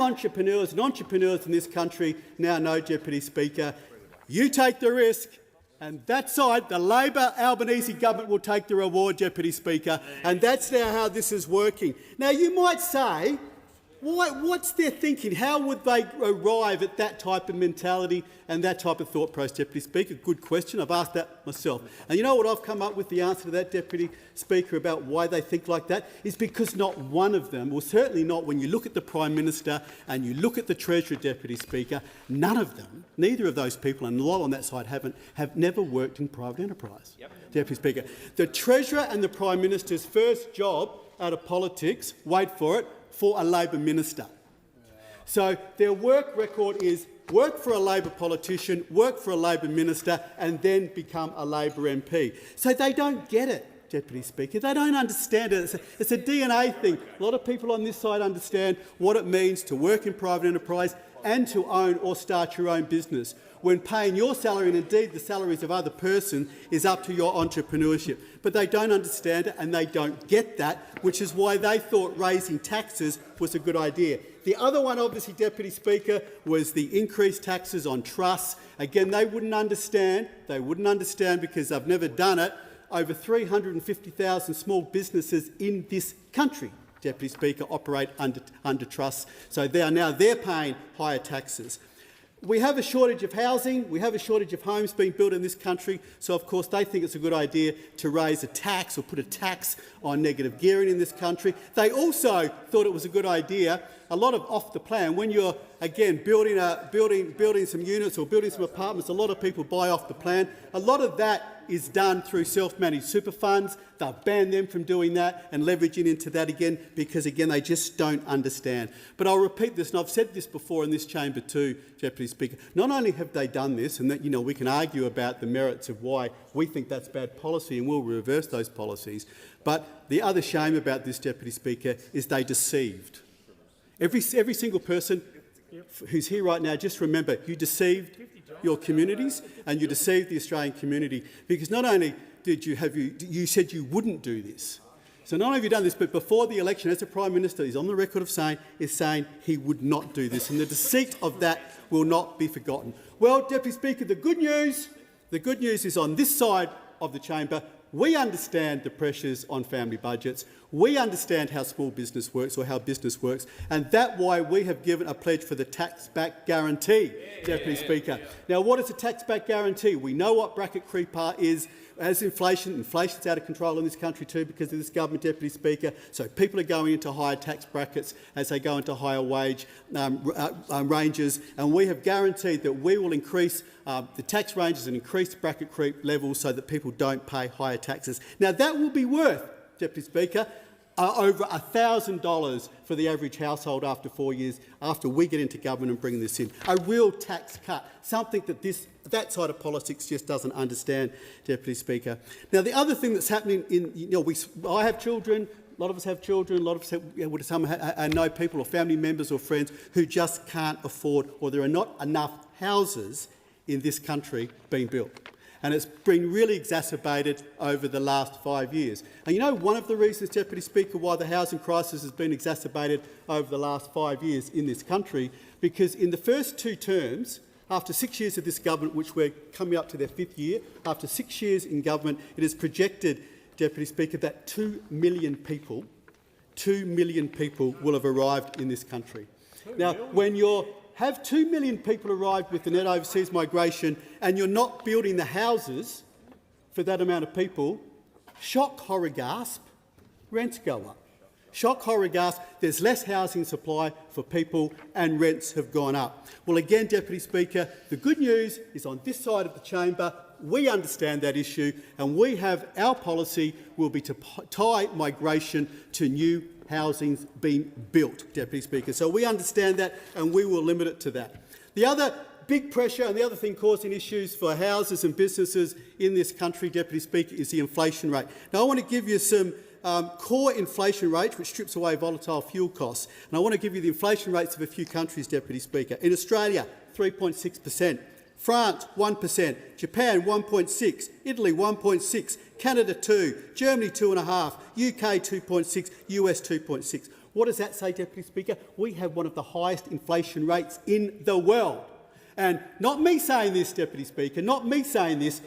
Entrepreneurs and entrepreneurs in this country now know, Deputy Speaker, you take the risk, and that side, the Labor Albanese government, will take the reward, Deputy Speaker, and that's now how this is working. Now, you might say, what's their thinking? How would they arrive at that type of mentality and that type of thought process, Deputy Speaker? Good question. I've asked that myself. And you know what I've come up with the answer to that, Deputy Speaker, about why they think like that? Is because not one of them, well, certainly not when you look at the Prime Minister and you look at the Treasurer, Deputy Speaker, none of them, neither of those people, and a lot on that side have never worked in private enterprise, Deputy Speaker. The Treasurer and the Prime Minister's first job out of politics, wait for it, for a Labor minister. So their work record is work for a Labor politician, work for a Labor minister, and then become a Labor MP. So they don't get it, Deputy Speaker. They don't understand it. It's a DNA thing. A lot of people on this side understand what it means to work in private enterprise and to own or start your own business, when paying your salary and indeed the salaries of other persons is up to your entrepreneurship. But they don't understand it and they don't get that, which is why they thought raising taxes was a good idea. The other one, obviously, Deputy Speaker, was the increased taxes on trusts. Again, they wouldn't understand. They wouldn't understand because they've never done it. Over 350,000 small businesses in this country, Deputy Speaker, operate under trusts. So they're paying higher taxes. We have a shortage of housing. We have a shortage of homes being built in this country. So, of course, they think it's a good idea to raise a tax or put a tax on negative gearing in this country. They also thought it was a good idea, a lot of off the plan, when you're, again, building some units or building some apartments, a lot of people buy off the plan. A lot of that is done through self-managed super funds. They'll ban them from doing that and leveraging into that again because, again, they just don't understand. But I'll repeat this, and I've said this before in this chamber too, Deputy Speaker. Not only have they done this, and that we can argue about the merits of why we think that's bad policy and we'll reverse those policies, but the other shame about this, Deputy Speaker, is they deceived. Every single person who's here right now, just remember, you deceived your communities and you deceived the Australian community, because not only did you said you wouldn't do this. So not only have you done this, but before the election, as the Prime Minister is on the record of saying he would not do this, and the deceit of that will not be forgotten. Well, Deputy Speaker, the good news is on this side of the chamber. We understand the pressures on family budgets. We understand how small business works or how business works, and that's why we have given a pledge for the tax-back guarantee, Deputy Speaker. Now, what is a tax-back guarantee? We know what bracket creep is. As inflation's out of control in this country too because of this government, Deputy Speaker, so people are going into higher tax brackets as they go into higher wage ranges, and we have guaranteed that we will increase the tax ranges and increase bracket creep levels so that people don't pay higher taxes. Now, that will be worth, Deputy Speaker, over $1,000 for the average household after 4 years, after we get into government and bring this in. A real tax cut, something that that side of politics just doesn't understand, Deputy Speaker. Now, the other thing that's happening I have children, a lot of us have children, a lot of us some know people or family members or friends who just can't afford, or there are not enough houses in this country being built. And it's been really exacerbated over the last 5 years. And one of the reasons, Deputy Speaker, why the housing crisis has been exacerbated over the last 5 years in this country, because in the first two terms, after 6 years of this government, which we're coming up to their 5th year, after 6 years in government, it is projected, Deputy Speaker, that 2 million people will have arrived in this country. Now, when you're have 2 million people arrived with the net overseas migration and you're not building the houses for that amount of people, shock, horror, gasp, rents go up. Shock, horror, gasp, there's less housing supply for people and rents have gone up. Well, again, Deputy Speaker, the good news is on this side of the chamber, we understand that issue, and we have our policy will be to tie migration to new housing's being built, Deputy Speaker. So we understand that and we will limit it to that. The other big pressure and the other thing causing issues for houses and businesses in this country, Deputy Speaker, is the inflation rate. Now, I want to give you some core inflation rates, which strips away volatile fuel costs. And I want to give you the inflation rates of a few countries, Deputy Speaker. In Australia, 3.6%. France, 1%, Japan, 1.6%, Italy, 1.6%, Canada, 2%, Germany, 2.5%, UK, 2.6%, US, 2.6%. What does that say, Deputy Speaker? We have one of the highest inflation rates in the world. And not me saying this, Deputy Speaker, not me saying this,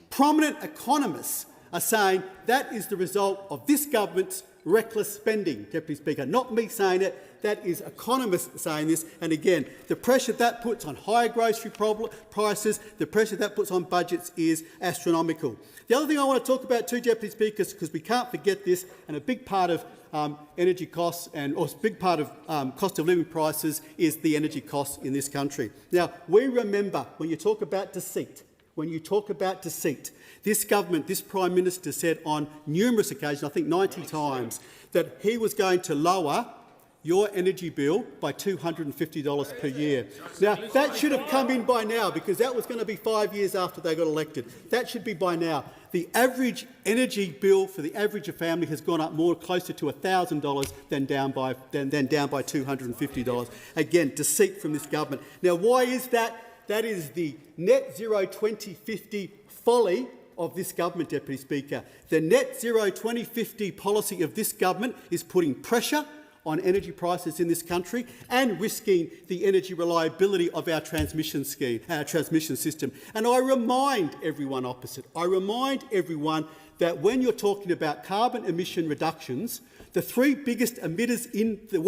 prominent economists are saying that is the result of this government's reckless spending, Deputy Speaker. Not me saying it, that is economists saying this. And again, the pressure that puts on higher grocery prices, the pressure that puts on budgets is astronomical. The other thing I want to talk about too, Deputy Speaker, because we can't forget this, and a big part of energy costs and a big part of cost of living prices is the energy costs in this country. Now, we remember when you talk about deceit, this government, this Prime Minister said on numerous occasions, I think 90 times, that he was going to lower your energy bill by $250 per year. Now, that should have come in by now, because that was going to be 5 years after they got elected. That should be by now. The average energy bill for the average family has gone up more closer to $1,000 than down by $250. Again, deceit from this government. Now, why is that? That is the net zero 2050 folly of this government, Deputy Speaker. The net zero 2050 policy of this government is putting pressure on energy prices in this country and risking the energy reliability of our transmission system. And I remind everyone that when you're talking about carbon emission reductions, the three biggest emitters in the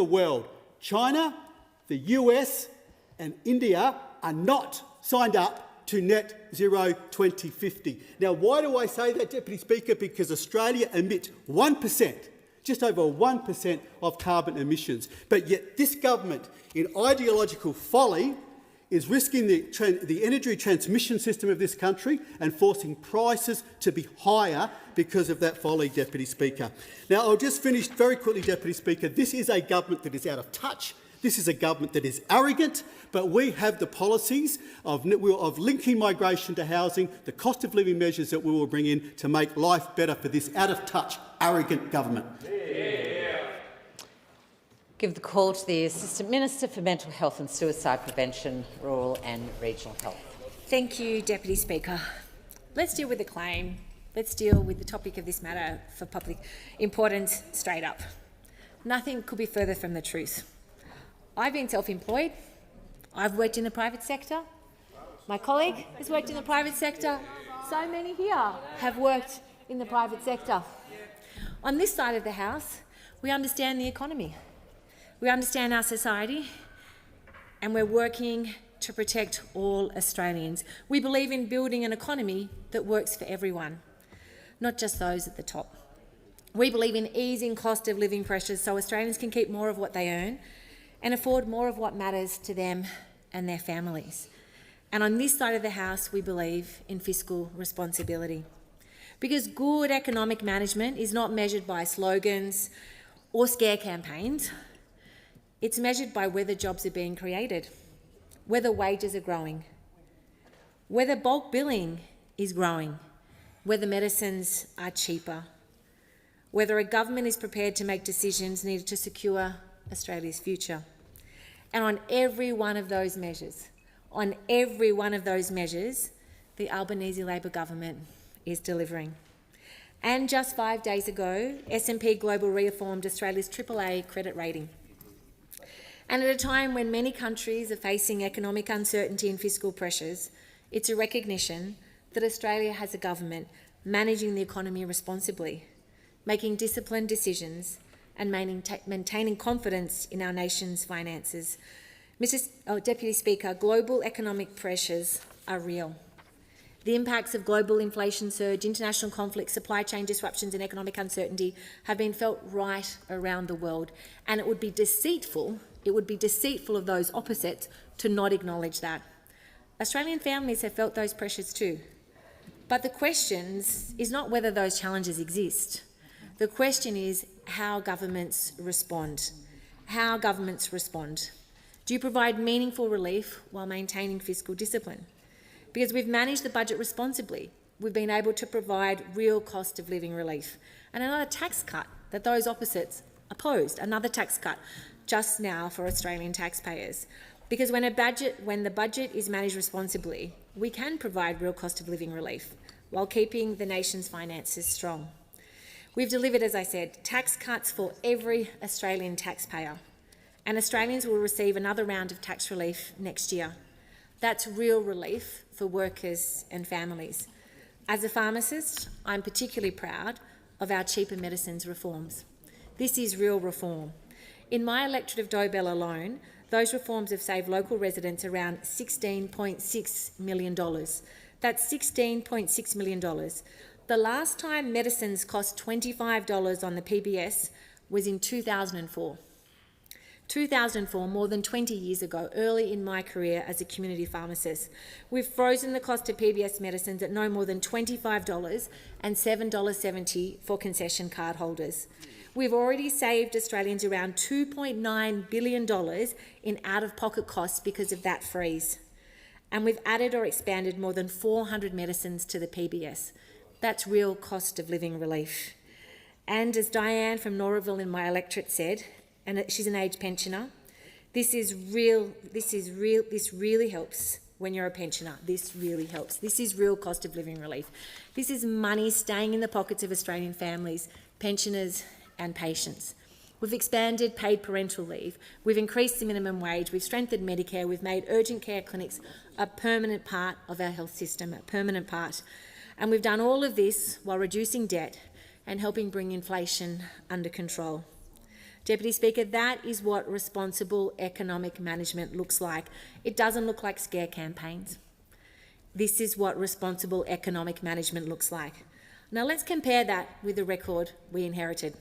world, China, the US and India, are not signed up to net zero 2050. Now, why do I say that, Deputy Speaker? Because Australia emits 1%, just over 1% of carbon emissions. But yet this government, in ideological folly, is risking the energy transmission system of this country and forcing prices to be higher because of that folly, Deputy Speaker. Now, I'll just finish very quickly, Deputy Speaker. This is a government that is out of touch. This is a government that is arrogant, but we have the policies of linking migration to housing, the cost of living measures that we will bring in to make life better for this out-of-touch, arrogant government. Give the call to the Assistant Minister for Mental Health and Suicide Prevention, Rural and Regional Health. Thank you, Deputy Speaker. Let's deal with the claim. Let's deal with the topic of this matter for public importance straight up. Nothing could be further from the truth. I've been self-employed. I've worked in the private sector. My colleague has worked in the private sector. So many here have worked in the private sector. On this side of the House, we understand the economy. We understand our society, and we're working to protect all Australians. We believe in building an economy that works for everyone, not just those at the top. We believe in easing cost of living pressures so Australians can keep more of what they earn and afford more of what matters to them and their families. And on this side of the House, we believe in fiscal responsibility. Because good economic management is not measured by slogans or scare campaigns. It's measured by whether jobs are being created, whether wages are growing, whether bulk billing is growing, whether medicines are cheaper, whether a government is prepared to make decisions needed to secure Australia's future. And on every one of those measures, the Albanese Labor government is delivering. And just 5 days ago, S&P Global reaffirmed Australia's AAA credit rating. And at a time when many countries are facing economic uncertainty and fiscal pressures, it's a recognition that Australia has a government managing the economy responsibly, making disciplined decisions and maintaining confidence in our nation's finances. Deputy Speaker, global economic pressures are real. The impacts of global inflation surge, international conflict, supply chain disruptions and economic uncertainty have been felt right around the world, and it would be deceitful of those opposite to not acknowledge that. Australian families have felt those pressures too. But the question is not whether those challenges exist. The question is how governments respond. Do you provide meaningful relief while maintaining fiscal discipline? Because we've managed the budget responsibly, we've been able to provide real cost of living relief. And another tax cut that those opposites opposed, another tax cut just now for Australian taxpayers. Because when the budget is managed responsibly, we can provide real cost of living relief while keeping the nation's finances strong. We've delivered, as I said, tax cuts for every Australian taxpayer, and Australians will receive another round of tax relief next year. That's real relief for workers and families. As a pharmacist, I'm particularly proud of our cheaper medicines reforms. This is real reform. In my electorate of Dobell alone, those reforms have saved local residents around $16.6 million. That's $16.6 million. The last time medicines cost $25 on the PBS was in 2004. 2004, more than 20 years ago, early in my career as a community pharmacist. We've frozen the cost of PBS medicines at no more than $25 and $7.70 for concession card holders. We've already saved Australians around $2.9 billion in out-of-pocket costs because of that freeze. And we've added or expanded more than 400 medicines to the PBS. That's real cost of living relief. And as Diane from Noraville in my electorate said, and she's an age pensioner, this really helps when you're a pensioner. This really helps. This is real cost of living relief. This is money staying in the pockets of Australian families, pensioners and patients. We've expanded paid parental leave, we've increased the minimum wage, we've strengthened Medicare, we've made urgent care clinics a permanent part of our health system, a permanent part. And we've done all of this while reducing debt and helping bring inflation under control. Deputy Speaker, that is what responsible economic management looks like. It doesn't look like scare campaigns. This is what responsible economic management looks like. Now let's compare that with the record we inherited.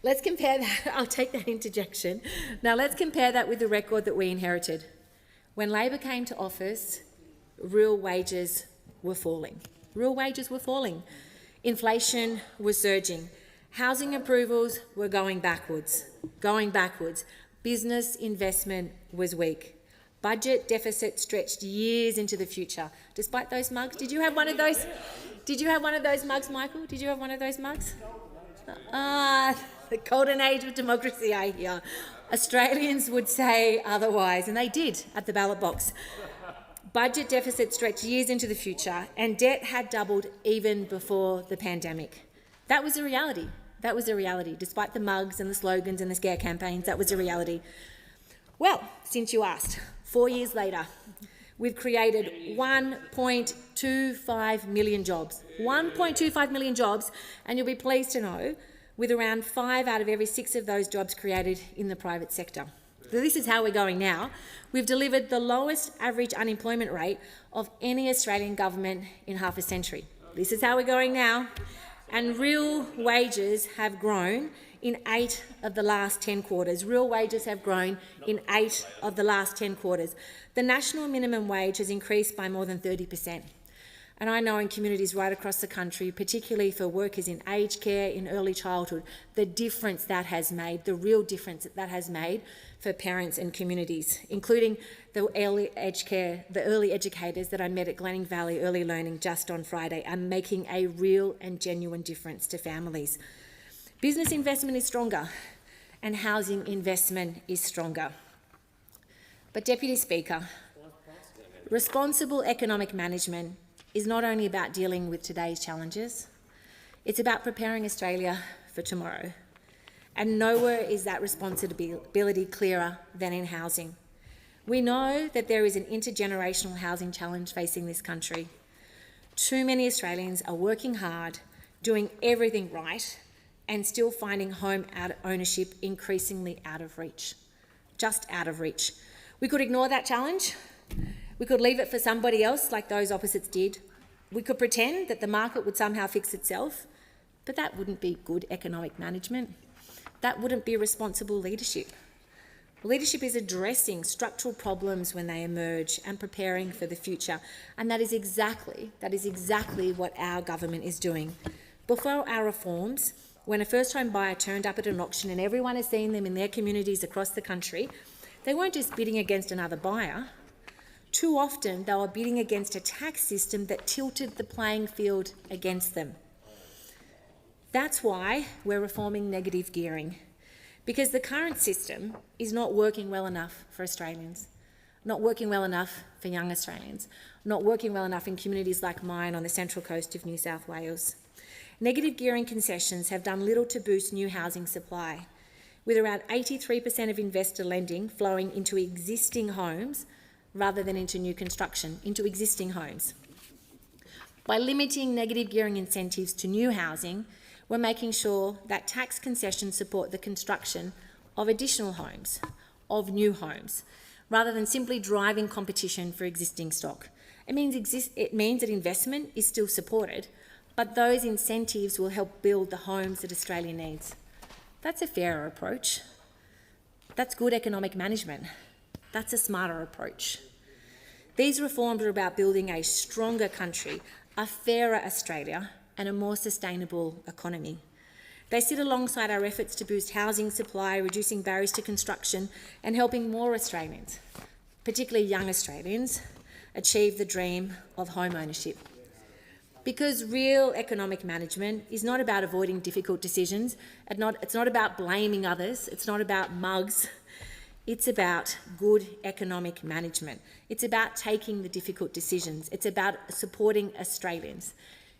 Let's compare that, I'll take that interjection. Now let's compare that with the record that we inherited. When Labor came to office, real wages were falling. Real wages were falling. Inflation was surging. Housing approvals were going backwards. Business investment was weak. Budget deficit stretched years into the future. Despite those mugs, did you have one of those? Did you have one of those mugs, Michael? Did you have one of those mugs? The golden age of democracy, I hear. Australians would say otherwise, and they did at the ballot box. Budget deficit stretched years into the future, and debt had doubled even before the pandemic. That was a reality. That was a reality. Despite the mugs and the slogans and the scare campaigns, that was a reality. Well, since you asked, 4 years later, we've created 1.25 million jobs. 1.25 million jobs, and you'll be pleased to know, with around 5 out of every 6 of those jobs created in the private sector. So this is how we're going now. We've delivered the lowest average unemployment rate of any Australian government in half a century. This is how we're going now. And real wages have grown in 8 of the last 10 quarters. Real wages have grown in 8 of the last 10 quarters. The national minimum wage has increased by more than 30%. And I know in communities right across the country, particularly for workers in aged care, in early childhood, the difference that has made, the real difference that has made for parents and communities, including the early educators that I met at Glenning Valley Early Learning just on Friday, are making a real and genuine difference to families. Business investment is stronger, and housing investment is stronger. But Deputy Speaker, responsible economic management is not only about dealing with today's challenges, it's about preparing Australia for tomorrow. And nowhere is that responsibility clearer than in housing. We know that there is an intergenerational housing challenge facing this country. Too many Australians are working hard, doing everything right, and still finding home ownership increasingly out of reach. Just out of reach. We could ignore that challenge. We could leave it for somebody else like those opposites did. We could pretend that the market would somehow fix itself, but that wouldn't be good economic management. That wouldn't be responsible leadership. Leadership is addressing structural problems when they emerge and preparing for the future, and that is exactly what our government is doing. Before our reforms, when a first-home buyer turned up at an auction and everyone has seen them in their communities across the country, they weren't just bidding against another buyer. Too often, they were bidding against a tax system that tilted the playing field against them. That's why we're reforming negative gearing, because the current system is not working well enough for Australians, not working well enough for young Australians, not working well enough in communities like mine on the central coast of New South Wales. Negative gearing concessions have done little to boost new housing supply, with around 83% of investor lending flowing into existing homes rather than into new construction, into existing homes. By limiting negative gearing incentives to new housing, we're making sure that tax concessions support the construction of additional homes, of new homes, rather than simply driving competition for existing stock. It means that investment is still supported, but those incentives will help build the homes that Australia needs. That's a fairer approach. That's good economic management. That's a smarter approach. These reforms are about building a stronger country, a fairer Australia, and a more sustainable economy. They sit alongside our efforts to boost housing supply, reducing barriers to construction, and helping more Australians, particularly young Australians, achieve the dream of home ownership. Because real economic management is not about avoiding difficult decisions, it's not about blaming others, it's not about mugs, it's about good economic management. It's about taking the difficult decisions. It's about supporting Australians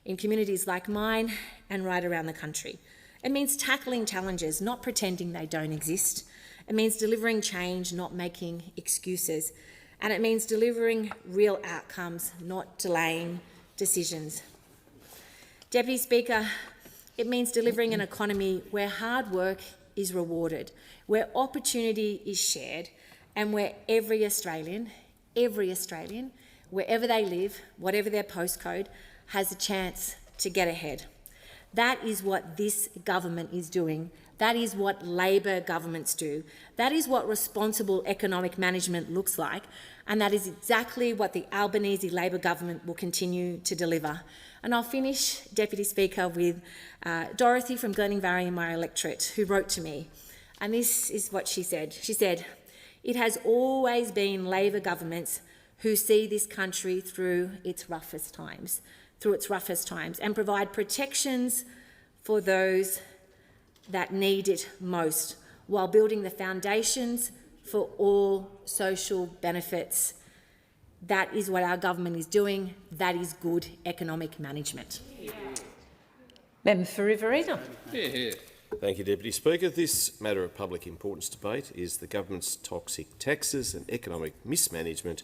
in communities like mine and right around the country. It means tackling challenges, not pretending they don't exist. It means delivering change, not making excuses. And it means delivering real outcomes, not delaying decisions. Deputy Speaker, it means delivering an economy where hard work is rewarded, where opportunity is shared, and where every Australian, wherever they live, whatever their postcode, has a chance to get ahead. That is what this government is doing. That is what Labor governments do. That is what responsible economic management looks like, and that is exactly what the Albanese Labor government will continue to deliver. And I'll finish, Deputy Speaker, with Dorothy from Glenning-Varry in my electorate, who wrote to me, and this is what she said. She said, "It has always been Labor governments who see this country through its roughest times, and provide protections for those that need it most, while building the foundations for all social benefits." That is what our government is doing. That is good economic management. Member for Riverina. Thank you, Deputy Speaker. This matter of public importance debate is the government's toxic taxes and economic mismanagement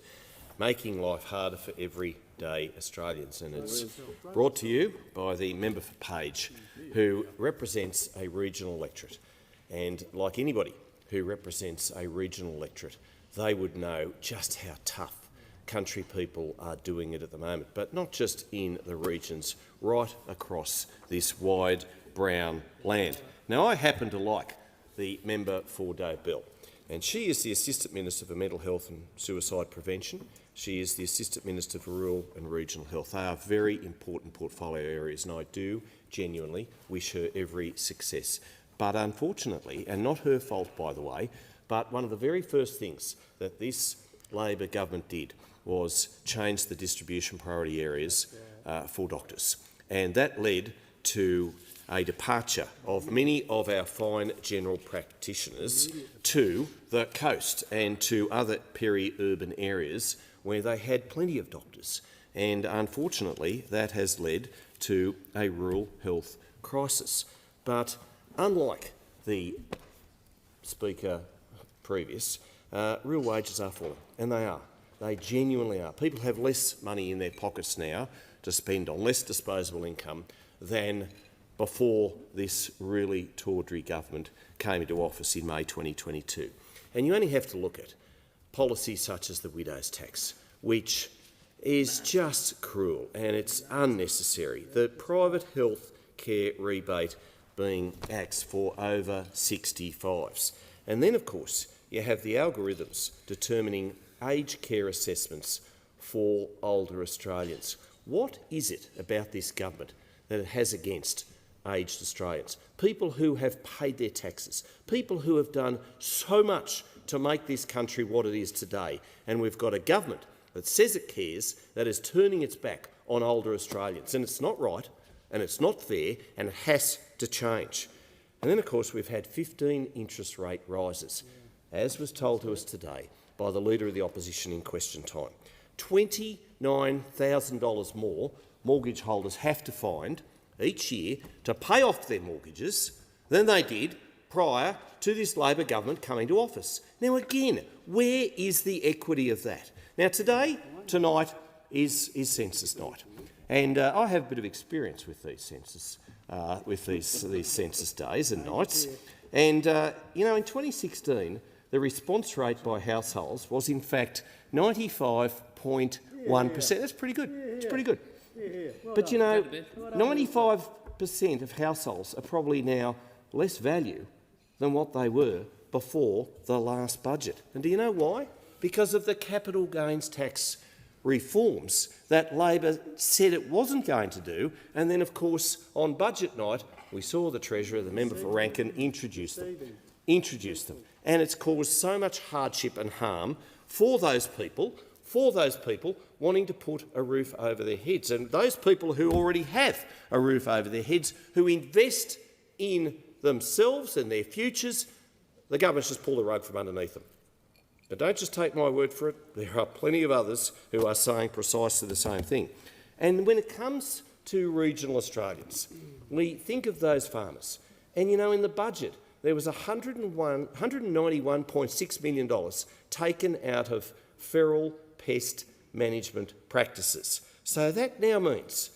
making life harder for everyday Australians. And it's brought to you by the member for Page, who represents a regional electorate. And like anybody who represents a regional electorate, they would know just how tough country people are doing it at the moment, but not just in the regions, right across this wide brown land. Now, I happen to like the member for Dave Bell, and she is the Assistant Minister for Mental Health and Suicide Prevention. She is the Assistant Minister for Rural and Regional Health. They are very important portfolio areas, and I do genuinely wish her every success. But unfortunately, and not her fault by the way, but one of the very first things that this Labor government did was change the distribution priority areas for doctors. And that led to a departure of many of our fine general practitioners to the coast and to other peri-urban areas where they had plenty of doctors. And unfortunately, that has led to a rural health crisis. But unlike the Speaker previous, real wages are falling, and they are. They genuinely are. People have less money in their pockets now to spend on, less disposable income than before this really tawdry government came into office in May 2022. And you only have to look at policies such as the widow's tax, which is just cruel and it's unnecessary. The private health care rebate being axed for over 65s. And then, of course, you have the algorithms determining aged care assessments for older Australians. What is it about this government that it has against aged Australians? People who have paid their taxes, people who have done so much to make this country what it is today. And we've got a government that says it cares, that is turning its back on older Australians. And it's not right, and it's not fair, and it has to change. And then, of course, we've had 15 interest rate rises, as was told to us today by the Leader of the Opposition in question time. $29,000 more mortgage holders have to find each year to pay off their mortgages than they did prior to this Labor government coming to office. Now again, where is the equity of that? Now tonight is census night, and I have a bit of experience with these census days and nights. And you know, in 2016, the response rate by households was in fact 95.1%. That's pretty good. It's pretty good. But you know, 95% of households are probably now less value than what they were before the last budget. And do you know why? Because of the capital gains tax reforms that Labor said it wasn't going to do, and then, of course, on budget night, we saw the Treasurer, the member for Rankin, introduce them. And it's caused so much hardship and harm for those people wanting to put a roof over their heads, and those people who already have a roof over their heads, who invest in themselves and their futures. The government's just pulled the rug from underneath them. But don't just take my word for it. There are plenty of others who are saying precisely the same thing. And when it comes to regional Australians, we think of those farmers. And, you know, in the budget, there was $191.6 million taken out of feral pest management practices. So that now means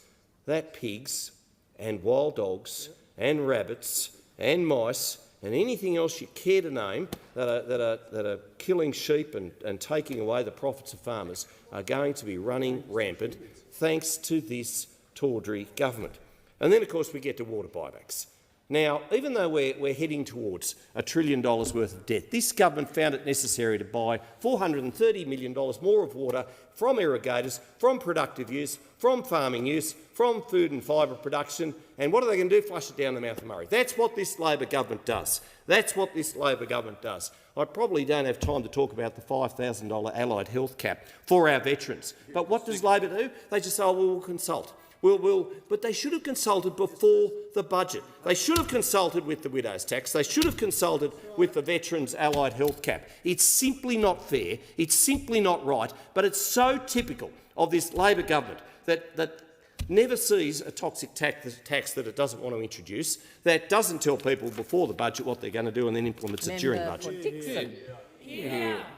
that pigs and wild dogs and rabbits and mice and anything else you care to name that are killing sheep and taking away the profits of farmers are going to be running rampant thanks to this tawdry government. And then, of course, we get to water buybacks. Now, even though we're heading towards $1 trillion worth of debt, this government found it necessary to buy $430 million more of water from irrigators, from productive use, from farming use, from food and fibre production. And what are they going to do? Flush it down the mouth of Murray. That's what this Labor government does. That's what this Labor government does. I probably don't have time to talk about the $5,000 allied health cap for our veterans. But what does Labor do? They just say, oh, we'll consult. But they should have consulted before the budget. They should have consulted with the widows' tax. They should have consulted with the veterans' allied health cap. It's simply not fair. It's simply not right. But it's so typical of this Labor government that never sees a toxic tax that it doesn't want to introduce, that doesn't tell people before the budget what they're going to do and then implements it during budget.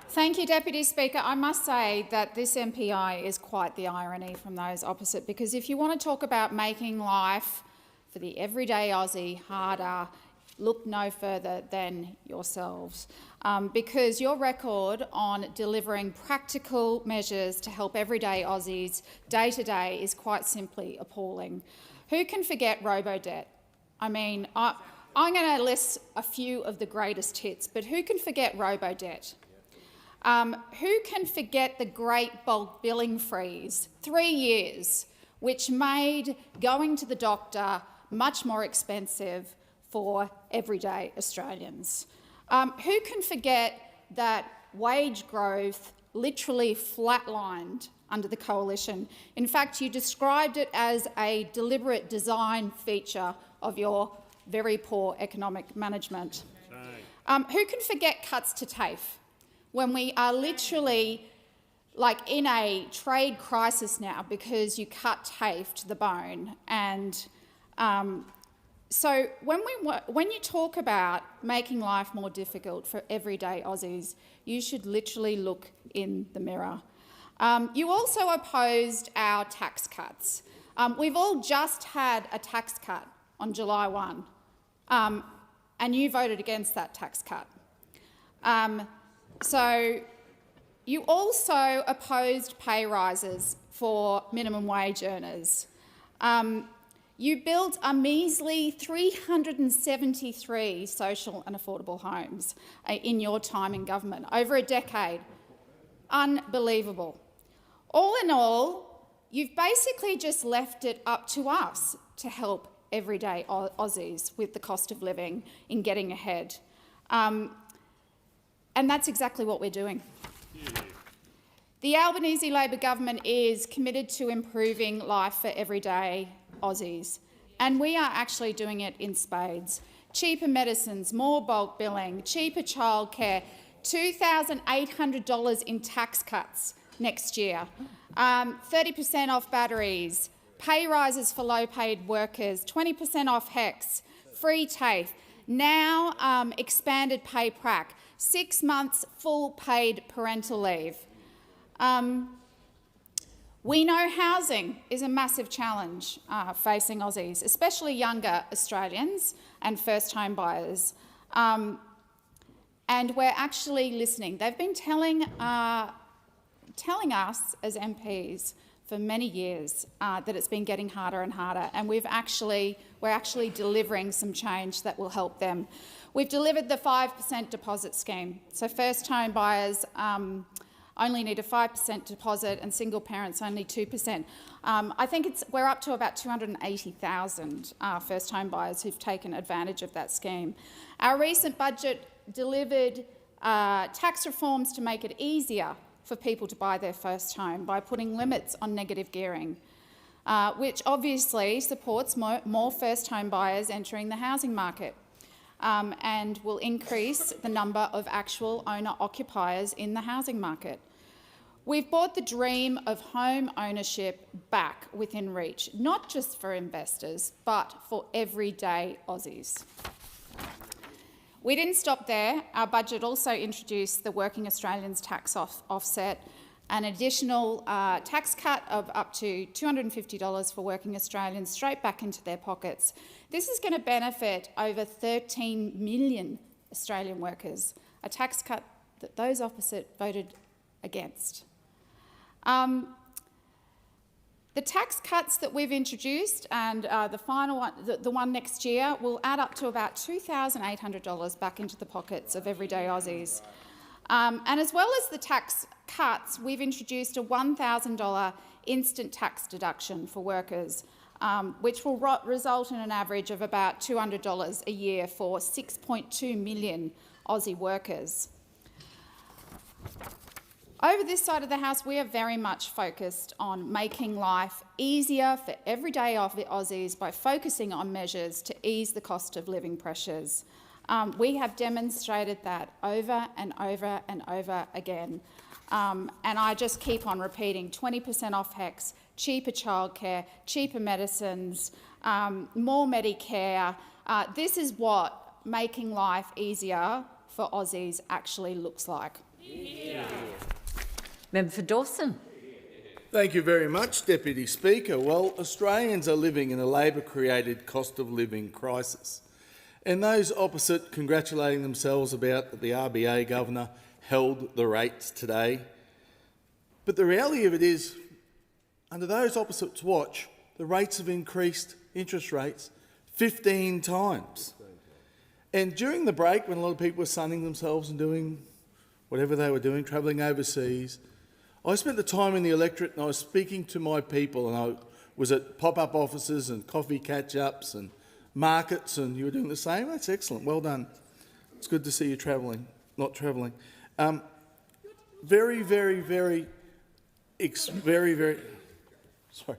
Thank you, Deputy Speaker. I must say that this MPI is quite the irony from those opposite, because if you want to talk about making life for the everyday Aussie harder, look no further than yourselves, because your record on delivering practical measures to help everyday Aussies day to day is quite simply appalling. Who can forget robo-debt? I mean, I'm going to list a few of the greatest hits, but who can forget robo-debt? Who can forget the great bulk billing freeze, 3 years, which made going to the doctor much more expensive for everyday Australians? Who can forget that wage growth literally flatlined under the Coalition? In fact, you described it as a deliberate design feature of your very poor economic management. Who can forget cuts to TAFE, when we are literally like in a trade crisis now because you cut TAFE to the bone? And so when you talk about making life more difficult for everyday Aussies, you should literally look in the mirror. You also opposed our tax cuts. We've all just had a tax cut on July 1. And you voted against that tax cut. So you also opposed pay rises for minimum wage earners. You built a measly 373 social and affordable homes in your time in government, over a decade. Unbelievable. All in all, you've basically just left it up to us to help everyday Aussies with the cost of living in getting ahead. And that's exactly what we're doing. The Albanese Labor government is committed to improving life for everyday Aussies, and we are actually doing it in spades. Cheaper medicines, more bulk billing, cheaper childcare, $2,800 in tax cuts next year, 30% off batteries, pay rises for low-paid workers, 20% off HECS, free TAFE, now expanded pay prac, 6 months full paid parental leave. We know housing is a massive challenge facing Aussies, especially younger Australians and first home buyers. And we're actually listening. They've been telling us as MPs for many years that it's been getting harder and harder, and we're actually delivering some change that will help them. We've delivered the 5% deposit scheme, so first home buyers only need a 5% deposit and single parents only 2%. I think we're up to about 280,000 first home buyers who've taken advantage of that scheme. Our recent budget delivered tax reforms to make it easier for people to buy their first home by putting limits on negative gearing, which obviously supports more first home buyers entering the housing market and will increase the number of actual owner-occupiers in the housing market. We've brought the dream of home ownership back within reach, not just for investors, but for everyday Aussies. We didn't stop there. Our budget also introduced the Working Australians tax offset, an additional tax cut of up to $250 for working Australians straight back into their pockets. This is going to benefit over 13 million Australian workers, a tax cut that those opposite voted against. The tax cuts that we've introduced and the final one, the one next year, will add up to about $2,800 back into the pockets of everyday Aussies. And as well as the tax cuts, we've introduced a $1,000 instant tax deduction for workers, which will result in an average of about $200 a year for 6.2 million Aussie workers. Over this side of the House, we are very much focused on making life easier for everyday Aussies by focusing on measures to ease the cost of living pressures. We have demonstrated that over and over and over again. And I just keep on repeating: 20% off HECS, cheaper childcare, cheaper medicines, more Medicare. This is what making life easier for Aussies actually looks like. Yeah. Member for Dawson. Thank you very much, Deputy Speaker. Well, Australians are living in a Labor-created cost of living crisis. And those opposite congratulating themselves about that the RBA Governor held the rates today. But the reality of it is, under those opposites' watch, the rates have increased, interest rates, 15 times. And during the break, when a lot of people were sunning themselves and doing whatever they were doing, travelling overseas, I spent the time in the electorate and I was speaking to my people, and I was at pop-up offices and coffee catch-ups and markets, and you were doing the same. That's excellent. Well done. It's good to see you travelling, not travelling. Very, sorry.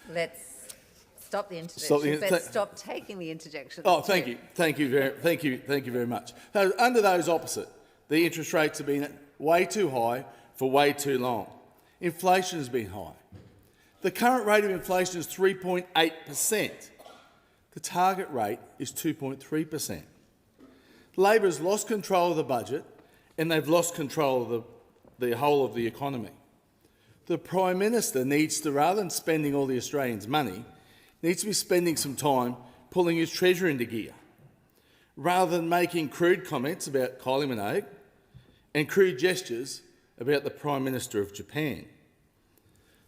Let's stop the interjection. Let's stop taking the interjection. Oh, thank you very much. So, under those opposite, the interest rates have been way too high for way too long. Inflation has been high. The current rate of inflation is 3.8%. The target rate is 2.3%. Labor has lost control of the budget and they've lost control of the whole of the economy. The Prime Minister needs to, rather than spending all the Australians' money, needs to be spending some time pulling his treasury into gear, rather than making crude comments about Kylie Minogue and crude gestures about the Prime Minister of Japan.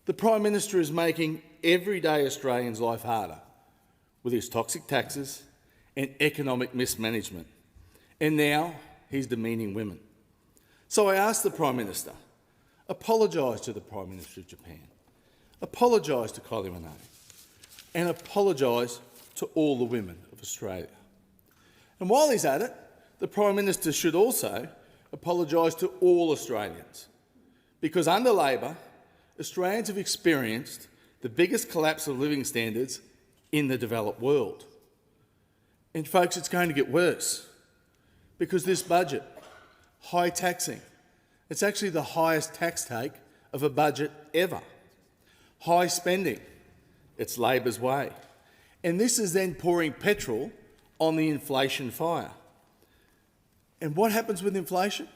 The Prime Minister is making everyday Australians' life harder with his toxic taxes and economic mismanagement. And now he's demeaning women. So I asked the Prime Minister, apologise to the Prime Minister of Japan, apologise to Kylie Minogue, and apologise to all the women of Australia. And while he's at it, the Prime Minister should also apologise to all Australians, because under Labor, Australians have experienced the biggest collapse of living standards in the developed world. And folks, it's going to get worse, because this budget, high taxing, it's actually the highest tax take of a budget ever. High spending, it's Labor's way. And this is then pouring petrol on the inflation fire. And what happens with inflation?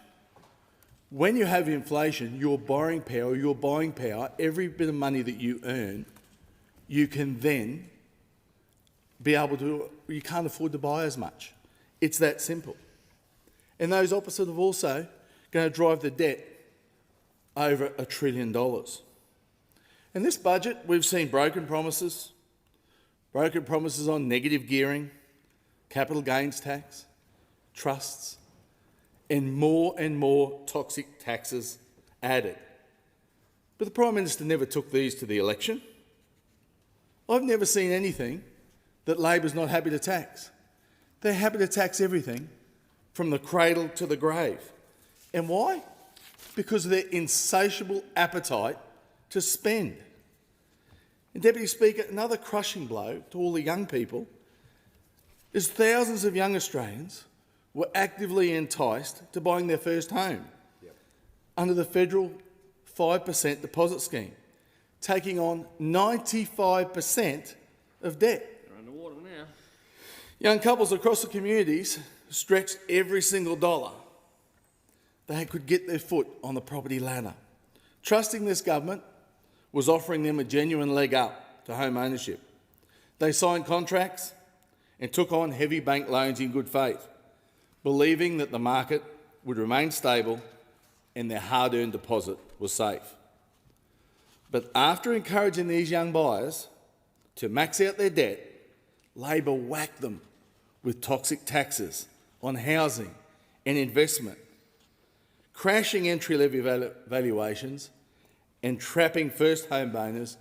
When you have inflation, your borrowing power, every bit of money that you earn, you can then be able to, you can't afford to buy as much. It's that simple. And those opposite are also going to drive the debt over $1 trillion. In this budget, we've seen broken promises on negative gearing, capital gains tax, trusts, and more toxic taxes added. But the Prime Minister never took these to the election. I've never seen anything that Labor's not happy to tax. They're happy to tax everything from the cradle to the grave. And why? Because of their insatiable appetite to spend. And Deputy Speaker, another crushing blow to all the young people is thousands of young Australians were actively enticed to buying their first home under the federal 5% deposit scheme, taking on 95% of debt. They're underwater now. Young couples across the communities stretched every single dollar they could get their foot on the property ladder, trusting this government was offering them a genuine leg up to home ownership. They signed contracts and took on heavy bank loans in good faith, believing that the market would remain stable and their hard-earned deposit was safe. But after encouraging these young buyers to max out their debt, Labor whacked them with toxic taxes on housing and investment, crashing entry-level valuations and trapping first homeowners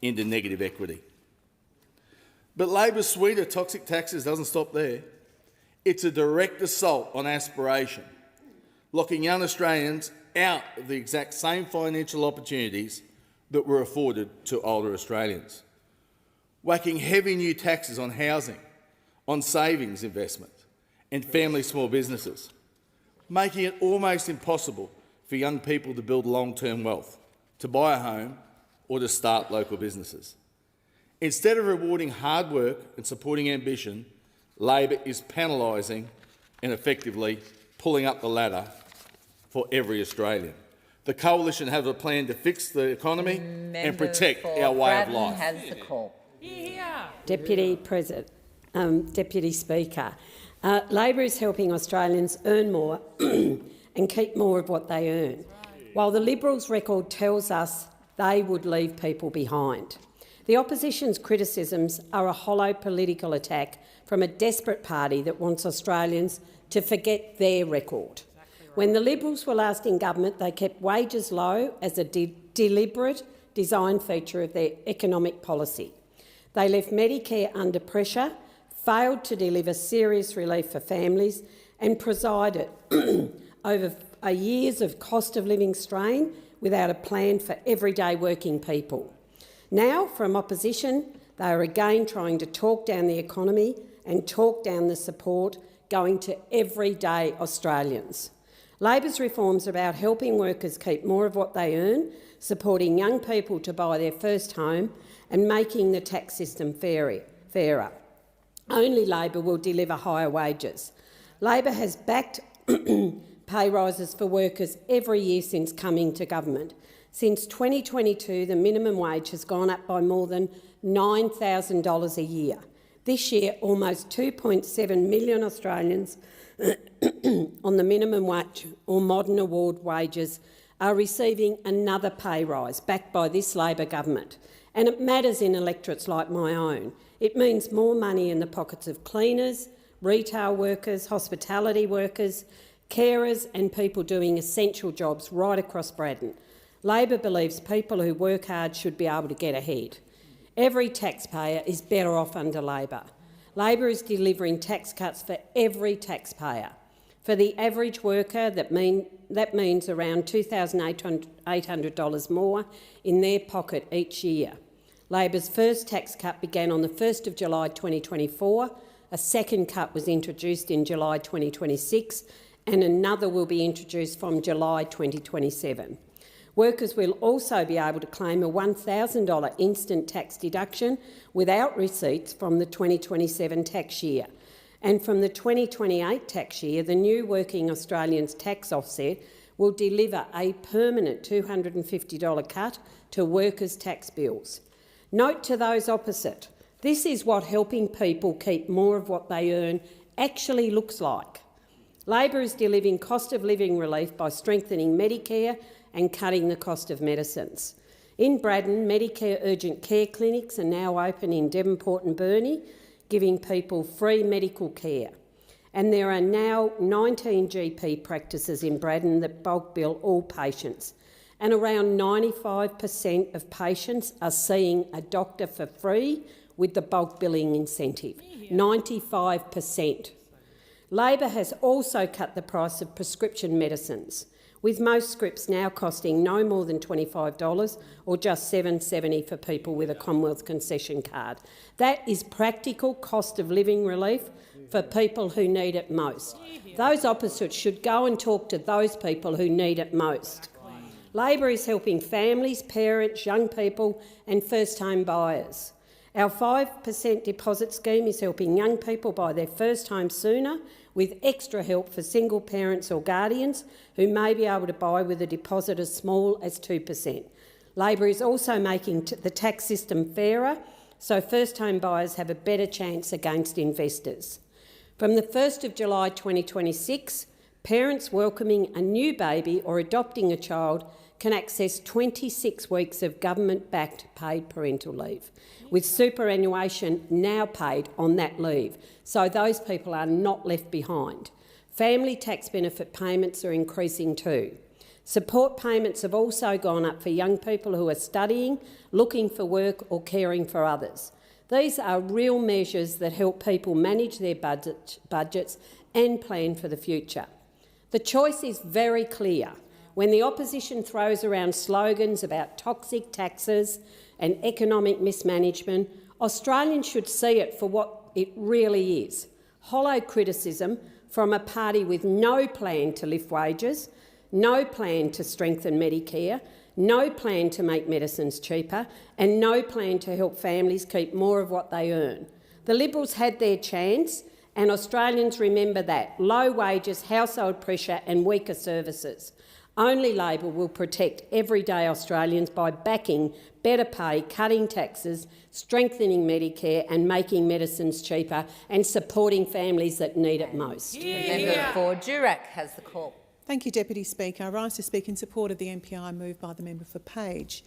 into negative equity. But Labor's suite of toxic taxes doesn't stop there. It's a direct assault on aspiration, locking young Australians out of the exact same financial opportunities that were afforded to older Australians, whacking heavy new taxes on housing, on savings investment and family small businesses, making it almost impossible for young people to build long-term wealth, to buy a home or to start local businesses. Instead of rewarding hard work and supporting ambition, Labor is penalising and effectively pulling up the ladder for every Australian. The Coalition have a plan to fix the economy and protect our way of life. Has the call. Deputy Speaker, Labor is helping Australians earn more and keep more of what they earn, while the Liberals' record tells us they would leave people behind. The opposition's criticisms are a hollow political attack from a desperate party that wants Australians to forget their record. When the Liberals were last in government, they kept wages low as a deliberate design feature of their economic policy. They left Medicare under pressure, failed to deliver serious relief for families and presided over years of cost of living strain without a plan for everyday working people. Now, from opposition, they are again trying to talk down the economy and talk down the support going to everyday Australians. Labor's reforms are about helping workers keep more of what they earn, supporting young people to buy their first home and making the tax system fairer. Only Labor will deliver higher wages. Labor has backed pay rises for workers every year since coming to government. Since 2022, the minimum wage has gone up by more than $9,000 a year. This year, almost 2.7 million Australians on the minimum wage or modern award wages are receiving another pay rise backed by this Labor government. And it matters in electorates like my own. It means more money in the pockets of cleaners, retail workers, hospitality workers, carers and people doing essential jobs right across Braddon. Labor believes people who work hard should be able to get ahead. Every taxpayer is better off under Labor. Labor is delivering tax cuts for every taxpayer. For the average worker, that means around $2,800 more in their pocket each year. Labor's first tax cut began on the 1st of July 2024, a second cut was introduced in July 2026 and another will be introduced from July 2027. Workers will also be able to claim a $1,000 instant tax deduction without receipts from the 2027 tax year. And from the 2028 tax year, the new Working Australians tax offset will deliver a permanent $250 cut to workers' tax bills. Note to those opposite, this is what helping people keep more of what they earn actually looks like. Labor is delivering cost of living relief by strengthening Medicare and cutting the cost of medicines. In Braddon, Medicare urgent care clinics are now open in Devonport and Burnie, giving people free medical care. And there are now 19 GP practices in Braddon that bulk bill all patients. And around 95% of patients are seeing a doctor for free with the bulk billing incentive. 95%. Labor has also cut the price of prescription medicines, with most scripts now costing no more than $25 or just $7.70 for people with a Commonwealth concession card. That is practical cost of living relief for people who need it most. Those opposites should go and talk to those people who need it most. Labor is helping families, parents, young people and first-home buyers. Our 5% deposit scheme is helping young people buy their first home sooner, with extra help for single parents or guardians who may be able to buy with a deposit as small as 2%. Labor is also making the tax system fairer, so first home buyers have a better chance against investors. From the 1st of July 2026, parents welcoming a new baby or adopting a child can access 26 weeks of government-backed paid parental leave, with superannuation now paid on that leave, so those people are not left behind. Family tax benefit payments are increasing too. Support payments have also gone up for young people who are studying, looking for work or caring for others. These are real measures that help people manage their budgets and plan for the future. The choice is very clear. When the opposition throws around slogans about toxic taxes and economic mismanagement, Australians should see it for what it really is: hollow criticism from a party with no plan to lift wages, no plan to strengthen Medicare, no plan to make medicines cheaper, and no plan to help families keep more of what they earn. The Liberals had their chance, and Australians remember that: low wages, household pressure and weaker services. Only Labor will protect everyday Australians by backing better pay, cutting taxes, strengthening Medicare and making medicines cheaper, and supporting families that need it most. Member for Durack has the call. Thank you, Deputy Speaker. I rise to speak in support of the MPI moved by the member for Page.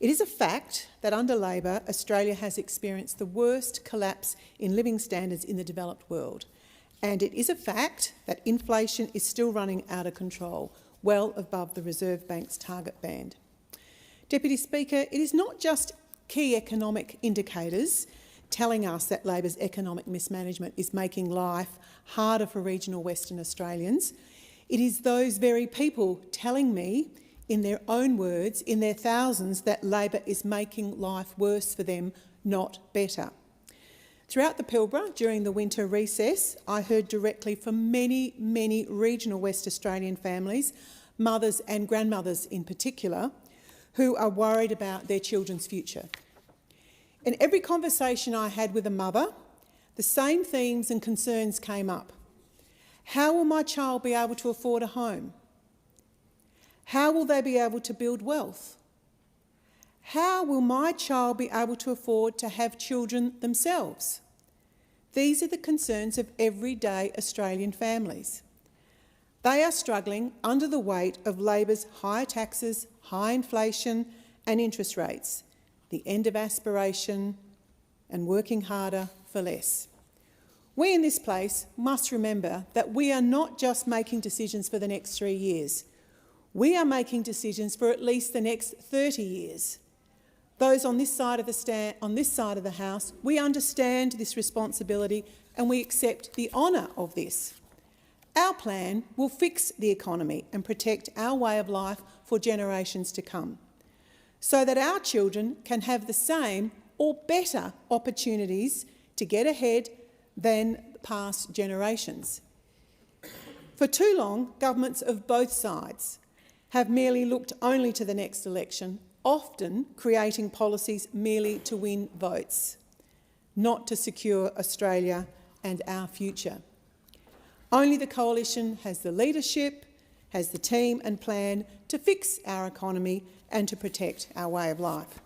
It is a fact that under Labor, Australia has experienced the worst collapse in living standards in the developed world. And it is a fact that inflation is still running out of control, well above the Reserve Bank's target band. Deputy Speaker, it is not just key economic indicators telling us that Labor's economic mismanagement is making life harder for regional Western Australians. It is those very people telling me, in their own words, in their thousands, that Labor is making life worse for them, not better. Throughout the Pilbara, during the winter recess, I heard directly from many, many regional West Australian families, mothers and grandmothers in particular, who are worried about their children's future. In every conversation I had with a mother, the same themes and concerns came up. How will my child be able to afford a home? How will they be able to build wealth? How will my child be able to afford to have children themselves? These are the concerns of everyday Australian families. They are struggling under the weight of Labor's higher taxes, high inflation and interest rates, the end of aspiration and working harder for less. We in this place must remember that we are not just making decisions for the next 3 years. We are making decisions for at least the next 30 years. Those on this side of the House, we understand this responsibility and we accept the honour of this. Our plan will fix the economy and protect our way of life for generations to come, so that our children can have the same or better opportunities to get ahead than past generations. For too long, governments of both sides have merely looked only to the next election, often creating policies merely to win votes, not to secure Australia and our future. Only the Coalition has the leadership, has the team and plan to fix our economy and to protect our way of life.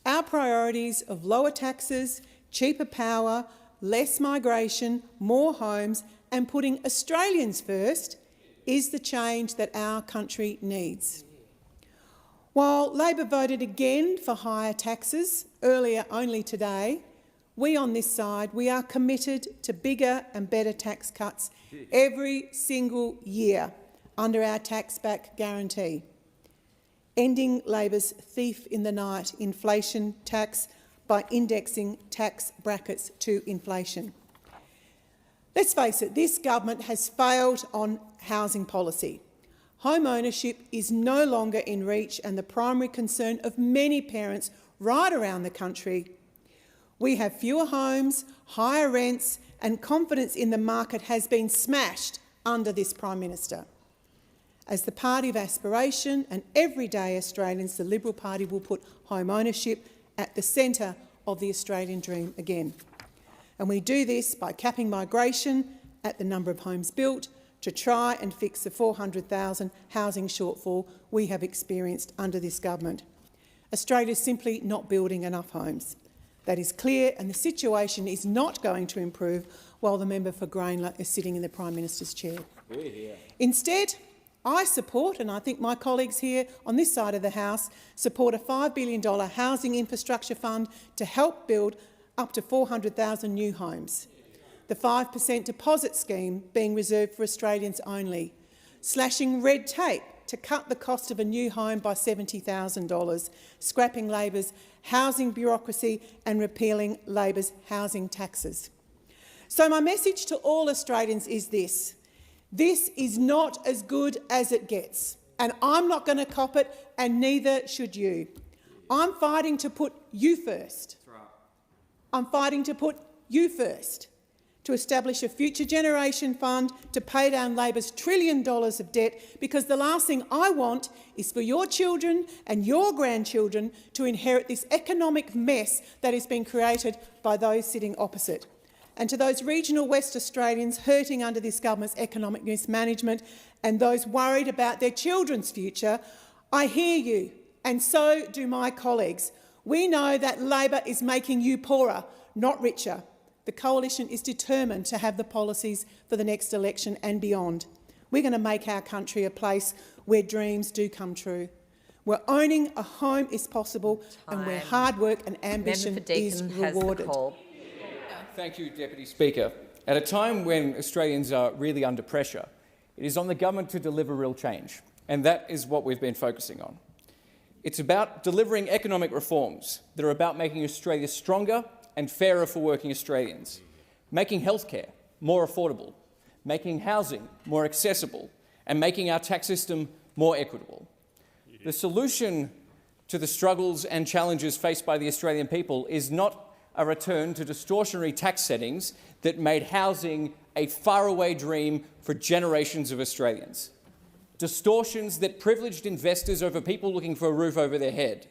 Our priorities of lower taxes, cheaper power, less migration, more homes and putting Australians first is the change that our country needs. While Labor voted again for higher taxes earlier only today, we on this side, we are committed to bigger and better tax cuts every single year under our tax-back guarantee, ending Labor's thief-in-the-night inflation tax by indexing tax brackets to inflation. Let's face it, this government has failed on housing policy. Home ownership is no longer in reach and the primary concern of many parents right around the country. We have fewer homes, higher rents and confidence in the market has been smashed under this Prime Minister. As the party of aspiration and everyday Australians, the Liberal Party will put home ownership at the centre of the Australian dream again. And we do this by capping migration at the number of homes built to try and fix the 400,000 housing shortfall we have experienced under this government. Australia is simply not building enough homes. That is clear, and the situation is not going to improve while the member for Grainler is sitting in the Prime Minister's chair. Instead, I support, and I think my colleagues here on this side of the House support, a $5 billion housing infrastructure fund to help build up to 400,000 new homes. The 5% deposit scheme being reserved for Australians only, slashing red tape to cut the cost of a new home by $70,000, scrapping Labor's housing bureaucracy and repealing Labor's housing taxes. So my message to all Australians is this. This is not as good as it gets, and I'm not going to cop it, and neither should you. I'm fighting to put you first. I'm fighting to put you first, to establish a future generation fund to pay down Labor's $1 trillion of debt, because the last thing I want is for your children and your grandchildren to inherit this economic mess that has been created by those sitting opposite. And to those regional West Australians hurting under this government's economic mismanagement and those worried about their children's future, I hear you, and so do my colleagues. We know that Labor is making you poorer, not richer. The Coalition is determined to have the policies for the next election and beyond. We're going to make our country a place where dreams do come true, where owning a home is possible and where hard work and ambition is rewarded. Thank you, Deputy Speaker. At a time when Australians are really under pressure, it is on the government to deliver real change, and that is what we've been focusing on. It's about delivering economic reforms that are about making Australia stronger and fairer for working Australians, making healthcare more affordable, making housing more accessible, and making our tax system more equitable. The solution to the struggles and challenges faced by the Australian people is not a return to distortionary tax settings that made housing a faraway dream for generations of Australians. Distortions that privileged investors over people looking for a roof over their head.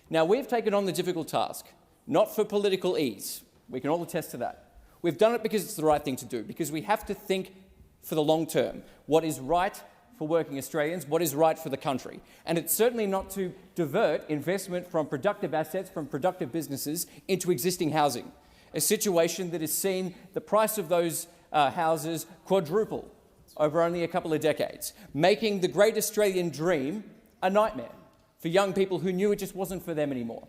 Now, we've taken on the difficult task, not for political ease. We can all attest to that. We've done it because it's the right thing to do, because we have to think for the long term. What is right for working Australians, what is right for the country. And it's certainly not to divert investment from productive assets, from productive businesses, into existing housing, a situation that has seen the price of those houses quadruple over only a couple of decades, making the great Australian dream a nightmare for young people who knew it just wasn't for them anymore.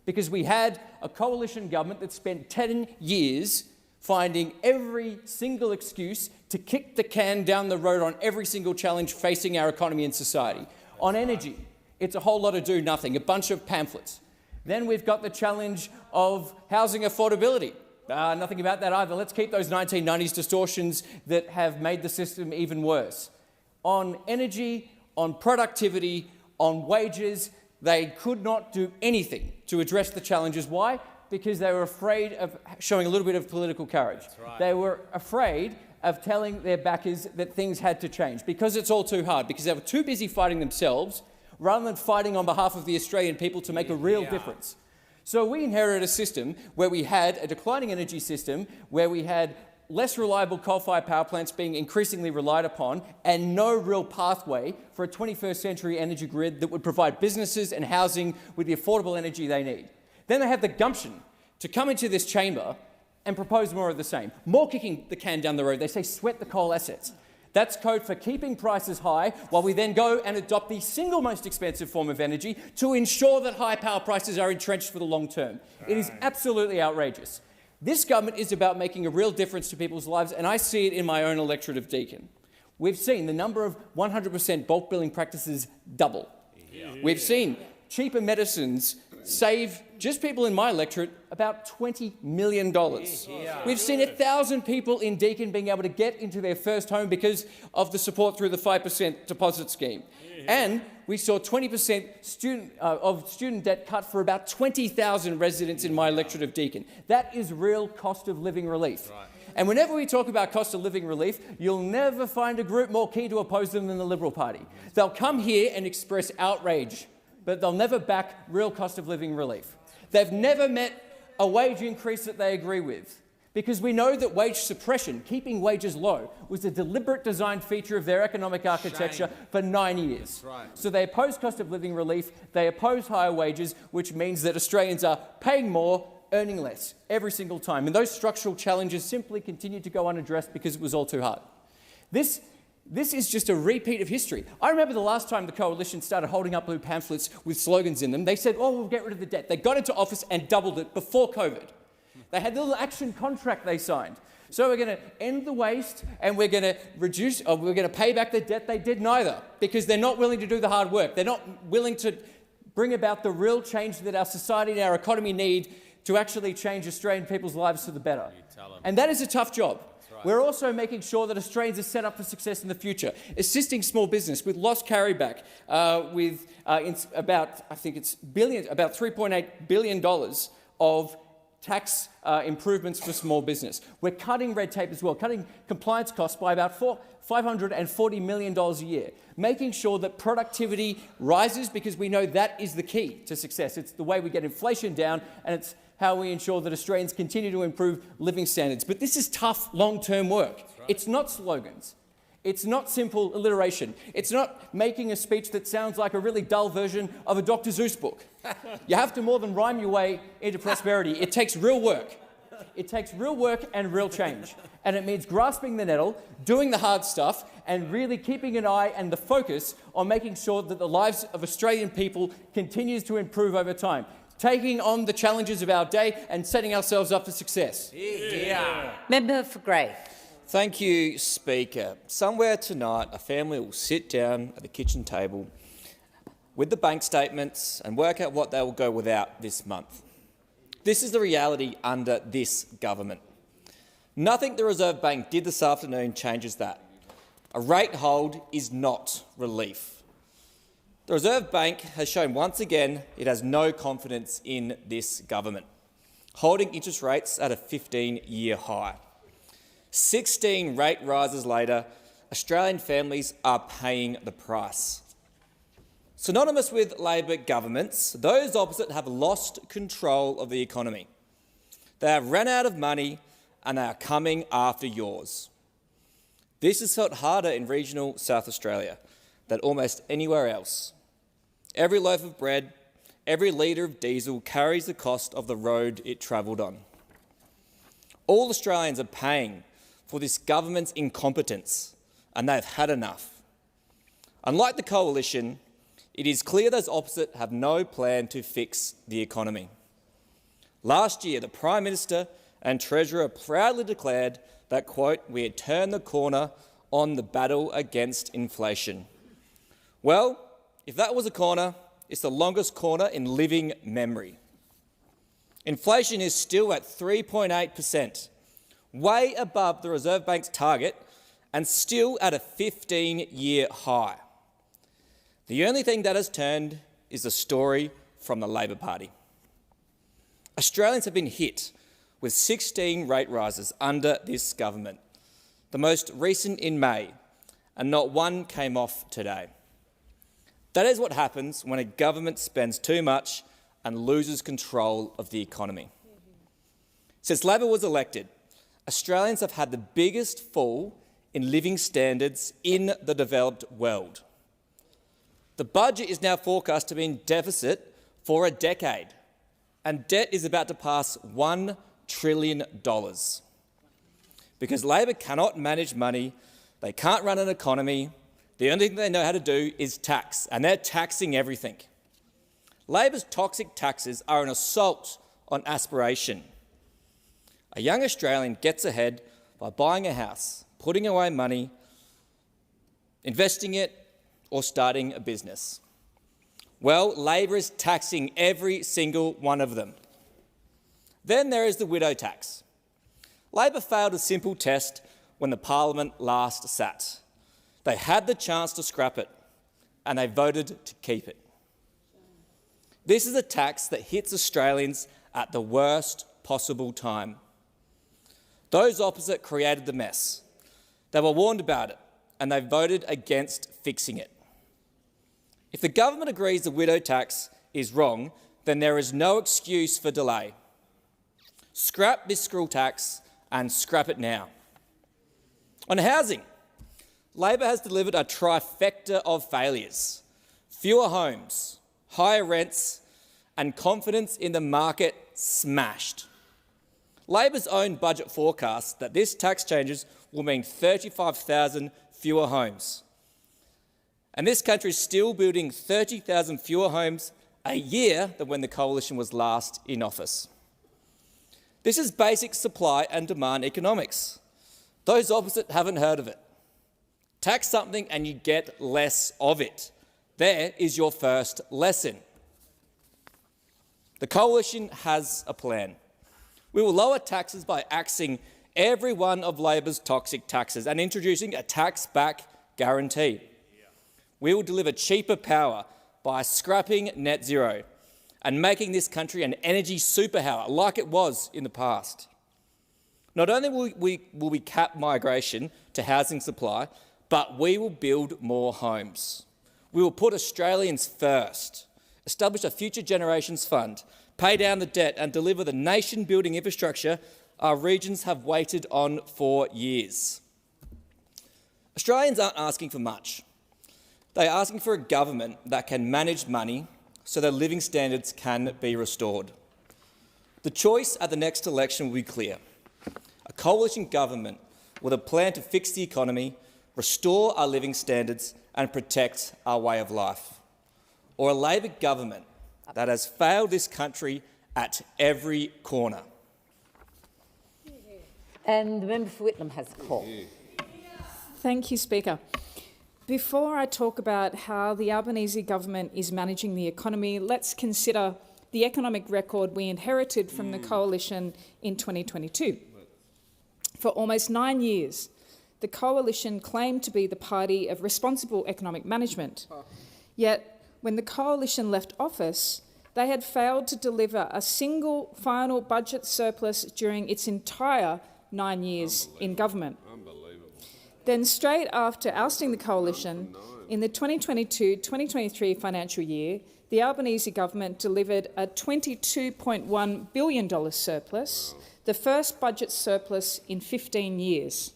Because we had a coalition government that spent 10 years finding every single excuse to kick the can down the road on every single challenge facing our economy and society. On energy, it's a whole lot of do nothing, a bunch of pamphlets. Then we've got the challenge of housing affordability. Nothing about that either. Let's keep those 1990s distortions that have made the system even worse. On energy, on productivity, on wages, they could not do anything to address the challenges. Why? Because they were afraid of showing a little bit of political courage. They were afraid of telling their backers that things had to change because it's all too hard, because they were too busy fighting themselves rather than fighting on behalf of the Australian people to make a real difference. So we inherited a system where we had a declining energy system, where we had less reliable coal-fired power plants being increasingly relied upon, and no real pathway for a 21st century energy grid that would provide businesses and housing with the affordable energy they need. Then they have the gumption to come into this chamber and propose more of the same, more kicking the can down the road. They say sweat the coal assets. That's code for keeping prices high while we then go and adopt the single most expensive form of energy to ensure that high power prices are entrenched for the long term. It is absolutely outrageous. This government is about making a real difference to people's lives, and I see it in my own electorate of Deakin. We've seen the number of 100% bulk billing practices double. We've seen cheaper medicines save just people in my electorate about $20 million. We've seen 1,000 people in Deakin being able to get into their first home because of the support through the 5% deposit scheme. And we saw 20% student debt cut for about 20,000 residents in my electorate of Deakin. That is real cost of living relief. Right. And whenever we talk about cost of living relief, you'll never find a group more keen to oppose them than the Liberal Party. They'll come here and express outrage, but they'll never back real cost of living relief. They've never met a wage increase that they agree with, because we know that wage suppression, keeping wages low, was a deliberate design feature of their economic architecture for 9 years. Right. So they oppose cost of living relief, they oppose higher wages, which means that Australians are paying more, earning less every single time. And those structural challenges simply continue to go unaddressed because it was all too hard. This is just a repeat of history. I remember the last time the Coalition started holding up blue pamphlets with slogans in them. They said, oh, we'll get rid of the debt. They got into office and doubled it before COVID. They had the little action contract they signed. So we're going to end the waste and we're going to reduce, or we're going to pay back the debt. They did neither, because they're not willing to do the hard work. They're not willing to bring about the real change that our society and our economy need to actually change Australian people's lives for the better. And that is a tough job. Right. We're also making sure that Australians are set up for success in the future, assisting small business with loss carryback, with about, I think it's billions, about $3.8 billion of tax improvements for small business. We're cutting red tape as well, cutting compliance costs by about $540 million a year, making sure that productivity rises, because we know that is the key to success. It's the way we get inflation down, and it's how we ensure that Australians continue to improve living standards. But this is tough, long-term work. Right. It's not slogans. It's not simple alliteration. It's not making a speech that sounds like a really dull version of a Dr. Seuss book. You have to more than rhyme your way into prosperity. It takes real work. It takes real work and real change. And it means grasping the nettle, doing the hard stuff, and really keeping an eye and the focus on making sure that the lives of Australian people continues to improve over time, taking on the challenges of our day and setting ourselves up for success. Yeah. Member for Grey. Thank you, Speaker. Somewhere tonight, a family will sit down at the kitchen table with the bank statements and work out what they will go without this month. This is the reality under this government. Nothing the Reserve Bank did this afternoon changes that. A rate hold is not relief. The Reserve Bank has shown once again it has no confidence in this government, holding interest rates at a 15-year high. 16 rate rises later, Australian families are paying the price. Synonymous with Labor governments, those opposite have lost control of the economy. They have run out of money and they are coming after yours. This is felt harder in regional South Australia than almost anywhere else. Every loaf of bread, every litre of diesel carries the cost of the road it travelled on. All Australians are paying for this government's incompetence, and they've had enough. Unlike the Coalition, it is clear those opposite have no plan to fix the economy. Last year, the Prime Minister and Treasurer proudly declared that, quote, we had turned the corner on the battle against inflation. Well, if that was a corner, it's the longest corner in living memory. Inflation is still at 3.8%, way above the Reserve Bank's target and still at a 15-year high. The only thing that has turned is the story from the Labor Party. Australians have been hit with 16 rate rises under this government, the the most recent in May, and not one came off today. That is what happens when a government spends too much and loses control of the economy. Since Labor was elected, Australians have had the biggest fall in living standards in the developed world. The budget is now forecast to be in deficit for a decade, and debt is about to pass $1 trillion. Because Labor cannot manage money, they can't run an economy, the only thing they know how to do is tax, and they're taxing everything. Labor's toxic taxes are an assault on aspiration. A young Australian gets ahead by buying a house, putting away money, investing it, or starting a business. Well, Labor is taxing every single one of them. Then there is the widow tax. Labor failed a simple test when the Parliament last sat. They had the chance to scrap it, and they voted to keep it. This is a tax that hits Australians at the worst possible time. Those opposite created the mess. They were warned about it, and they voted against fixing it. If the government agrees the widow tax is wrong, then there is no excuse for delay. Scrap this screw tax and scrap it now. On housing, Labor has delivered a trifecta of failures: fewer homes, higher rents, and confidence in the market smashed. Labor's own budget forecasts that this tax changes will mean 35,000 fewer homes. And this country is still building 30,000 fewer homes a year than when the Coalition was last in office. This is basic supply and demand economics. Those opposite haven't heard of it. Tax something and you get less of it. There is your first lesson. The Coalition has a plan. We will lower taxes by axing every one of Labor's toxic taxes and introducing a tax-back guarantee. We will deliver cheaper power by scrapping net zero and making this country an energy superpower like it was in the past. Not only will we cap migration to housing supply, but we will build more homes. We will put Australians first, establish a Future Generations Fund, pay down the debt and deliver the nation-building infrastructure our regions have waited on for years. Australians aren't asking for much. They are asking for a government that can manage money so their living standards can be restored. The choice at the next election will be clear: a coalition government with a plan to fix the economy, restore our living standards and protect our way of life, or a Labor government that has failed this country at every corner. And the member for Whitlam has a call. Thank you, Speaker. Before I talk about how the Albanese government is managing the economy, let's consider the economic record we inherited from the Coalition in 2022. For almost 9 years, the Coalition claimed to be the party of responsible economic management. Yet, when the Coalition left office, they had failed to deliver a single final budget surplus during its entire 9 years in government. Then, straight after ousting the Coalition, in the 2022-2023 financial year, the Albanese government delivered a $22.1 billion surplus, the first budget surplus in 15 years.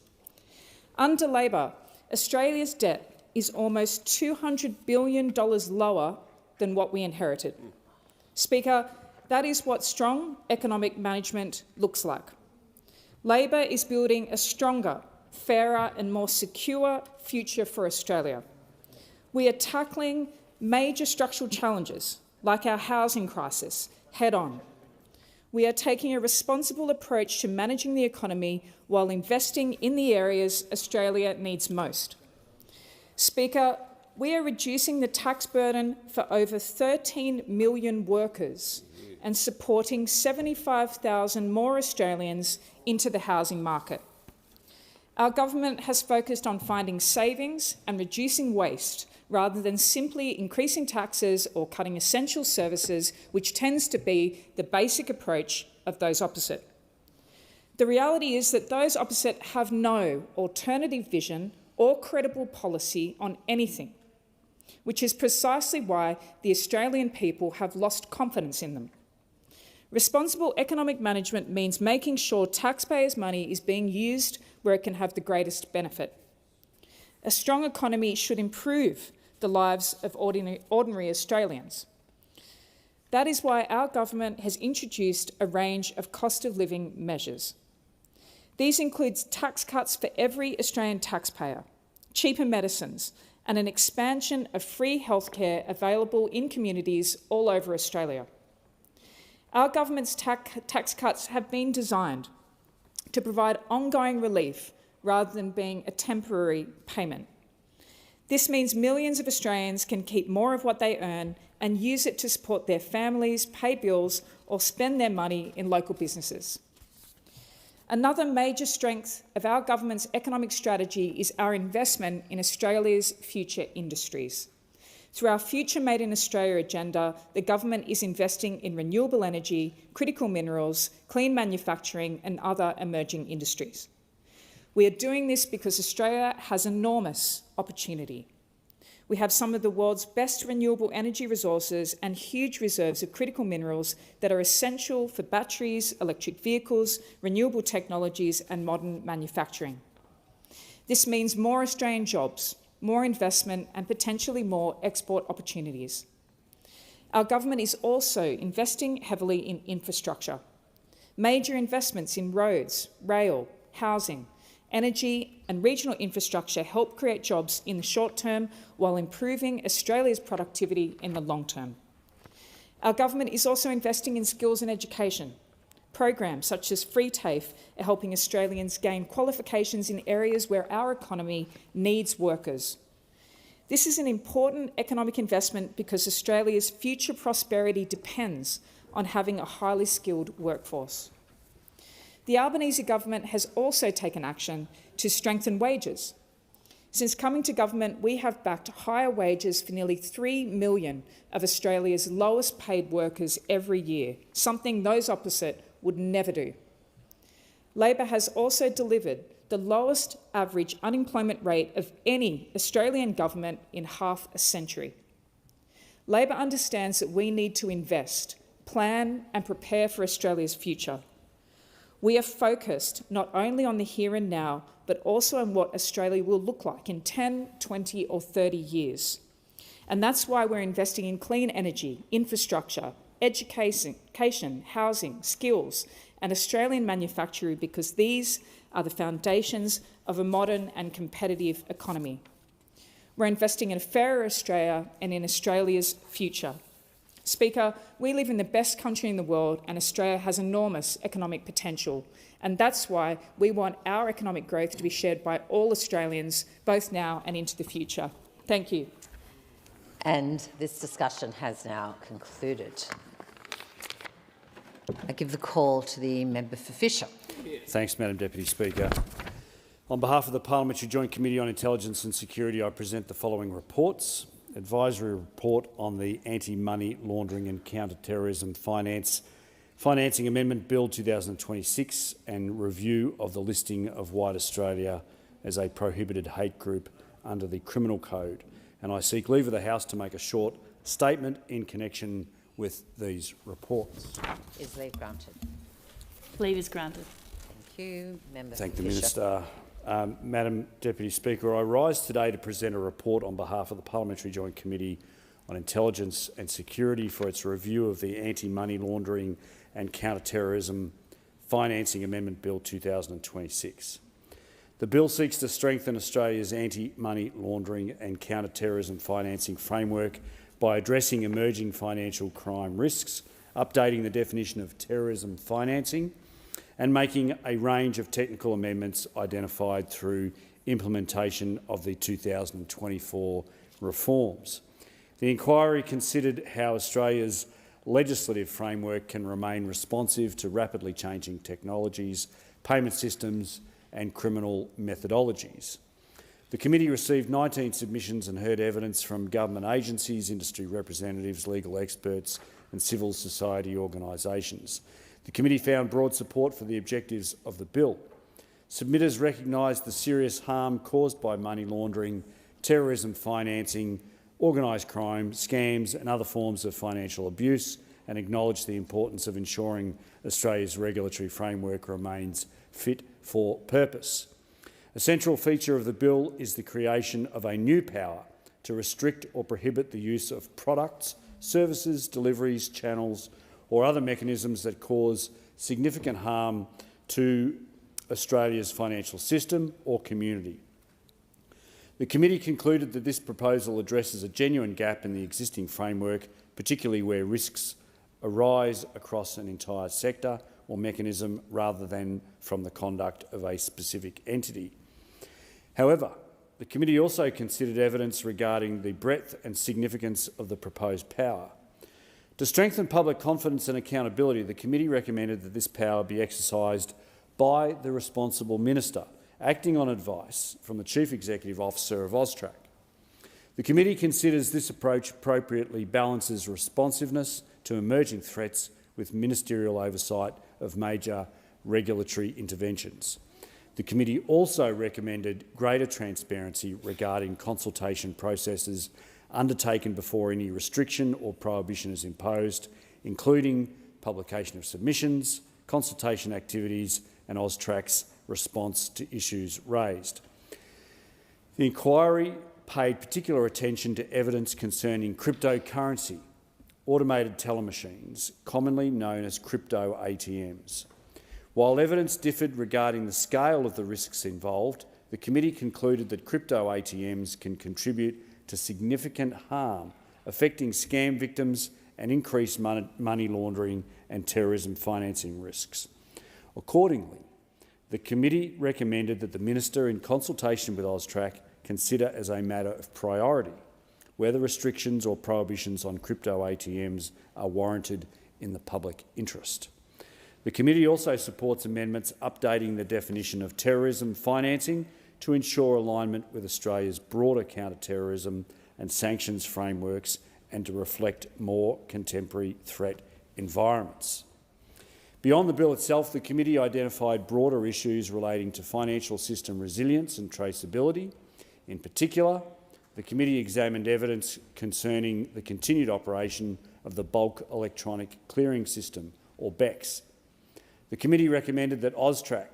Under Labor, Australia's debt is almost $200 billion lower than what we inherited. Speaker, that is what strong economic management looks like. Labor is building a stronger, fairer and more secure future for Australia. We are tackling major structural challenges, like our housing crisis, head-on. We are taking a responsible approach to managing the economy while investing in the areas Australia needs most. Speaker, we are reducing the tax burden for over 13 million workers and supporting 75,000 more Australians into the housing market. Our government has focused on finding savings and reducing waste rather than simply increasing taxes or cutting essential services, which tends to be the basic approach of those opposite. The reality is that those opposite have no alternative vision or credible policy on anything, which is precisely why the Australian people have lost confidence in them. Responsible economic management means making sure taxpayers' money is being used where it can have the greatest benefit. A strong economy should improve the lives of ordinary Australians. That is why our government has introduced a range of cost of living measures. These include tax cuts for every Australian taxpayer, cheaper medicines, and an expansion of free healthcare available in communities all over Australia. Our government's tax cuts have been designed to provide ongoing relief rather than being a temporary payment. This means millions of Australians can keep more of what they earn and use it to support their families, pay bills, or spend their money in local businesses. Another major strength of our government's economic strategy is our investment in Australia's future industries. Through our Future Made in Australia agenda, the government is investing in renewable energy, critical minerals, clean manufacturing and other emerging industries. We are doing this because Australia has enormous opportunity. We have some of the world's best renewable energy resources and huge reserves of critical minerals that are essential for batteries, electric vehicles, renewable technologies and modern manufacturing. This means more Australian jobs, more investment and potentially more export opportunities. Our government is also investing heavily in infrastructure. Major investments in roads, rail, housing, energy and regional infrastructure help create jobs in the short term while improving Australia's productivity in the long term. Our government is also investing in skills and education. Programs such as Free TAFE are helping Australians gain qualifications in areas where our economy needs workers. This is an important economic investment because Australia's future prosperity depends on having a highly skilled workforce. The Albanese government has also taken action to strengthen wages. Since coming to government, we have backed higher wages for nearly 3 million of Australia's lowest paid workers every year, something those opposite would never do. Labor has also delivered the lowest average unemployment rate of any Australian government in half a century. Labor understands that we need to invest, plan and prepare for Australia's future. We are focused not only on the here and now, but also on what Australia will look like in 10, 20 or 30 years. And that's why we're investing in clean energy, infrastructure, education, housing, skills and Australian manufacturing because these are the foundations of a modern and competitive economy. We're investing in a fairer Australia and in Australia's future. Speaker, we live in the best country in the world and Australia has enormous economic potential. And that's why we want our economic growth to be shared by all Australians, both now and into the future. Thank you. And this discussion has now concluded. I give the call to the member for Fisher. Thanks, Madam Deputy Speaker. On behalf of the Parliamentary Joint Committee on Intelligence and Security, I present the following reports. Advisory report on the Anti-Money Laundering and Counter-Terrorism Financing Amendment Bill 2026 and review of the listing of White Australia as a prohibited hate group under the Criminal Code. And I seek leave of the House to make a short statement in connection with these reports. Is leave granted? Leave is granted. Thank you. Member Thank for the Fisher. Minister. Madam Deputy Speaker, I rise today to present a report on behalf of the Parliamentary Joint Committee on Intelligence and Security for its review of the Anti-Money Laundering and Counter-Terrorism Financing Amendment Bill 2026. The bill seeks to strengthen Australia's anti-money laundering and counter-terrorism financing framework by addressing emerging financial crime risks, updating the definition of terrorism financing, and making a range of technical amendments identified through implementation of the 2024 reforms. The inquiry considered how Australia's legislative framework can remain responsive to rapidly changing technologies, payment systems and criminal methodologies. The committee received 19 submissions and heard evidence from government agencies, industry representatives, legal experts and civil society organisations. The committee found broad support for the objectives of the bill. Submitters recognised the serious harm caused by money laundering, terrorism financing, organised crime, scams and other forms of financial abuse, and acknowledged the importance of ensuring Australia's regulatory framework remains fit for purpose. A central feature of the bill is the creation of a new power to restrict or prohibit the use of products, services, deliveries, channels or other mechanisms that cause significant harm to Australia's financial system or community. The committee concluded that this proposal addresses a genuine gap in the existing framework, particularly where risks arise across an entire sector or mechanism rather than from the conduct of a specific entity. However, the committee also considered evidence regarding the breadth and significance of the proposed power. To strengthen public confidence and accountability, the committee recommended that this power be exercised by the responsible minister, acting on advice from the Chief Executive Officer of AUSTRAC. The committee considers this approach appropriately balances responsiveness to emerging threats with ministerial oversight of major regulatory interventions. The committee also recommended greater transparency regarding consultation processes undertaken before any restriction or prohibition is imposed, including publication of submissions, consultation activities and AUSTRAC's response to issues raised. The inquiry paid particular attention to evidence concerning cryptocurrency, automated teller machines, commonly known as crypto ATMs. While evidence differed regarding the scale of the risks involved, the committee concluded that crypto ATMs can contribute to significant harm, affecting scam victims and increased money laundering and terrorism financing risks. Accordingly, the committee recommended that the minister, in consultation with AUSTRAC, consider as a matter of priority whether restrictions or prohibitions on crypto ATMs are warranted in the public interest. The committee also supports amendments updating the definition of terrorism financing to ensure alignment with Australia's broader counter-terrorism and sanctions frameworks and to reflect more contemporary threat environments. Beyond the bill itself, the committee identified broader issues relating to financial system resilience and traceability. In particular, the committee examined evidence concerning the continued operation of the Bulk Electronic Clearing System, or BECS. The committee recommended that AUSTRAC,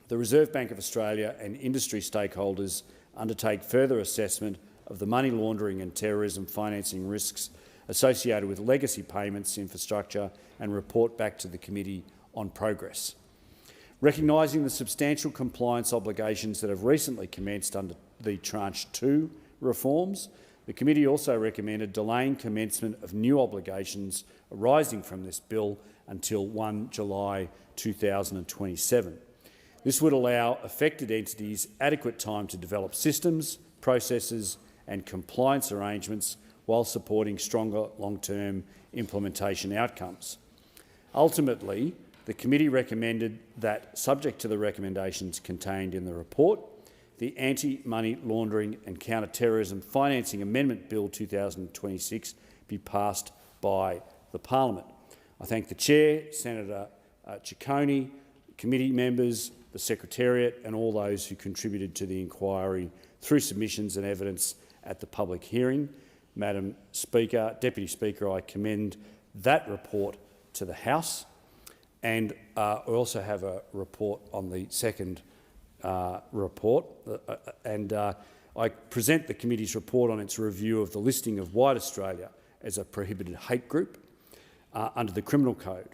the Reserve Bank of Australia and industry stakeholders undertake further assessment of the money laundering and terrorism financing risks associated with legacy payments infrastructure and report back to the committee on progress. Recognising the substantial compliance obligations that have recently commenced under the Tranche 2 reforms, the committee also recommended delaying commencement of new obligations arising from this bill until 1 July 2027. This would allow affected entities adequate time to develop systems, processes and compliance arrangements while supporting stronger long-term implementation outcomes. Ultimately, the committee recommended that, subject to the recommendations contained in the report, the Anti-Money Laundering and Counter-Terrorism Financing Amendment Bill 2026 be passed by the Parliament. I thank the Chair, Senator Ciccone, committee members, the Secretariat and all those who contributed to the inquiry through submissions and evidence at the public hearing. Madam Speaker, Deputy Speaker, I commend that report to the House, and I also have a report on the second report, and I present the committee's report on its review of the listing of White Australia as a prohibited hate group under the Criminal Code.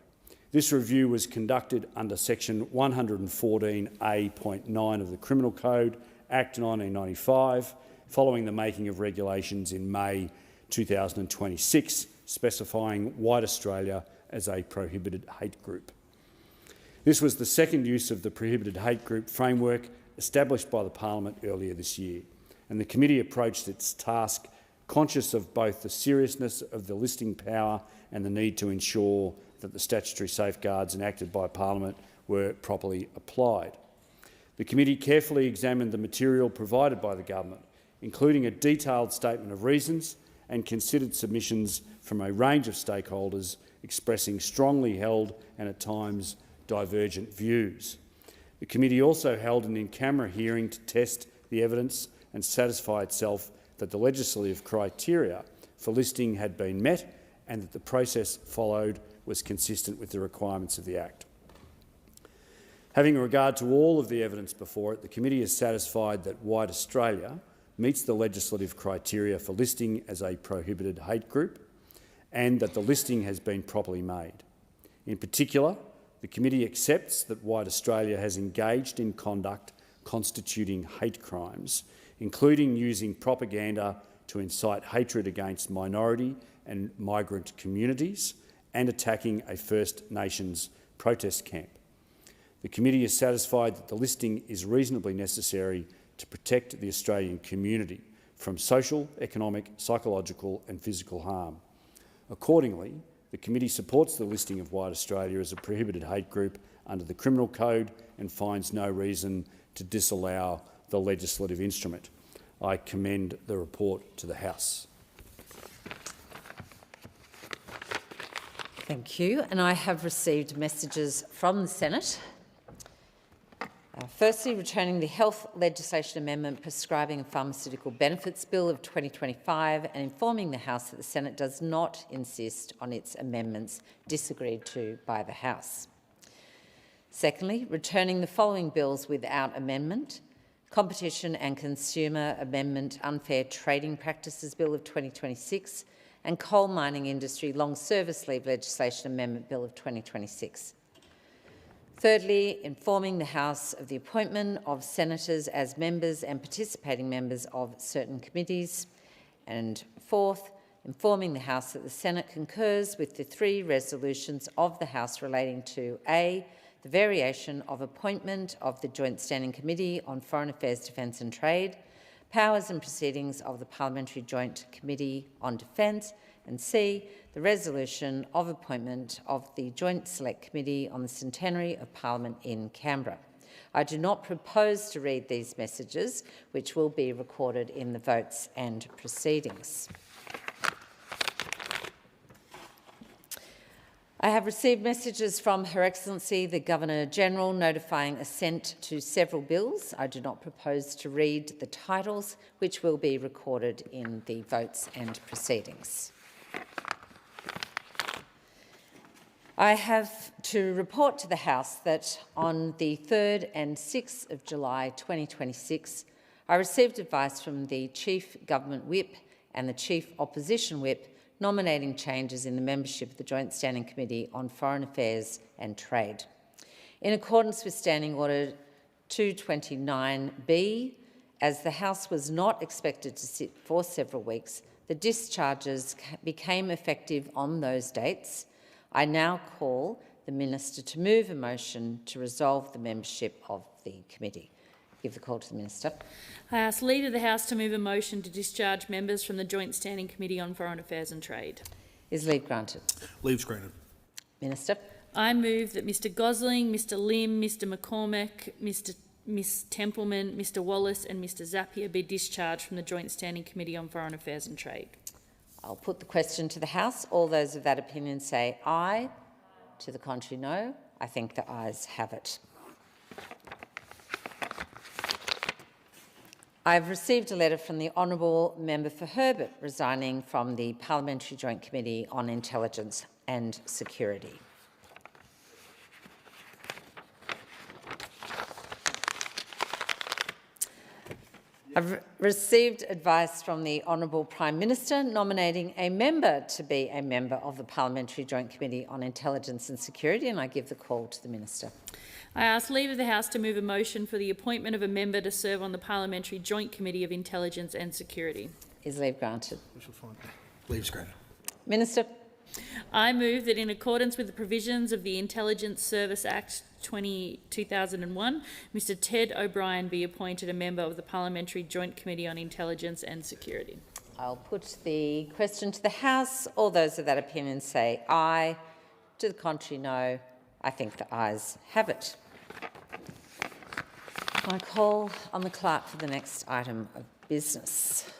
This review was conducted under section 114A.9 of the Criminal Code, Act 1995, following the making of regulations in May 2026, specifying White Australia as a prohibited hate group. This was the second use of the prohibited hate group framework established by the Parliament earlier this year, and the committee approached its task conscious of both the seriousness of the listing power and the need to ensure that the statutory safeguards enacted by Parliament were properly applied. The committee carefully examined the material provided by the government, including a detailed statement of reasons and considered submissions from a range of stakeholders expressing strongly held and at times divergent views. The committee also held an in-camera hearing to test the evidence and satisfy itself that the legislative criteria for listing had been met and that the process followed was consistent with the requirements of the Act. Having regard to all of the evidence before it, the committee is satisfied that White Australia meets the legislative criteria for listing as a prohibited hate group and that the listing has been properly made. In particular, the committee accepts that White Australia has engaged in conduct constituting hate crimes, including using propaganda to incite hatred against minority and migrant communities and attacking a First Nations protest camp. The committee is satisfied that the listing is reasonably necessary to protect the Australian community from social, economic, psychological and physical harm. Accordingly, the committee supports the listing of White Australia as a prohibited hate group under the Criminal Code and finds no reason to disallow the legislative instrument. I commend the report to the House. Thank you. And I have received messages from the Senate. Firstly, returning the Health Legislation Amendment Prescribing Pharmaceutical Benefits Bill of 2025 and informing the House that the Senate does not insist on its amendments disagreed to by the House. Secondly, returning the following bills without amendment: Competition and Consumer Amendment Unfair Trading Practices Bill of 2026 and Coal Mining Industry Long Service Leave Legislation Amendment Bill of 2026. Thirdly, informing the House of the appointment of senators as members and participating members of certain committees. And fourth, informing the House that the Senate concurs with the 3 resolutions of the House relating to A, the variation of appointment of the Joint Standing Committee on Foreign Affairs, Defence and Trade, powers and proceedings of the Parliamentary Joint Committee on Defence, and C, the resolution of appointment of the Joint Select Committee on the Centenary of Parliament in Canberra. I do not propose to read these messages, which will be recorded in the votes and proceedings. I have received messages from Her Excellency the Governor-General notifying assent to several bills. I do not propose to read the titles, which will be recorded in the votes and proceedings. I have to report to the House that on the 3rd and 6th of July 2026, I received advice from the Chief Government Whip and the Chief Opposition Whip nominating changes in the membership of the Joint Standing Committee on Foreign Affairs and Trade. In accordance with Standing Order 229B, as the House was not expected to sit for several weeks, the discharges became effective on those dates. I now call the Minister to move a motion to resolve the membership of the committee. Give the call to the Minister. I ask Leader of the House to move a motion to discharge members from the Joint Standing Committee on Foreign Affairs and Trade. Is leave granted? Leave's granted. Minister. I move that Mr Gosling, Mr Lim, Mr McCormack, Ms Templeman, Mr Wallace and Mr Zapier be discharged from the Joint Standing Committee on Foreign Affairs and Trade. I'll put the question to the House. All those of that opinion say aye. To the contrary, no. I think the ayes have it. I've received a letter from the Honourable Member for Herbert resigning from the Parliamentary Joint Committee on Intelligence and Security. I've received advice from the Honourable Prime Minister nominating a member to be a member of the Parliamentary Joint Committee on Intelligence and Security, and I give the call to the Minister. I ask Leader of the House to move a motion for the appointment of a member to serve on the Parliamentary Joint Committee of Intelligence and Security. Is leave granted? Leave's granted. Minister. I move that in accordance with the provisions of the Intelligence Service Act 2001, Mr Ted O'Brien be appointed a member of the Parliamentary Joint Committee on Intelligence and Security. I'll put the question to the House. All those of that opinion say aye. To the contrary, no. I think the ayes have it. I call on the clerk for the next item of business.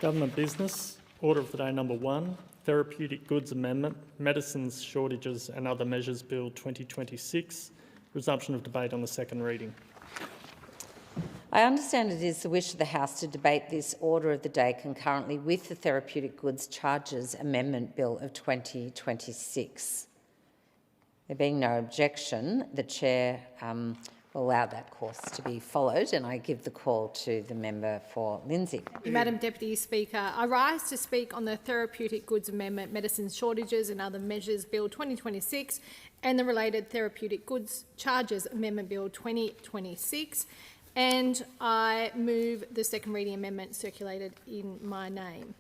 Government business. Order of the day number 1, Therapeutic Goods Amendment, Medicines Shortages and Other Measures Bill 2026. Resumption of debate on the second reading. I understand it is the wish of the House to debate this order of the day concurrently with the Therapeutic Goods Charges Amendment Bill of 2026. There being no objection, the Chair will allow that course to be followed, and I give the call to the member for Lindsay. Madam Deputy Speaker, I rise to speak on the Therapeutic Goods Amendment, Medicines Shortages and Other Measures Bill 2026 and the related Therapeutic Goods Charges Amendment Bill 2026, and I move the second reading amendment circulated in my name.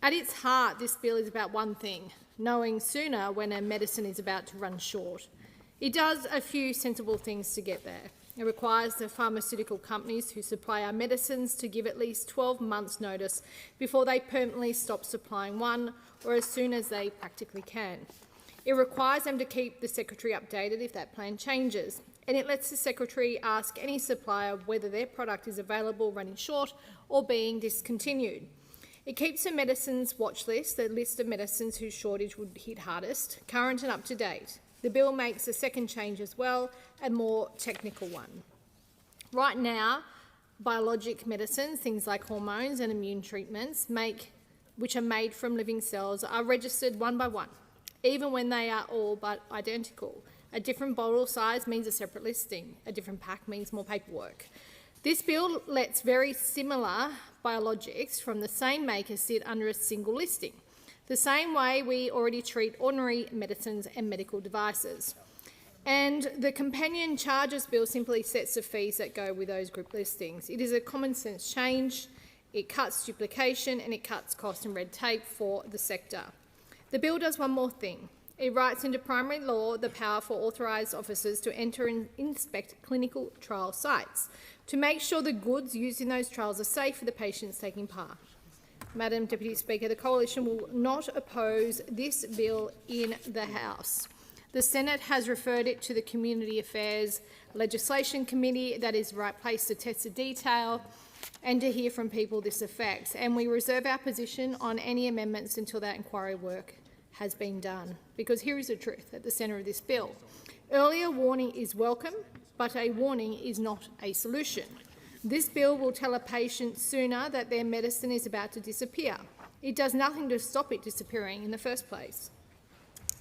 At its heart, this bill is about one thing: knowing sooner when a medicine is about to run short. It does a few sensible things to get there. It requires the pharmaceutical companies who supply our medicines to give at least 12 months' notice before they permanently stop supplying one, or as soon as they practically can. It requires them to keep the Secretary updated if that plan changes, and it lets the Secretary ask any supplier whether their product is available, running short or being discontinued. It keeps the medicines watch list, the list of medicines whose shortage would hit hardest, current and up to date. The bill makes a second change as well, a more technical one. Right now, biologic medicines, things like hormones and immune treatments, which are made from living cells, are registered one by one, even when they are all but identical. A different bottle size means a separate listing. A different pack means more paperwork. This bill lets very similar biologics from the same maker sit under a single listing, the same way we already treat ordinary medicines and medical devices. And the companion charges bill simply sets the fees that go with those group listings. It is a common sense change. It cuts duplication and it cuts cost and red tape for the sector. The bill does one more thing. It writes into primary law the power for authorised officers to enter and inspect clinical trial sites to make sure the goods used in those trials are safe for the patients taking part. Madam Deputy Speaker, the Coalition will not oppose this bill in the House. The Senate has referred it to the Community Affairs Legislation Committee. That is the right place to test the detail and to hear from people this affects. And we reserve our position on any amendments until that inquiry work has been done. Because here is the truth at the centre of this bill. Earlier warning is welcome, but a warning is not a solution. This bill will tell a patient sooner that their medicine is about to disappear. It does nothing to stop it disappearing in the first place.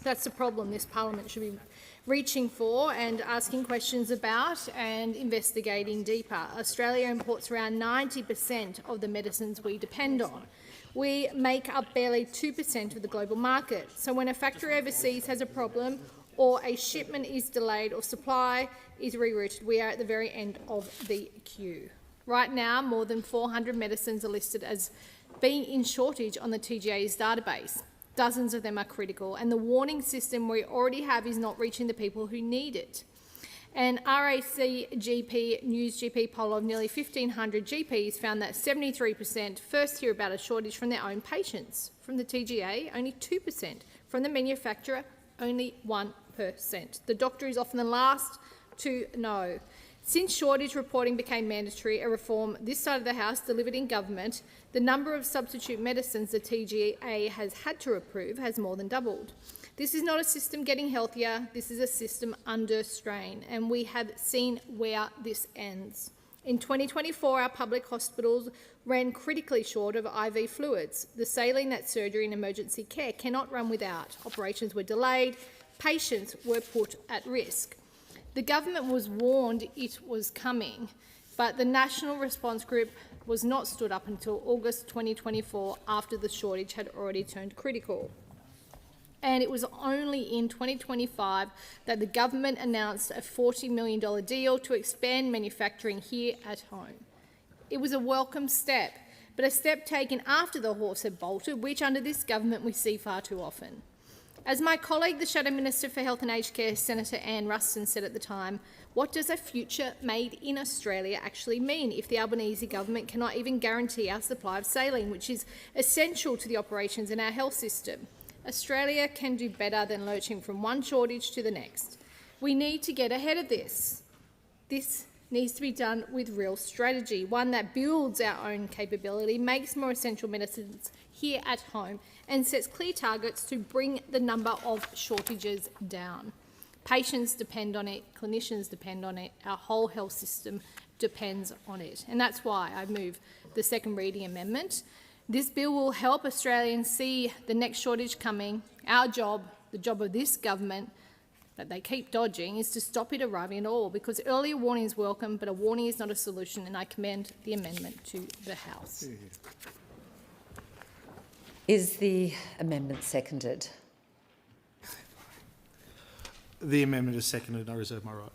That's the problem this parliament should be reaching for and asking questions about and investigating deeper. Australia imports around 90% of the medicines we depend on. We make up barely 2% of the global market. So when a factory overseas has a problem or a shipment is delayed or supply is rerouted, we are at the very end of the queue. Right now, more than 400 medicines are listed as being in shortage on the TGA's database. Dozens of them are critical, and the warning system we already have is not reaching the people who need it. An RAC GP News GP poll of nearly 1,500 GPs found that 73% first hear about a shortage from their own patients. From the TGA, only 2%. From the manufacturer, only 1%. The doctor is often the last to know. Since shortage reporting became mandatory, a reform this side of the House delivered in government, the number of substitute medicines the TGA has had to approve has more than doubled. This is not a system getting healthier, this is a system under strain, and we have seen where this ends. In 2024, our public hospitals ran critically short of IV fluids. The saline that surgery and emergency care cannot run without. Operations were delayed, patients were put at risk. The government was warned it was coming, but the National Response Group was not stood up until August 2024 after the shortage had already turned critical. And it was only in 2025 that the government announced a $40 million deal to expand manufacturing here at home. It was a welcome step, but a step taken after the horse had bolted, which under this government we see far too often. As my colleague, the Shadow Minister for Health and Aged Care, Senator Anne Ruston, said at the time, what does a future made in Australia actually mean if the Albanese government cannot even guarantee our supply of saline, which is essential to the operations in our health system? Australia can do better than lurching from one shortage to the next. We need to get ahead of this. This needs to be done with real strategy, one that builds our own capability, makes more essential medicines here at home, and sets clear targets to bring the number of shortages down. Patients depend on it, clinicians depend on it, our whole health system depends on it. And that's why I move the second reading amendment. This bill will help Australians see the next shortage coming. Our job, the job of this government, that they keep dodging, is to stop it arriving at all, because earlier warning is welcome, but a warning is not a solution, and I commend the amendment to the House. Is the amendment seconded? The amendment is seconded. I reserve my right.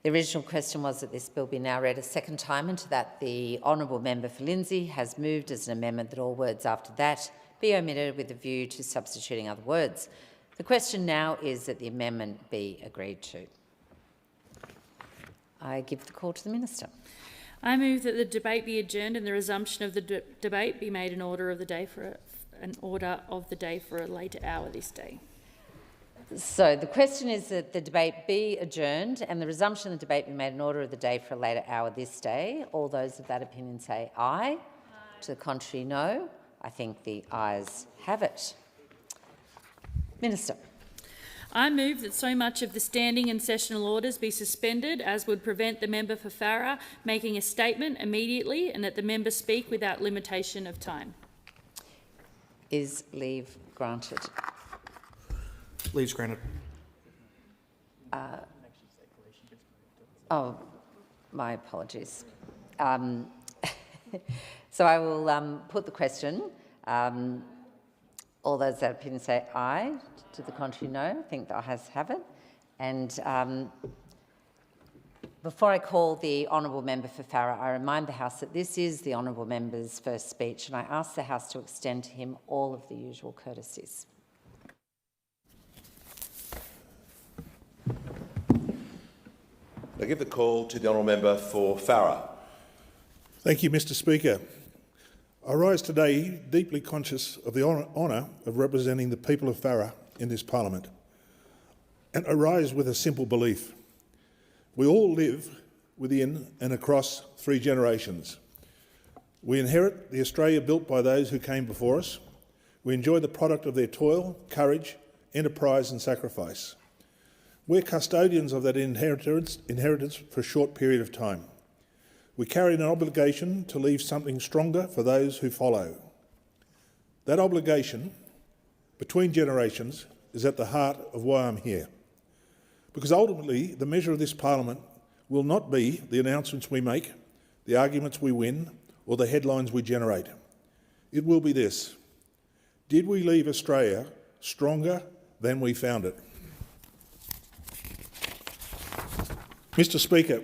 The original question was that this bill be now read a second time, and to that the honourable member for Lindsay has moved as an amendment that all words after that be omitted with a view to substituting other words. The question now is that the amendment be agreed to. I give the call to the Minister. I move that the debate be adjourned and the resumption of the debate be made an order of the day for a later hour this day. So the question is that the debate be adjourned and the resumption of the debate be made an order of the day for a later hour this day. All those of that opinion say aye. To the contrary, no. I think the ayes have it. Minister. I move that so much of the standing and sessional orders be suspended as would prevent the member for Farrer making a statement immediately, and that the member speak without limitation of time. Is leave granted? Leave's granted. Oh, my apologies. So I will put the question. All those that opinion say aye. To the contrary, no. I think the ayes have it. And before I call the honourable member for Farrer, I remind the House that this is the honourable member's first speech, and I ask the House to extend to him all of the usual courtesies. I give the call to the honourable member for Farrer. Thank you, Mr Speaker. I rise today deeply conscious of the honour of representing the people of Farrer in this parliament. And I rise with a simple belief. We all live within and across 3 generations. We inherit the Australia built by those who came before us. We enjoy the product of their toil, courage, enterprise and sacrifice. We're custodians of that inheritance for a short period of time. We carry an obligation to leave something stronger for those who follow. That obligation, between generations, is at the heart of why I'm here. Because ultimately, the measure of this parliament will not be the announcements we make, the arguments we win, or the headlines we generate. It will be this: did we leave Australia stronger than we found it? Mr Speaker,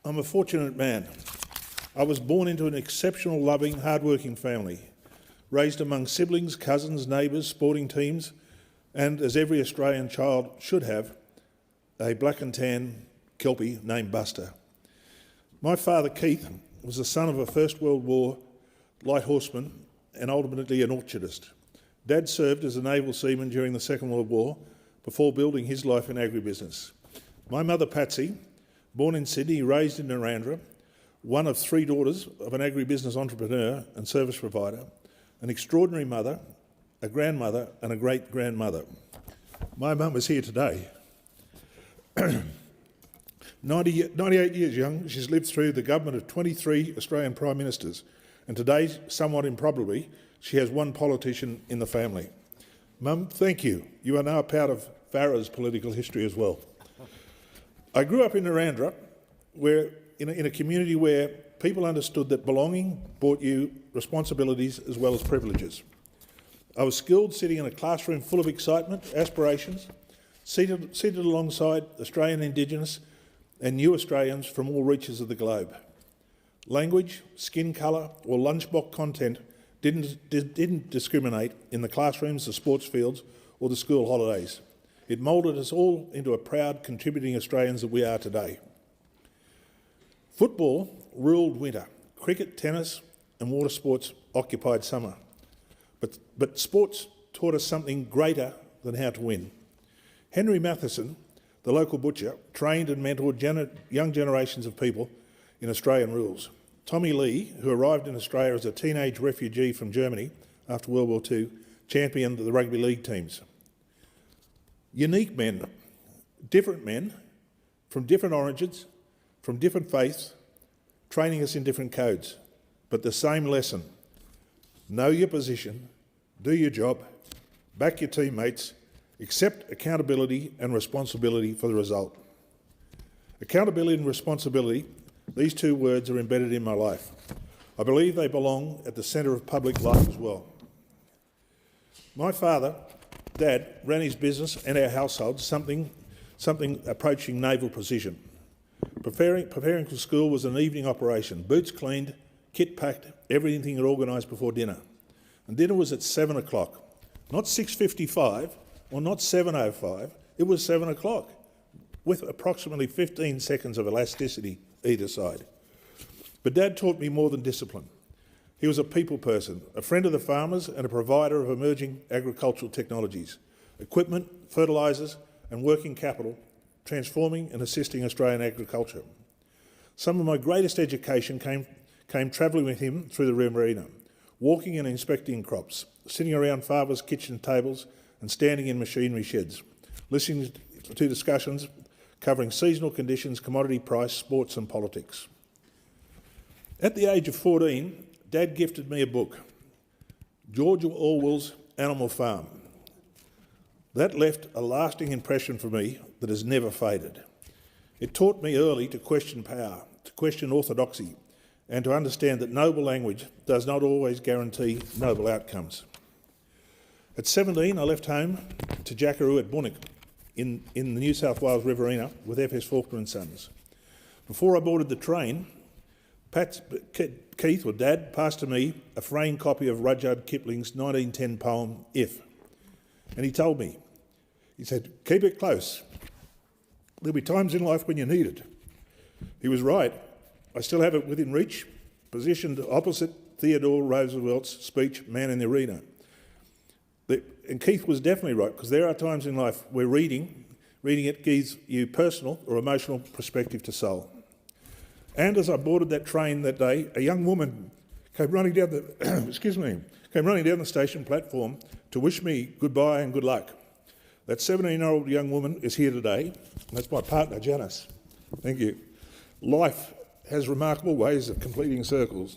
I'm a fortunate man. I was born into an exceptional, loving, hard-working family, raised among siblings, cousins, neighbours, sporting teams, and, as every Australian child should have, a black and tan Kelpie named Buster. My father, Keith, was the son of a First World War light horseman and ultimately an orchardist. Dad served as a naval seaman during the Second World War before building his life in agribusiness. My mother, Patsy, born in Sydney, raised in Narrandera, one of 3 daughters of an agribusiness entrepreneur and service provider, an extraordinary mother, a grandmother and a great-grandmother. My mum is here today. 98 years young, she's lived through the government of 23 Australian Prime Ministers, and today, somewhat improbably, she has 1 politician in the family. Mum, thank you. You are now a part of Farrer's political history as well. I grew up in Narrandera, in a community where people understood that belonging brought you responsibilities as well as privileges. I was skilled sitting in a classroom full of excitement, aspirations, seated alongside Australian Indigenous and new Australians from all reaches of the globe. Language, skin colour or lunchbox content didn't discriminate in the classrooms, the sports fields or the school holidays. It moulded us all into a proud, contributing Australians that we are today. Football ruled winter. Cricket, tennis and water sports occupied summer. But sports taught us something greater than how to win. Henry Matheson, the local butcher, trained and mentored young generations of people in Australian rules. Tommy Lee, who arrived in Australia as a teenage refugee from Germany after World War II, championed the rugby league teams. Unique men, different men, from different origins, from different faiths, training us in different codes, but the same lesson: know your position, do your job, back your teammates, accept accountability and responsibility for the result. Accountability and responsibility, these two words are embedded in my life. I believe they belong at the centre of public life as well. My father, Dad, ran his business and our household something approaching naval precision. Preparing for school was an evening operation. Boots cleaned, kit packed, everything organised before dinner. And dinner was at 7 o'clock. Not 6:55 or not 7:05, it was 7 o'clock, with approximately 15 seconds of elasticity either side. But Dad taught me more than discipline. He was a people person, a friend of the farmers and a provider of emerging agricultural technologies, equipment, fertilisers and working capital, transforming and assisting Australian agriculture. Some of my greatest education came travelling with him through the Riverina, walking and inspecting crops, sitting around father's kitchen tables and standing in machinery sheds, listening to discussions covering seasonal conditions, commodity price, sports and politics. At the age of 14, Dad gifted me a book, George Orwell's Animal Farm. That left a lasting impression for me that has never faded. It taught me early to question power, to question orthodoxy, and to understand that noble language does not always guarantee noble outcomes. At 17, I left home to Jackaroo at Bunnock in the New South Wales Riverina with F.S. Faulkner and Sons. Before I boarded the train, Keith, or Dad, passed to me a framed copy of Rudyard Kipling's 1910 poem, If. And he told me, he said, keep it close. There'll be times in life when you need it. He was right. I still have it within reach, positioned opposite Theodore Roosevelt's speech, Man in the Arena. And Keith was definitely right, because there are times in life where reading it gives you personal or emotional perspective to soul. And as I boarded that train that day, a young woman came running down the station platform to wish me goodbye and good luck. That 17-year-old young woman is here today. That's my partner, Janice. Thank you. Life has remarkable ways of completing circles.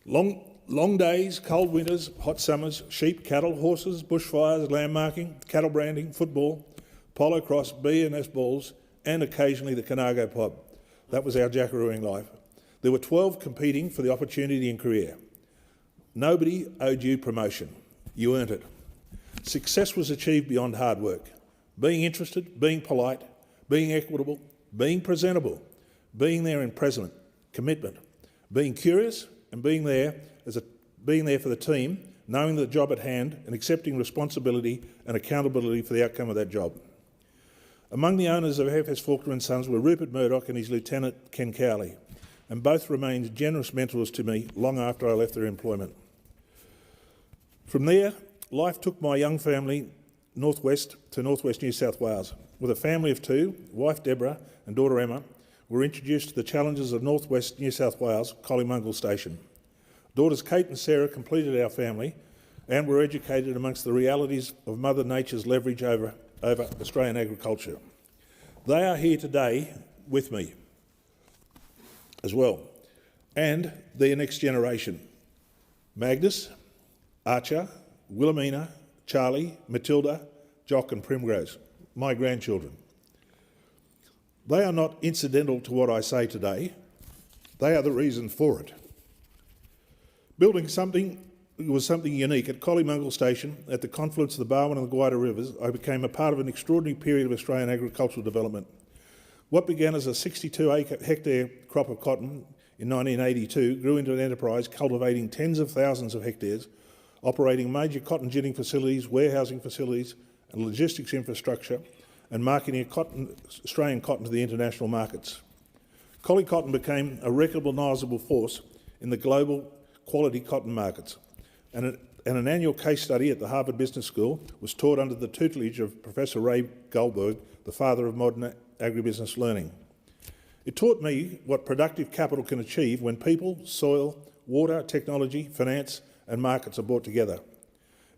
Long days, cold winters, hot summers, sheep, cattle, horses, bushfires, landmarking, cattle branding, football, polo cross, B&S balls, and occasionally the Conago pub. That was our jackarooing life. There were 12 competing for the opportunity and career. Nobody owed you promotion. You earned it. Success was achieved beyond hard work. Being interested, being polite, being equitable, being presentable, being there in present, commitment, being curious and being there for the team, knowing the job at hand and accepting responsibility and accountability for the outcome of that job. Among the owners of F.S. Faulkner and Sons were Rupert Murdoch and his lieutenant Ken Cowley, and both remained generous mentors to me long after I left their employment. From there, life took my young family northwest to northwest New South Wales. With a family of two, wife Deborah and daughter Emma, we were introduced to the challenges of northwest New South Wales, Collymungle Station. Daughters Kate and Sarah completed our family and were educated amongst the realities of Mother Nature's leverage over Australian agriculture. They are here today with me as well, and their next generation. Magnus, Archer, Wilhelmina, Charlie, Matilda, Jock and Primrose, my grandchildren. They are not incidental to what I say today. They are the reason for it. Building something was something unique. At Collymungle Station, at the confluence of the Barwon and the Guida Rivers, I became a part of an extraordinary period of Australian agricultural development. What began as a 62-hectare crop of cotton in 1982 grew into an enterprise cultivating tens of thousands of hectares, operating major cotton ginning facilities, warehousing facilities and logistics infrastructure, and marketing Australian cotton to the international markets. Collie cotton became a recognisable force in the global quality cotton markets, and and an annual case study at the Harvard Business School was taught under the tutelage of Professor Ray Goldberg, the father of modern agribusiness learning. It taught me what productive capital can achieve when people, soil, water, technology, finance and markets are brought together.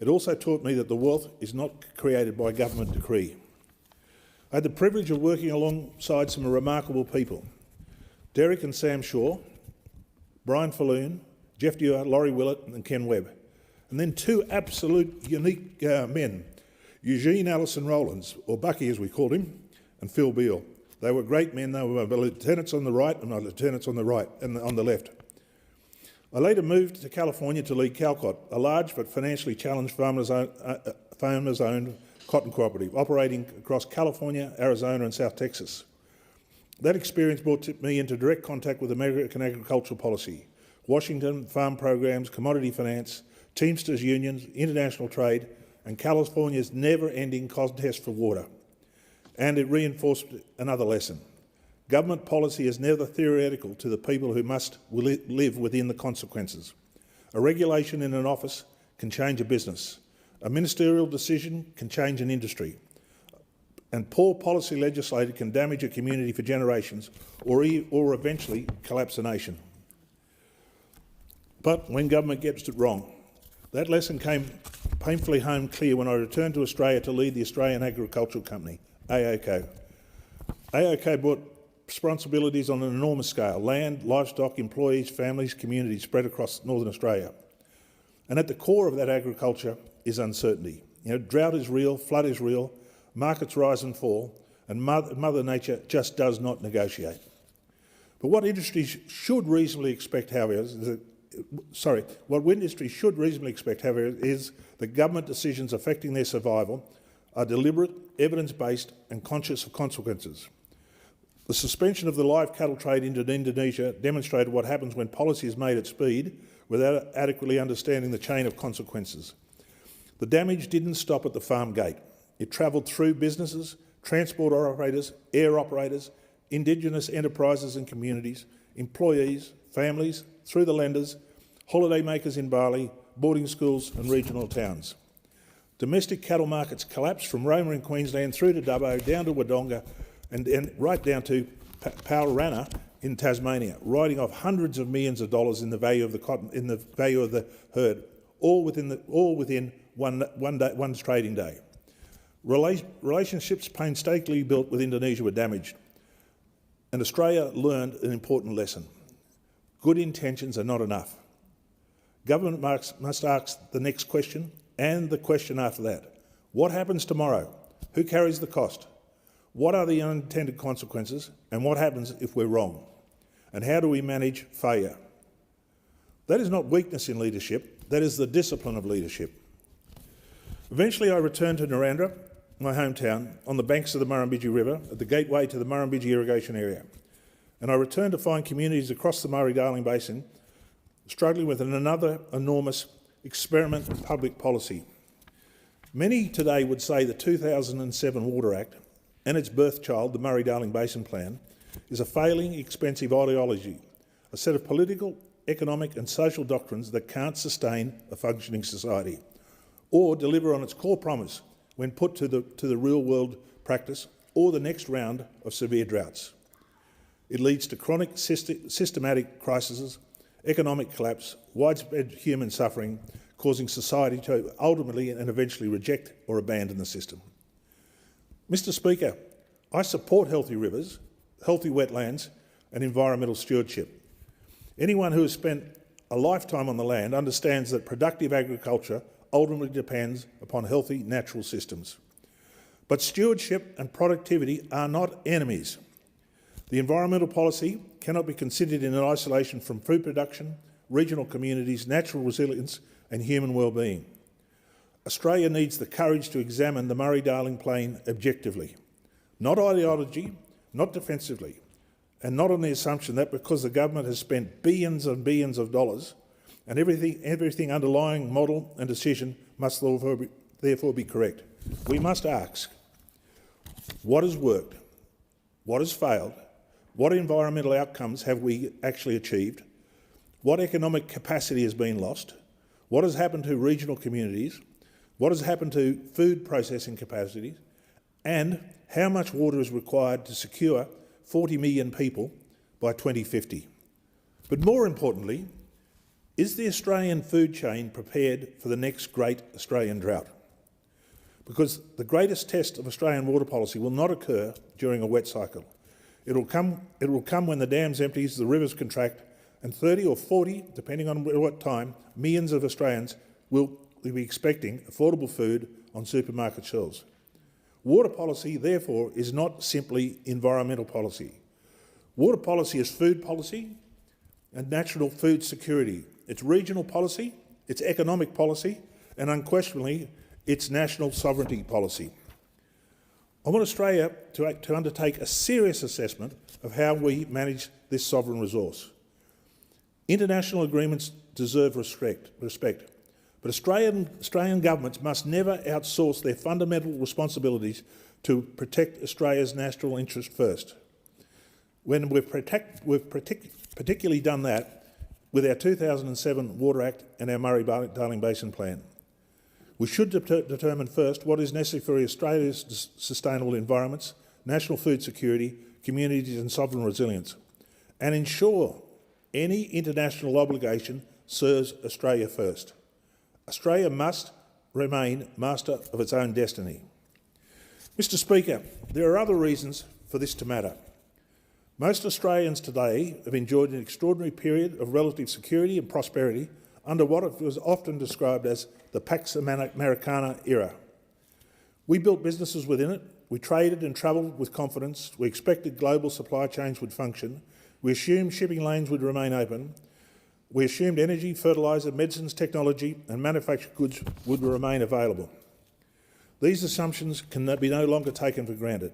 It also taught me that the wealth is not created by government decree. I had the privilege of working alongside some remarkable people. Derek and Sam Shaw, Brian Falloon, Jeff Dewar, Laurie Willett and Ken Webb. And then two absolute unique men, Eugene Allison Rowlands, or Bucky as we called him, and Phil Beale. They were great men. They were my lieutenants on the right and my lieutenants on the right and on the left. I later moved to California to lead Calcott, a large but financially challenged farmers-owned cotton cooperative operating across California, Arizona and South Texas. That experience brought me into direct contact with American agricultural policy, Washington, farm programs, commodity finance, Teamsters unions, international trade and California's never-ending contest for water. And it reinforced another lesson. Government policy is never theoretical to the people who must live within the consequences. A regulation in an office can change a business. A ministerial decision can change an industry. And poor policy legislation can damage a community for generations or eventually collapse a nation. But when government gets it wrong, that lesson came painfully home clear when I returned to Australia to lead the Australian Agricultural Company, AOCO. AOCO brought responsibilities on an enormous scale: land, livestock, employees, families, communities spread across Northern Australia. And at the core of that agriculture is uncertainty. Drought is real, flood is real, markets rise and fall, and Mother Nature just does not negotiate. But what industries should reasonably expect, however, is that government decisions affecting their survival are deliberate, evidence-based and conscious of consequences. The suspension of the live cattle trade into Indonesia demonstrated what happens when policy is made at speed without adequately understanding the chain of consequences. The damage didn't stop at the farm gate. It travelled through businesses, transport operators, air operators, Indigenous enterprises and communities, employees, families, through the lenders, holiday makers in Bali, boarding schools and regional towns. Domestic cattle markets collapsed from Roma in Queensland through to Dubbo, down to Wodonga and right down to Paurana in Tasmania, writing off hundreds of millions of dollars in the value of the cotton, in the value of the herd, all within one trading day. Relationships painstakingly built with Indonesia were damaged, and Australia learned an important lesson. Good intentions are not enough. Government must ask the next question and the question after that. What happens tomorrow? Who carries the cost? What are the unintended consequences? And what happens if we're wrong? And how do we manage failure? That is not weakness in leadership, that is the discipline of leadership. Eventually I returned to Narrandera, my hometown, on the banks of the Murrumbidgee River, at the gateway to the Murrumbidgee irrigation area. And I returned to find communities across the Murray-Darling Basin struggling with another enormous experiment in public policy. Many today would say the 2007 Water Act and its birth child, the Murray-Darling Basin Plan, is a failing, expensive ideology, a set of political, economic and social doctrines that can't sustain a functioning society or deliver on its core promise when put to the real-world practice or the next round of severe droughts. It leads to chronic systematic crises, economic collapse, widespread human suffering, causing society to ultimately and eventually reject or abandon the system. Mr. Speaker, I support healthy rivers, healthy wetlands and environmental stewardship. Anyone who has spent a lifetime on the land understands that productive agriculture ultimately depends upon healthy natural systems. But stewardship and productivity are not enemies. The environmental policy cannot be considered in isolation from food production, regional communities, natural resilience and human well-being. Australia needs the courage to examine the Murray-Darling Plain objectively, not ideology, not defensively, and not on the assumption that because the government has spent billions and billions of dollars and everything underlying model and decision must therefore be correct. We must ask, what has worked? What has failed? What environmental outcomes have we actually achieved? What economic capacity has been lost? what has happened to regional communities, what has happened to food processing capacities, and how much water is required to secure 40 million people by 2050. But more importantly, is the Australian food chain prepared for the next great Australian drought? Because the greatest test of Australian water policy will not occur during a wet cycle. It will come when the dams empty, the rivers contract, and 30 or 40, depending on what time, millions of Australians will be expecting affordable food on supermarket shelves. Water policy, therefore, is not simply environmental policy. Water policy is food policy and national food security. It's regional policy, it's economic policy, and unquestionably, it's national sovereignty policy. I want Australia to undertake a serious assessment of how we manage this sovereign resource. International agreements deserve respect, but Australian governments must never outsource their fundamental responsibilities to protect Australia's national interest first. When we've particularly done that with our 2007 Water Act and our Murray-Darling Basin Plan. We should determine first what is necessary for Australia's sustainable environments, national food security, communities and sovereign resilience, and ensure any international obligation serves Australia first. Australia must remain master of its own destiny. Mr. Speaker, there are other reasons for this to matter. Most Australians today have enjoyed an extraordinary period of relative security and prosperity under what was often described as the Pax Americana era. We built businesses within it, we traded and travelled with confidence, we expected global supply chains would function, we assumed shipping lanes would remain open, we assumed energy, fertiliser, medicines, technology and manufactured goods would remain available. These assumptions can be no longer taken for granted.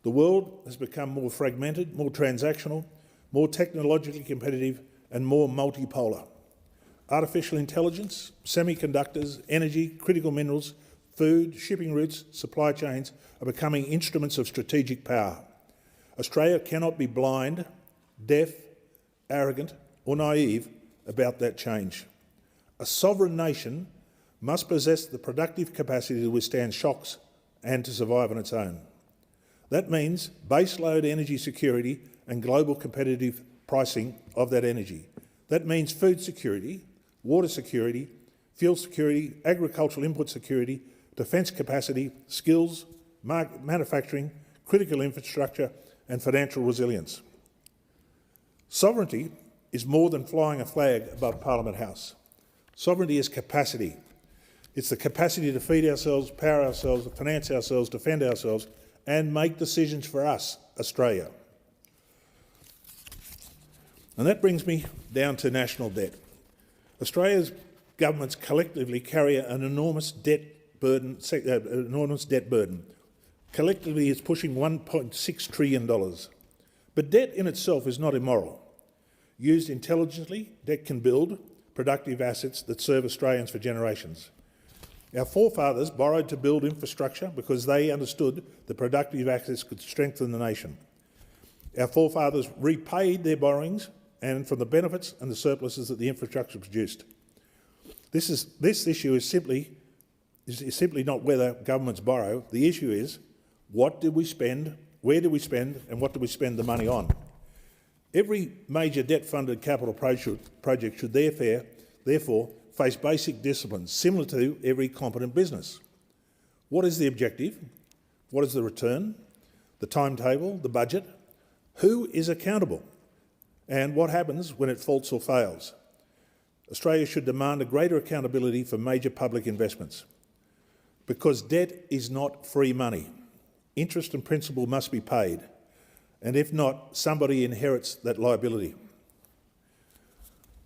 The world has become more fragmented, more transactional, more technologically competitive and more multipolar. Artificial intelligence, semiconductors, energy, critical minerals, food, shipping routes, supply chains are becoming instruments of strategic power. Australia cannot be blind, deaf, arrogant or naive about that change. A sovereign nation must possess the productive capacity to withstand shocks and to survive on its own. That means baseload energy security and global competitive pricing of that energy. That means food security, water security, fuel security, agricultural input security, defence capacity, skills, manufacturing, critical infrastructure and financial resilience. Sovereignty is more than flying a flag above Parliament House. Sovereignty is capacity. It's the capacity to feed ourselves, power ourselves, finance ourselves, defend ourselves and make decisions for us, Australia. And that brings me down to national debt. Australia's governments collectively carry an enormous debt burden. Collectively, it's pushing $1.6 trillion. But debt in itself is not immoral. Used intelligently, debt can build productive assets that serve Australians for generations. Our forefathers borrowed to build infrastructure because they understood that productive assets could strengthen the nation. Our forefathers repaid their borrowings and from the benefits and the surpluses that the infrastructure produced. This issue is simply not whether governments borrow. The issue is what did we spend, where did we spend and what did we spend the money on? Every major debt-funded capital project should therefore face basic disciplines similar to every competent business. What is the objective? What is the return? The timetable? The budget? Who is accountable? And what happens when it faults or fails? Australia should demand a greater accountability for major public investments. Because debt is not free money. Interest and principal must be paid. And if not, somebody inherits that liability.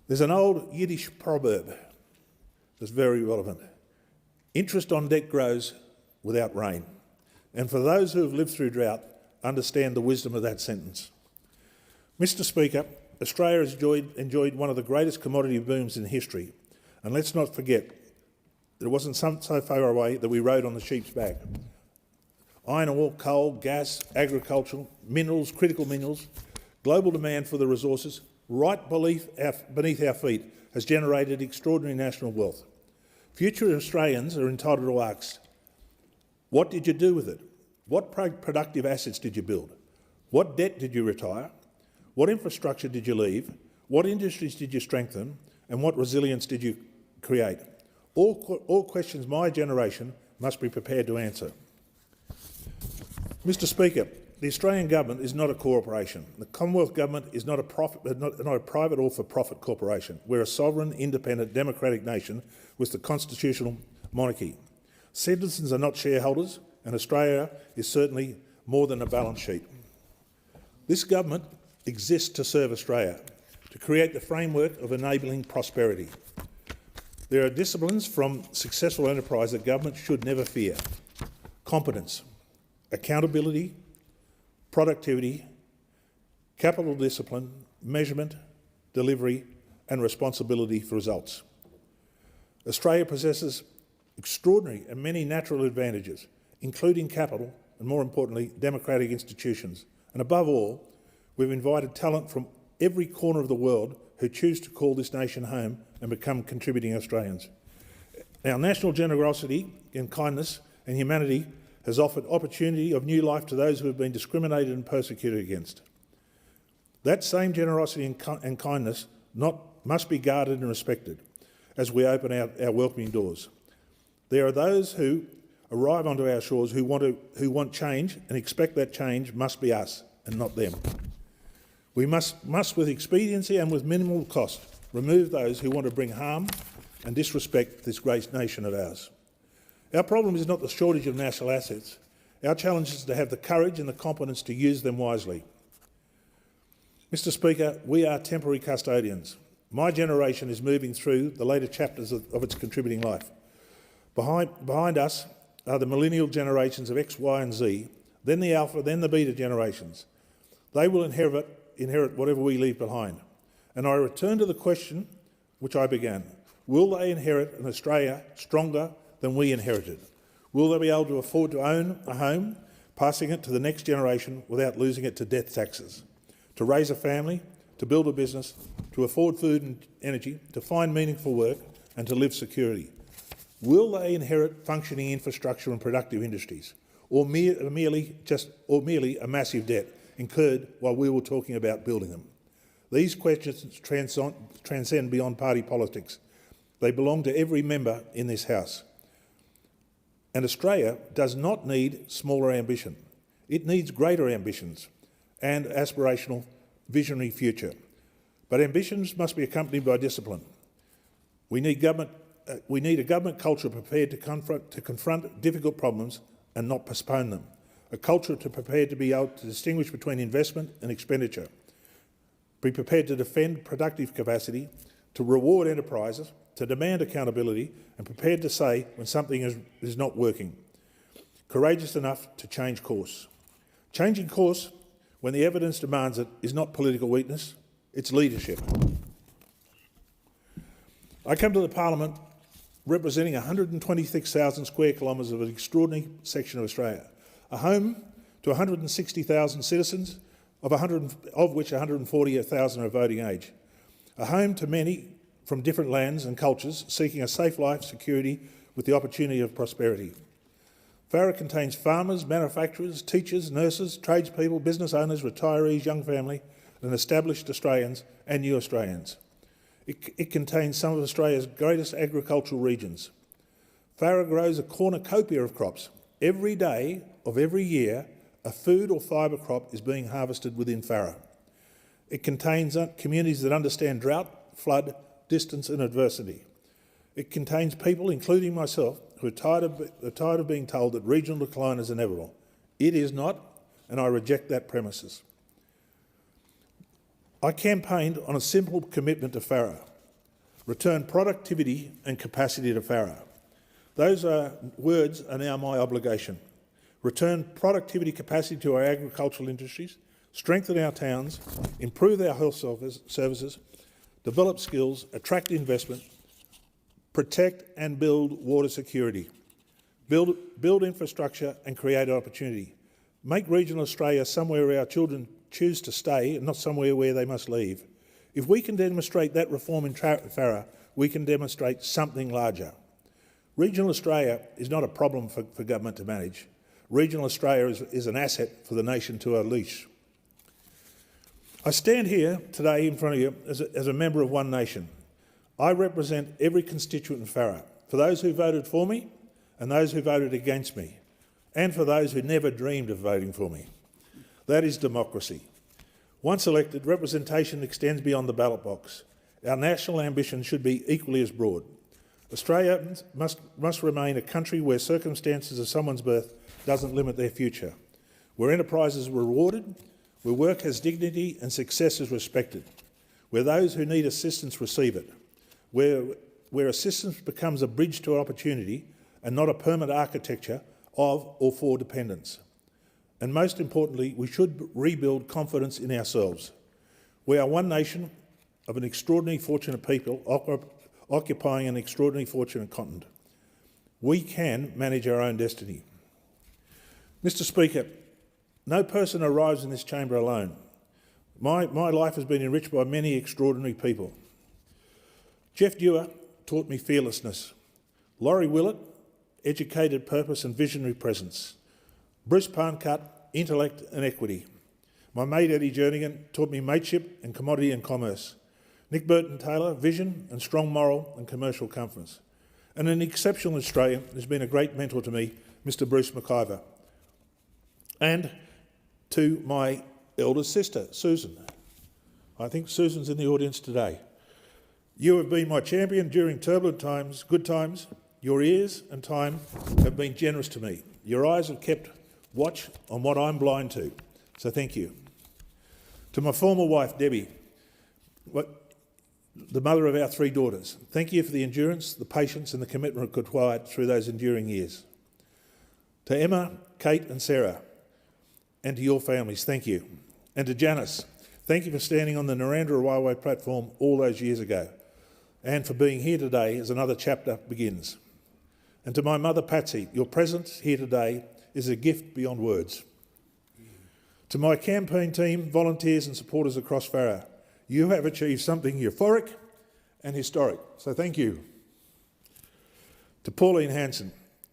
There's an old Yiddish proverb that's very relevant. Interest on debt grows without rain. And for those who have lived through drought, understand the wisdom of that sentence. Mr. Speaker, Australia has enjoyed one of the greatest commodity booms in history. And let's not forget that it wasn't so far away that we rode on the sheep's back. Iron ore, coal, gas, agricultural, minerals, critical minerals, global demand for the resources right beneath our feet has generated extraordinary national wealth. Future Australians are entitled to ask, what did you do with it? What productive assets did you build? What debt did you retire? What infrastructure did you leave? What industries did you strengthen? And what resilience did you create? All questions my generation must be prepared to answer. Mr Speaker, the Australian government is not a corporation. The Commonwealth government is not a private or for-profit corporation. We're a sovereign, independent, democratic nation with the constitutional monarchy. Citizens are not shareholders, and Australia is certainly more than a balance sheet. This government exists to serve Australia, to create the framework of enabling prosperity. There are disciplines from successful enterprise that government should never fear: competence, accountability, productivity, capital discipline, measurement, delivery and responsibility for results. Australia possesses extraordinary and many natural advantages, including capital and, more importantly, democratic institutions. And above all, we've invited talent from every corner of the world who choose to call this nation home and become contributing Australians. Our national generosity and kindness and humanity has offered opportunity of new life to those who have been discriminated and persecuted against. That same generosity and kindness must be guarded and respected as we open our welcoming doors. There are those who arrive onto our shores who want change and expect that change must be us and not them. We must with expediency and with minimal cost, remove those who want to bring harm and disrespect this great nation of ours. Our problem is not the shortage of national assets. Our challenge is to have the courage and the competence to use them wisely. Mr Speaker, we are temporary custodians. My generation is moving through the later chapters of its contributing life. Behind us are the millennial generations of X, Y and Z, then the Alpha, then the Beta generations. They will inherit whatever we leave behind. And I return to the question which I began. Will they inherit an Australia stronger than we inherited? Will they be able to afford to own a home, passing it to the next generation without losing it to death taxes, to raise a family, to build a business, to afford food and energy, to find meaningful work and to live securely? Will they inherit functioning infrastructure and productive industries, or merely a massive debt incurred while we were talking about building them? These questions transcend beyond party politics. They belong to every member in this House. And Australia does not need smaller ambition. It needs greater ambitions and aspirational, visionary future. But ambitions must be accompanied by discipline. We need a government culture prepared to confront difficult problems and not postpone them. A culture prepared to be able to distinguish between investment and expenditure. Be prepared to defend productive capacity, to reward enterprises, to demand accountability, and prepared to say when something is not working. Courageous enough to change course. Changing course when the evidence demands it is not political weakness, it's leadership. I come to the Parliament representing 126,000 square kilometres of an extraordinary section of Australia, a home to 160,000 citizens, of which 140,000 are voting age, a home to many from different lands and cultures seeking a safe life, security with the opportunity of prosperity. Farrer contains farmers, manufacturers, teachers, nurses, tradespeople, business owners, retirees, young family and established Australians and new Australians. It contains some of Australia's greatest agricultural regions. Farrer grows a cornucopia of crops. Every day of every year, a food or fibre crop is being harvested within Farrer. It contains communities that understand drought, flood, distance and adversity. It contains people, including myself, who are tired of being told that regional decline is inevitable. It is not, and I reject that premises. I campaigned on a simple commitment to Farrer: return productivity and capacity to Farrer. Those words are now my obligation. Return productivity capacity to our agricultural industries, strengthen our towns, improve our health services, develop skills, attract investment, protect and build water security, build infrastructure and create opportunity. Make regional Australia somewhere our children choose to stay and not somewhere where they must leave. If we can demonstrate that reform in FARA, we can demonstrate something larger. Regional Australia is not a problem for government to manage. Regional Australia is an asset for the nation to unleash. I stand here today in front of you as a member of One Nation. I represent every constituent in FARA, for those who voted for me and those who voted against me, and for those who never dreamed of voting for me. That is democracy. Once elected, representation extends beyond the ballot box. Our national ambition should be equally as broad. Australia must remain a country where circumstances of someone's birth doesn't limit their future, where enterprise is rewarded, where work has dignity and success is respected, where those who need assistance receive it, where assistance becomes a bridge to opportunity and not a permanent architecture of or for dependence. And most importantly, we should rebuild confidence in ourselves. We are one nation of an extraordinarily fortunate people occupying an extraordinarily fortunate continent. We can manage our own destiny. Mr. Speaker, no person arrives in this chamber alone. My life has been enriched by many extraordinary people. Jeff Dewar taught me fearlessness. Laurie Willett, educated purpose and visionary presence. Bruce Parncutt, intellect and equity. My mate Eddie Jernigan taught me mateship and commodity and commerce. Nick Burton-Taylor, vision and strong moral and commercial confidence. And an exceptional Australian who's been a great mentor to me, Mr. Bruce McIver. And to my eldest sister, Susan. I think Susan's in the audience today. You have been my champion during turbulent times, good times. Your ears and time have been generous to me. Your eyes have kept watch on what I'm blind to. So thank you. To my former wife, Debbie, the mother of our 3 daughters, thank you for the endurance, the patience and the commitment required through those enduring years. To Emma, Kate and Sarah, and to your families, thank you. And to Janice, thank you for standing on the Narrandera Railway platform all those years ago, and for being here today as another chapter begins. And to my mother, Patsy, your presence here today is a gift beyond words. To my campaign team, volunteers and supporters across FARA, you have achieved something euphoric and historic, so thank you. To Pauline Hanson,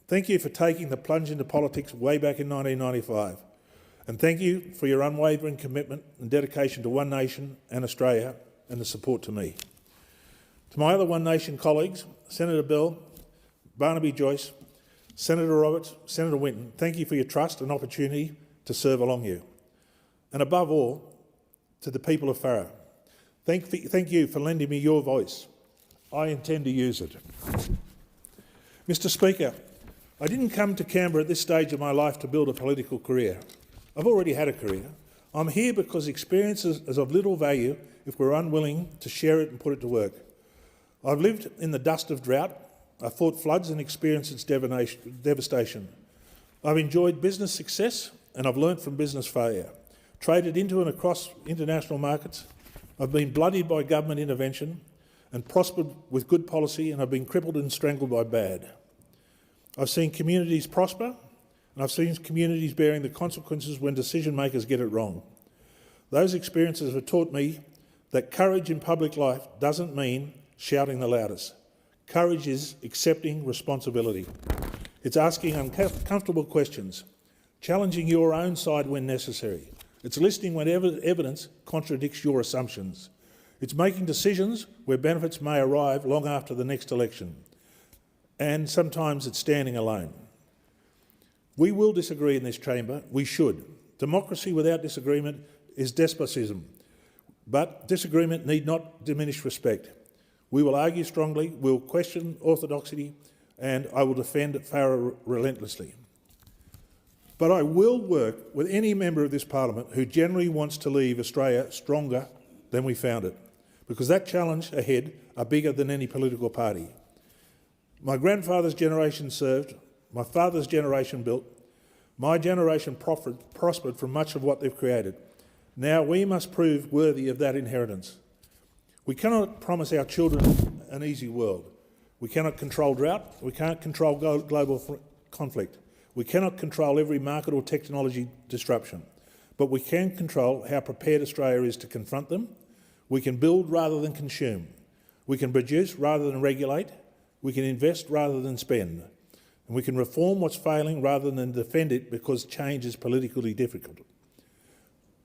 thank you for taking the plunge into politics way back in 1995. And thank you for your unwavering commitment and dedication to One Nation and Australia and the support to me. To my other One Nation colleagues, Senator Bell, Barnaby Joyce, Senator Roberts, Senator Winton, thank you for your trust and opportunity to serve along you. And above all, to the people of FARA, thank you for lending me your voice. I intend to use it. Mr. Speaker, I didn't come to Canberra at this stage of my life to build a political career. I've already had a career. I'm here because experience is of little value if we're unwilling to share it and put it to work. I've lived in the dust of drought. I've fought floods and experienced its devastation. I've enjoyed business success and I've learnt from business failure. Traded into and across international markets. I've been bloodied by government intervention and prospered with good policy, and I've been crippled and strangled by bad. I've seen communities prosper, and I've seen communities bearing the consequences when decision makers get it wrong. Those experiences have taught me that courage in public life doesn't mean shouting the loudest. Courage is accepting responsibility. It's asking uncomfortable questions, challenging your own side when necessary. It's listening when evidence contradicts your assumptions. It's making decisions where benefits may arrive long after the next election. And sometimes it's standing alone. We will disagree in this chamber. We should. Democracy without disagreement is despotism. But disagreement need not diminish respect. We will argue strongly, we'll question orthodoxy, and I will defend FARA relentlessly. But I will work with any member of this parliament who generally wants to leave Australia stronger than we found it, because that challenge ahead are bigger than any political party. My grandfather's generation served, my father's generation built, my generation prospered from much of what they've created. Now we must prove worthy of that inheritance. We cannot promise our children an easy world. We cannot control drought, we can't control global conflict. We cannot control every market or technology disruption, but we can control how prepared Australia is to confront them. We can build rather than consume. We can produce rather than regulate. We can invest rather than spend. And we can reform what's failing rather than defend it because change is politically difficult.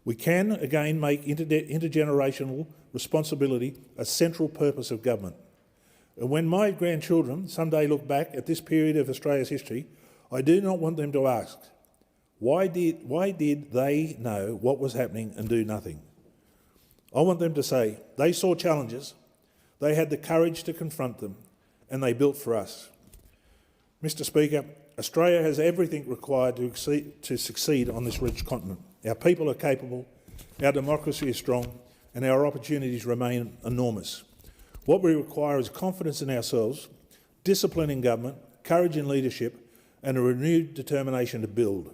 We can, again, make intergenerational responsibility a central purpose of government. And when my grandchildren someday look back at this period of Australia's history, I do not want them to ask, why did they know what was happening and do nothing? I want them to say, they saw challenges, they had the courage to confront them, and they built for us. Mr Speaker, Australia has everything required to succeed on this rich continent. Our people are capable, our democracy is strong, and our opportunities remain enormous. What we require is confidence in ourselves, discipline in government, courage in leadership, and a renewed determination to build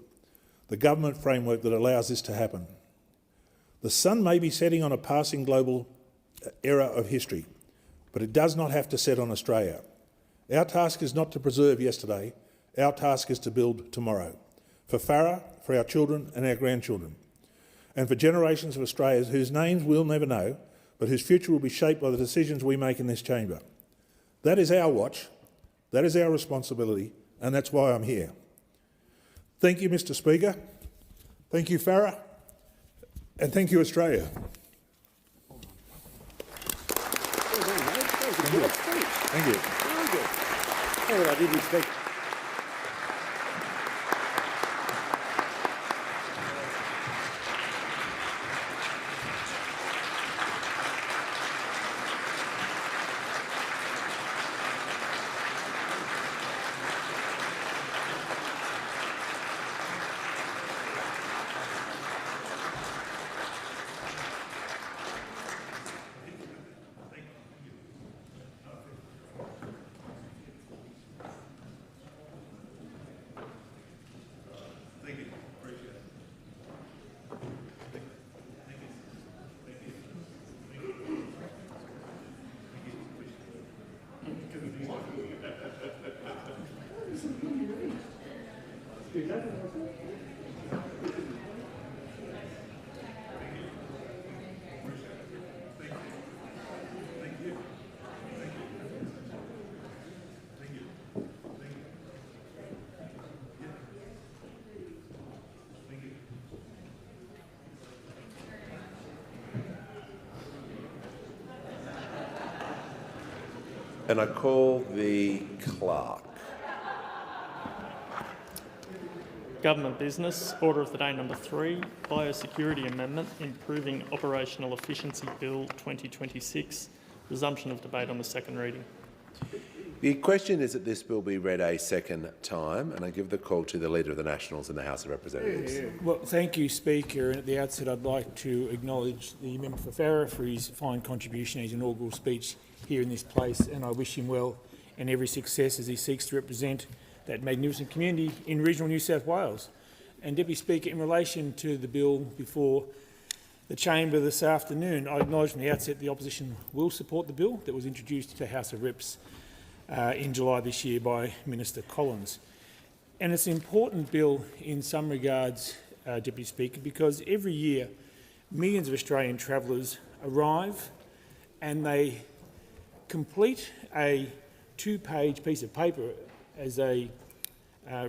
the government framework that allows this to happen. The sun may be setting on a passing global era of history, but it does not have to set on Australia. Our task is not to preserve yesterday, our task is to build tomorrow, for Farah, for our children and our grandchildren, and for generations of Australians whose names we'll never know, but whose future will be shaped by the decisions we make in this chamber. That is our watch, that is our responsibility, and that's why I'm here. Thank you, Mr Speaker. Thank you, Farah. And thank you, Australia. Thank you. Very good. Oh, I didn't expect. And I call the clerk. Government business. Order of the day number 3, Biosecurity Amendment, Improving Operational Efficiency Bill 2026. Resumption of debate on the second reading. The question is that this bill be read a second time, and I give the call to the Leader of the Nationals in the House of Representatives. Well, thank you, Speaker. And at the outset, I'd like to acknowledge the member for Farah for his fine contribution, his inaugural speech here in this place, and I wish him well and every success as he seeks to represent that magnificent community in regional New South Wales. And, Deputy Speaker, in relation to the bill before the chamber this afternoon, I acknowledge from the outset the opposition will support the bill that was introduced to the House of Reps in July this year by Minister Collins. And it's an important bill in some regards, Deputy Speaker, because every year millions of Australian travellers arrive and they complete a 2-page piece of paper as they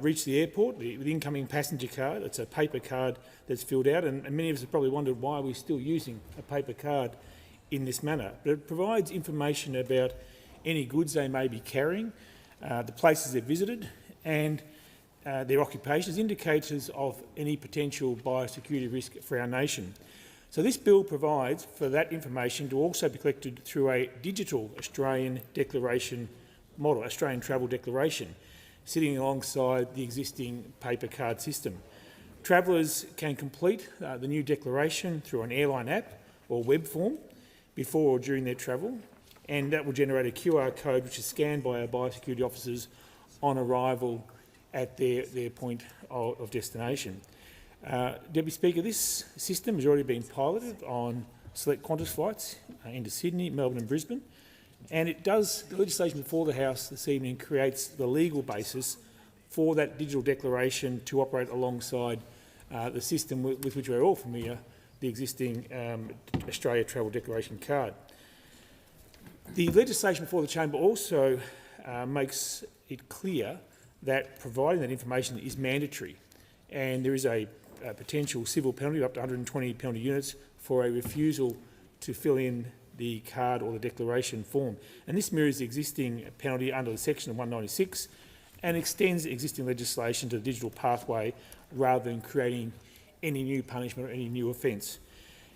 reach the airport, the incoming passenger card. It's a paper card that's filled out, and many of us have probably wondered why we're still using a paper card in this manner. But it provides information about any goods they may be carrying, the places they've visited, and their occupations, indicators of any potential biosecurity risk for our nation. So this bill provides for that information to also be collected through a digital Australian declaration model, Australian Travel Declaration, sitting alongside the existing paper card system. Travellers can complete the new declaration through an airline app or web form before or during their travel, and that will generate a QR code which is scanned by our biosecurity officers on arrival at their point of destination. Deputy Speaker, this system has already been piloted on select Qantas flights into Sydney, Melbourne and Brisbane, and it does, the legislation before the House this evening creates the legal basis for that digital declaration to operate alongside the system with which we're all familiar the existing Australia Travel Declaration card. The legislation before the chamber also makes it clear that providing that information is mandatory, and there is a potential civil penalty of up to 120 penalty units for a refusal to fill in the card or the declaration form. And this mirrors the existing penalty under the section of 196 and extends existing legislation to the digital pathway rather than creating any new punishment or any new offence.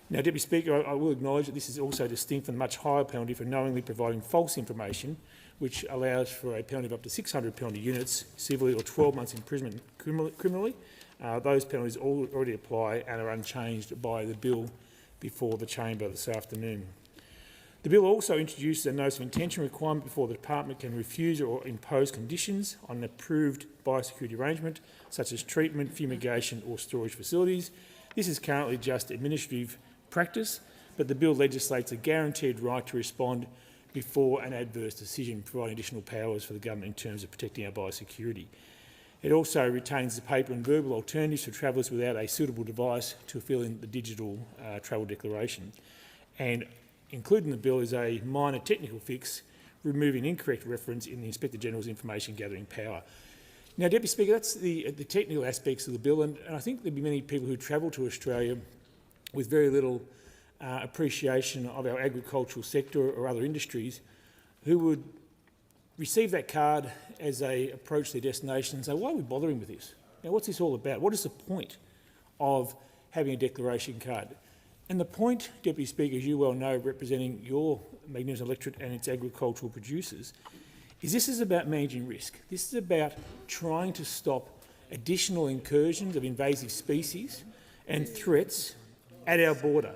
Now, Deputy Speaker, I will acknowledge that this is also distinct from the much higher penalty for knowingly providing false information, which allows for a penalty of up to 600 penalty units civilly or 12 months imprisonment criminally. Those penalties already apply and are unchanged by the bill before the chamber this afternoon. The bill also introduces a notice of intention requirement before the department can refuse or impose conditions on an approved biosecurity arrangement, such as treatment, fumigation or storage facilities. This is currently just administrative practice, but the bill legislates a guaranteed right to respond before an adverse decision, providing additional powers for the government in terms of protecting our biosecurity. It also retains the paper and verbal alternatives for travellers without a suitable device to fill in the digital travel declaration. And included in the bill is a minor technical fix, removing incorrect reference in the Inspector General's information gathering power. Now, Deputy Speaker, that's the technical aspects of the bill, and I think there'll be many people who travel to Australia with very little appreciation of our agricultural sector or other industries who would receive that card as they approach their destination and say, why are we bothering with this? Now, what's this all about? What is the point of having a declaration card? And the point, Deputy Speaker, as you well know, representing your magnificent electorate and its agricultural producers, is this is about managing risk. This is about trying to stop additional incursions of invasive species and threats at our border.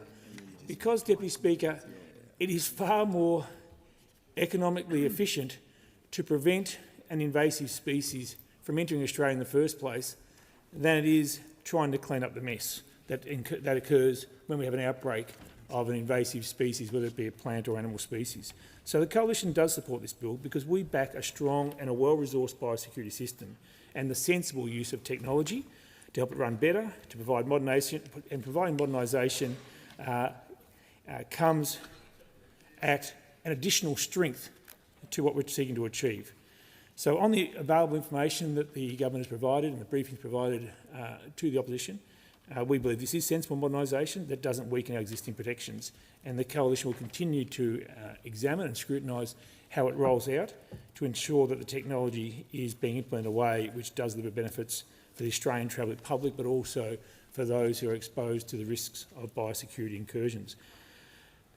Because, Deputy Speaker, it is far more economically efficient to prevent an invasive species from entering Australia in the first place than it is trying to clean up the mess that occurs when we have an outbreak of an invasive species, whether it be a plant or animal species. So the Coalition does support this bill because we back a strong and a well-resourced biosecurity system and the sensible use of technology to help it run better, to provide modernisation, and providing modernisation comes at an additional strength to what we're seeking to achieve. So on the available information that the government has provided and the briefings provided to the opposition, we believe this is sensible modernisation that doesn't weaken our existing protections, and the Coalition will continue to examine and scrutinise how it rolls out to ensure that the technology is being implemented in a way which does deliver benefits for the Australian travelling public, but also for those who are exposed to the risks of biosecurity incursions.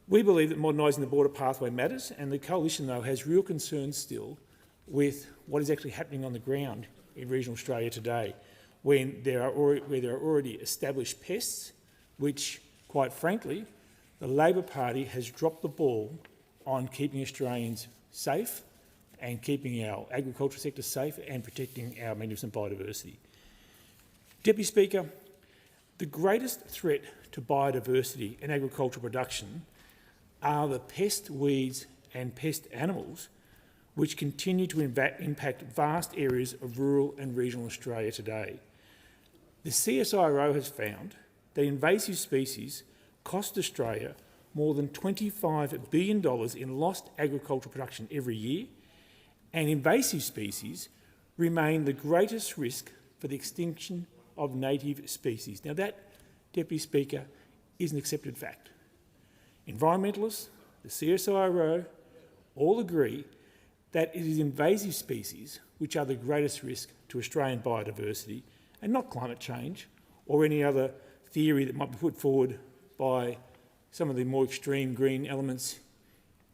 We believe that modernising the border pathway matters, and the Coalition, though, has real concerns still with what is actually happening on the ground in regional Australia today, where there are already established pests, which, quite frankly, the Labor Party has dropped the ball on keeping Australians safe and keeping our agricultural sector safe and protecting our magnificent biodiversity. Deputy Speaker, the greatest threat to biodiversity and agricultural production are the pest weeds and pest animals which continue to impact vast areas of rural and regional Australia today. The CSIRO has found that invasive species cost Australia more than $25 billion in lost agricultural production every year, and invasive species remain the greatest risk for the extinction of native species. Now that, Deputy Speaker, is an accepted fact. Environmentalists, the CSIRO, all agree that it is invasive species which are the greatest risk to Australian biodiversity, and not climate change or any other theory that might be put forward by some of the more extreme green elements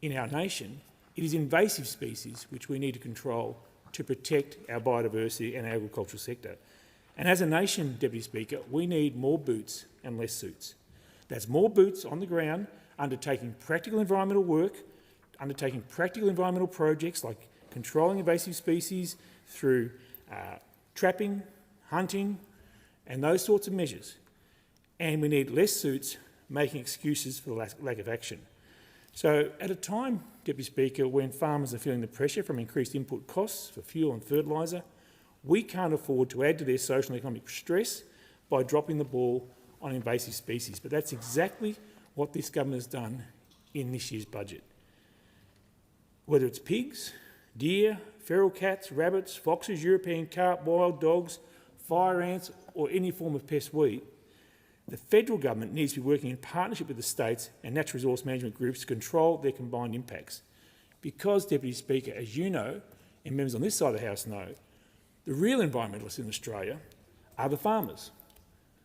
in our nation. It is invasive species which we need to control to protect our biodiversity and our agricultural sector. And as a nation, Deputy Speaker, we need more boots and less suits. That's more boots on the ground, undertaking practical environmental work, undertaking practical environmental projects like controlling invasive species through trapping, hunting and those sorts of measures. And we need less suits making excuses for the lack of action. So at a time, Deputy Speaker, when farmers are feeling the pressure from increased input costs for fuel and fertiliser, we can't afford to add to their social and economic stress by dropping the ball on invasive species, but that's exactly what this government has done in this year's budget. Whether it's pigs, deer, feral cats, rabbits, foxes, European carp, wild dogs, fire ants or any form of pest weed, the federal government needs to be working in partnership with the states and natural resource management groups to control their combined impacts. Because, Deputy Speaker, as you know, and members on this side of the House know, the real environmentalists in Australia are the farmers.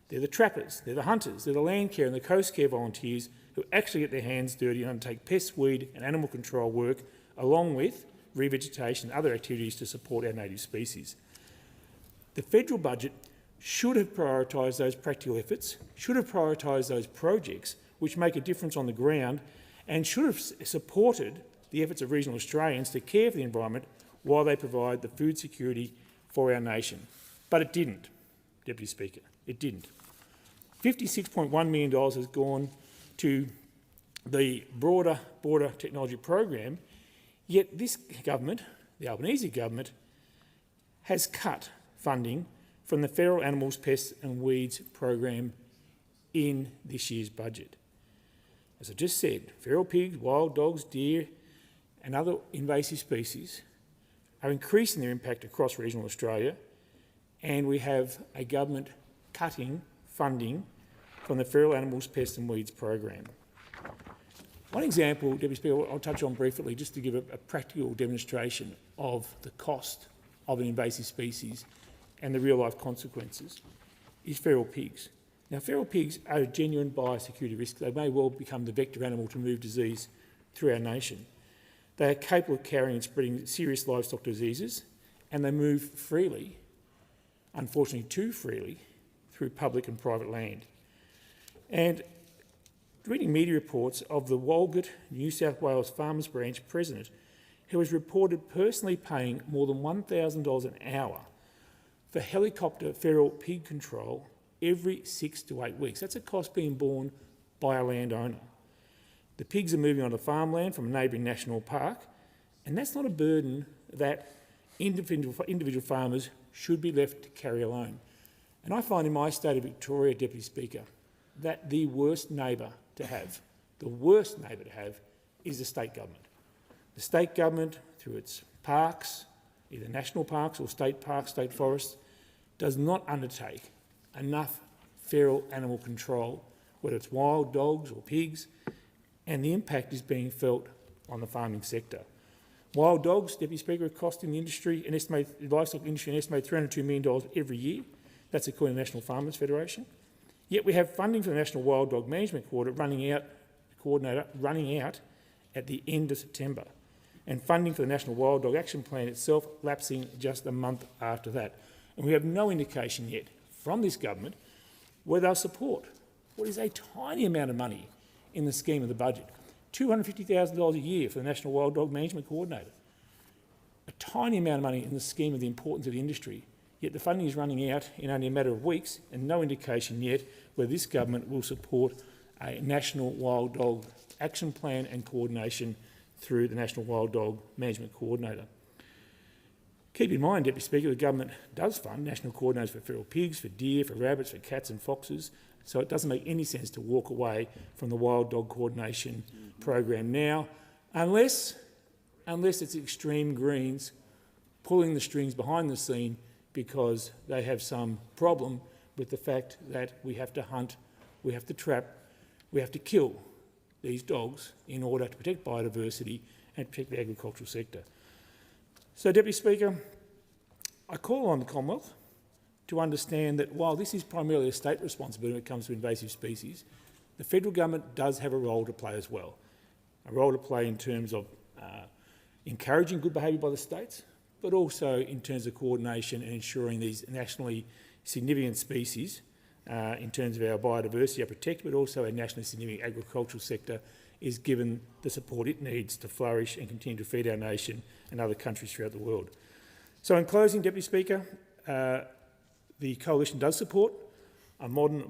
They're the trappers, they're the hunters, they're the land care and the coast care volunteers who actually get their hands dirty and undertake pest, weed and animal control work, along with revegetation and other activities to support our native species. The federal budget should have prioritised those practical efforts, should have prioritised those projects which make a difference on the ground, and should have supported the efforts of regional Australians to care for the environment while they provide the food security for our nation. But it didn't, Deputy Speaker, it didn't. $56.1 million has gone to the broader border technology program, yet this government, the Albanese government, has cut funding from the Feral Animals, Pests and Weeds program in this year's budget. As I just said, feral pigs, wild dogs, deer and other invasive species are increasing their impact across regional Australia, and we have a government cutting funding from the Feral Animals, Pests and Weeds program. One example, Deputy Speaker, I'll touch on briefly just to give a practical demonstration of the cost of an invasive species and the real-life consequences, is feral pigs. Now, feral pigs are a genuine biosecurity risk. They may well become the vector animal to move disease through our nation. They are capable of carrying and spreading serious livestock diseases, and they move freely, unfortunately too freely, through public and private land. And reading media reports of the Walgett, New South Wales Farmers Branch president, who was reported personally paying more than $1,000 an hour for helicopter feral pig control every 6 to 8 weeks. That's a cost being borne by a landowner. The pigs are moving onto farmland from a neighbouring national park, and that's not a burden that individual farmers should be left to carry alone. And I find in my state of Victoria, Deputy Speaker, that the worst neighbour to have, is the state government. The state government, through its parks, either national parks or state parks, state forests, does not undertake enough feral animal control, whether it's wild dogs or pigs, and the impact is being felt on the farming sector. Wild dogs, Deputy Speaker, are costing the industry, the livestock industry, an estimated $302 million every year. That's according to the National Farmers Federation. Yet we have funding for the National Wild Dog Management Coordinator running out at the end of September, and funding for the National Wild Dog Action Plan itself lapsing just a month after that. And we have no indication yet from this government whether they'll support what is a tiny amount of money in the scheme of the budget, $250,000 a year for the National Wild Dog Management Coordinator. A tiny amount of money in the scheme of the importance of the industry, yet the funding is running out in only a matter of weeks, and no indication yet whether this government will support a National Wild Dog Action Plan and coordination through the National Wild Dog Management Coordinator. Keep in mind, Deputy Speaker, the government does fund national coordinators for feral pigs, for deer, for rabbits, for cats and foxes, so it doesn't make any sense to walk away from the wild dog coordination program now, unless it's extreme Greens pulling the strings behind the scene because they have some problem with the fact that we have to hunt, we have to trap, we have to kill these dogs in order to protect biodiversity and protect the agricultural sector. So, Deputy Speaker, I call on the Commonwealth to understand that while this is primarily a state responsibility when it comes to invasive species, the federal government does have a role to play as well. A role to play in terms of encouraging good behaviour by the states, but also in terms of coordination and ensuring these nationally significant species, in terms of our biodiversity are protected, but also our nationally significant agricultural sector is given the support it needs to flourish and continue to feed our nation and other countries throughout the world. So in closing, Deputy Speaker, the Coalition does support a modern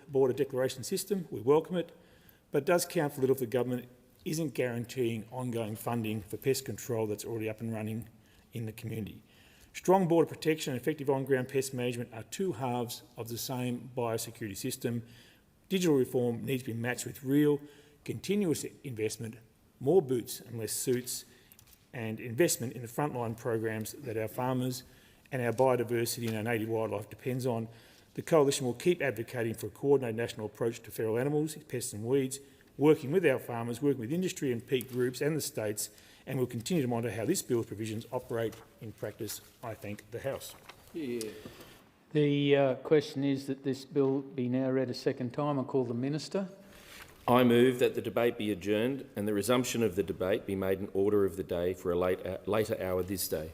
border declaration system. We welcome it, but it does count for little if the government isn't guaranteeing ongoing funding for pest control that's already up and running in the community. Strong border protection and effective on-ground pest management are two halves of the same biosecurity system. Digital reform needs to be matched with real, continuous investment, more boots and less suits, and investment in the frontline programs that our farmers and our biodiversity and our native wildlife depends on. The Coalition will keep advocating for a coordinated national approach to feral animals, pests and weeds, working with our farmers, working with industry and peak groups and the states, and will continue to monitor how this bill's provisions operate in practice. I thank the House. Yeah. The question is that this bill be now read a second time. I call the Minister. I move that the debate be adjourned and the resumption of the debate be made an order of the day for a later hour this day.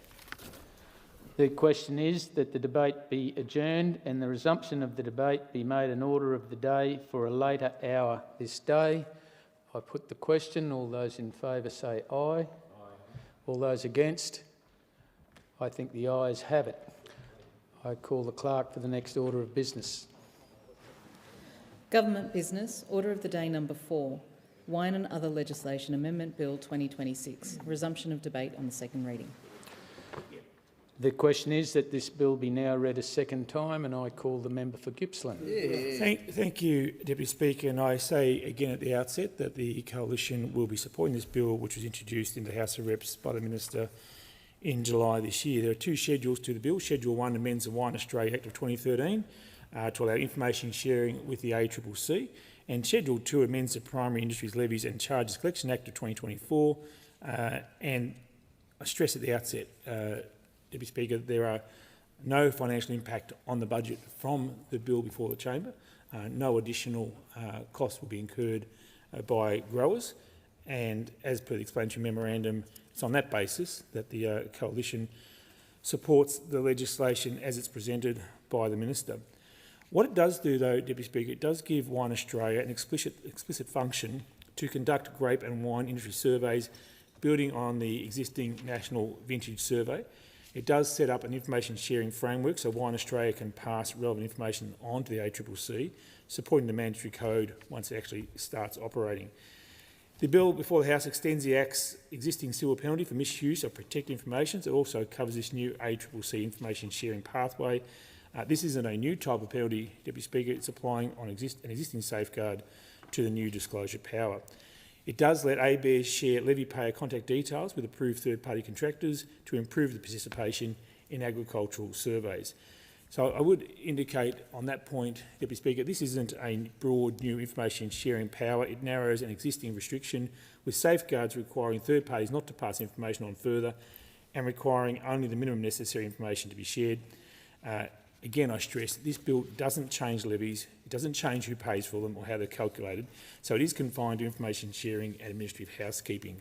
The question is that the debate be adjourned and the resumption of the debate be made an order of the day for a later hour this day. I put the question. All those in favour say aye. Aye. All those against? I think the ayes have it. I call the clerk for the next order of business. Government business, order of the day number 4, Wine and Other Legislation Amendment Bill 2026, resumption of debate on the second reading. The question is that this bill be now read a second time, and I call the member for Gippsland. Yeah. Thank you, Deputy Speaker. And I say again at the outset that the Coalition will be supporting this bill, which was introduced in the House of Reps by the Minister in July this year. There are two schedules to the bill. Schedule 1 amends the Wine Australia Act of 2013 to allow information sharing with the ACCC, and Schedule 2 amends the Primary Industries Levies and Charges Collection Act of 2024. And I stress at the outset, Deputy Speaker, there are no financial impact on the budget from the bill before the chamber. No additional costs will be incurred by growers, and as per the explanatory memorandum, it's on that basis that the Coalition supports the legislation as it's presented by the Minister. What it does do, though, Deputy Speaker, it does give Wine Australia an explicit function to conduct grape and wine industry surveys building on the existing National Vintage Survey. It does set up an information sharing framework so Wine Australia can pass relevant information on to the ACCC, supporting the mandatory code once it actually starts operating. The bill before the House extends the Act's existing civil penalty for misuse of protected information. It also covers this new ACCC information sharing pathway. This isn't a new type of penalty, Deputy Speaker. It's applying on an existing safeguard to the new disclosure power. It does let ABARES share levy payer contact details with approved third-party contractors to improve the participation in agricultural surveys. So I would indicate on that point, Deputy Speaker, this isn't a broad new information sharing power. It narrows an existing restriction with safeguards requiring third parties not to pass information on further and requiring only the minimum necessary information to be shared. Again, I stress this bill doesn't change levies, it doesn't change who pays for them or how they're calculated, so it is confined to information sharing and administrative housekeeping.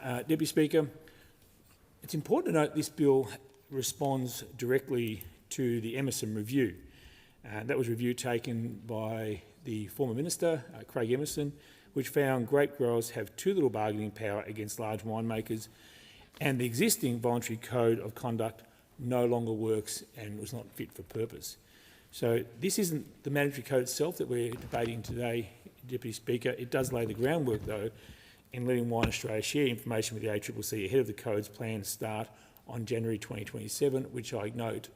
Deputy Speaker, it's important to note this bill responds directly to the Emerson review. That was a review taken by the former Minister, Craig Emerson, which found grape growers have too little bargaining power against large winemakers, and the existing voluntary code of conduct no longer works and was not fit for purpose. So this isn't the mandatory code itself that we're debating today, Deputy Speaker. It does lay the groundwork, though, in letting Wine Australia share information with the ACCC ahead of the code's planned start on January 2027, which I note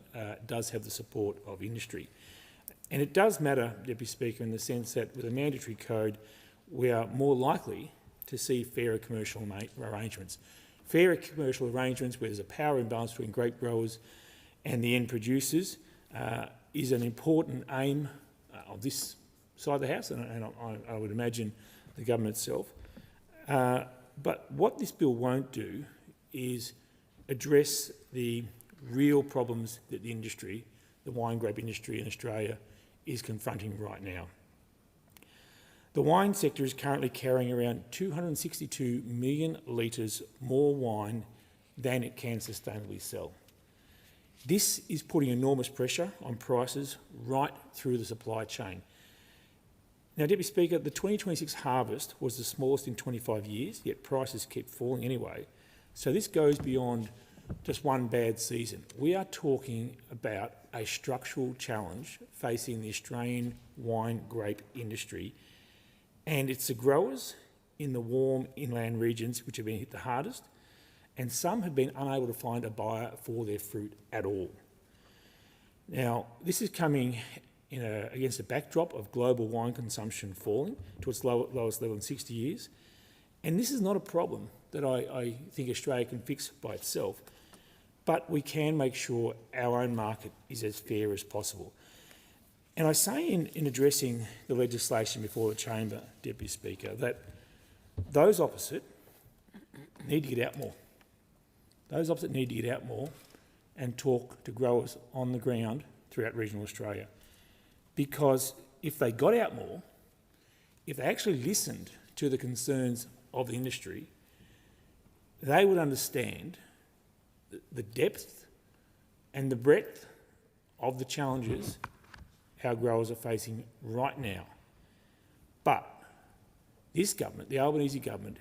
does have the support of industry. And it does matter, Deputy Speaker, in the sense that with a mandatory code, we are more likely to see fairer commercial arrangements. Fairer commercial arrangements where there's a power imbalance between grape growers and the end producers is an important aim of this side of the House, and I would imagine the government itself. But what this bill won't do is address the real problems that the industry, the wine grape industry in Australia, is confronting right now. The wine sector is currently carrying around 262 million litres more wine than it can sustainably sell. This is putting enormous pressure on prices right through the supply chain. Now, Deputy Speaker, the 2026 harvest was the smallest in 25 years, yet prices kept falling anyway. So this goes beyond just one bad season. We are talking about a structural challenge facing the Australian wine grape industry, and it's the growers in the warm inland regions which have been hit the hardest, and some have been unable to find a buyer for their fruit at all. Now, this is coming against a backdrop of global wine consumption falling to its lowest level in 60 years. And this is not a problem that I think Australia can fix by itself, but we can make sure our own market is as fair as possible. And I say in addressing the legislation before the chamber, Deputy Speaker, that those opposite need to get out more. Those opposite need to get out more and talk to growers on the ground throughout regional Australia. Because if they got out more, if they actually listened to the concerns of the industry, they would understand the depth and the breadth of the challenges our growers are facing right now. But this government, the Albanese government,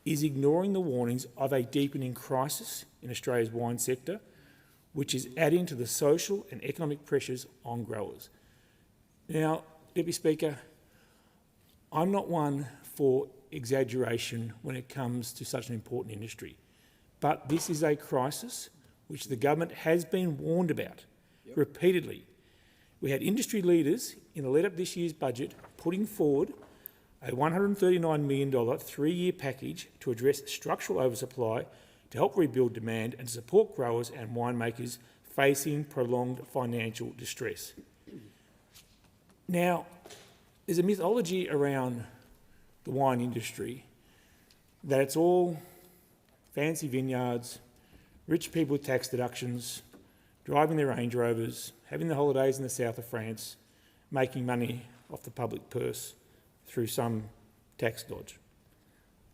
is ignoring the warnings of a deepening crisis in Australia's wine sector, which is adding to the social and economic pressures on growers. Now, Deputy Speaker, I'm not one for exaggeration when it comes to such an important industry, but this is a crisis which the government has been warned about repeatedly. We had industry leaders in the lead-up this year's budget putting forward a $139 million 3-year package to address structural oversupply, to help rebuild demand and to support growers and winemakers facing prolonged financial distress. Now, there's a mythology around the wine industry that it's all fancy vineyards, rich people with tax deductions, driving their Range Rovers, having the holidays in the south of France, making money off the public purse through some tax dodge.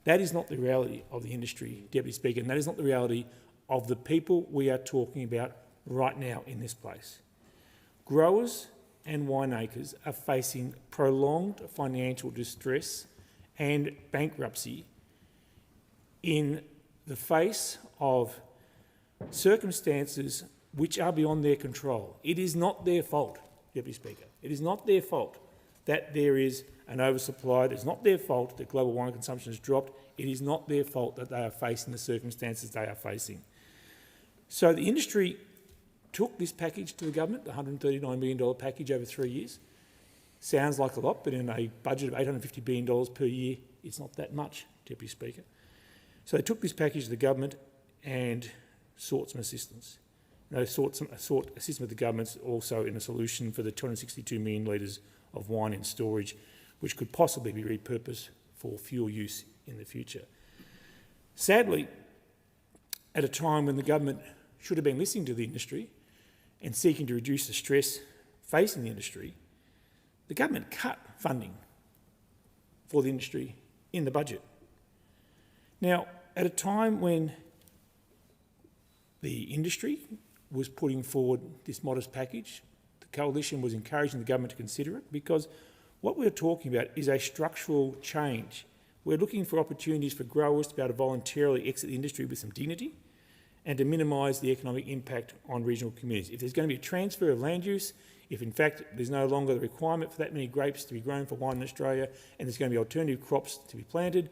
That is not the reality of the industry, Deputy Speaker, and that is not the reality of the people we are talking about right now in this place. Growers and winemakers are facing prolonged financial distress and bankruptcy in the face of circumstances which are beyond their control. It is not their fault, Deputy Speaker. It is not their fault that there is an oversupply. It is not their fault that global wine consumption has dropped. It is not their fault that they are facing the circumstances they are facing. So the industry took this package to the government, the $139 million package over 3 years. Sounds like a lot, but in a budget of $850 billion per year, it's not that much, Deputy Speaker. So they took this package to the government and sought some assistance. They sought assistance with the government also in a solution for the 262 million litres of wine in storage, which could possibly be repurposed for fuel use in the future. Sadly, at a time when the government should have been listening to the industry and seeking to reduce the stress facing the industry, the government cut funding for the industry in the budget. Now, at a time when the industry was putting forward this modest package, the coalition was encouraging the government to consider it, because what we're talking about is a structural change. We're looking for opportunities for growers to be able to voluntarily exit the industry with some dignity and to minimise the economic impact on regional communities. If there's going to be a transfer of land use, if in fact there's no longer the requirement for that many grapes to be grown for wine in Australia and there's going to be alternative crops to be planted,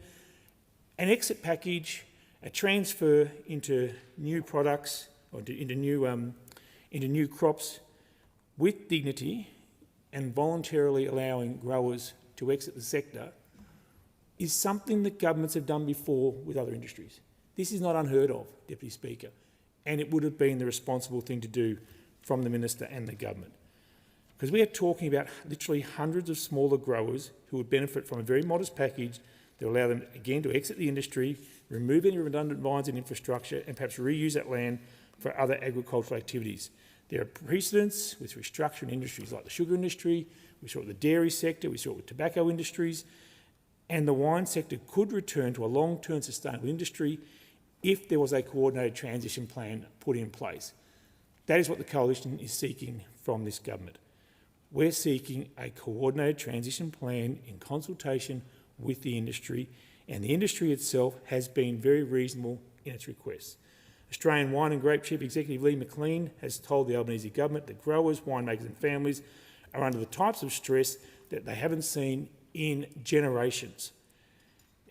an exit package, a transfer into new products or into new crops with dignity and voluntarily allowing growers to exit the sector is something that governments have done before with other industries. This is not unheard of, Deputy Speaker, and it would have been the responsible thing to do from the Minister and the government. Because we are talking about literally hundreds of smaller growers who would benefit from a very modest package that will allow them, again, to exit the industry, remove any redundant vines and infrastructure, and perhaps reuse that land for other agricultural activities. There are precedents with restructuring industries like the sugar industry, we saw it with the dairy sector, we saw it with tobacco industries, and the wine sector could return to a long-term sustainable industry if there was a coordinated transition plan put in place. That is what the coalition is seeking from this government. We're seeking a coordinated transition plan in consultation with the industry, and the industry itself has been very reasonable in its requests. Australian Wine and Grape Chief Executive Lee McLean has told the Albanese government that growers, winemakers and families are under the types of stress that they haven't seen in generations.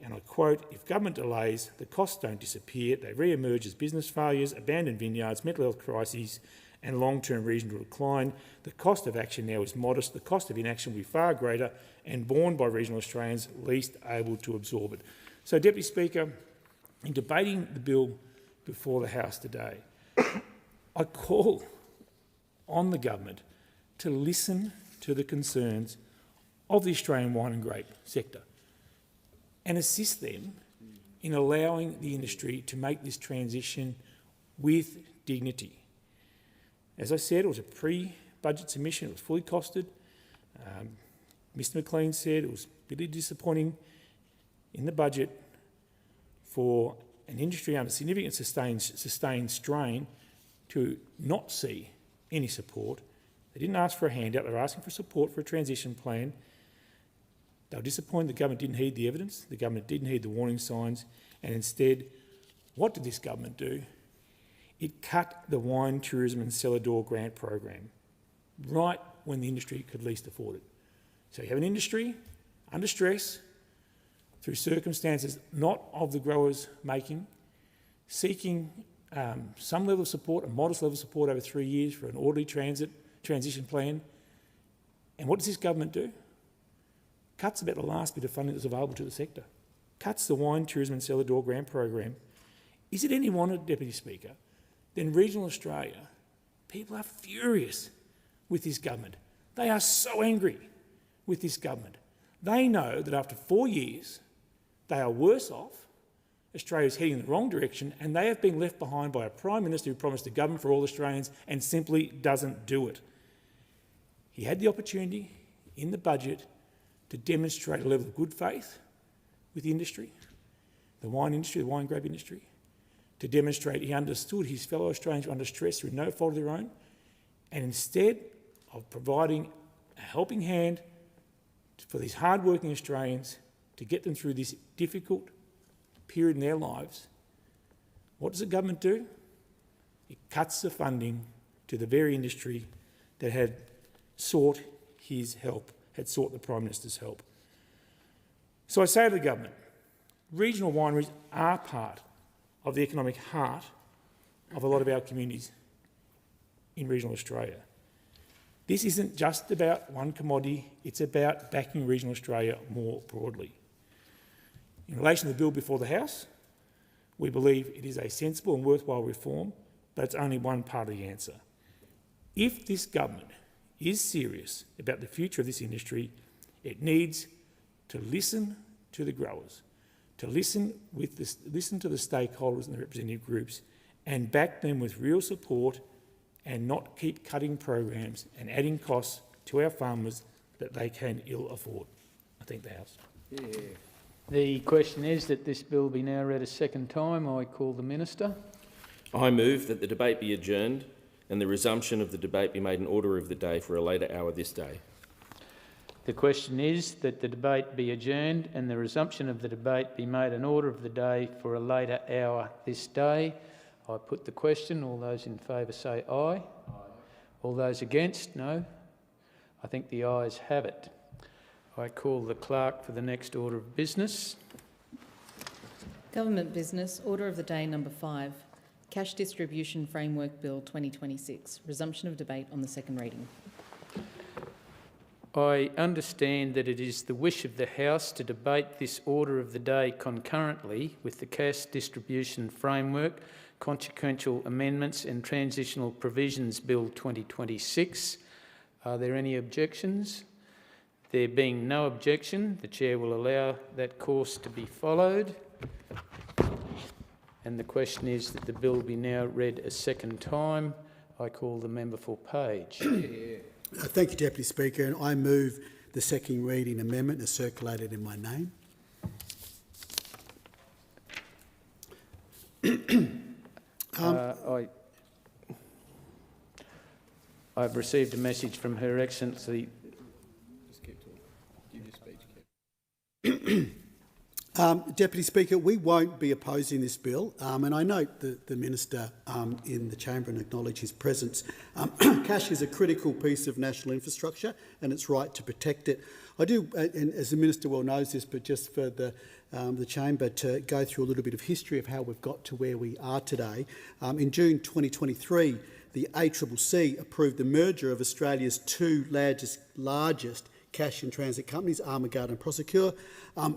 and I quote, "If government delays, the costs don't disappear, they re-emerge as business failures, abandoned vineyards, mental health crises and long-term regional decline. The cost of action now is modest, the cost of inaction will be far greater and borne by regional Australians least able to absorb it." So, Deputy Speaker, in debating the bill before the House today, I call on the government to listen to the concerns of the Australian wine and grape sector and assist them in allowing the industry to make this transition with dignity. As I said, it was a pre-budget submission, it was fully costed. Mr McLean said it was really disappointing in the budget for an industry under significant sustained strain to not see any support. They didn't ask for a handout, they were asking for support for a transition plan. They were disappointed the government didn't heed the evidence, the government didn't heed the warning signs, and instead, what did this government do? It cut the Wine, Tourism and Cellar Door grant program right when the industry could least afford it. So you have an industry under stress through circumstances not of the growers' making, seeking some level of support, a modest level of support over 3 years for an orderly transition plan. And what does this government do? Cuts about the last bit of funding that's available to the sector. Cuts the Wine, Tourism and Cellar Door grant program. Is it any wonder, Deputy Speaker, then regional Australia, people are furious with this government. They are so angry with this government. They know that after 4 years, they are worse off, Australia's heading in the wrong direction, and they have been left behind by a Prime Minister who promised a government for all Australians and simply doesn't do it. He had the opportunity in the budget to demonstrate a level of good faith with the industry, the wine industry, the wine grape industry, to demonstrate he understood his fellow Australians were under stress through no fault of their own, and instead of providing a helping hand for these hard-working Australians to get them through this difficult period in their lives, what does the government do? It cuts the funding to the very industry that had sought his help, had sought the Prime Minister's help. So I say to the government, regional wineries are part of the economic heart of a lot of our communities in regional Australia. This isn't just about one commodity, it's about backing regional Australia more broadly. In relation to the bill before the House, we believe it is a sensible and worthwhile reform, but it's only one part of the answer. If this government is serious about the future of this industry, it needs to listen to the growers, to listen to the stakeholders and the representative groups and back them with real support and not keep cutting programs and adding costs to our farmers that they can ill afford. I thank the House. Yeah. The question is that this bill be now read a second time. I call the Minister. I move that the debate be adjourned and the resumption of the debate be made an order of the day for a later hour this day. The question is that the debate be adjourned and the resumption of the debate be made an order of the day for a later hour this day. I put the question. All those in favour say aye. Aye. All those against, no. I think the ayes have it. I call the clerk for the next order of business. Government business, order of the day number 5, Cash Distribution Framework Bill 2026, resumption of debate on the second reading. I understand that it is the wish of the House to debate this order of the day concurrently with the Cash Distribution Framework, Consequential Amendments and Transitional Provisions Bill 2026. Are there any objections? There being no objection, the Chair will allow that course to be followed. And the question is that the bill be now read a second time. I call the member for Page. Thank you, Deputy Speaker, and I move the second reading amendment as circulated in my name. I've received a message from Her Excellency. Deputy Speaker, we won't be opposing this bill, and I note that the Minister in the chamber and acknowledge his presence. Cash is a critical piece of national infrastructure and it's right to protect it. I do, and as the Minister well knows this, but just for the chamber to go through a little bit of history of how we've got to where we are today. In June 2023, the ACCC approved the merger of Australia's two largest cash in transit companies, Armaguard and Prosegur.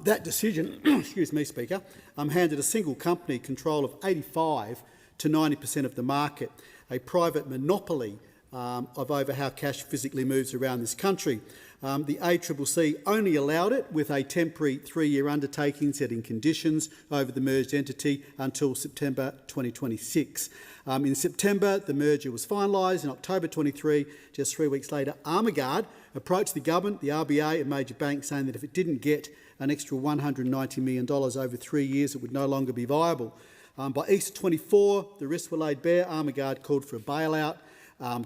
That decision, excuse me, Speaker, handed a single company control of 85 to 90% of the market, a private monopoly of over how cash physically moves around this country. The ACCC only allowed it with a temporary 3-year undertaking setting conditions over the merged entity until September 2026. In September, the merger was finalised. In October 23, just 3 weeks later, Armaguard approached the government, the RBA and major banks saying that if it didn't get an extra $190 million over 3 years, it would no longer be viable. By Easter 24, the risks were laid bare. Armaguard called for a bailout.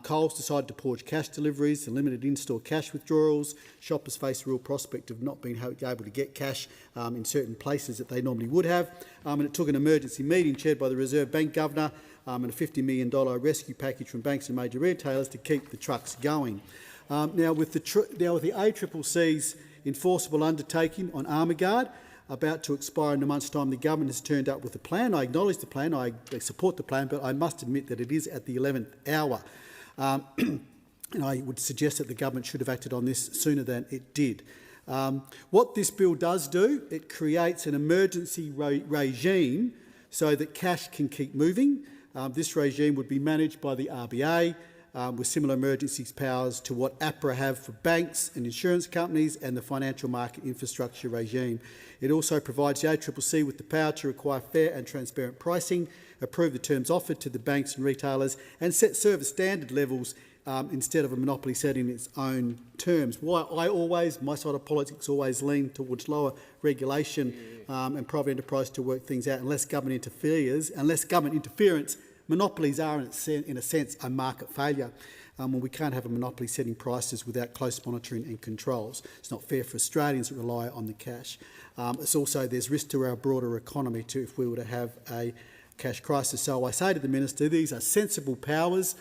Coles decided to pause cash deliveries and limited in-store cash withdrawals. Shoppers face a real prospect of not being able to get cash in certain places that they normally would have. And it took an emergency meeting chaired by the Reserve Bank Governor and a $50 million rescue package from banks and major retailers to keep the trucks going. Now, with the ACCC's enforceable undertaking on Armaguard about to expire in a month's time, the government has turned up with a plan. I acknowledge the plan, I support the plan, but I must admit that it is at the 11th hour. And I would suggest that the government should have acted on this sooner than it did. What this bill does do, it creates an emergency regime so that cash can keep moving. This regime would be managed by the RBA, with similar emergency powers to what APRA have for banks and insurance companies and the financial market infrastructure regime. It also provides the ACCC with the power to require fair and transparent pricing, approve the terms offered to the banks and retailers and set service standard levels instead of a monopoly setting its own terms. Why my side of politics always lean towards lower regulation and private enterprise to work things out. Unless government interference, monopolies are, in a sense, a market failure. When we can't have a monopoly setting prices without close monitoring and controls. It's not fair for Australians that rely on the cash. It's also, there's risk to our broader economy too if we were to have a cash crisis. So I say to the Minister, these are sensible powers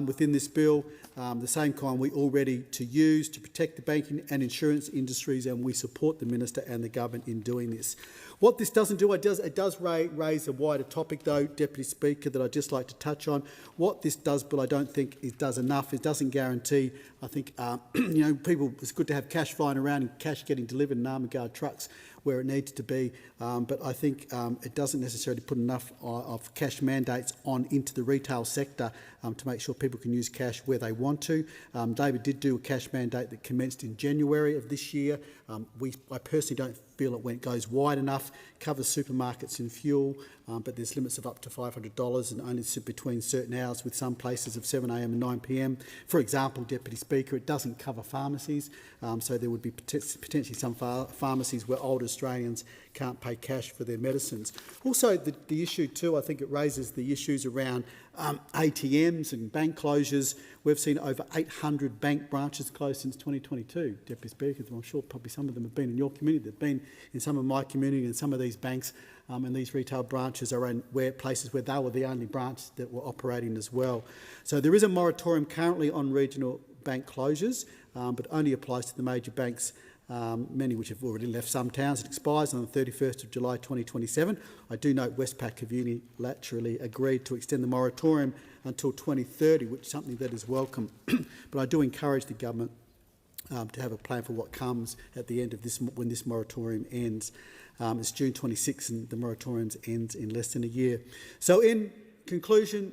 within this bill, the same kind we all ready to use to protect the banking and insurance industries, and we support the Minister and the government in doing this. What this doesn't do, it does raise a wider topic though, Deputy Speaker, that I'd just like to touch on. What this does, Bill, I don't think it does enough. It doesn't guarantee, I think, people, it's good to have cash flying around and cash getting delivered in Armaguard trucks where it needs to be, but I think it doesn't necessarily put enough of cash mandates on into the retail sector to make sure people can use cash where they want to. David did do a cash mandate that commenced in January of this year. I personally don't feel it goes wide enough, covers supermarkets and fuel, but there's limits of up to $500 and only sit between certain hours with some places of 7 a.m. and 9 p.m. For example, Deputy Speaker, it doesn't cover pharmacies, so there would be potentially some pharmacies where older Australians can't pay cash for their medicines. Also, the issue too, I think it raises the issues around ATMs and bank closures. We've seen over 800 bank branches closed since 2022, Deputy Speaker. I'm sure probably some of them have been in your community, they've been in some of my community, and some of these banks and these retail branches are in places where they were the only branch that were operating as well. So there is a moratorium currently on regional bank closures, but only applies to the major banks, many which have already left some towns. It expires on the 31st of July 2027. I do note Westpac have unilaterally agreed to extend the moratorium until 2030, which is something that is welcome. But I do encourage the government to have a plan for what comes at the end of this, when this moratorium ends. It's June 26 and the moratorium ends in less than a year. So in conclusion,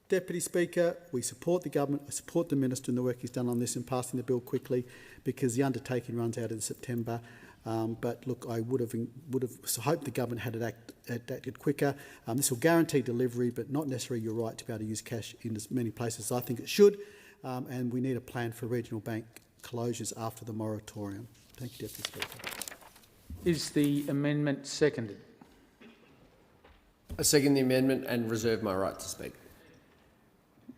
Deputy Speaker, we support the government, I support the Minister and the work he's done on this and passing the bill quickly because the undertaking runs out in September. But look, I would have hoped the government had acted quicker. This will guarantee delivery, but not necessarily your right to be able to use cash in as many places as I think it should. And we need a plan for regional bank closures after the moratorium. Thank you, Deputy Speaker. Is the amendment seconded? I second the amendment and reserve my right to speak.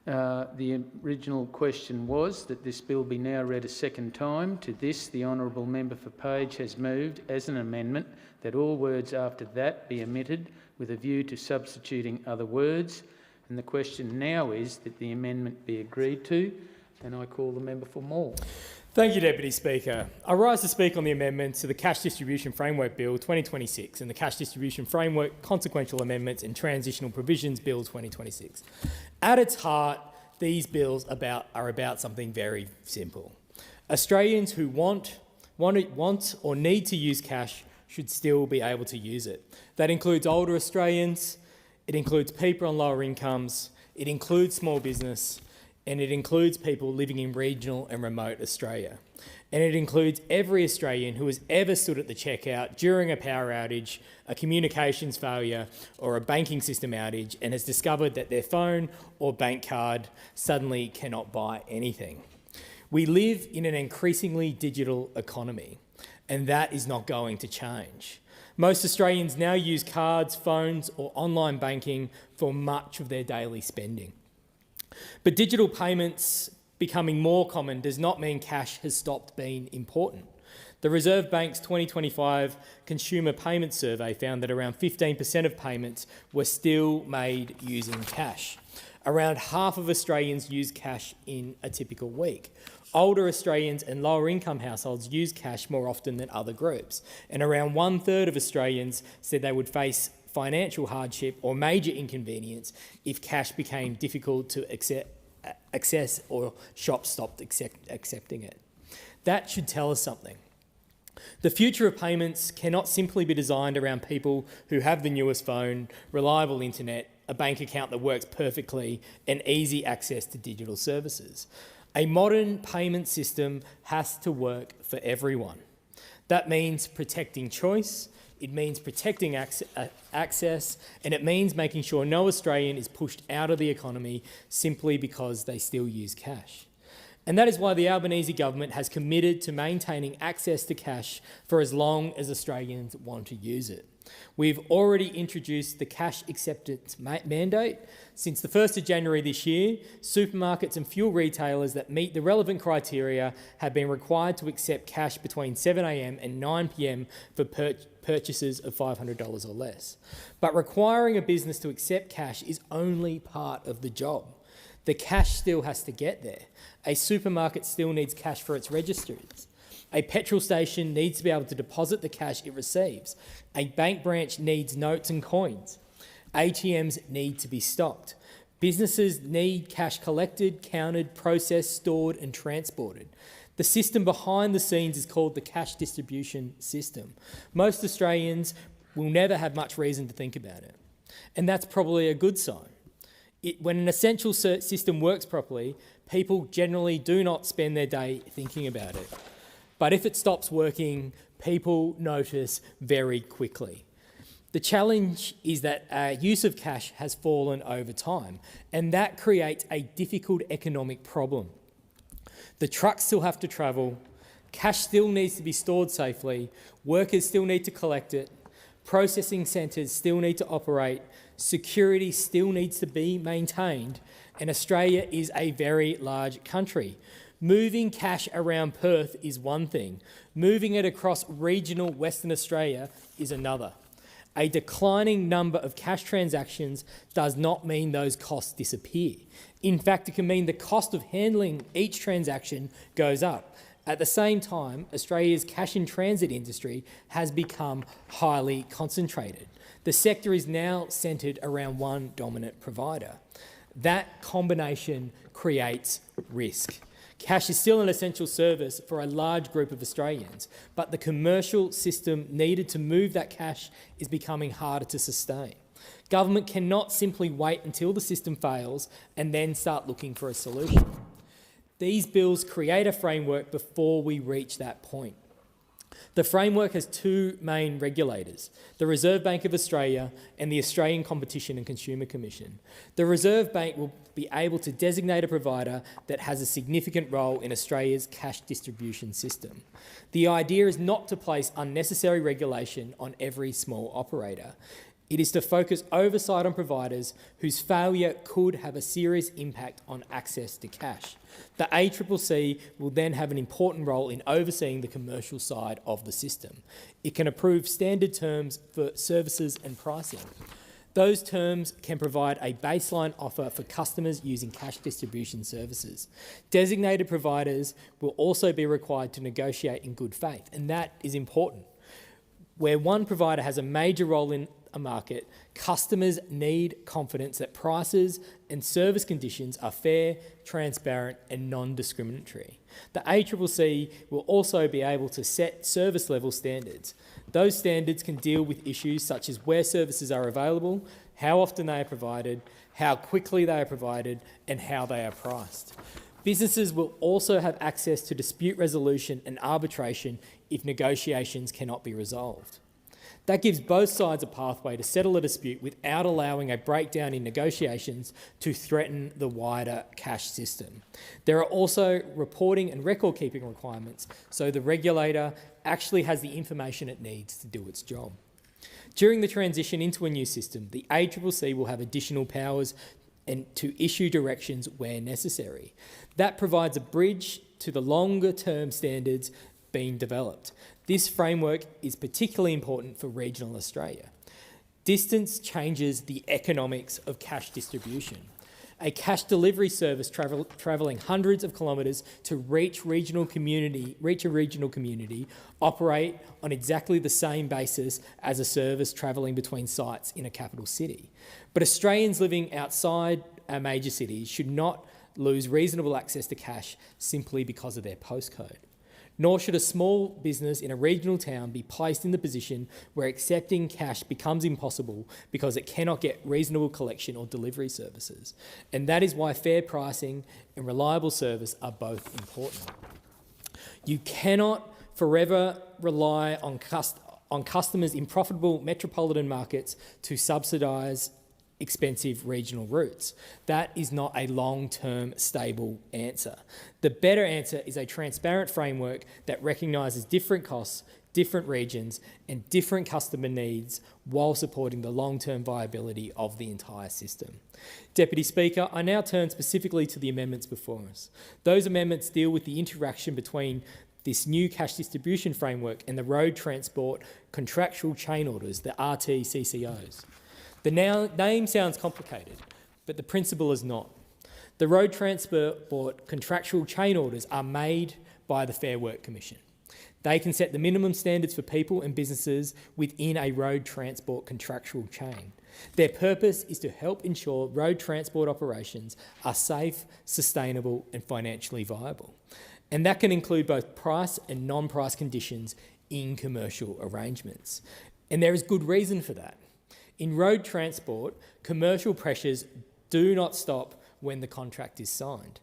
The original question was that this bill be now read a second time. To this, the honourable member for Page has moved as an amendment that all words after that be omitted with a view to substituting other words. And the question now is that the amendment be agreed to. And I call the member for Maule. Thank you, Deputy Speaker. I rise to speak on the amendments to the Cash Distribution Framework Bill 2026 and the Cash Distribution Framework Consequential Amendments and Transitional Provisions Bill 2026. At its heart, these bills are about something very simple. Australians who want or need to use cash should still be able to use it. That includes older Australians, it includes people on lower incomes, it includes small business, and it includes people living in regional and remote Australia. And it includes every Australian who has ever stood at the checkout during a power outage, a communications failure, or a banking system outage and has discovered that their phone or bank card suddenly cannot buy anything. We live in an increasingly digital economy, and that is not going to change. Most Australians now use cards, phones, or online banking for much of their daily spending. But digital payments becoming more common does not mean cash has stopped being important. The Reserve Bank's 2025 Consumer Payment Survey found that around 15% of payments were still made using cash. Around half of Australians use cash in a typical week. Older Australians and lower income households use cash more often than other groups. And around 1/3 of Australians said they would face financial hardship or major inconvenience if cash became difficult to access or shops stopped accepting it. That should tell us something. The future of payments cannot simply be designed around people who have the newest phone, reliable internet, a bank account that works perfectly, and easy access to digital services. A modern payment system has to work for everyone. That means protecting choice, it means protecting access, and it means making sure no Australian is pushed out of the economy simply because they still use cash. And that is why the Albanese government has committed to maintaining access to cash for as long as Australians want to use it. We've already introduced the cash acceptance mandate. Since the 1st of January this year, supermarkets and fuel retailers that meet the relevant criteria have been required to accept cash between 7 a.m. and 9 p.m. for purchases of $500 or less. But requiring a business to accept cash is only part of the job. The cash still has to get there. A supermarket still needs cash for its registers. A petrol station needs to be able to deposit the cash it receives. A bank branch needs notes and coins. ATMs need to be stocked. Businesses need cash collected, counted, processed, stored and transported. The system behind the scenes is called the cash distribution system. Most Australians will never have much reason to think about it. And that's probably a good sign. When an essential system works properly, people generally do not spend their day thinking about it. But if it stops working, people notice very quickly. The challenge is that use of cash has fallen over time, and that creates a difficult economic problem. The trucks still have to travel, cash still needs to be stored safely, workers still need to collect it, processing centres still need to operate, security still needs to be maintained, and Australia is a very large country. Moving cash around Perth is one thing. Moving it across regional Western Australia is another. A declining number of cash transactions does not mean those costs disappear. In fact, it can mean the cost of handling each transaction goes up. At the same time, Australia's cash in transit industry has become highly concentrated. The sector is now centred around one dominant provider. That combination creates risk. Cash is still an essential service for a large group of Australians, but the commercial system needed to move that cash is becoming harder to sustain. Government cannot simply wait until the system fails and then start looking for a solution. These bills create a framework before we reach that point. The framework has two main regulators, the Reserve Bank of Australia and the Australian Competition and Consumer Commission. The Reserve Bank will be able to designate a provider that has a significant role in Australia's cash distribution system. The idea is not to place unnecessary regulation on every small operator. It is to focus oversight on providers whose failure could have a serious impact on access to cash. The ACCC will then have an important role in overseeing the commercial side of the system. It can approve standard terms for services and pricing. Those terms can provide a baseline offer for customers using cash distribution services. Designated providers will also be required to negotiate in good faith, and that is important. Where one provider has a major role in a market, customers need confidence that prices and service conditions are fair, transparent and non-discriminatory. The ACCC will also be able to set service level standards. Those standards can deal with issues such as where services are available, how often they are provided, how quickly they are provided and how they are priced. Businesses will also have access to dispute resolution and arbitration if negotiations cannot be resolved. That gives both sides a pathway to settle a dispute without allowing a breakdown in negotiations to threaten the wider cash system. There are also reporting and record-keeping requirements, so the regulator actually has the information it needs to do its job. During the transition into a new system, the ACCC will have additional powers and to issue directions where necessary. That provides a bridge to the longer-term standards being developed. This framework is particularly important for regional Australia. Distance changes the economics of cash distribution. A cash delivery service travelling hundreds of kilometres to reach a regional community operate on exactly the same basis as a service travelling between sites in a capital city. But Australians living outside our major cities should not lose reasonable access to cash simply because of their postcode. Nor should a small business in a regional town be placed in the position where accepting cash becomes impossible because it cannot get reasonable collection or delivery services. And that is why fair pricing and reliable service are both important. You cannot forever rely on customers in profitable metropolitan markets to subsidise expensive regional routes. That is not a long-term stable answer. The better answer is a transparent framework that recognises different costs, different regions and different customer needs while supporting the long-term viability of the entire system. Deputy Speaker, I now turn specifically to the amendments before us. Those amendments deal with the interaction between this new cash distribution framework and the road transport contractual chain orders, the RTCCOs. The name sounds complicated, but the principle is not. The road transport contractual chain orders are made by the Fair Work Commission. They can set the minimum standards for people and businesses within a road transport contractual chain. Their purpose is to help ensure road transport operations are safe, sustainable and financially viable. And that can include both price and non-price conditions in commercial arrangements. And there is good reason for that. In road transport, commercial pressures do not stop when the contract is signed.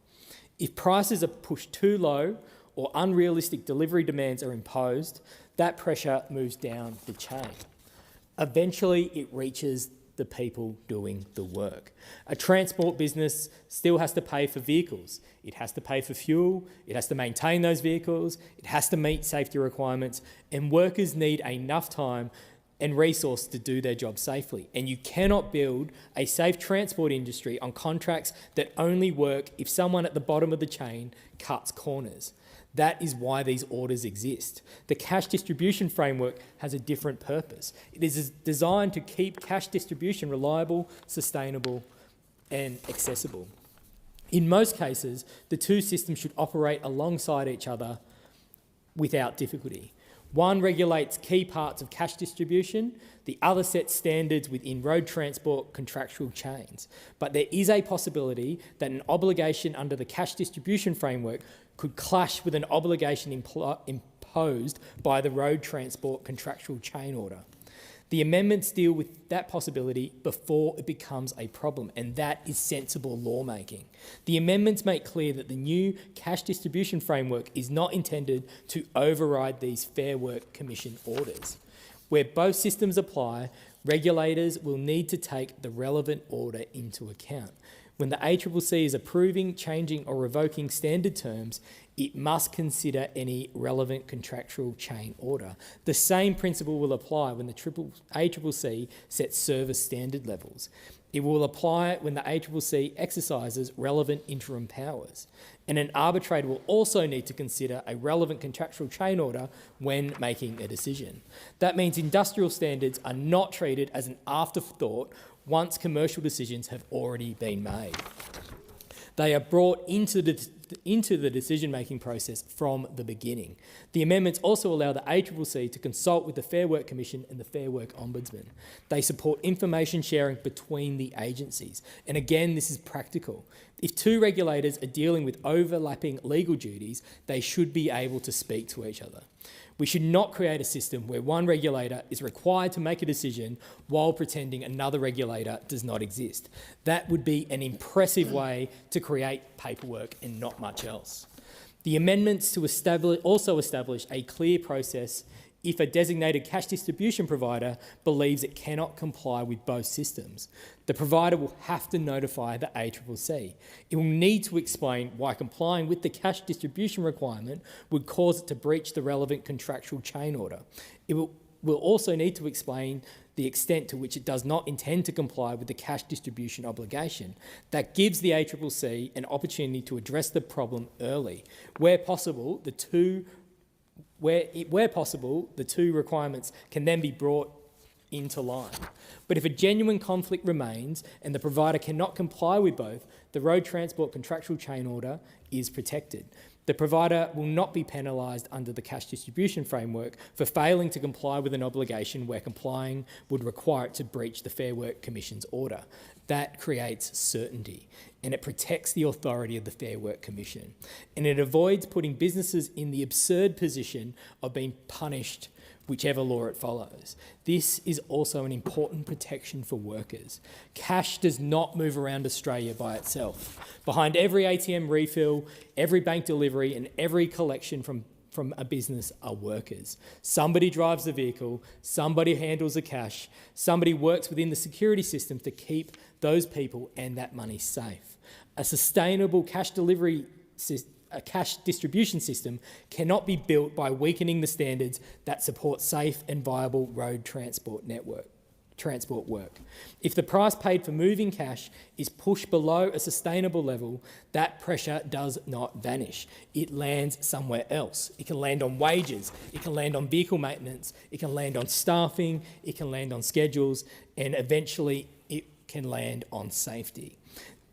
If prices are pushed too low or unrealistic delivery demands are imposed, that pressure moves down the chain. Eventually, it reaches the people doing the work. A transport business still has to pay for vehicles. It has to pay for fuel, it has to maintain those vehicles, it has to meet safety requirements, and workers need enough time and resource to do their job safely. And you cannot build a safe transport industry on contracts that only work if someone at the bottom of the chain cuts corners. That is why these orders exist. The cash distribution framework has a different purpose. It is designed to keep cash distribution reliable, sustainable and accessible. In most cases, the two systems should operate alongside each other without difficulty. One regulates key parts of cash distribution, the other sets standards within road transport contractual chains. But there is a possibility that an obligation under the cash distribution framework could clash with an obligation imposed by the road transport contractual chain order. The amendments deal with that possibility before it becomes a problem, and that is sensible lawmaking. The amendments make clear that the new cash distribution framework is not intended to override these Fair Work Commission orders. Where both systems apply, regulators will need to take the relevant order into account. When the ACCC is approving, changing or revoking standard terms, it must consider any relevant contractual chain order. The same principle will apply when the ACCC sets service standard levels. It will apply when the ACCC exercises relevant interim powers. And an arbitrator will also need to consider a relevant contractual chain order when making a decision. That means industrial standards are not treated as an afterthought once commercial decisions have already been made. They are brought into the decision-making process from the beginning. The amendments also allow the ACCC to consult with the Fair Work Commission and the Fair Work Ombudsman. They support information sharing between the agencies. And again, this is practical. If two regulators are dealing with overlapping legal duties, they should be able to speak to each other. We should not create a system where one regulator is required to make a decision while pretending another regulator does not exist. That would be an impressive way to create paperwork and not much else. The amendments to also establish a clear process if a designated cash distribution provider believes it cannot comply with both systems. The provider will have to notify the ACCC. It will need to explain why complying with the cash distribution requirement would cause it to breach the relevant contractual chain order. It will also need to explain the extent to which it does not intend to comply with the cash distribution obligation. That gives the ACCC an opportunity to address the problem early. Where possible, the two requirements can then be brought into line. But if a genuine conflict remains and the provider cannot comply with both, the road transport contractual chain order is protected. The provider will not be penalised under the cash distribution framework for failing to comply with an obligation where complying would require it to breach the Fair Work Commission's order. That creates certainty and it protects the authority of the Fair Work Commission. And it avoids putting businesses in the absurd position of being punished whichever law it follows. This is also an important protection for workers. Cash does not move around Australia by itself. Behind every ATM refill, every bank delivery and every collection from a business are workers. Somebody drives the vehicle, somebody handles the cash, somebody works within the security system to keep those people and that money safe. A sustainable cash distribution system cannot be built by weakening the standards that support safe and viable road transport work. If the price paid for moving cash is pushed below a sustainable level, that pressure does not vanish. It lands somewhere else. It can land on wages, it can land on vehicle maintenance, it can land on staffing, it can land on schedules, and eventually it can land on safety.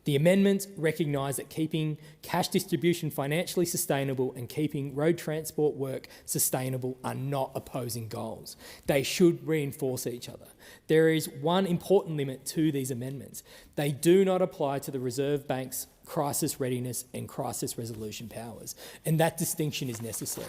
The amendments recognise that keeping cash distribution financially sustainable and keeping road transport work sustainable are not opposing goals. They should reinforce each other. There is one important limit to these amendments. They do not apply to the Reserve Bank's crisis readiness and crisis resolution powers, and that distinction is necessary.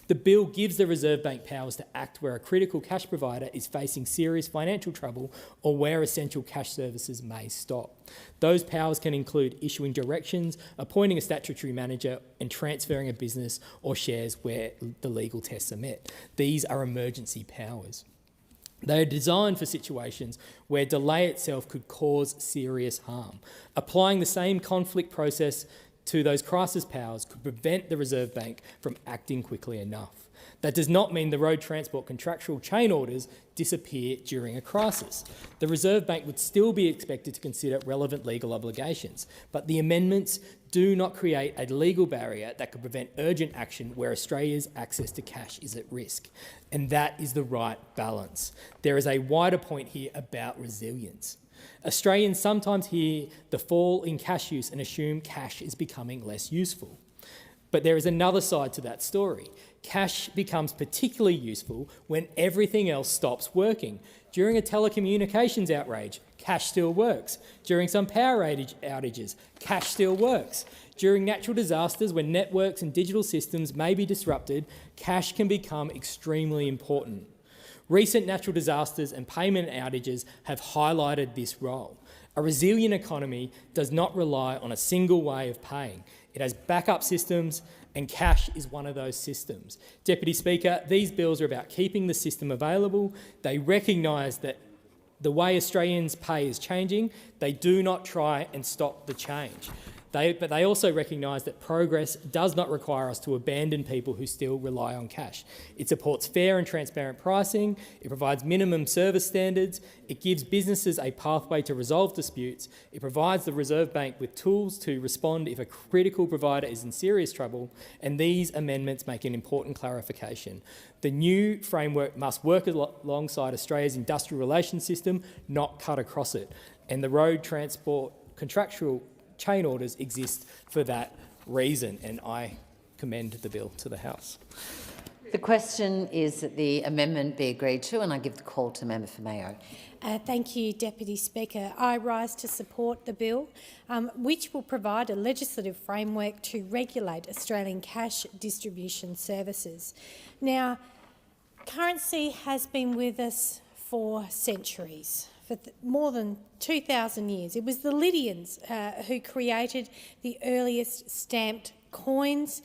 The bill gives the Reserve Bank powers to act where a critical cash provider is facing serious financial trouble or where essential cash services may stop. Those powers can include issuing directions, appointing a statutory manager and transferring a business or shares where the legal tests are met. These are emergency powers. They are designed for situations where delay itself could cause serious harm. Applying the same conflict process to those crisis powers could prevent the Reserve Bank from acting quickly enough. That does not mean the road transport contractual chain orders disappear during a crisis. The Reserve Bank would still be expected to consider relevant legal obligations, but the amendments do not create a legal barrier that could prevent urgent action where Australia's access to cash is at risk. And that is the right balance. There is a wider point here about resilience. Australians sometimes hear the fall in cash use and assume cash is becoming less useful. But there is another side to that story. Cash becomes particularly useful when everything else stops working. During a telecommunications outrage, cash still works. During some power outages, cash still works. During natural disasters, when networks and digital systems may be disrupted, cash can become extremely important. Recent natural disasters and payment outages have highlighted this role. A resilient economy does not rely on a single way of paying. It has backup systems, and cash is one of those systems. Deputy Speaker, these bills are about keeping the system available. They recognise that the way Australians pay is changing. They do not try and stop the change. But they also recognise that progress does not require us to abandon people who still rely on cash. It supports fair and transparent pricing, it provides minimum service standards, it gives businesses a pathway to resolve disputes, it provides the Reserve Bank with tools to respond if a critical provider is in serious trouble, and these amendments make an important clarification. The new framework must work alongside Australia's industrial relations system, not cut across it, and the road transport contractual chain orders exist for that reason, and I commend the bill to the House. The question is that the amendment be agreed to, and I give the call to Member for Mayo. Thank you, Deputy Speaker. I rise to support the bill, which will provide a legislative framework to regulate Australian cash distribution services. Now, currency has been with us for centuries. For more than 2,000 years. It was the Lydians who created the earliest stamped coins.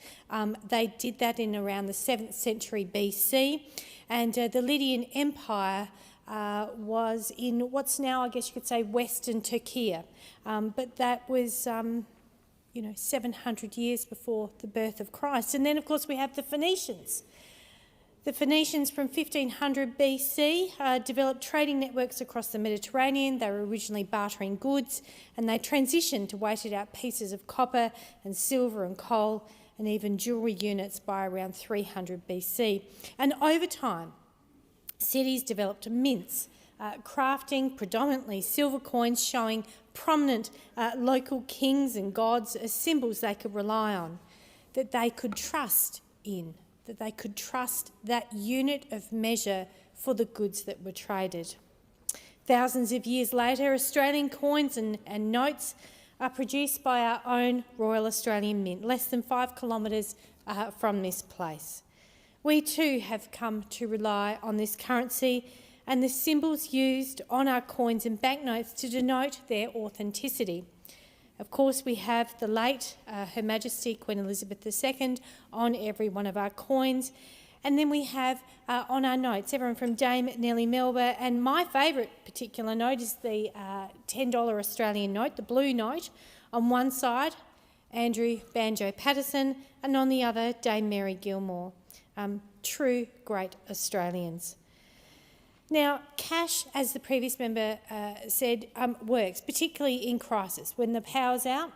They did that in around the 7th century BC, and the Lydian Empire was in what's now, I guess you could say, Western Turkey, but that was 700 years before the birth of Christ. And then, of course, we have the Phoenicians. The Phoenicians from 1500 BC developed trading networks across the Mediterranean. They were originally bartering goods, and they transitioned to weighted out pieces of copper and silver and coal and even jewellery units by around 300 BC. And over time, cities developed mints, crafting predominantly silver coins showing prominent local kings and gods as symbols they could rely on, that they could trust in, that they could trust that unit of measure for the goods that were traded. Thousands of years later, Australian coins and notes are produced by our own Royal Australian Mint, less than 5 kilometres from this place. We too have come to rely on this currency and the symbols used on our coins and banknotes to denote their authenticity. Of course, we have the late Her Majesty Queen Elizabeth II on every one of our coins. And then we have on our notes, everyone from Dame Nellie Melba, and my favourite particular note is the $10 Australian note, the blue note. On one side, Andrew Banjo Patterson, and on the other, Dame Mary Gilmore. True great Australians. Now, cash, as the previous member said, works, particularly in crisis. When the power's out,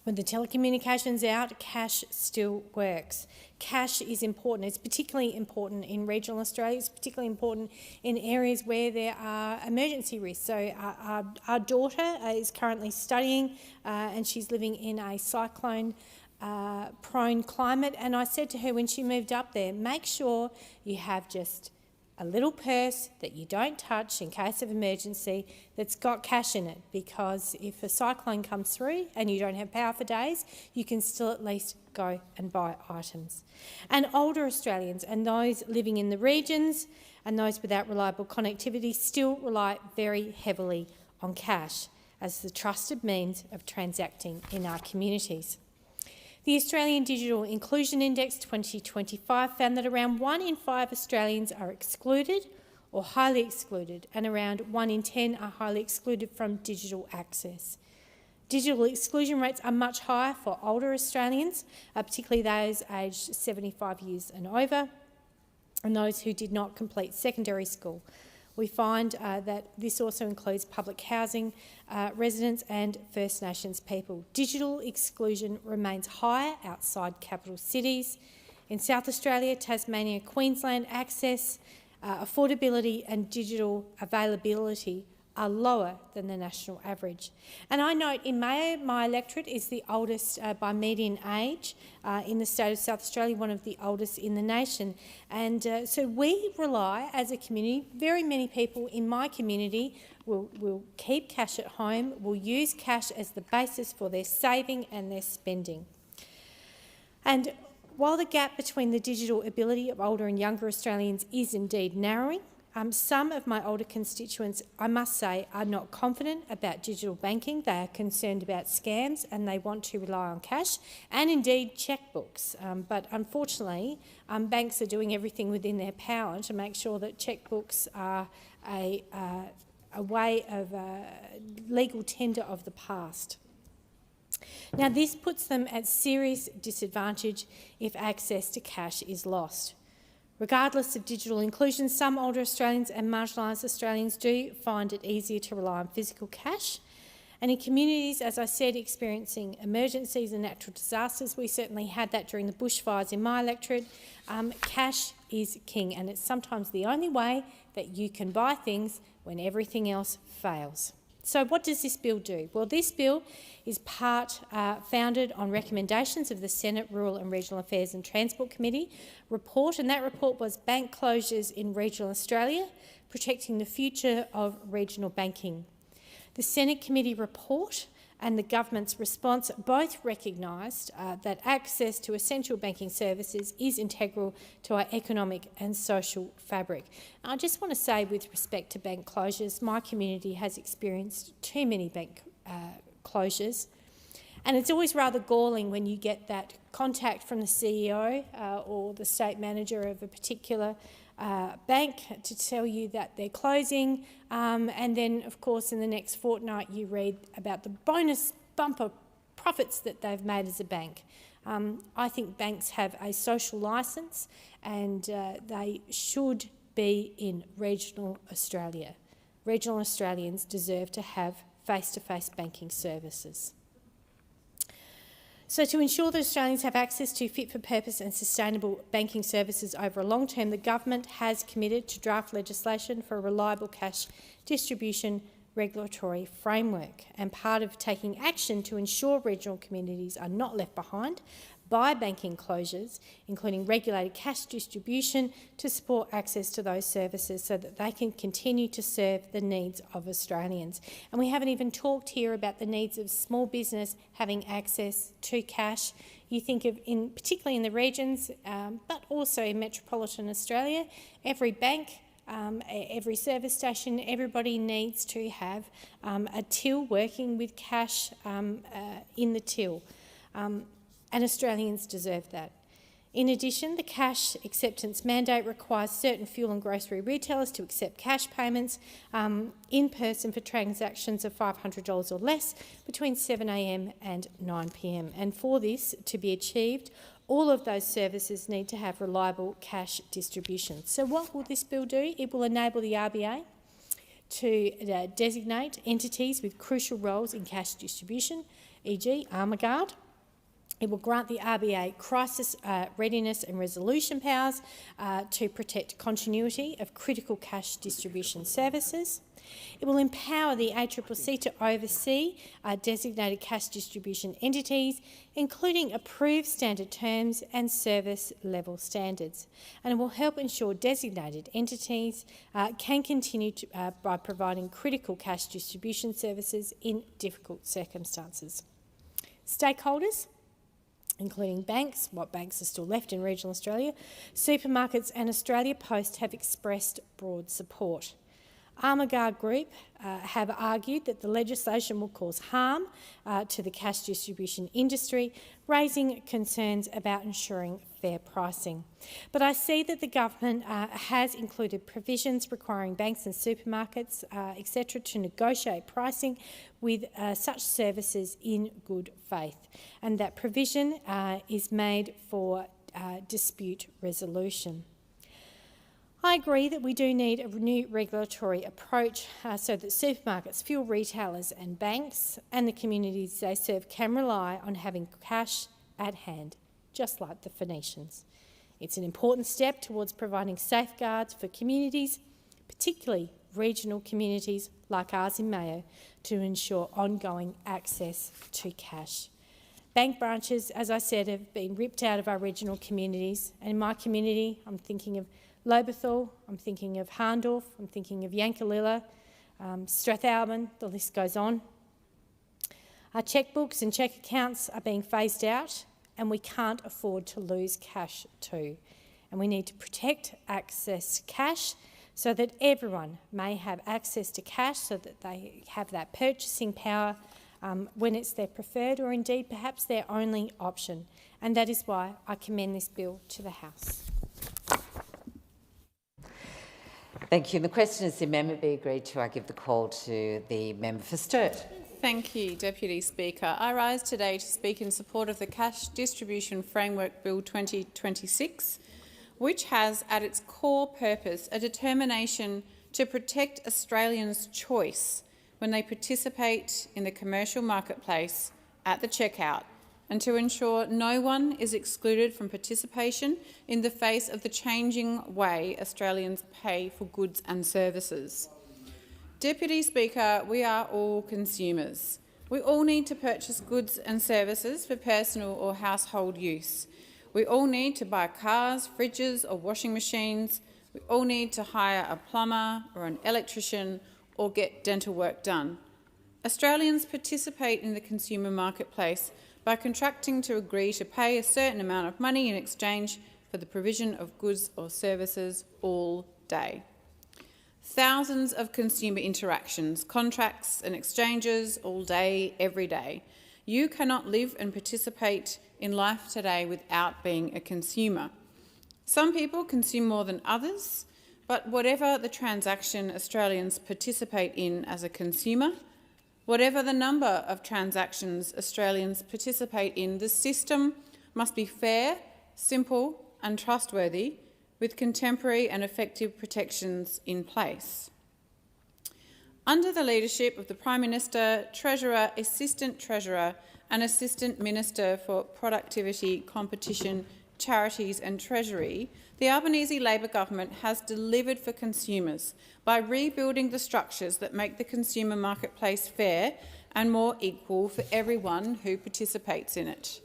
when the telecommunications out, cash still works. Cash is important. It's particularly important in regional Australia. It's particularly important in areas where there are emergency risks. So our daughter is currently studying and she's living in a cyclone prone climate. And I said to her when she moved up there, make sure you have just a little purse that you don't touch in case of emergency that's got cash in it, because if a cyclone comes through and you don't have power for days, you can still at least go and buy items. And older Australians and those living in the regions and those without reliable connectivity still rely very heavily on cash as the trusted means of transacting in our communities. The Australian Digital Inclusion Index 2025 found that around 1 in 5 Australians are excluded or highly excluded, and around 1 in 10 are highly excluded from digital access. Digital exclusion rates are much higher for older Australians, particularly those aged 75 years and over, and those who did not complete secondary school. We find that this also includes public housing residents and First Nations people. Digital exclusion remains higher outside capital cities. In South Australia, Tasmania, Queensland, access, affordability and digital availability are lower than the national average. And I note in Mayo, my electorate is the oldest by median age in the state of South Australia, one of the oldest in the nation. And so we rely as a community, very many people in my community will keep cash at home, will use cash as the basis for their saving and their spending. And while the gap between the digital ability of older and younger Australians is indeed narrowing, some of my older constituents, I must say, are not confident about digital banking. They are concerned about scams and they want to rely on cash and indeed chequebooks. But unfortunately, banks are doing everything within their power to make sure that chequebooks are a way of legal tender of the past. Now, this puts them at serious disadvantage if access to cash is lost. Regardless of digital inclusion, some older Australians and marginalised Australians do find it easier to rely on physical cash. And in communities, as I said, experiencing emergencies and natural disasters, we certainly had that during the bushfires in my electorate, cash is king, and it's sometimes the only way that you can buy things when everything else fails. So what does this bill do? Well, this bill is founded on recommendations of the Senate Rural and Regional Affairs and Transport Committee report, and that report was Bank Closures in Regional Australia, Protecting the Future of Regional Banking. The Senate Committee report and the government's response both recognised that access to essential banking services is integral to our economic and social fabric. I just want to say, with respect to bank closures, my community has experienced too many bank closures, and it's always rather galling when you get that contact from the CEO or the state manager of a particular bank to tell you that they're closing, and then, of course, in the next fortnight you read about the bonus bumper profits that they've made as a bank. I think banks have a social licence, and they should be in regional Australia. Regional Australians deserve to have face-to-face banking services. So to ensure that Australians have access to fit-for-purpose and sustainable banking services over a long term, the government has committed to draft legislation for a reliable cash distribution regulatory framework. And part of taking action to ensure regional communities are not left behind by banking closures, including regulated cash distribution to support access to those services so that they can continue to serve the needs of Australians. And we haven't even talked here about the needs of small business having access to cash. You think of, particularly in the regions, but also in metropolitan Australia, every bank, every service station, everybody needs to have a till working with cash in the till. And Australians deserve that. In addition, the cash acceptance mandate requires certain fuel and grocery retailers to accept cash payments in person for transactions of $500 or less between 7 a.m. and 9 p.m. And for this to be achieved, all of those services need to have reliable cash distribution. So what will this bill do? It will enable the RBA to designate entities with crucial roles in cash distribution, e.g. Armaguard. It will grant the RBA crisis readiness and resolution powers to protect continuity of critical cash distribution services. It will empower the ACCC to oversee designated cash distribution entities, including approved standard terms and service level standards. And it will help ensure designated entities can continue by providing critical cash distribution services in difficult circumstances. Stakeholders, including banks, what banks are still left in regional Australia, supermarkets and Australia Post have expressed broad support. Armaguard Group have argued that the legislation will cause harm to the cash distribution industry, raising concerns about ensuring fair pricing. But I see that the government has included provisions requiring banks and supermarkets, etc., to negotiate pricing with such services in good faith, and that provision is made for dispute resolution. I agree that we do need a new regulatory approach so that supermarkets, fuel retailers and banks and the communities they serve can rely on having cash at hand, just like the Phoenicians. It's an important step towards providing safeguards for communities, particularly regional communities like ours in Mayo, to ensure ongoing access to cash. Bank branches, as I said, have been ripped out of our regional communities, and in my community I'm thinking of Lobethal, I'm thinking of Harndorf, I'm thinking of Yankalilla, Strathalbyn, the list goes on. Our chequebooks and cheque accounts are being phased out, and we can't afford to lose cash too. And we need to protect access to cash so that everyone may have access to cash, so that they have that purchasing power when it's their preferred or indeed perhaps their only option. And that is why I commend this bill to the House. Thank you. And the question is the amendment be agreed to. I give the call to the member for Sturt. Thank you, Deputy Speaker. I rise today to speak in support of the Cash Distribution Framework Bill 2026, which has at its core purpose a determination to protect Australians' choice when they participate in the commercial marketplace at the checkout, and to ensure no one is excluded from participation in the face of the changing way Australians pay for goods and services. Deputy Speaker, we are all consumers. We all need to purchase goods and services for personal or household use. We all need to buy cars, fridges or washing machines. We all need to hire a plumber or an electrician or get dental work done. Australians participate in the consumer marketplace by contracting to agree to pay a certain amount of money in exchange for the provision of goods or services all day. Thousands of consumer interactions, contracts and exchanges all day, every day. You cannot live and participate in life today without being a consumer. Some people consume more than others, but whatever the transaction Australians participate in as a consumer, whatever the number of transactions Australians participate in, the system must be fair, simple and trustworthy, with contemporary and effective protections in place. Under the leadership of the Prime Minister, Treasurer, Assistant Treasurer and Assistant Minister for Productivity, Competition, Charities and Treasury, the Albanese Labor government has delivered for consumers by rebuilding the structures that make the consumer marketplace fair and more equal for everyone who participates in it.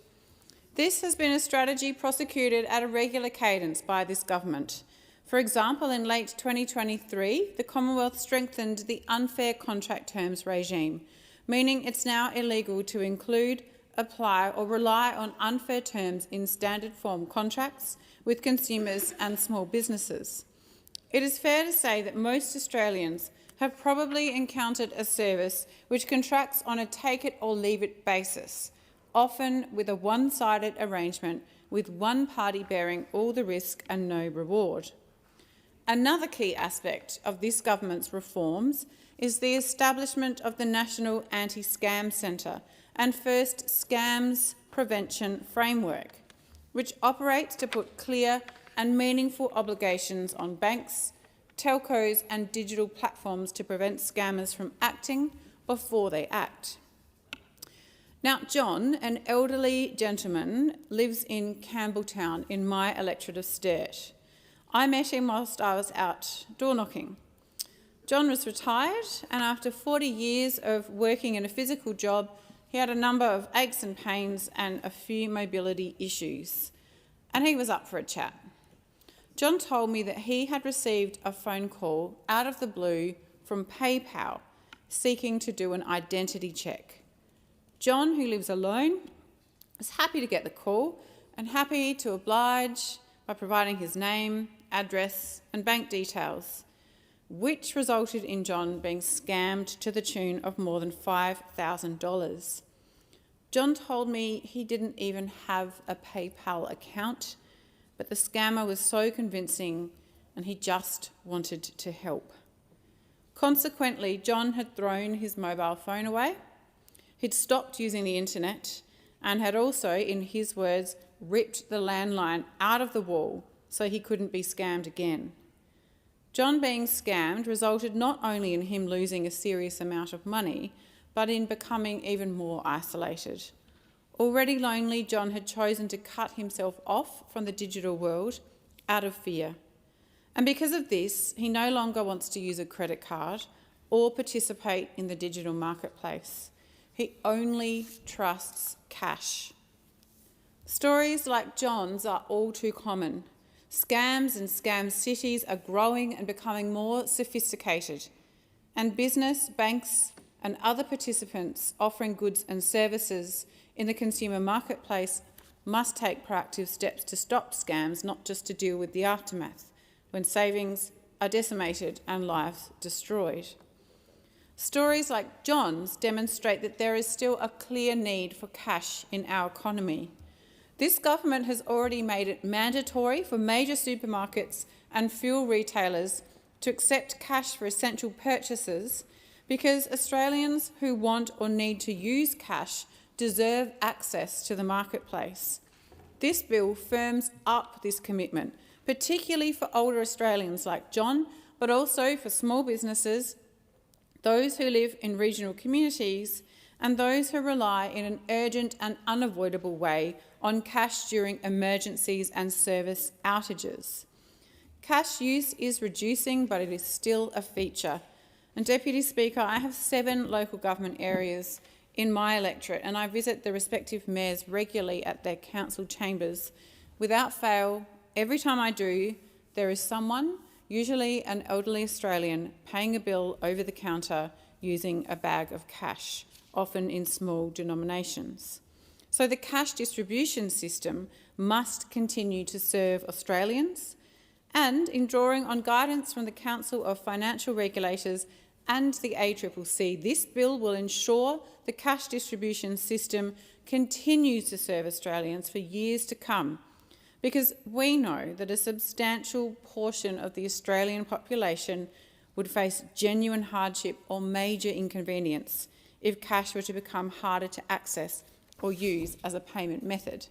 This has been a strategy prosecuted at a regular cadence by this government. For example, in late 2023, the Commonwealth strengthened the unfair contract terms regime, meaning it's now illegal to include, apply or rely on unfair terms in standard form contracts with consumers and small businesses. It is fair to say that most Australians have probably encountered a service which contracts on a take-it-or-leave-it basis, often with a one-sided arrangement with one party bearing all the risk and no reward. Another key aspect of this government's reforms is the establishment of the National Anti-Scam Centre and First Scams Prevention Framework, which operates to put clear and meaningful obligations on banks, telcos and digital platforms to prevent scammers from acting before they act. Now, John, an elderly gentleman, lives in Campbelltown in my electorate of Sturt. I met him whilst I was out door knocking. John was retired, and after 40 years of working in a physical job, he had a number of aches and pains and a few mobility issues, and he was up for a chat. John told me that he had received a phone call out of the blue from PayPal seeking to do an identity check. John, who lives alone, was happy to get the call and happy to oblige by providing his name, address and bank details, which resulted in John being scammed to the tune of more than $5,000. John told me he didn't even have a PayPal account, but the scammer was so convincing and he just wanted to help. Consequently, John had thrown his mobile phone away. He'd stopped using the internet and had also, in his words, ripped the landline out of the wall so he couldn't be scammed again. John being scammed resulted not only in him losing a serious amount of money, but in becoming even more isolated. Already lonely, John had chosen to cut himself off from the digital world out of fear. And because of this, he no longer wants to use a credit card or participate in the digital marketplace. He only trusts cash. Stories like John's are all too common. Scams and scam cities are growing and becoming more sophisticated, and business, banks and other participants offering goods and services in the consumer marketplace must take proactive steps to stop scams, not just to deal with the aftermath, when savings are decimated and lives destroyed. Stories like John's demonstrate that there is still a clear need for cash in our economy. This government has already made it mandatory for major supermarkets and fuel retailers to accept cash for essential purchases, because Australians who want or need to use cash deserve access to the marketplace. This bill firms up this commitment, particularly for older Australians like John, but also for small businesses, those who live in regional communities, and those who rely in an urgent and unavoidable way on cash during emergencies and service outages. Cash use is reducing, but it is still a feature. And Deputy Speaker, I have 7 local government areas in my electorate, and I visit the respective mayors regularly at their council chambers. Without fail, every time I do, there is someone, usually an elderly Australian, paying a bill over the counter using a bag of cash, often in small denominations. So the cash distribution system must continue to serve Australians, and in drawing on guidance from the Council of Financial Regulators and the ACCC, this bill will ensure the cash distribution system continues to serve Australians for years to come, because we know that a substantial portion of the Australian population would face genuine hardship or major inconvenience if cash were to become harder to access or use as a payment method.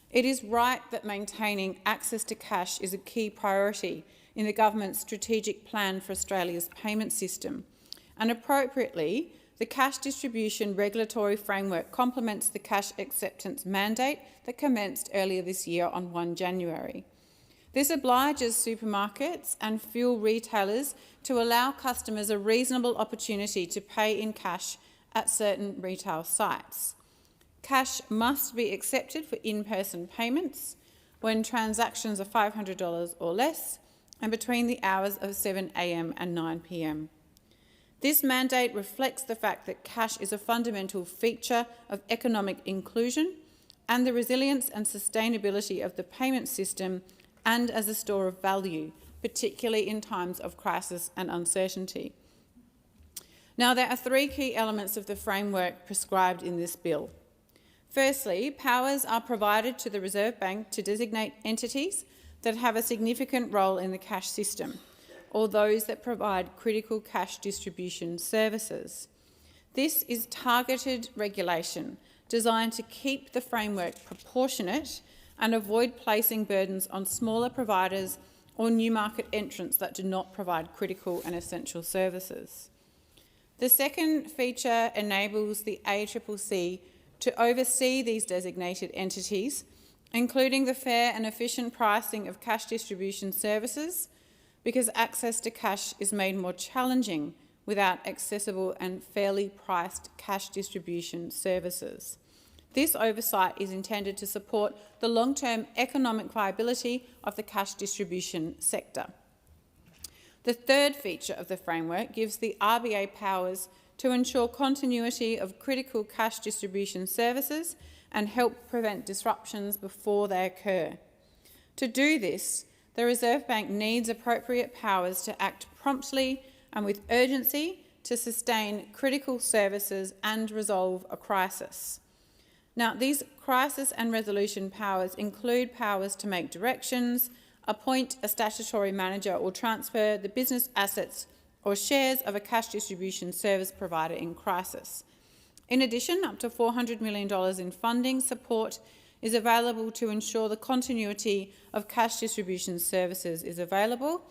It is right that maintaining access to cash is a key priority in the government's strategic plan for Australia's payment system, and appropriately, the cash distribution regulatory framework complements the cash acceptance mandate that commenced earlier this year on 1 January. This obliges supermarkets and fuel retailers to allow customers a reasonable opportunity to pay in cash at certain retail sites. Cash must be accepted for in-person payments when transactions are $500 or less and between the hours of 7 a.m. and 9 p.m. This mandate reflects the fact that cash is a fundamental feature of economic inclusion and the resilience and sustainability of the payment system, and as a store of value, particularly in times of crisis and uncertainty. Now, there are 3 key elements of the framework prescribed in this bill. Firstly, powers are provided to the Reserve Bank to designate entities that have a significant role in the cash system, or those that provide critical cash distribution services. This is targeted regulation designed to keep the framework proportionate and avoid placing burdens on smaller providers or new market entrants that do not provide critical and essential services. The second feature enables the ACCC to oversee these designated entities, including the fair and efficient pricing of cash distribution services, because access to cash is made more challenging without accessible and fairly priced cash distribution services. This oversight is intended to support the long-term economic viability of the cash distribution sector. The third feature of the framework gives the RBA powers to ensure continuity of critical cash distribution services and help prevent disruptions before they occur. To do this, the Reserve Bank needs appropriate powers to act promptly and with urgency to sustain critical services and resolve a crisis. Now, these crisis and resolution powers include powers to make directions, appoint a statutory manager or transfer the business assets or shares of a cash distribution service provider in crisis. In addition, up to $400 million in funding support is available to ensure the continuity of cash distribution services is available,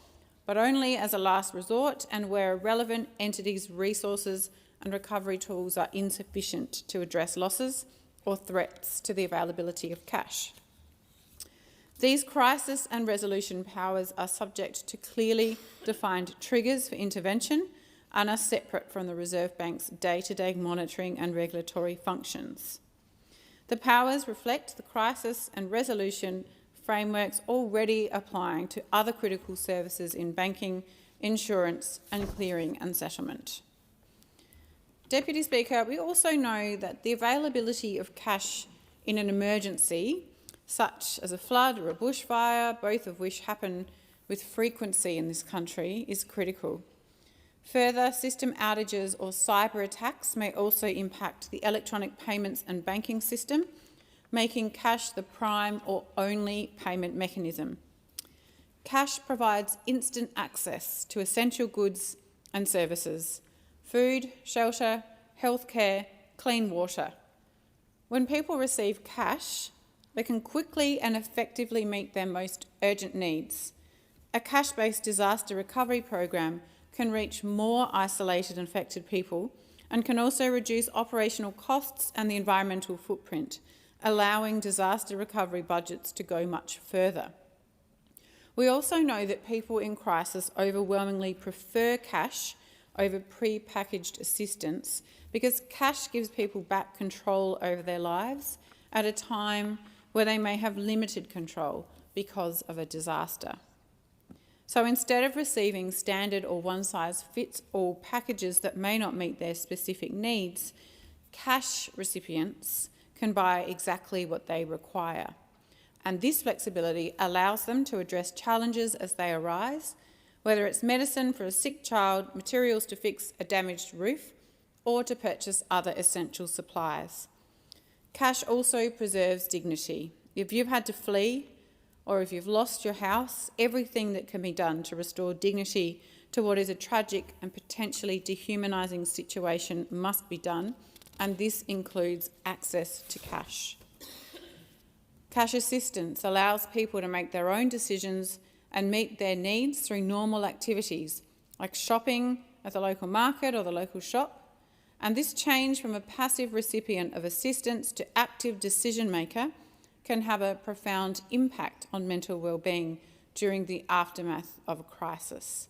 but only as a last resort and where a relevant entity's resources and recovery tools are insufficient to address losses or threats to the availability of cash. These crisis and resolution powers are subject to clearly defined triggers for intervention and are separate from the Reserve Bank's day-to-day monitoring and regulatory functions. The powers reflect the crisis and resolution frameworks already applying to other critical services in banking, insurance and clearing and settlement. Deputy Speaker, we also know that the availability of cash in an emergency, such as a flood or a bushfire, both of which happen with frequency in this country, is critical. Further, system outages or cyber attacks may also impact the electronic payments and banking system, making cash the prime or only payment mechanism. Cash provides instant access to essential goods and services, food, shelter, healthcare, clean water. When people receive cash, they can quickly and effectively meet their most urgent needs. A cash-based disaster recovery program can reach more isolated and affected people and can also reduce operational costs and the environmental footprint, allowing disaster recovery budgets to go much further. We also know that people in crisis overwhelmingly prefer cash over pre-packaged assistance because cash gives people back control over their lives at a time where they may have limited control because of a disaster. So instead of receiving standard or one-size-fits-all packages that may not meet their specific needs, cash recipients can buy exactly what they require. And this flexibility allows them to address challenges as they arise, whether it's medicine for a sick child, materials to fix a damaged roof, or to purchase other essential supplies. Cash also preserves dignity. If you've had to flee, or if you've lost your house, everything that can be done to restore dignity to what is a tragic and potentially dehumanising situation must be done, and this includes access to cash. Cash assistance allows people to make their own decisions and meet their needs through normal activities, like shopping at the local market or the local shop. And this change from a passive recipient of assistance to active decision maker can have a profound impact on mental well-being during the aftermath of a crisis.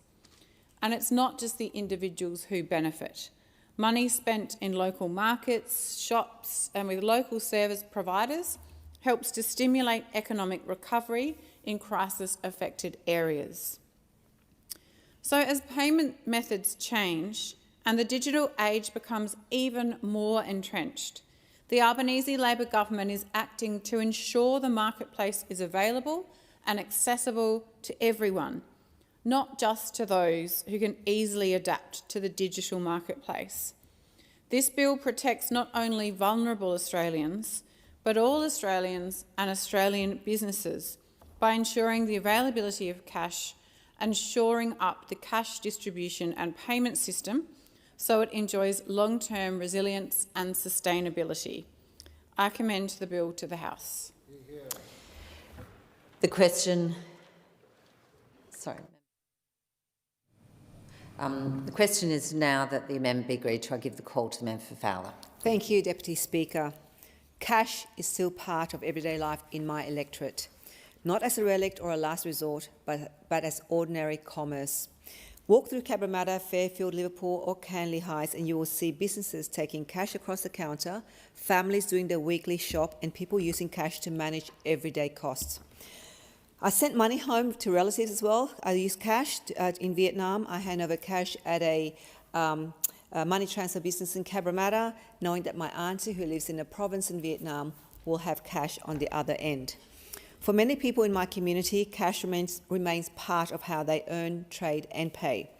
And it's not just the individuals who benefit. Money spent in local markets, shops and with local service providers helps to stimulate economic recovery in crisis-affected areas. So as payment methods change and the digital age becomes even more entrenched, the Albanese Labor government is acting to ensure the marketplace is available and accessible to everyone, not just to those who can easily adapt to the digital marketplace. This bill protects not only vulnerable Australians, but all Australians and Australian businesses by ensuring the availability of cash and shoring up the cash distribution and payment system so it enjoys long-term resilience and sustainability. I commend the bill to the House. The question is now that the amendment be agreed to. I give the call to the member for Fowler. Thank you, Deputy Speaker. Cash is still part of everyday life in my electorate, not as a relic or a last resort, but as ordinary commerce. Walk through Cabramatta, Fairfield, Liverpool or Canley Heights and you will see businesses taking cash across the counter, families doing their weekly shop and people using cash to manage everyday costs. I sent money home to relatives as well. I use cash in Vietnam. I hand over cash at a money transfer business in Cabramatta, knowing that my auntie who lives in a province in Vietnam will have cash on the other end. For many people in my community, cash remains part of how they earn, trade and pay.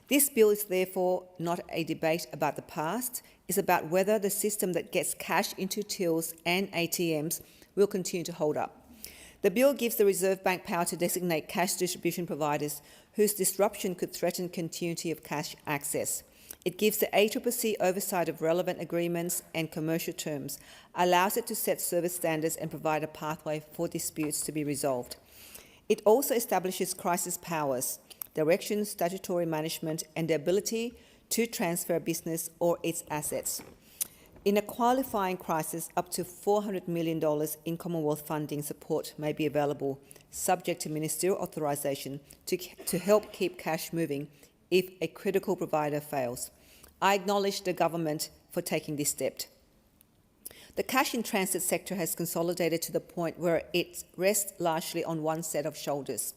This bill is therefore not a debate about the past. It's about whether the system that gets cash into tills and ATMs will continue to hold up. The bill gives the Reserve Bank power to designate cash distribution providers whose disruption could threaten continuity of cash access. It gives the ACCC oversight of relevant agreements and commercial terms, allows it to set service standards and provide a pathway for disputes to be resolved. It also establishes crisis powers, direction, statutory management and the ability to transfer a business or its assets. In a qualifying crisis, up to $400 million in Commonwealth funding support may be available, subject to ministerial authorisation, to help keep cash moving if a critical provider fails. I acknowledge the government for taking this step. The cash in transit sector has consolidated to the point where it rests largely on one set of shoulders.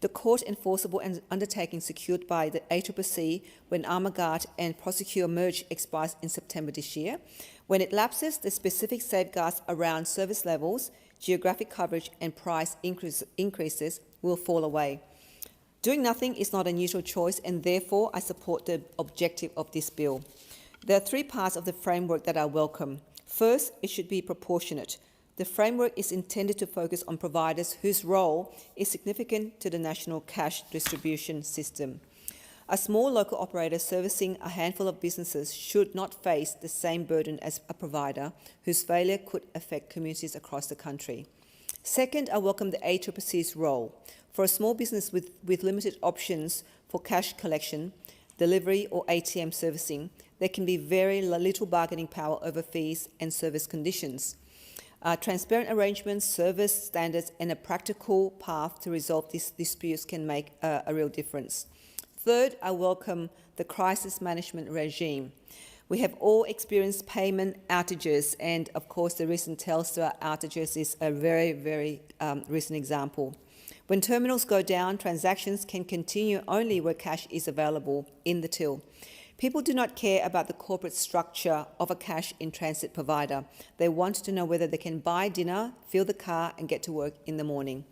The court-enforceable undertaking secured by the ACCC when Armaguard and Prosecure merge expires in September this year. When it lapses, the specific safeguards around service levels, geographic coverage and price increases will fall away. Doing nothing is not a neutral choice and therefore I support the objective of this bill. There are three parts of the framework that I welcome. First, it should be proportionate. The framework is intended to focus on providers whose role is significant to the national cash distribution system. A small local operator servicing a handful of businesses should not face the same burden as a provider whose failure could affect communities across the country. Second, I welcome the ACCC's role. For a small business with limited options for cash collection, delivery or ATM servicing, there can be very little bargaining power over fees and service conditions. Transparent arrangements, service standards and a practical path to resolve these disputes can make a real difference. Third, I welcome the crisis management regime. We have all experienced payment outages, and of course the recent Telstra outages is a very, very recent example. When terminals go down, transactions can continue only where cash is available in the till. People do not care about the corporate structure of a cash-in-transit provider. They want to know whether they can buy dinner, fill the car and get to work in the morning.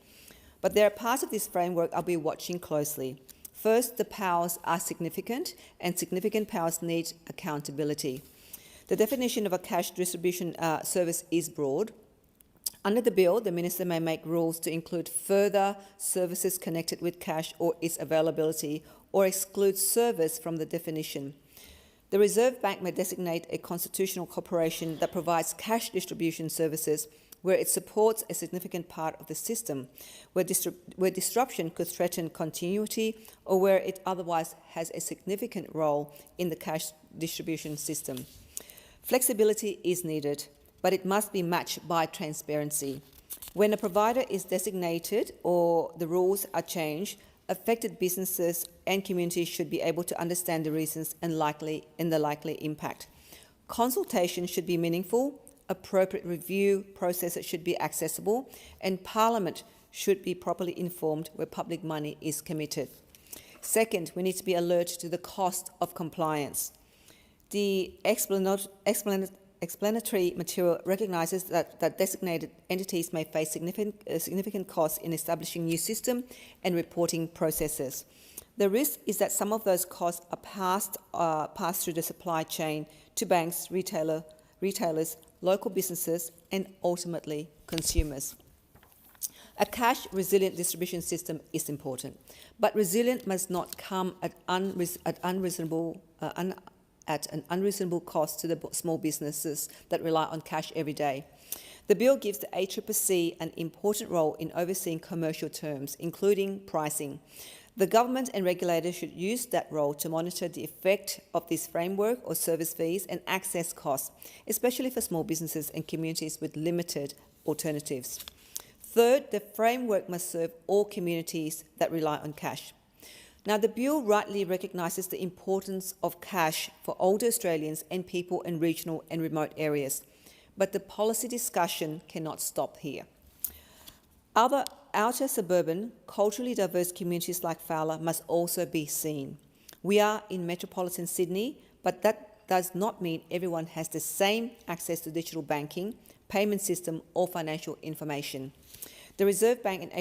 But there are parts of this framework I'll be watching closely. First, the powers are significant, and significant powers need accountability. The definition of a cash distribution service is broad. Under the bill, the Minister may make rules to include further services connected with cash or its availability, or exclude service from the definition. The Reserve Bank may designate a constitutional corporation that provides cash distribution services where it supports a significant part of the system, where disruption could threaten continuity, or where it otherwise has a significant role in the cash distribution system. Flexibility is needed, but it must be matched by transparency. When a provider is designated or the rules are changed, affected businesses and communities should be able to understand the reasons and the likely impact. Consultation should be meaningful, appropriate review processes should be accessible, and Parliament should be properly informed where public money is committed. Second, we need to be alert to the cost of compliance. The explanatory material recognises that designated entities may face significant costs in establishing new system and reporting processes. The risk is that some of those costs are passed through the supply chain to banks, retailers, local businesses and ultimately consumers. A cash-resilient distribution system is important, but resilient must not come at an unreasonable cost to the small businesses that rely on cash every day. The bill gives the ACCC an important role in overseeing commercial terms, including pricing. The government and regulators should use that role to monitor the effect of this framework or service fees and access costs, especially for small businesses and communities with limited alternatives. Third, the framework must serve all communities that rely on cash. Now, the bill rightly recognises the importance of cash for older Australians and people in regional and remote areas, but the policy discussion cannot stop here. Other outer suburban, culturally diverse communities like Fowler must also be seen. We are in metropolitan Sydney, but that does not mean everyone has the same access to digital banking, payment system or financial information. The Reserve Bank and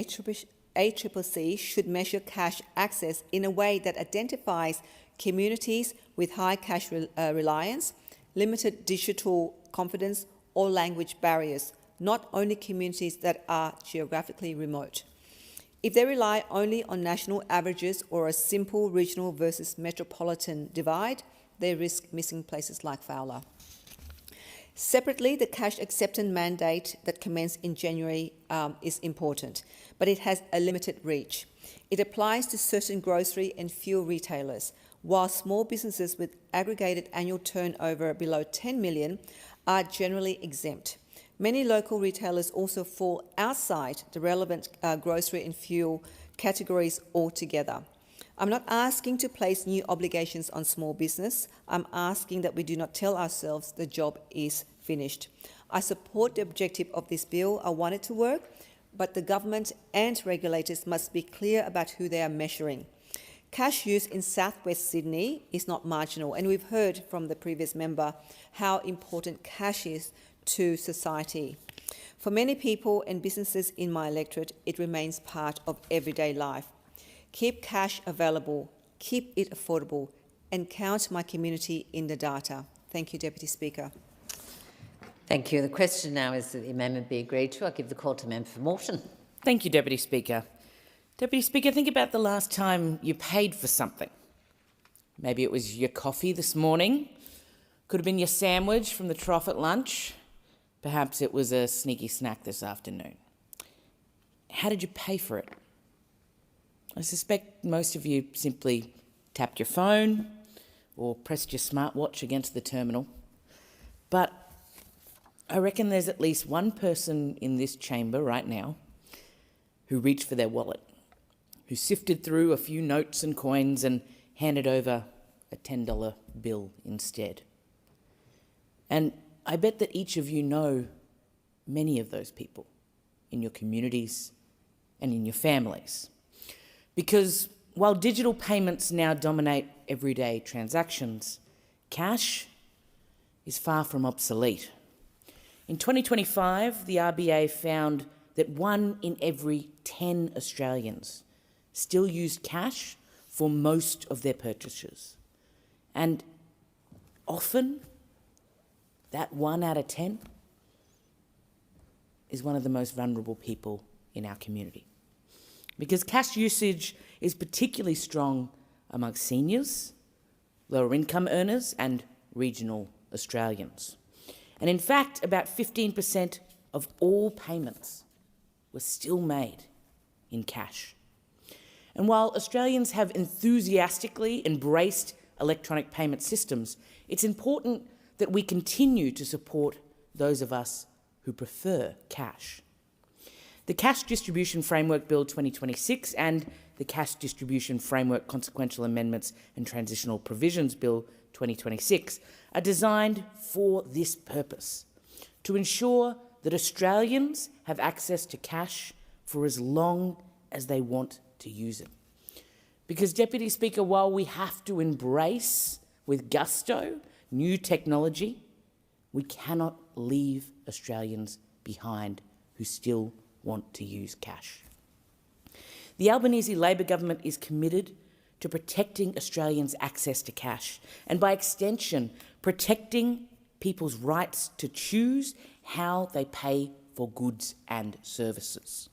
ACCC should measure cash access in a way that identifies communities with high cash reliance, limited digital confidence or language barriers, not only communities that are geographically remote. If they rely only on national averages or a simple regional versus metropolitan divide, they risk missing places like Fowler. Separately, the cash acceptance mandate that commenced in January is important, but it has a limited reach. It applies to certain grocery and fuel retailers, while small businesses with aggregated annual turnover below 10 million are generally exempt. Many local retailers also fall outside the relevant grocery and fuel categories altogether. I'm not asking to place new obligations on small business. I'm asking that we do not tell ourselves the job is finished. I support the objective of this bill. I want it to work, but the government and regulators must be clear about who they are measuring. Cash use in southwest Sydney is not marginal, and we've heard from the previous member how important cash is to society. For many people and businesses in my electorate, it remains part of everyday life. Keep cash available, keep it affordable, and count my community in the data. Thank you, Deputy Speaker. Thank you. The question now is that the amendment be agreed to. I'll give the call to Member for Moreton. Thank you, Deputy Speaker. Deputy Speaker, think about the last time you paid for something. Maybe it was your coffee this morning. Could have been your sandwich from the trough at lunch. Perhaps it was a sneaky snack this afternoon. How did you pay for it? I suspect most of you simply tapped your phone or pressed your smartwatch against the terminal. But I reckon there's at least one person in this chamber right now who reached for their wallet, who sifted through a few notes and coins and handed over a $10 bill instead. And I bet that each of you know many of those people in your communities and in your families. Because while digital payments now dominate everyday transactions, cash is far from obsolete. In 2025, the RBA found that 1 in every 10 Australians still used cash for most of their purchases. And often, that 1 out of 10 is one of the most vulnerable people in our community. Because cash usage is particularly strong amongst seniors, lower income earners and regional Australians. And in fact, about 15% of all payments were still made in cash. And while Australians have enthusiastically embraced electronic payment systems, it's important that we continue to support those of us who prefer cash. The Cash Distribution Framework Bill 2026 and the Cash Distribution Framework Consequential Amendments and Transitional Provisions Bill 2026 are designed for this purpose, to ensure that Australians have access to cash for as long as they want to use it. Because, Deputy Speaker, while we have to embrace with gusto new technology, we cannot leave Australians behind who still want to use cash. The Albanese Labor government is committed to protecting Australians' access to cash and, by extension, protecting people's rights to choose how they pay for goods and services.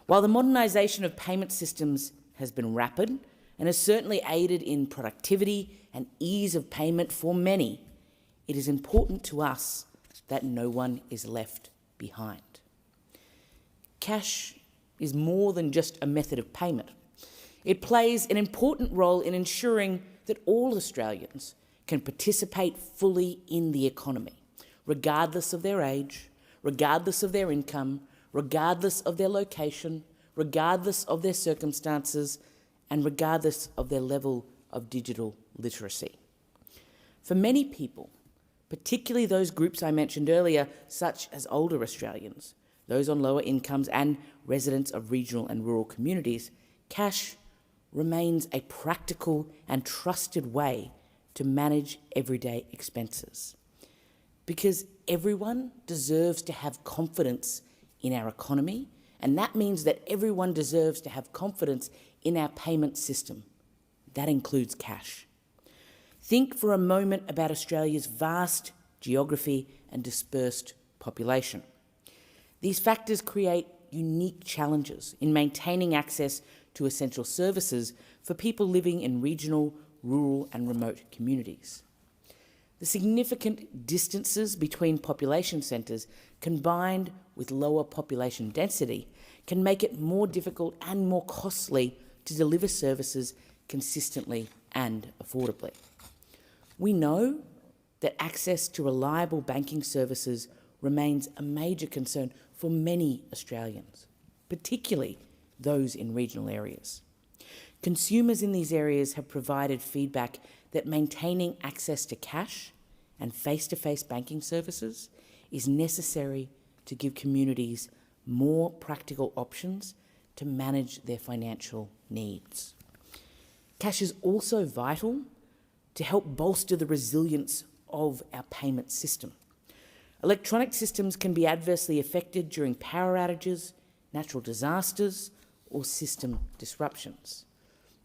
While the modernisation of payment systems has been rapid and has certainly aided in productivity and ease of payment for many, it is important to us that no one is left behind. Cash is more than just a method of payment. It plays an important role in ensuring that all Australians can participate fully in the economy, regardless of their age, regardless of their income, regardless of their location, regardless of their circumstances, and regardless of their level of digital literacy. For many people, particularly those groups I mentioned earlier, such as older Australians, those on lower incomes and residents of regional and rural communities, cash remains a practical and trusted way to manage everyday expenses. Because everyone deserves to have confidence in our economy, and that means that everyone deserves to have confidence in our payment system. That includes cash. Think for a moment about Australia's vast geography and dispersed population. These factors create unique challenges in maintaining access to essential services for people living in regional, rural and remote communities. The significant distances between population centres, combined with lower population density, can make it more difficult and more costly to deliver services consistently and affordably. We know that access to reliable banking services remains a major concern for many Australians, particularly those in regional areas. Consumers in these areas have provided feedback that maintaining access to cash and face-to-face banking services is necessary to give communities more practical options to manage their financial needs. Cash is also vital to help bolster the resilience of our payment system. Electronic systems can be adversely affected during power outages, natural disasters, or system disruptions.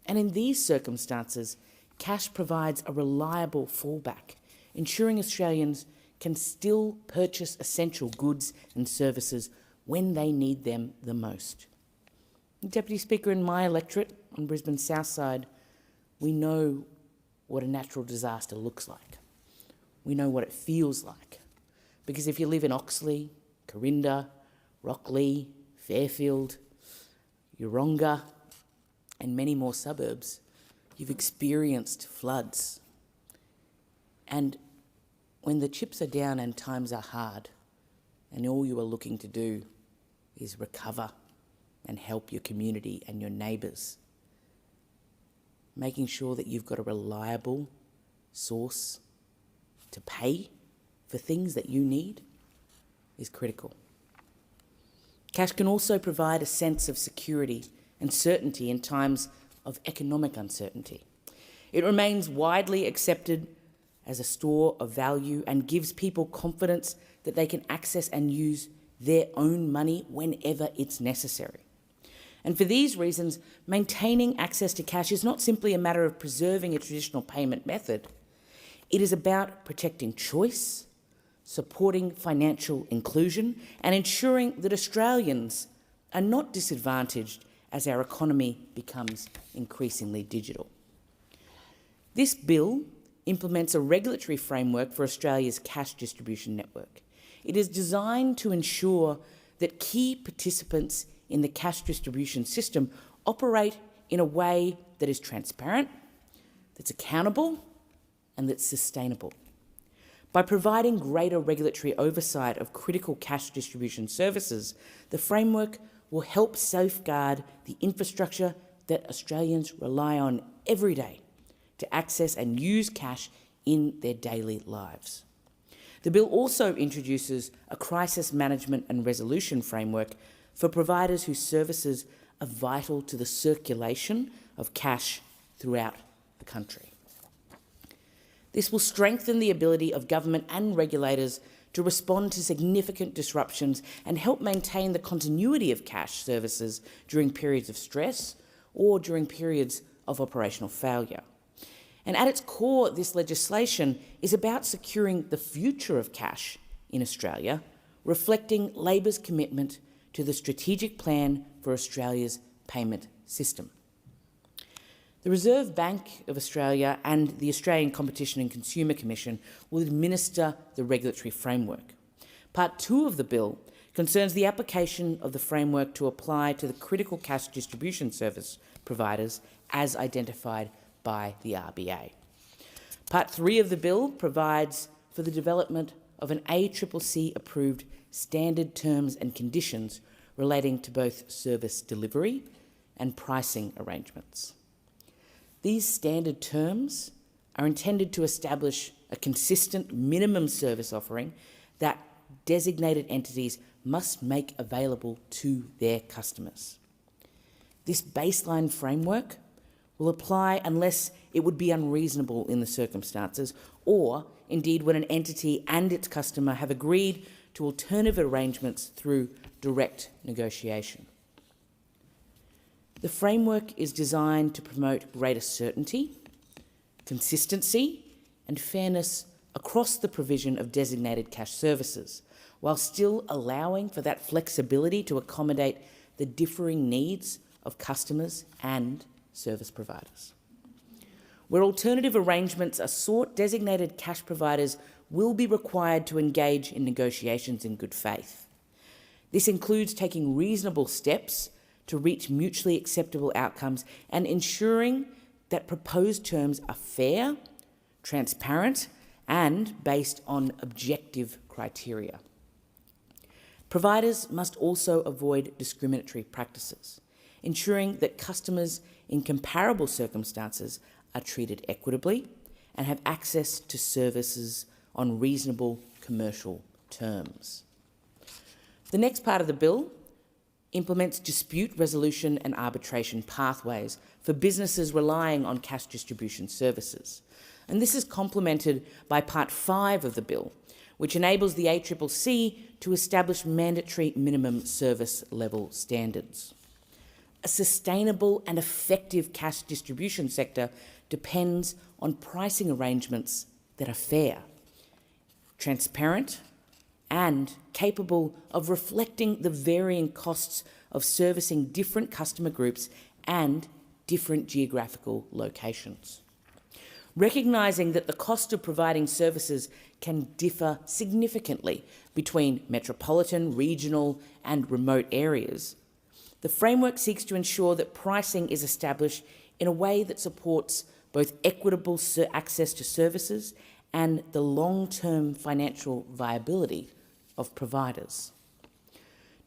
And in these circumstances, cash provides a reliable fallback, ensuring Australians can still purchase essential goods and services when they need them the most. Deputy Speaker, in my electorate on Brisbane's south side, we know what a natural disaster looks like. We know what it feels like. Because if you live in Oxley, Corinda, Rockley, Fairfield, Yeronga, and many more suburbs, you've experienced floods. And when the chips are down and times are hard, and all you are looking to do is recover and help your community and your neighbours, making sure that you've got a reliable source to pay for things that you need is critical. Cash can also provide a sense of security and certainty in times of economic uncertainty. It remains widely accepted as a store of value and gives people confidence that they can access and use their own money whenever it's necessary. And for these reasons, maintaining access to cash is not simply a matter of preserving a traditional payment method. It is about protecting choice, supporting financial inclusion, and ensuring that Australians are not disadvantaged as our economy becomes increasingly digital. This bill implements a regulatory framework for Australia's cash distribution network. It is designed to ensure that key participants in the cash distribution system operate in a way that is transparent, that's accountable, and that's sustainable. By providing greater regulatory oversight of critical cash distribution services, the framework will help safeguard the infrastructure that Australians rely on every day to access and use cash in their daily lives. The bill also introduces a crisis management and resolution framework for providers whose services are vital to the circulation of cash throughout the country. This will strengthen the ability of government and regulators to respond to significant disruptions and help maintain the continuity of cash services during periods of stress or during periods of operational failure. And at its core, this legislation is about securing the future of cash in Australia, reflecting Labor's commitment to the strategic plan for Australia's payment system. The Reserve Bank of Australia and the Australian Competition and Consumer Commission will administer the regulatory framework. Part 2 of the bill concerns the application of the framework to apply to the critical cash distribution service providers as identified by the RBA. Part 3 of the bill provides for the development of an ACCC-approved standard terms and conditions relating to both service delivery and pricing arrangements. These standard terms are intended to establish a consistent minimum service offering that designated entities must make available to their customers. This baseline framework will apply unless it would be unreasonable in the circumstances, or indeed when an entity and its customer have agreed to alternative arrangements through direct negotiation. The framework is designed to promote greater certainty, consistency and fairness across the provision of designated cash services, while still allowing for that flexibility to accommodate the differing needs of customers and service providers. Where alternative arrangements are sought, designated cash providers will be required to engage in negotiations in good faith. This includes taking reasonable steps to reach mutually acceptable outcomes and ensuring that proposed terms are fair, transparent, and based on objective criteria. Providers must also avoid discriminatory practices, ensuring that customers in comparable circumstances are treated equitably and have access to services on reasonable commercial terms. The next part of the bill implements dispute resolution and arbitration pathways for businesses relying on cash distribution services. And this is complemented by Part 5 of the bill, which enables the ACCC to establish mandatory minimum service level standards. A sustainable and effective cash distribution sector depends on pricing arrangements that are fair, transparent, and capable of reflecting the varying costs of servicing different customer groups and different geographical locations. recognising that the cost of providing services can differ significantly between metropolitan, regional and remote areas. The framework seeks to ensure that pricing is established in a way that supports both equitable access to services and the long-term financial viability of providers.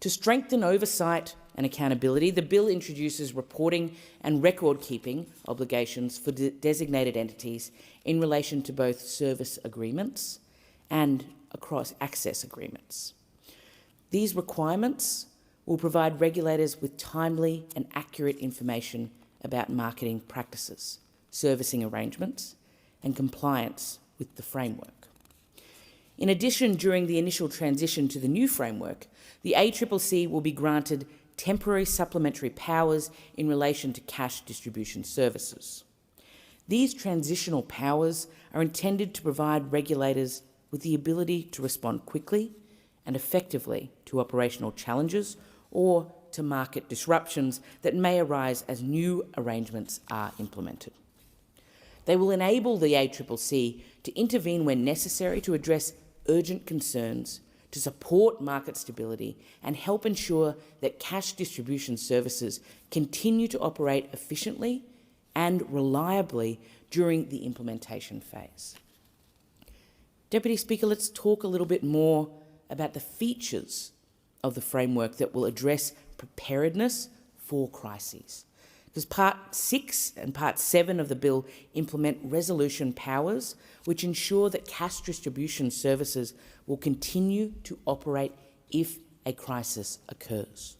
To strengthen oversight and accountability, the bill introduces reporting and record-keeping obligations for designated entities in relation to both service agreements and across access agreements. These requirements will provide regulators with timely and accurate information about marketing practices, servicing arrangements and compliance with the framework. In addition, during the initial transition to the new framework, the ACCC will be granted temporary supplementary powers in relation to cash distribution services. These transitional powers are intended to provide regulators with the ability to respond quickly and effectively to operational challenges or to market disruptions that may arise as new arrangements are implemented. They will enable the ACCC to intervene when necessary to address urgent concerns, to support market stability and help ensure that cash distribution services continue to operate efficiently and reliably during the implementation phase. Deputy Speaker, let's talk a little bit more about the features of the framework that will address preparedness for crises. Because Part 6 and Part 7 of the bill implement resolution powers which ensure that cash distribution services will continue to operate if a crisis occurs.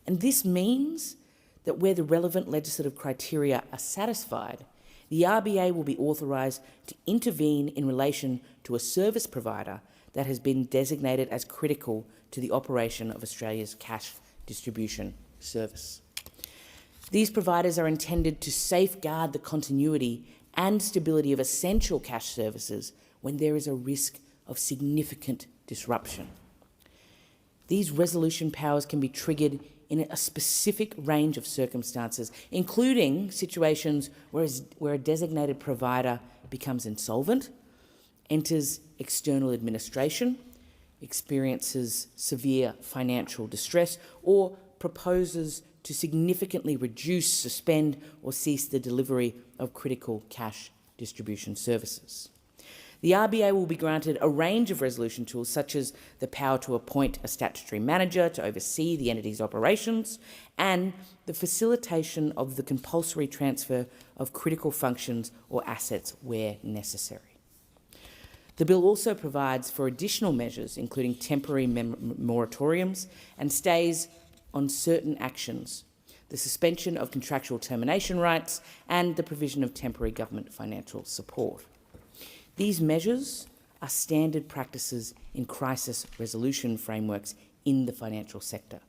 And this means that where the relevant legislative criteria are satisfied, the RBA will be authorised to intervene in relation to a service provider that has been designated as critical to the operation of Australia's cash distribution service. These providers are intended to safeguard the continuity and stability of essential cash services when there is a risk of significant disruption. These resolution powers can be triggered in a specific range of circumstances, including situations where a designated provider becomes insolvent, enters external administration, experiences severe financial distress, or proposes to significantly reduce, suspend or cease the delivery of critical cash distribution services. The RBA will be granted a range of resolution tools such as the power to appoint a statutory manager to oversee the entity's operations and the facilitation of the compulsory transfer of critical functions or assets where necessary. The bill also provides for additional measures including temporary moratoriums and stays on certain actions, the suspension of contractual termination rights and the provision of temporary government financial support. These measures are standard practices in crisis resolution frameworks in the financial sector.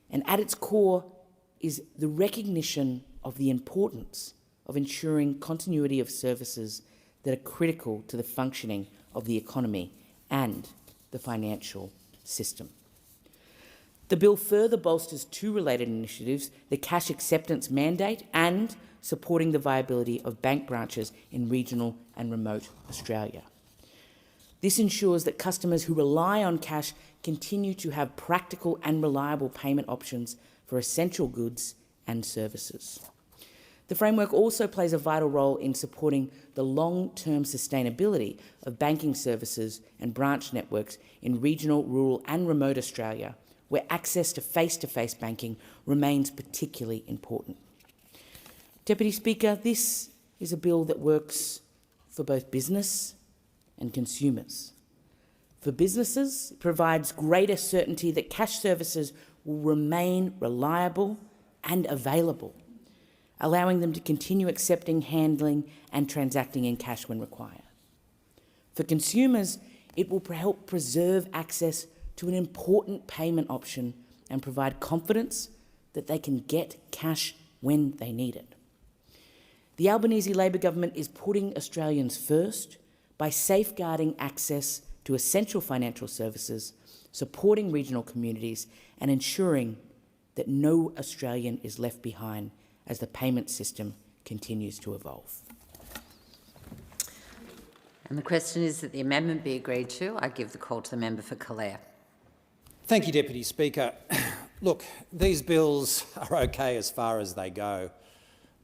And at its core is the recognition of the importance of ensuring continuity of services that are critical to the functioning of the economy and the financial system. The bill further bolsters two related initiatives, the cash acceptance mandate and supporting the viability of bank branches in regional and remote Australia. This ensures that customers who rely on cash continue to have practical and reliable payment options for essential goods and services. The framework also plays a vital role in supporting the long-term sustainability of banking services and branch networks in regional, rural and remote Australia, where access to face-to-face banking remains particularly important. Deputy Speaker, this is a bill that works for both business and consumers. For businesses, it provides greater certainty that cash services will remain reliable and available, allowing them to continue accepting, handling and transacting in cash when required. For consumers, it will help preserve access to an important payment option and provide confidence that they can get cash when they need it. The Albanese Labor government is putting Australians first by safeguarding access to essential financial services, supporting regional communities and ensuring that no Australian is left behind as the payment system continues to evolve. And the question is that the amendment be agreed to. I give the call to the member for Calare. Thank you, Deputy Speaker. Look, these bills are okay as far as they go,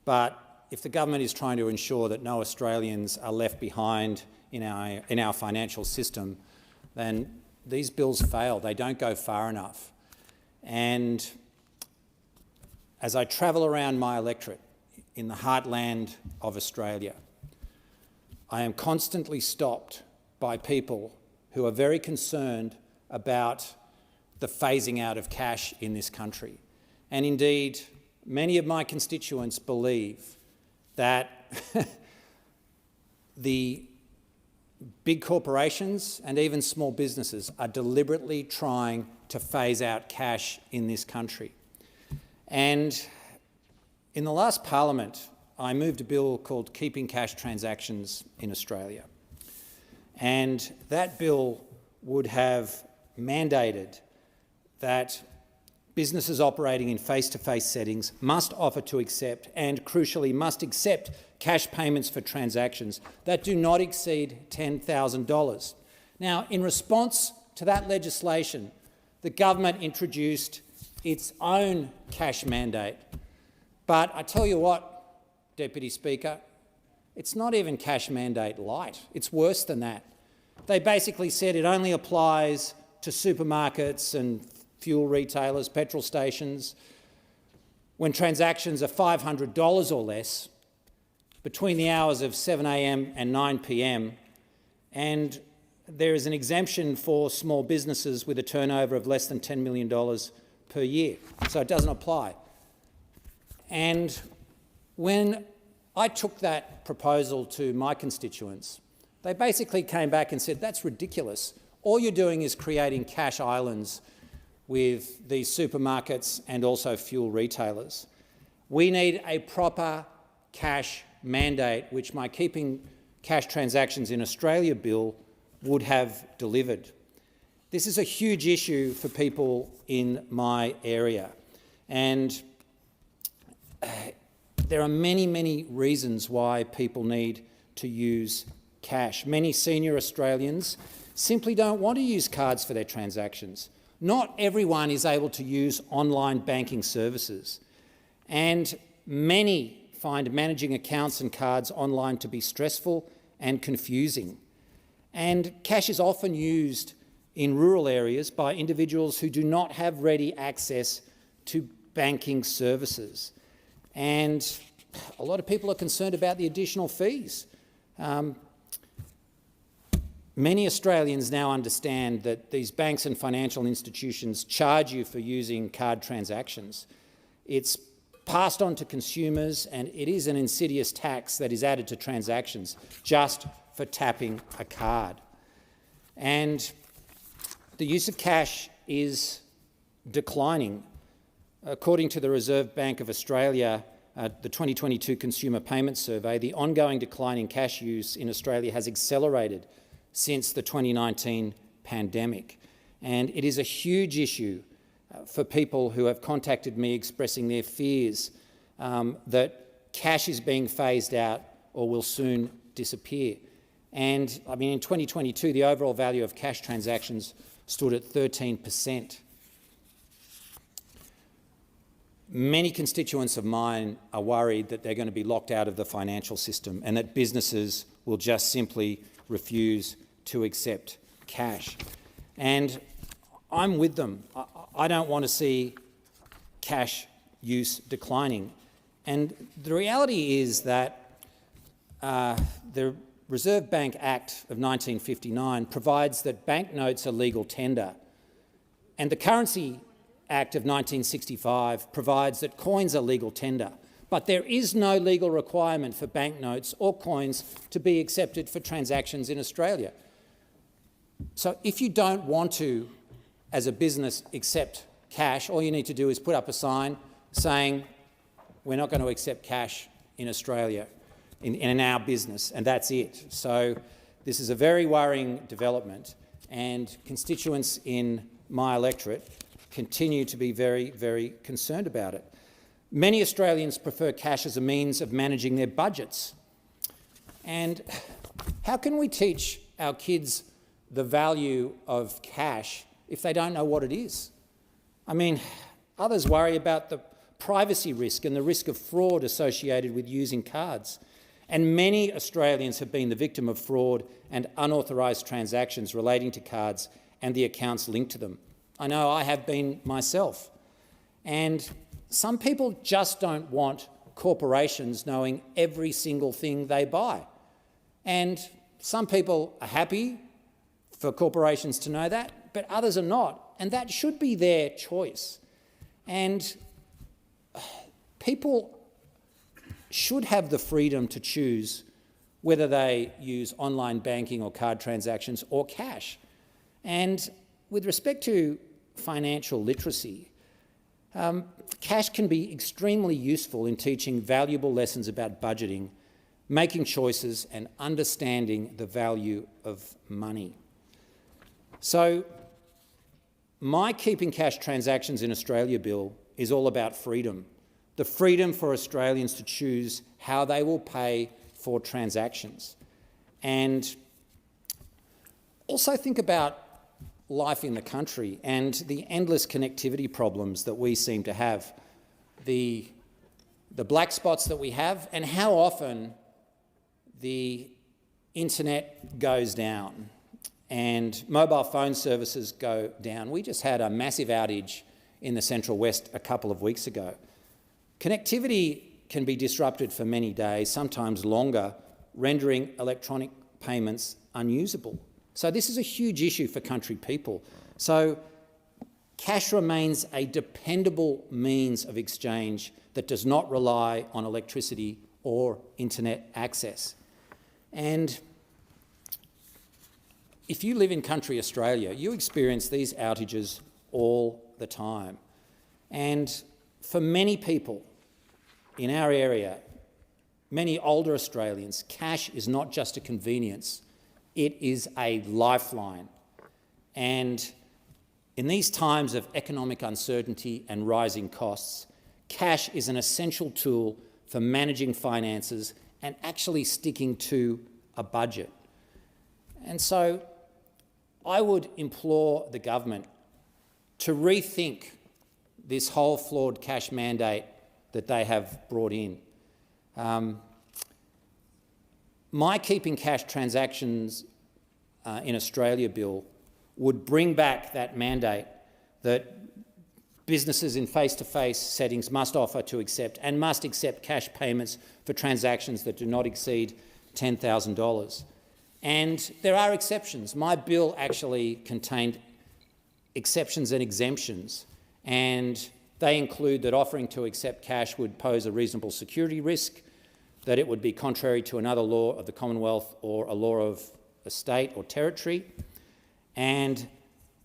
but if the government is trying to ensure that no Australians are left behind in our financial system, then these bills fail. They don't go far enough. And as I travel around my electorate in the heartland of Australia, I am constantly stopped by people who are very concerned about the phasing out of cash in this country. And indeed, many of my constituents believe that the big corporations and even small businesses are deliberately trying to phase out cash in this country. And in the last Parliament, I moved a bill called Keeping Cash Transactions in Australia. And that bill would have mandated that businesses operating in face-to-face settings must offer to accept and, crucially, must accept cash payments for transactions that do not exceed $10,000. Now, in response to that legislation, the government introduced its own cash mandate. But I tell you what, Deputy Speaker, it's not even cash mandate light. It's worse than that. They basically said it only applies to supermarkets and fuel retailers, petrol stations, when transactions are $500 or less between the hours of 7 a.m. and 9 p.m, and there is an exemption for small businesses with a turnover of less than $10 million per year, so it doesn't apply. And when I took that proposal to my constituents, they basically came back and said, that's ridiculous. All you're doing is creating cash islands with these supermarkets and also fuel retailers. We need a proper cash mandate, which my Keeping Cash Transactions in Australia bill would have delivered. This is a huge issue for people in my area, and there are many, many reasons why people need to use cash. Many senior Australians simply don't want to use cards for their transactions. Not everyone is able to use online banking services, and many find managing accounts and cards online to be stressful and confusing. And cash is often used in rural areas by individuals who do not have ready access to banking services. And a lot of people are concerned about the additional fees. Many Australians now understand that these banks and financial institutions charge you for using card transactions. It's passed on to consumers, and it is an insidious tax that is added to transactions just for tapping a card. And the use of cash is declining. According to the Reserve Bank of Australia, the 2022 Consumer Payment Survey, the ongoing decline in cash use in Australia has accelerated since the 2019 pandemic. And it is a huge issue for people who have contacted me expressing their fears that cash is being phased out or will soon disappear. And I mean, in 2022, the overall value of cash transactions stood at 13%. Many constituents of mine are worried that they're going to be locked out of the financial system and that businesses will just simply refuse to accept cash. And I'm with them. I don't want to see cash use declining. And the reality is that the Reserve Bank Act of 1959 provides that banknotes are legal tender, and the Currency Act of 1965 provides that coins are legal tender, but there is no legal requirement for banknotes or coins to be accepted for transactions in Australia. So if you don't want to, as a business, accept cash, all you need to do is put up a sign saying, we're not going to accept cash in Australia, in our business, and that's it. So this is a very worrying development, and constituents in my electorate continue to be very, very concerned about it. Many Australians prefer cash as a means of managing their budgets. And How can we teach our kids the value of cash if they don't know what it is? I mean, others worry about the privacy risk and the risk of fraud associated with using cards. And many Australians have been the victim of fraud and unauthorised transactions relating to cards and the accounts linked to them. I know I have been myself. And some people just don't want corporations knowing every single thing they buy. And some people are happy for corporations to know that, but others are not. And that should be their choice. And people should have the freedom to choose whether they use online banking or card transactions or cash. And with respect to financial literacy, cash can be extremely useful in teaching valuable lessons about budgeting, making choices and understanding the value of money. So my Keeping Cash Transactions in Australia bill is all about freedom. The freedom for Australians to choose how they will pay for transactions. And also think about life in the country and the endless connectivity problems that we seem to have, the black spots that we have, and how often the internet goes down and mobile phone services go down. We just had a massive outage in the Central West a couple of weeks ago. Connectivity can be disrupted for many days, sometimes longer, rendering electronic payments unusable. So this is a huge issue for country people. So cash remains a dependable means of exchange that does not rely on electricity or internet access. And if you live in country Australia, you experience these outages all the time. And for many people in our area, many older Australians, cash is not just a convenience, it is a lifeline. And in these times of economic uncertainty and rising costs, cash is an essential tool for managing finances and actually sticking to a budget. And so I would implore the government to rethink this whole flawed cash mandate that they have brought in. My Keeping Cash Transactions in Australia bill would bring back that mandate that businesses in face-to-face settings must offer to accept and must accept cash payments for transactions that do not exceed $10,000. And there are exceptions. My bill actually contained exceptions and exemptions, and they include that offering to accept cash would pose a reasonable security risk, that it would be contrary to another law of the Commonwealth or a law of a state or territory, and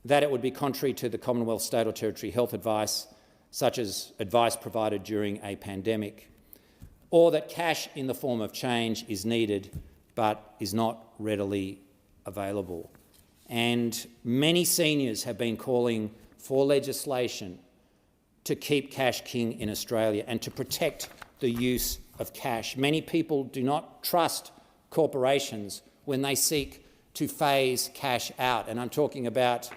that it would be contrary to the Commonwealth, state or territory health advice, such as advice provided during a pandemic, or that cash in the form of change is needed but is not readily available. And many seniors have been calling for legislation to keep cash king in Australia and to protect the use of cash. Many people do not trust corporations when they seek to phase cash out, and I'm talking about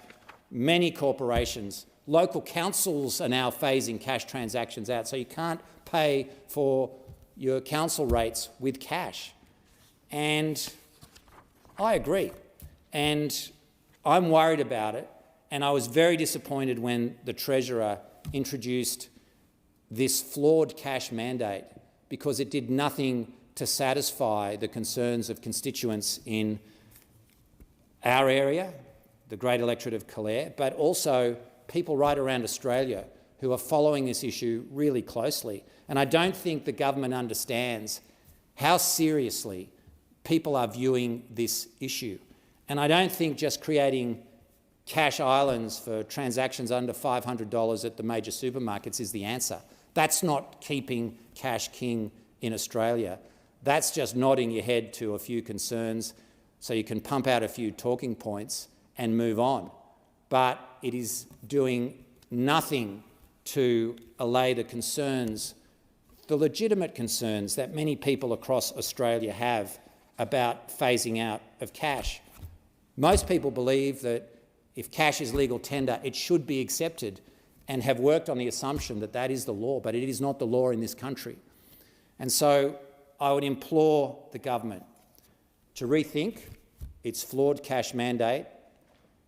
many corporations. Local councils are now phasing cash transactions out, so you can't pay for your council rates with cash. And I agree, and I'm worried about it, and I was very disappointed when the Treasurer introduced this flawed cash mandate because it did nothing to satisfy the concerns of constituents in our area, the Great Electorate of Calare, but also people right around Australia who are following this issue really closely. And I don't think the government understands how seriously people are viewing this issue. And I don't think just creating cash islands for transactions under $500 at the major supermarkets is the answer. That's not keeping cash king in Australia. That's just nodding your head to a few concerns so you can pump out a few talking points and move on. But it is doing nothing to allay the concerns, the legitimate concerns that many people across Australia have about phasing out of cash. Most people believe that if cash is legal tender, it should be accepted, and have worked on the assumption that that is the law, but it is not the law in this country. And so I would implore the government to rethink its flawed cash mandate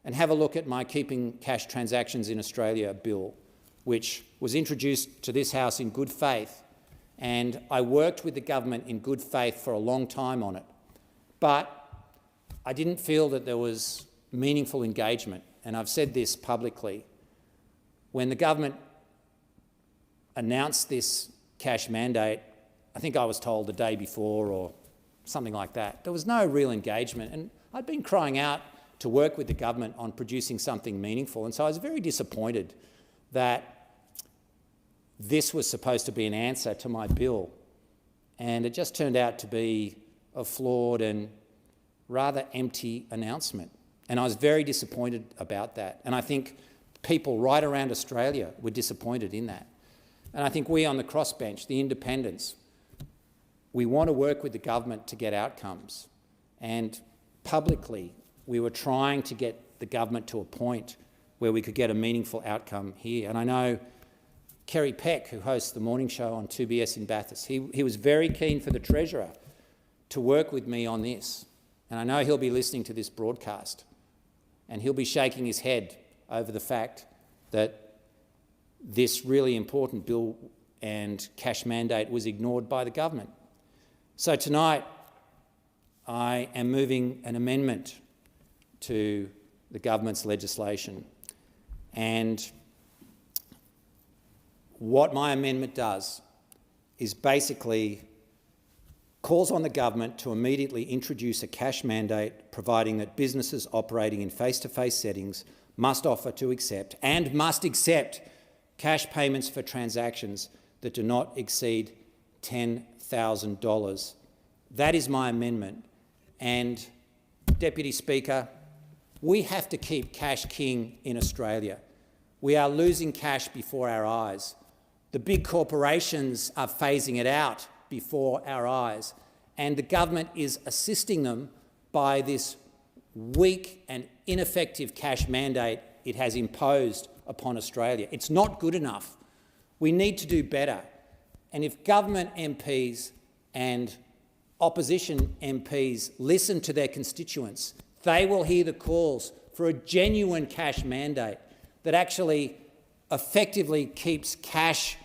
and have a look at my Keeping Cash Transactions in Australia bill, which was introduced to this House in good faith, and I worked with the government in good faith for a long time on it. But I didn't feel that there was meaningful engagement, and I've said this publicly. When the government announced this cash mandate, I think I was told the day before or something like that, there was no real engagement, and I'd been crying out to work with the government on producing something meaningful, and so I was very disappointed that this was supposed to be an answer to my bill, and it just turned out to be a flawed and rather empty announcement. And I was very disappointed about that, and I think people right around Australia were disappointed in that. And I think we on the crossbench, the independents, we want to work with the government to get outcomes. And publicly, we were trying to get the government to a point where we could get a meaningful outcome here. And I know Kerry Peck, who hosts the morning show on 2BS in Bathurst, he was very keen for the Treasurer to work with me on this. And I know he'll be listening to this broadcast, and he'll be shaking his head over the fact that this really important bill and cash mandate was ignored by the government. So tonight, I am moving an amendment to the government's legislation. And what my amendment does is basically calls on the government to immediately introduce a cash mandate providing that businesses operating in face-to-face settings must offer to accept and must accept cash payments for transactions that do not exceed $10,000. That is my amendment. And, Deputy Speaker, we have to keep cash king in Australia. We are losing cash before our eyes. The big corporations are phasing it out before our eyes, and the government is assisting them by this weak and ineffective cash mandate it has imposed upon Australia. It's not good enough. We need to do better. And if government MPs and opposition MPs listen to their constituents, they will hear the calls for a genuine cash mandate that actually effectively keeps cash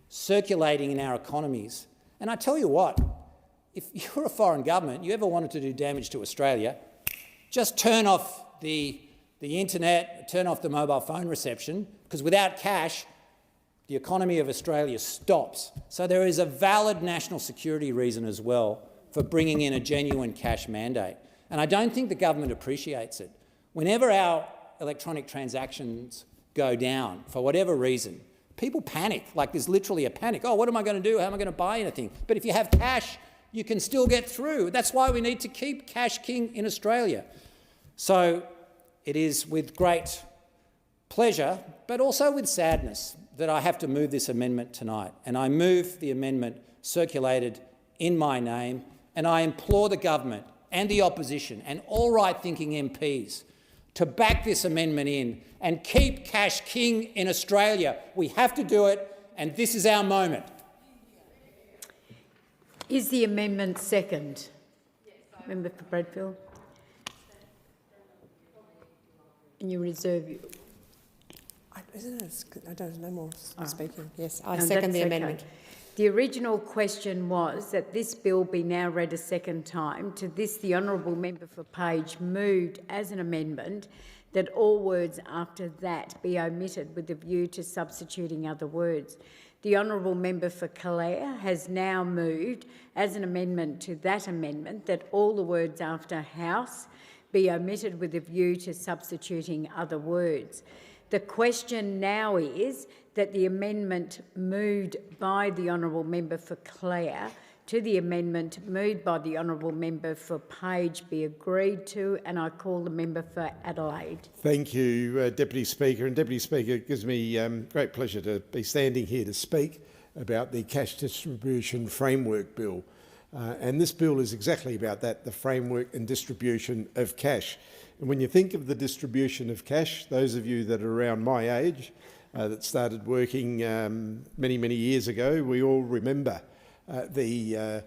circulating in our economies. And I tell you what, if you're a foreign government, you ever wanted to do damage to Australia, just turn off the internet, turn off the mobile phone reception, because without cash, the economy of Australia stops. So there is a valid national security reason as well for bringing in a genuine cash mandate. And I don't think the government appreciates it. Whenever our electronic transactions go down, for whatever reason, people panic, like there's literally a panic. Oh, what am I going to do? How am I going to buy anything? But if you have cash, you can still get through. That's why we need to keep cash king in Australia. So it is with great pleasure, but also with sadness, that I have to move this amendment tonight. And I move the amendment circulated in my name, and I implore the government and the opposition and all right-thinking MPs to back this amendment in and keep cash king in Australia. We have to do it, and this is our moment. Is the amendment second? Yes. Member for Bradfield. And you reserve you. I don't know more speaking. Yes, I No, second the that's amendment. okay. The original question was that this bill be now read a second time. To this, the honourable member for Page moved as an amendment that all words after that be omitted with a view to substituting other words. The honourable member for Calare has now moved as an amendment to that amendment that all the words after House be omitted with a view to substituting other words. The question now is that the amendment moved by the honourable member for Clare to the amendment moved by the honourable member for Page be agreed to, and I call the member for Adelaide. Thank you, Deputy Speaker. And Deputy Speaker, it gives me great pleasure to be standing here to speak about the Cash Distribution Framework Bill. And this bill is exactly about that, the framework and distribution of cash. And when you think of the distribution of cash, those of you that are around my age, that started working many, many years ago, we all remember the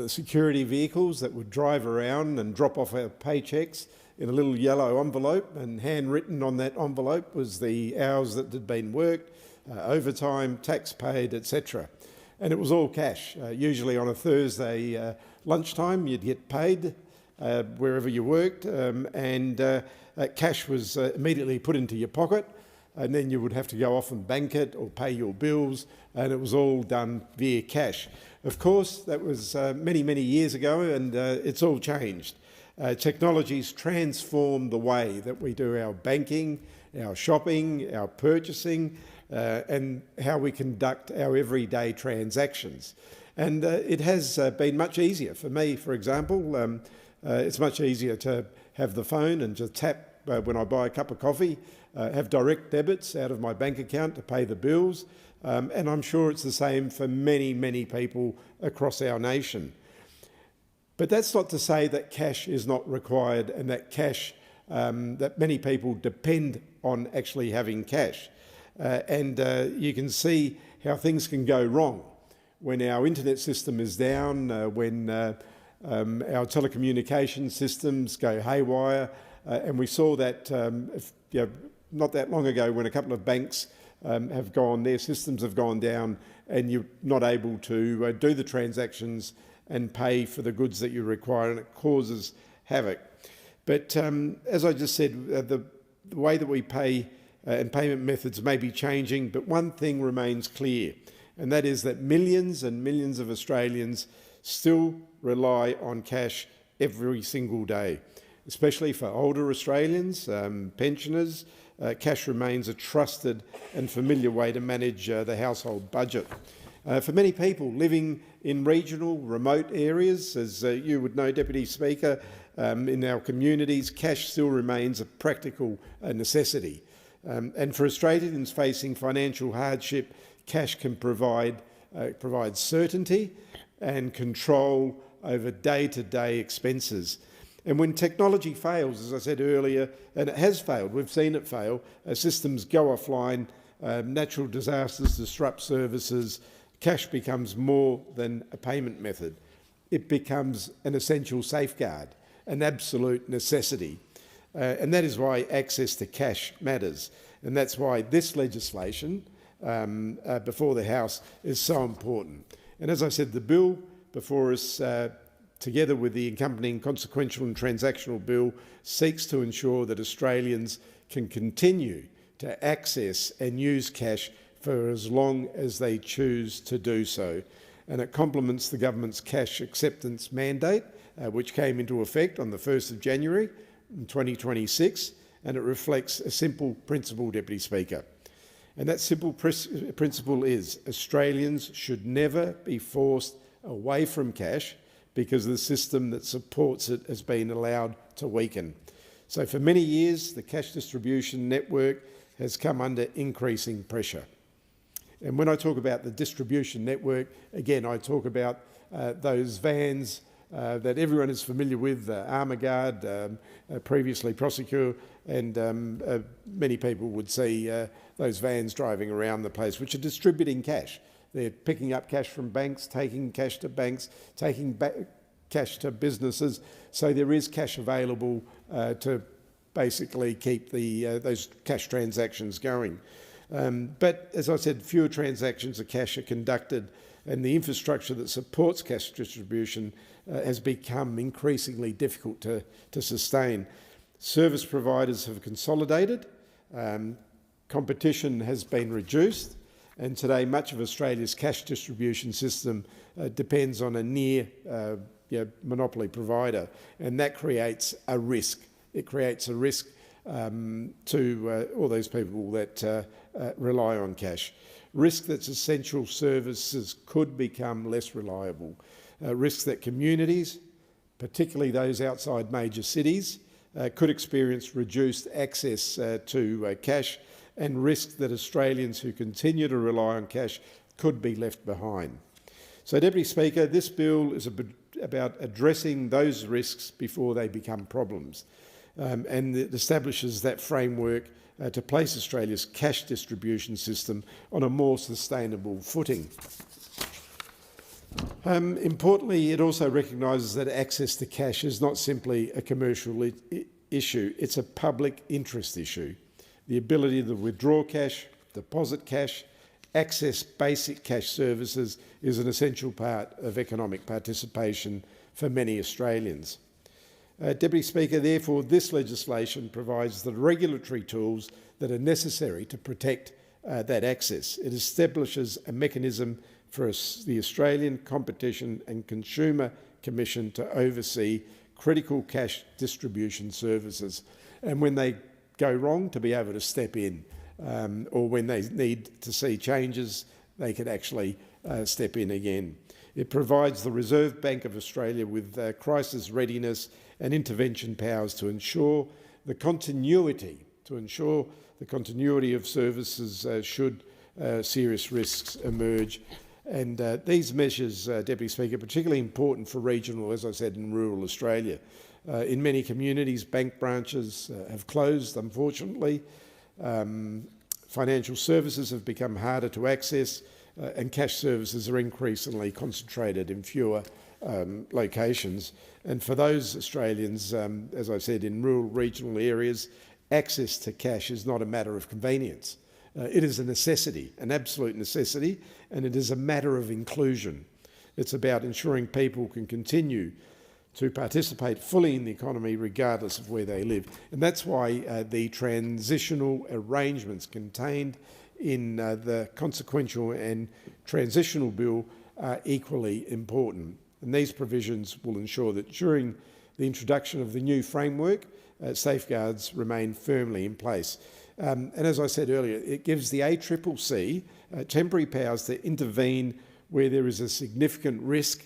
security vehicles that would drive around and drop off our paychecks in a little yellow envelope, and handwritten on that envelope was the hours that had been worked, overtime, tax paid, etc. And it was all cash. Usually on a Thursday lunchtime you'd get paid wherever you worked, and cash was immediately put into your pocket, and then you would have to go off and bank it or pay your bills, and it was all done via cash. Of course, that was many, many years ago, and it's all changed. Technology's transformed the way that we do our banking, our shopping, our purchasing, and how we conduct our everyday transactions. And it has been much easier. For me, for example, it's much easier to have the phone and just tap when I buy a cup of coffee, have direct debits out of my bank account to pay the bills, and I'm sure it's the same for many, many people across our nation. But that's not to say that cash is not required, and that cash, that many people depend on actually having cash. And you can see how things can go wrong when our internet system is down, when our telecommunication systems go haywire. And we saw that not that long ago when a couple of banks have gone, their systems have gone down, and you're not able to do the transactions and pay for the goods that you require, and it causes havoc. But as I just said, the way that we pay and payment methods may be changing, but one thing remains clear, and that is that millions and millions of Australians still rely on cash every single day. Especially for older Australians, pensioners, cash remains a trusted and familiar way to manage the household budget. For many people living in regional, remote areas, as you would know, Deputy Speaker, in our communities, cash still remains a practical necessity. And for Australians facing financial hardship, cash can provide certainty and control over day-to-day expenses. And when technology fails, as I said earlier, and it has failed, we've seen it fail, systems go offline, natural disasters disrupt services, cash becomes more than a payment method. It becomes an essential safeguard, an absolute necessity. And that is why access to cash matters. And that's why this legislation before the House is so important. And as I said, the bill before us, together with the accompanying consequential and transactional bill, seeks to ensure that Australians can continue to access and use cash for as long as they choose to do so. And it complements the government's cash acceptance mandate, which came into effect on the 1st of January 2026, and it reflects a simple principle, Deputy Speaker. And that simple principle is Australians should never be forced away from cash because the system that supports it has been allowed to weaken. So for many years, the cash distribution network has come under increasing pressure. And when I talk about the distribution network, again, I talk about those vans that everyone is familiar with, Armaguard, previously Prosecure, and many people would see those vans driving around the place, which are distributing cash. They're picking up cash from banks, taking cash to banks, taking cash to businesses. So there is cash available to basically keep those cash transactions going. But as I said, fewer transactions of cash are conducted, and the infrastructure that supports cash distribution has become increasingly difficult to sustain. Service providers have consolidated, competition has been reduced, and today much of Australia's cash distribution system depends on a near monopoly provider, and that creates a risk. It creates a risk to all those people that rely on cash. Risk that essential services could become less reliable. Risks that communities, particularly those outside major cities, could experience reduced access to cash, and risk that Australians who continue to rely on cash could be left behind. So, Deputy Speaker, this bill is about addressing those risks before they become problems, and it establishes that framework to place Australia's cash distribution system on a more sustainable footing. Importantly, it also recognises that access to cash is not simply a commercial issue, it's a public interest issue. The ability to withdraw cash, deposit cash, access basic cash services is an essential part of economic participation for many Australians. Deputy Speaker, therefore, this legislation provides the regulatory tools that are necessary to protect that access. It establishes a mechanism for the Australian Competition and Consumer Commission to oversee critical cash distribution services, and when they go wrong, to be able to step in, or when they need to see changes, they can actually step in again. It provides the Reserve Bank of Australia with crisis readiness and intervention powers to ensure the continuity of services should serious risks emerge. And these measures, Deputy Speaker, are particularly important for regional, as I said, and rural Australia. In many communities, bank branches have closed, unfortunately. Financial services have become harder to access, and cash services are increasingly concentrated in fewer locations. And for those Australians, as I said, in rural regional areas, access to cash is not a matter of convenience. It is a necessity, an absolute necessity, and it is a matter of inclusion. It's about ensuring people can continue to participate fully in the economy regardless of where they live. And that's why the transitional arrangements contained in the consequential and transitional bill are equally important. And these provisions will ensure that during the introduction of the new framework, safeguards remain firmly in place. And as I said earlier, it gives the ACCC temporary powers to intervene where there is a significant risk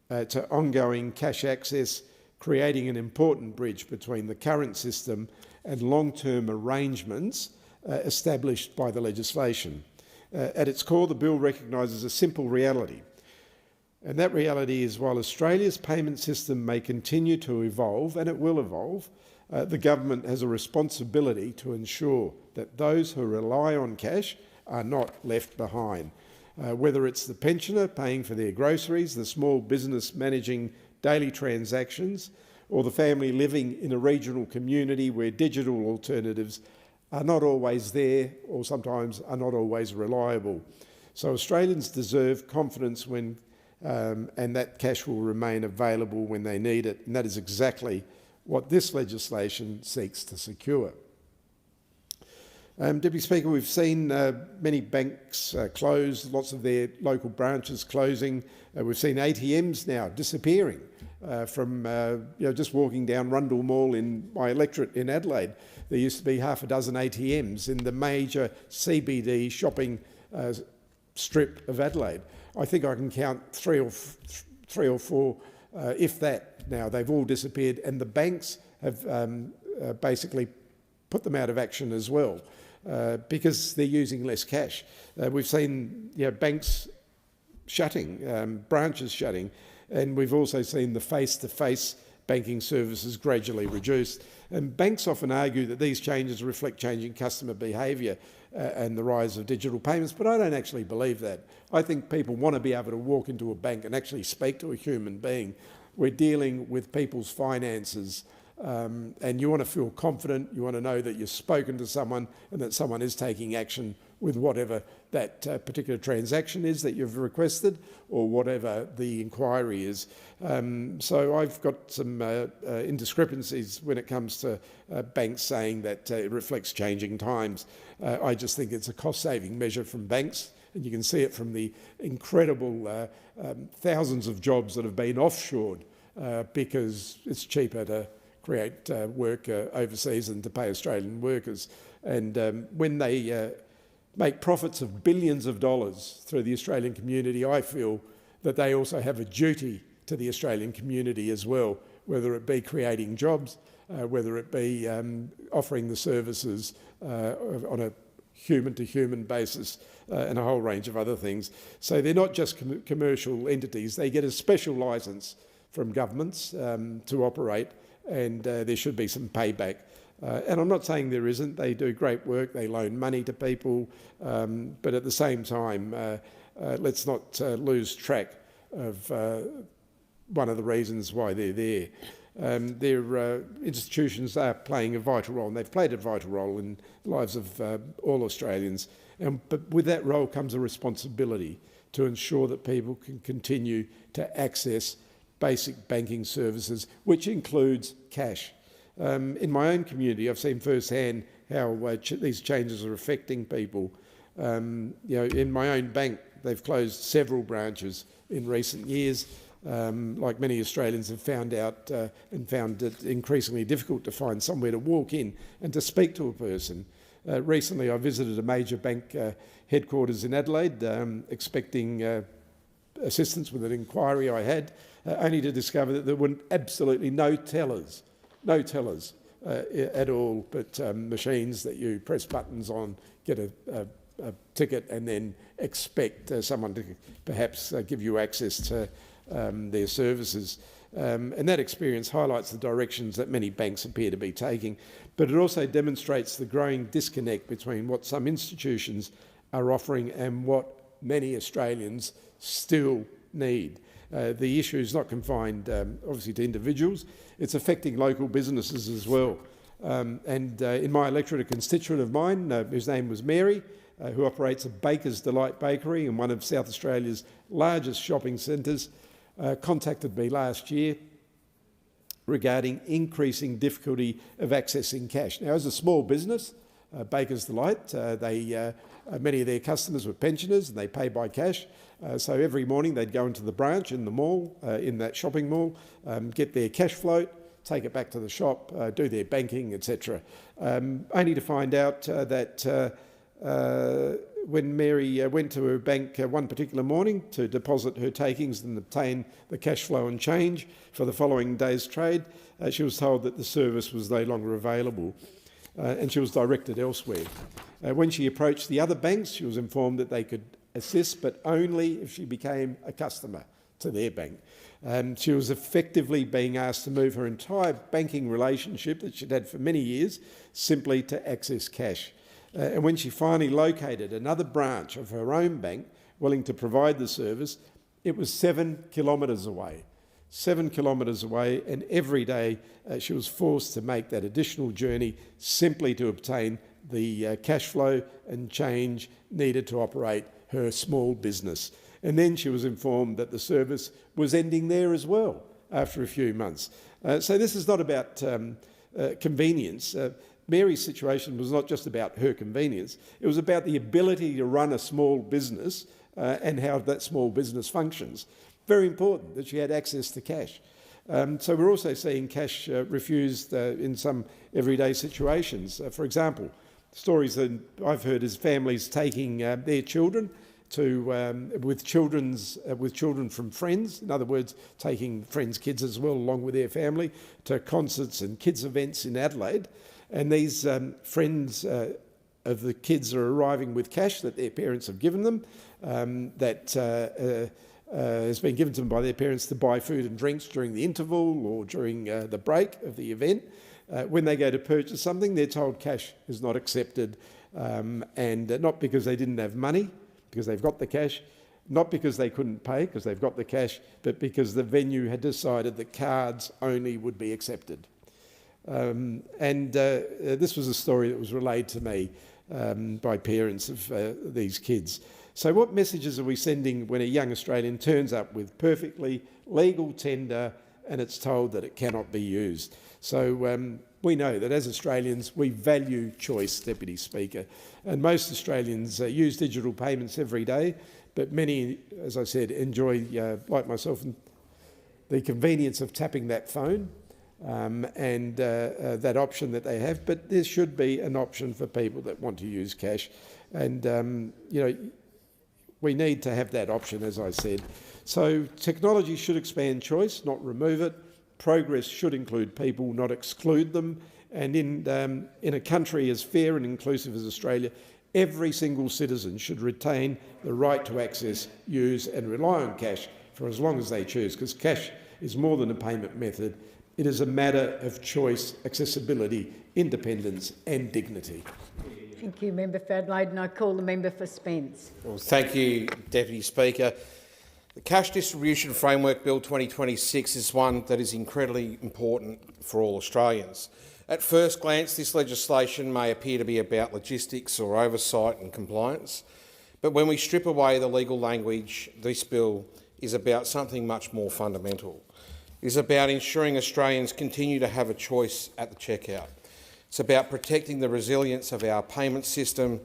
to ongoing cash access, creating an important bridge between the current system and long-term arrangements established by the legislation. At its core, the bill recognises a simple reality, and that reality is while Australia's payment system may continue to evolve, and it will evolve, the government has a responsibility to ensure that those who rely on cash are not left behind. Whether it's the pensioner paying for their groceries, the small business managing daily transactions, or the family living in a regional community where digital alternatives are not always there or sometimes are not always reliable. So Australians deserve confidence when, and that cash will remain available when they need it, and that is exactly what this legislation seeks to secure. Deputy Speaker, we've seen many banks close, lots of their local branches closing. We've seen ATMs now disappearing from just walking down Rundle Mall in my electorate in Adelaide. There used to be half a dozen ATMs in the major CBD shopping strip of Adelaide. I think I can count three or four, if that. Now they've all disappeared, and the banks have basically put them out of action as well. Because they're using less cash. We've seen banks shutting, branches shutting, and we've also seen the face-to-face banking services gradually reduced. And banks often argue that these changes reflect changing customer behaviour and the rise of digital payments, but I don't actually believe that. I think people want to be able to walk into a bank and actually speak to a human being. We're dealing with people's finances, and you want to feel confident, you want to know that you've spoken to someone and that someone is taking action with whatever that particular transaction is that you've requested or whatever the inquiry is. So I've got some indiscrepancies when it comes to banks saying that it reflects changing times. I just think it's a cost-saving measure from banks, and you can see it from the incredible thousands of jobs that have been offshored because it's cheaper to create work overseas than to pay Australian workers. And when they make profits of billions of dollars through the Australian community, I feel that they also have a duty to the Australian community as well, whether it be creating jobs, whether it be offering the services on a human-to-human basis and a whole range of other things. So they're not just commercial entities. They get a special licence from governments to operate, and there should be some payback. And I'm not saying there isn't. They do great work. They loan money to people. But at the same time, let's not lose track of one of the reasons why they're there. Their institutions are playing a vital role, and they've played a vital role in the lives of all Australians. But with that role comes a responsibility to ensure that people can continue to access basic banking services, which includes cash. In my own community, I've seen firsthand how these changes are affecting people. In my own bank, they've closed several branches in recent years. Like many Australians have found out and found it increasingly difficult to find somewhere to walk in and to speak to a person. Recently, I visited a major bank headquarters in Adelaide, expecting assistance with an inquiry I had, only to discover that there were absolutely no tellers at all, but machines that you press buttons on, get a ticket, and then expect someone to perhaps give you access to their services. And that experience highlights the directions that many banks appear to be taking, but it also demonstrates the growing disconnect between what some institutions are offering and what many Australians still need. The issue is not confined, obviously, to individuals. It's affecting local businesses as well. In my electorate, a constituent of mine, whose name was Mary, who operates a Baker's Delight bakery in one of South Australia's largest shopping centres, contacted me last year regarding increasing difficulty of accessing cash. Now, as a small business, Baker's Delight, many of their customers were pensioners and they pay by cash. So every morning they'd go into the branch in the mall, in that shopping mall, get their cash float, take it back to the shop, do their banking, etc. Only to find out that when Mary went to her bank one particular morning to deposit her takings and obtain the cash flow and change for the following day's trade, she was told that the service was no longer available, and she was directed elsewhere. When she approached the other banks, she was informed that they could assist, but only if she became a customer to their bank. She was effectively being asked to move her entire banking relationship that she'd had for many years simply to access cash. And when she finally located another branch of her own bank willing to provide the service, it was 7 kilometres away. 7 kilometres away, and every day she was forced to make that additional journey simply to obtain the cash flow and change needed to operate her small business. And then she was informed that the service was ending there as well after a few months. So this is not about convenience. Mary's situation was not just about her convenience, it was about the ability to run a small business and how that small business functions. Very important that she had access to cash. So we're also seeing cash refused in some everyday situations. For example, stories that I've heard is families taking their children to with children from friends, in other words, taking friends' kids as well along with their family to concerts and kids' events in Adelaide. And these friends of the kids are arriving with cash that their parents have given them, that has been given to them by their parents to buy food and drinks during the interval or during the break of the event. When they go to purchase something, they're told cash is not accepted, and not because they didn't have money, because they've got the cash, not because they couldn't pay, because they've got the cash, but because the venue had decided that cards only would be accepted. This was a story that was relayed to me by parents of these kids. So what messages are we sending when a young Australian turns up with perfectly legal tender and it's told that it cannot be used? So we know that as Australians we value choice, Deputy Speaker, and most Australians use digital payments every day, but many, as I said, enjoy, like myself, the convenience of tapping that phone and that option that they have. But there should be an option for people that want to use cash, and we need to have that option, as I said. So technology should expand choice, not remove it. Progress should include people, not exclude them. And in a country as fair and inclusive as Australia, Every single citizen should retain the right to access, use and rely on cash for as long as they choose, because cash is more than a payment method. It is a matter of choice, accessibility, independence and dignity. Thank you, Member for Adelaide, and I call the member for Spence. Well, thank you, Deputy Speaker. The Cash Distribution Framework Bill 2026 is one that is incredibly important for all Australians. At first glance, this legislation may appear to be about logistics or oversight and compliance, but when we strip away the legal language, this bill is about something much more fundamental. It is about ensuring Australians continue to have a choice at the checkout. It's about protecting the resilience of our payment system,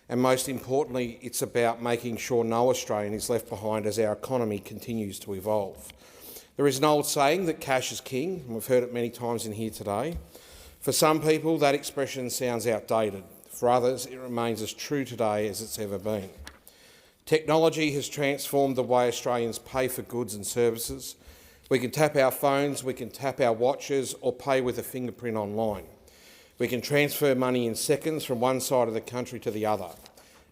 and most importantly, it's about making sure no Australian is left behind as our economy continues to evolve. There is an old saying that cash is king, and we've heard it many times in here today. For some people, that expression sounds outdated. For others, it remains as true today as it's ever been. Technology has transformed the way Australians pay for goods and services. We can tap our phones, we can tap our watches or pay with a fingerprint online. We can transfer money in seconds from one side of the country to the other.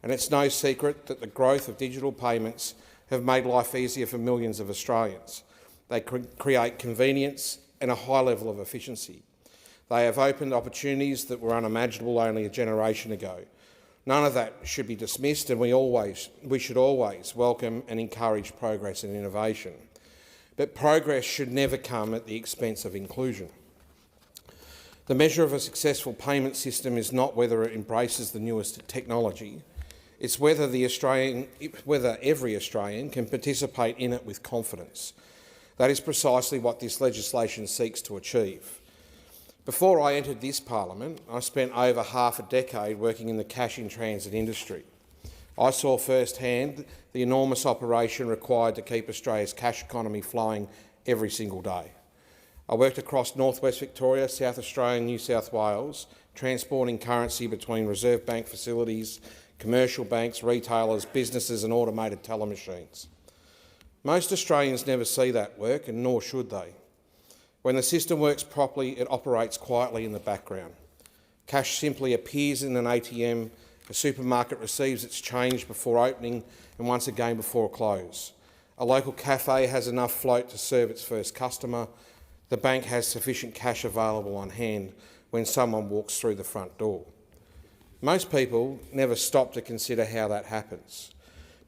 And it's no secret that the growth of digital payments have made life easier for millions of Australians. They create convenience and a high level of efficiency. They have opened opportunities that were unimaginable only a generation ago. None of that should be dismissed, and we should always welcome and encourage progress and innovation. But progress should never come at the expense of inclusion. The measure of a successful payment system is not whether it embraces the newest technology, it's whether every Australian can participate in it with confidence. That is precisely what this legislation seeks to achieve. Before I entered this parliament, I spent over half a decade working in the cash-in-transit industry. I saw firsthand the enormous operation required to keep Australia's cash economy flowing every single day. I worked across northwest Victoria, South Australia and New South Wales, transporting currency between Reserve Bank facilities, commercial banks, retailers, businesses and automated teller machines. Most Australians never see that work, and nor should they. When the system works properly, it operates quietly in the background. Cash simply appears in an ATM, a supermarket receives its change before opening and once again before close. A local cafe has enough float to serve its first customer. The bank has sufficient cash available on hand when someone walks through the front door. Most people never stop to consider how that happens,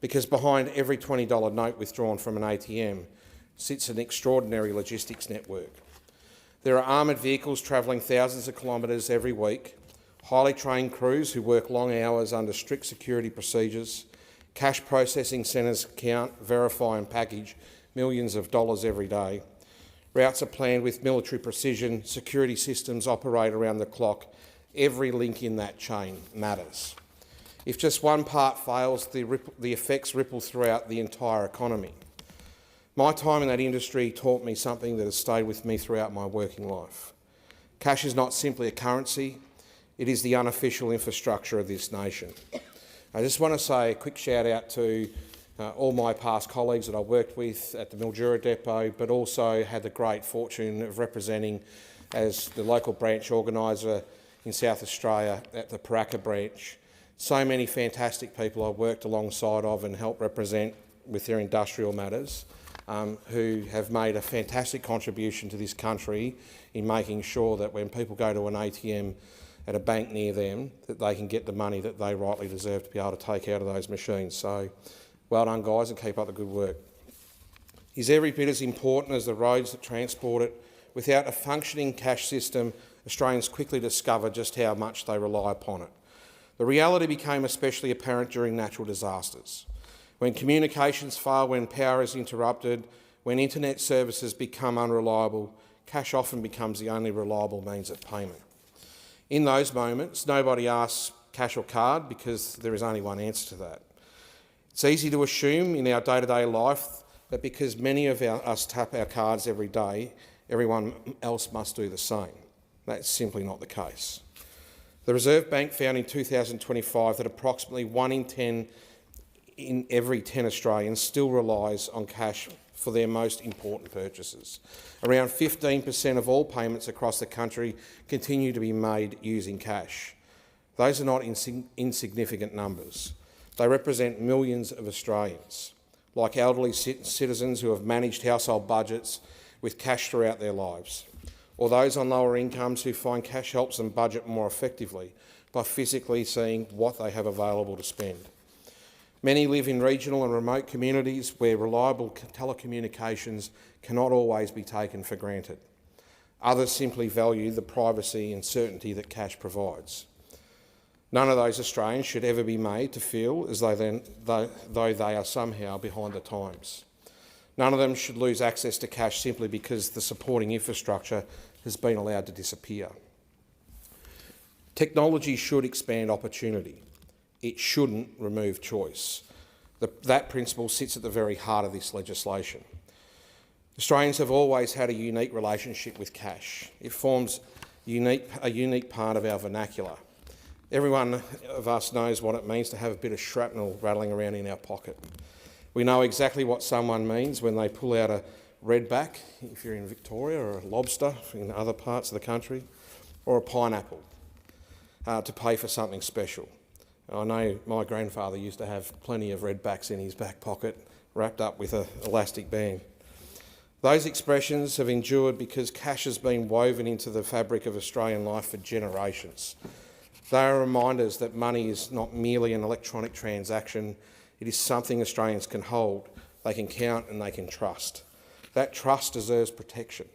because behind every $20 note withdrawn from an ATM sits an extraordinary logistics network. There are armoured vehicles travelling thousands of kilometres every week, highly trained crews who work long hours under strict security procedures, cash processing centres count, verify and package millions of dollars every day. Routes are planned with military precision, security systems operate around the clock. Every link in that chain matters. If just one part fails, the effects ripple throughout the entire economy. My time in that industry taught me something that has stayed with me throughout my working life. Cash is not simply a currency, it is the unofficial infrastructure of this nation. I just want to say a quick shout out to all my past colleagues that I worked with at the Mildura Depot, but also had the great fortune of representing as the local branch organiser in South Australia at the Paraka branch. So many fantastic people I worked alongside of and helped represent with their industrial matters, who have made a fantastic contribution to this country in making sure that when people go to an ATM at a bank near them, that they can get the money that they rightly deserve to be able to take out of those machines. So, well done, guys, and keep up the good work. It is every bit as important as the roads that transport it. Without a functioning cash system, Australians quickly discover just how much they rely upon it. The reality became especially apparent during natural disasters. When communications fail, when power is interrupted, when internet services become unreliable, cash often becomes the only reliable means of payment. In those moments, nobody asks cash or card because there is only one answer to that. It's easy to assume in our day-to-day life that because many of us tap our cards every day, everyone else must do the same. That's simply not the case. The Reserve Bank found in 2025 that approximately 1 in every 10 Australians still relies on cash for their most important purchases. Around 15% of all payments across the country continue to be made using cash. Those are not insignificant numbers. They represent millions of Australians, like elderly citizens who have managed household budgets with cash throughout their lives, or those on lower incomes who find cash helps them budget more effectively by physically seeing what they have available to spend. Many live in regional and remote communities where reliable telecommunications cannot always be taken for granted. Others simply value the privacy and certainty that cash provides. None of those Australians should ever be made to feel as though they are somehow behind the times. None of them should lose access to cash simply because the supporting infrastructure has been allowed to disappear. Technology should expand opportunity. It shouldn't remove choice. That principle sits at the very heart of this legislation. Australians have always had a unique relationship with cash. It forms a unique part of our vernacular. Everyone of us knows what it means to have a bit of shrapnel rattling around in our pocket. We know exactly what someone means when they pull out a redback, if you're in Victoria, or a lobster in other parts of the country, or a pineapple to pay for something special. I know my grandfather used to have plenty of redbacks in his back pocket, wrapped up with an elastic band. Those expressions have endured because cash has been woven into the fabric of Australian life for generations. They are reminders that money is not merely an electronic transaction, it is something Australians can hold, they can count and they can trust. That trust deserves protection.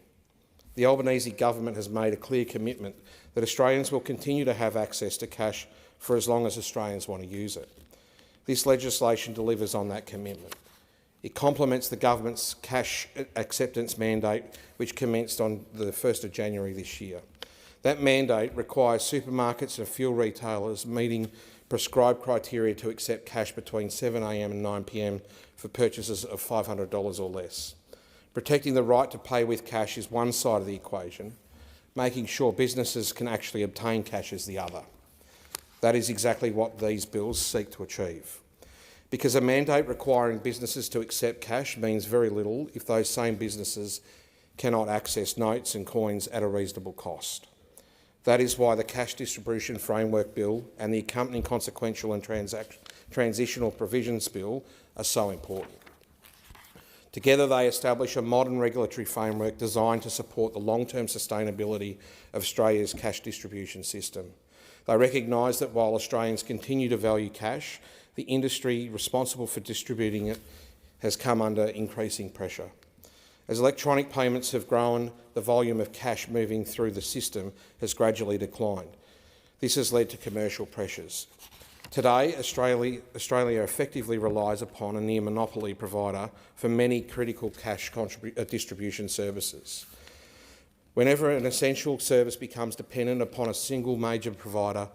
The Albanese government has made a clear commitment that Australians will continue to have access to cash for as long as Australians want to use it. This legislation delivers on that commitment. It complements the government's cash acceptance mandate, which commenced on the 1st of January this year. That mandate requires supermarkets and fuel retailers meeting prescribed criteria to accept cash between 7 a.m. and 9 p.m. for purchases of $500 or less. Protecting the right to pay with cash is one side of the equation. Making sure businesses can actually obtain cash is the other. That is exactly what these bills seek to achieve. Because a mandate requiring businesses to accept cash means very little if those same businesses cannot access notes and coins at a reasonable cost. That is why the Cash Distribution Framework Bill and the accompanying Consequential and Transitional Provisions Bill are so important. Together they establish a modern regulatory framework designed to support the long-term sustainability of Australia's cash distribution system. They recognise that while Australians continue to value cash, the industry responsible for distributing it has come under increasing pressure. As electronic payments have grown, the volume of cash moving through the system has gradually declined. This has led to commercial pressures. Today, Australia effectively relies upon a near monopoly provider for many critical cash distribution services. Whenever an essential service becomes dependent upon a single major provider,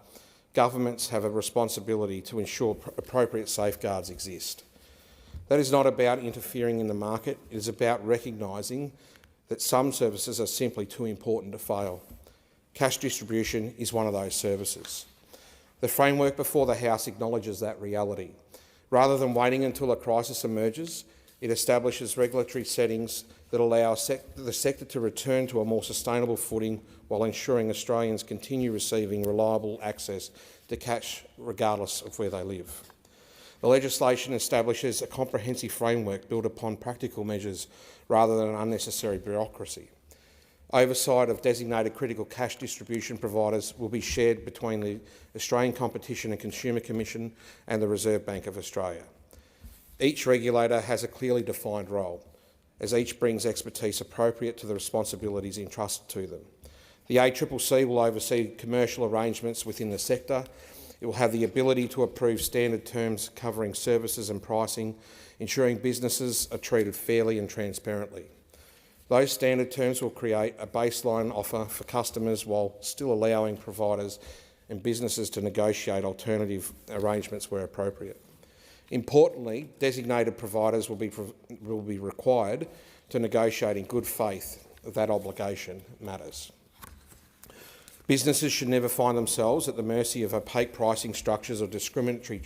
governments have a responsibility to ensure appropriate safeguards exist. That is not about interfering in the market, it is about recognising that some services are simply too important to fail. Cash distribution is one of those services. The framework before the House acknowledges that reality. Rather than waiting until a crisis emerges, it establishes regulatory settings that allow the sector to return to a more sustainable footing while ensuring Australians continue receiving reliable access to cash regardless of where they live. The legislation establishes a comprehensive framework built upon practical measures rather than unnecessary bureaucracy. Oversight of designated critical cash distribution providers will be shared between the Australian Competition and Consumer Commission and the Reserve Bank of Australia. Each regulator has a clearly defined role, as each brings expertise appropriate to the responsibilities entrusted to them. The ACCC will oversee commercial arrangements within the sector. It will have the ability to approve standard terms covering services and pricing, ensuring businesses are treated fairly and transparently. Those standard terms will create a baseline offer for customers while still allowing providers and businesses to negotiate alternative arrangements where appropriate. Importantly, designated providers will be required to negotiate in good faith. That obligation matters. Businesses should never find themselves at the mercy of opaque pricing structures or discriminatory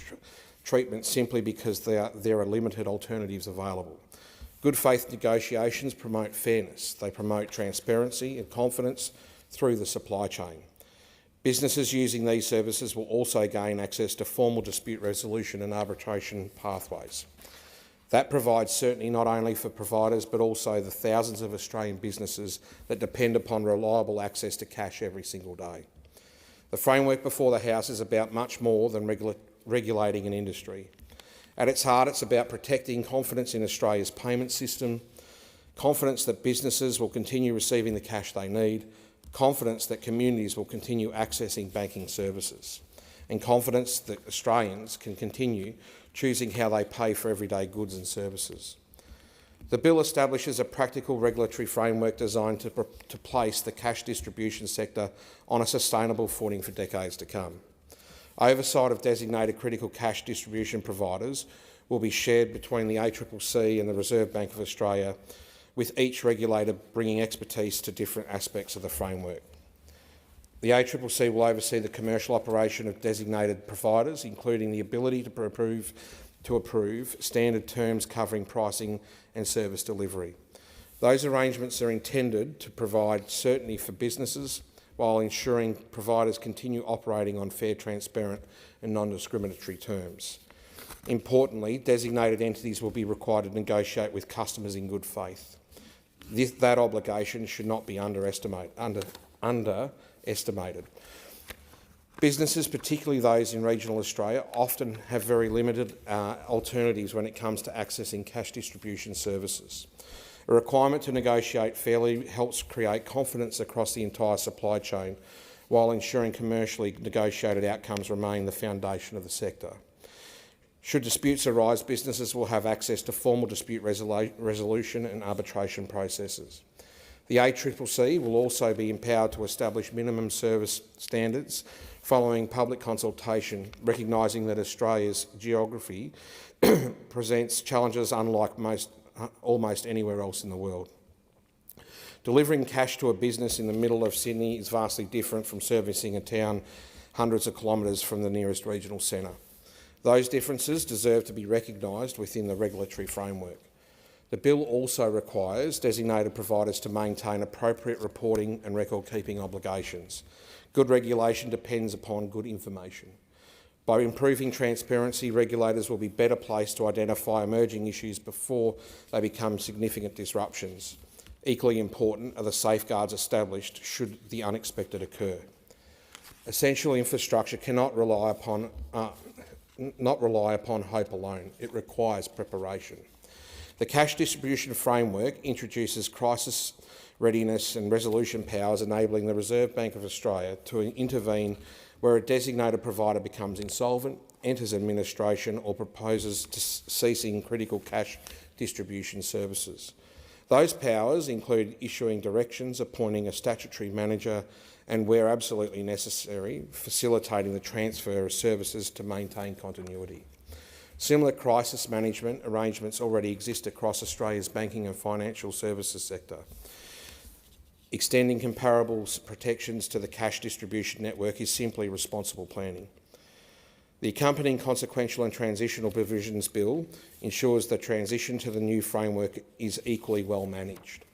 treatment simply because there are limited alternatives available. Good faith negotiations promote fairness. They promote transparency and confidence through the supply chain. Businesses using these services will also gain access to formal dispute resolution and arbitration pathways. That provides certainty not only for providers but also the thousands of Australian businesses that depend upon reliable access to cash every single day. The framework before the House is about much more than regulating an industry. At its heart, it's about protecting confidence in Australia's payment system, confidence that businesses will continue receiving the cash they need, confidence that communities will continue accessing banking services, and confidence that Australians can continue choosing how they pay for everyday goods and services. The bill establishes a practical regulatory framework designed to place the cash distribution sector on a sustainable footing for decades to come. Oversight of designated critical cash distribution providers will be shared between the ACCC and the Reserve Bank of Australia, with each regulator bringing expertise to different aspects of the framework. The ACCC will oversee the commercial operation of designated providers, including the ability to approve standard terms covering pricing and service delivery. Those arrangements are intended to provide certainty for businesses while ensuring providers continue operating on fair, transparent and non-discriminatory terms. Importantly, designated entities will be required to negotiate with customers in good faith. That obligation should not be underestimated. Businesses, particularly those in regional Australia, often have very limited alternatives when it comes to accessing cash distribution services. A requirement to negotiate fairly helps create confidence across the entire supply chain, while ensuring commercially negotiated outcomes remain the foundation of the sector. Should disputes arise, businesses will have access to formal dispute resolution and arbitration processes. The ACCC will also be empowered to establish minimum service standards following public consultation, recognising that Australia's geography presents challenges unlike almost anywhere else in the world. Delivering cash to a business in the middle of Sydney is vastly different from servicing a town hundreds of kilometres from the nearest regional centre. Those differences deserve to be recognised within the regulatory framework. The bill also requires designated providers to maintain appropriate reporting and record-keeping obligations. Good regulation depends upon good information. By improving transparency, regulators will be better placed to identify emerging issues before they become significant disruptions. Equally important are the safeguards established should the unexpected occur. Essential infrastructure cannot rely upon hope alone. It requires preparation. The cash distribution framework introduces crisis readiness and resolution powers, enabling the Reserve Bank of Australia to intervene where a designated provider becomes insolvent, enters administration or proposes ceasing critical cash distribution services. Those powers include issuing directions, appointing a statutory manager and, where absolutely necessary, facilitating the transfer of services to maintain continuity. Similar crisis management arrangements already exist across Australia's banking and financial services sector. Extending comparable protections to the cash distribution network is simply responsible planning. The accompanying consequential and transitional provisions bill ensures the transition to the new framework is equally well managed.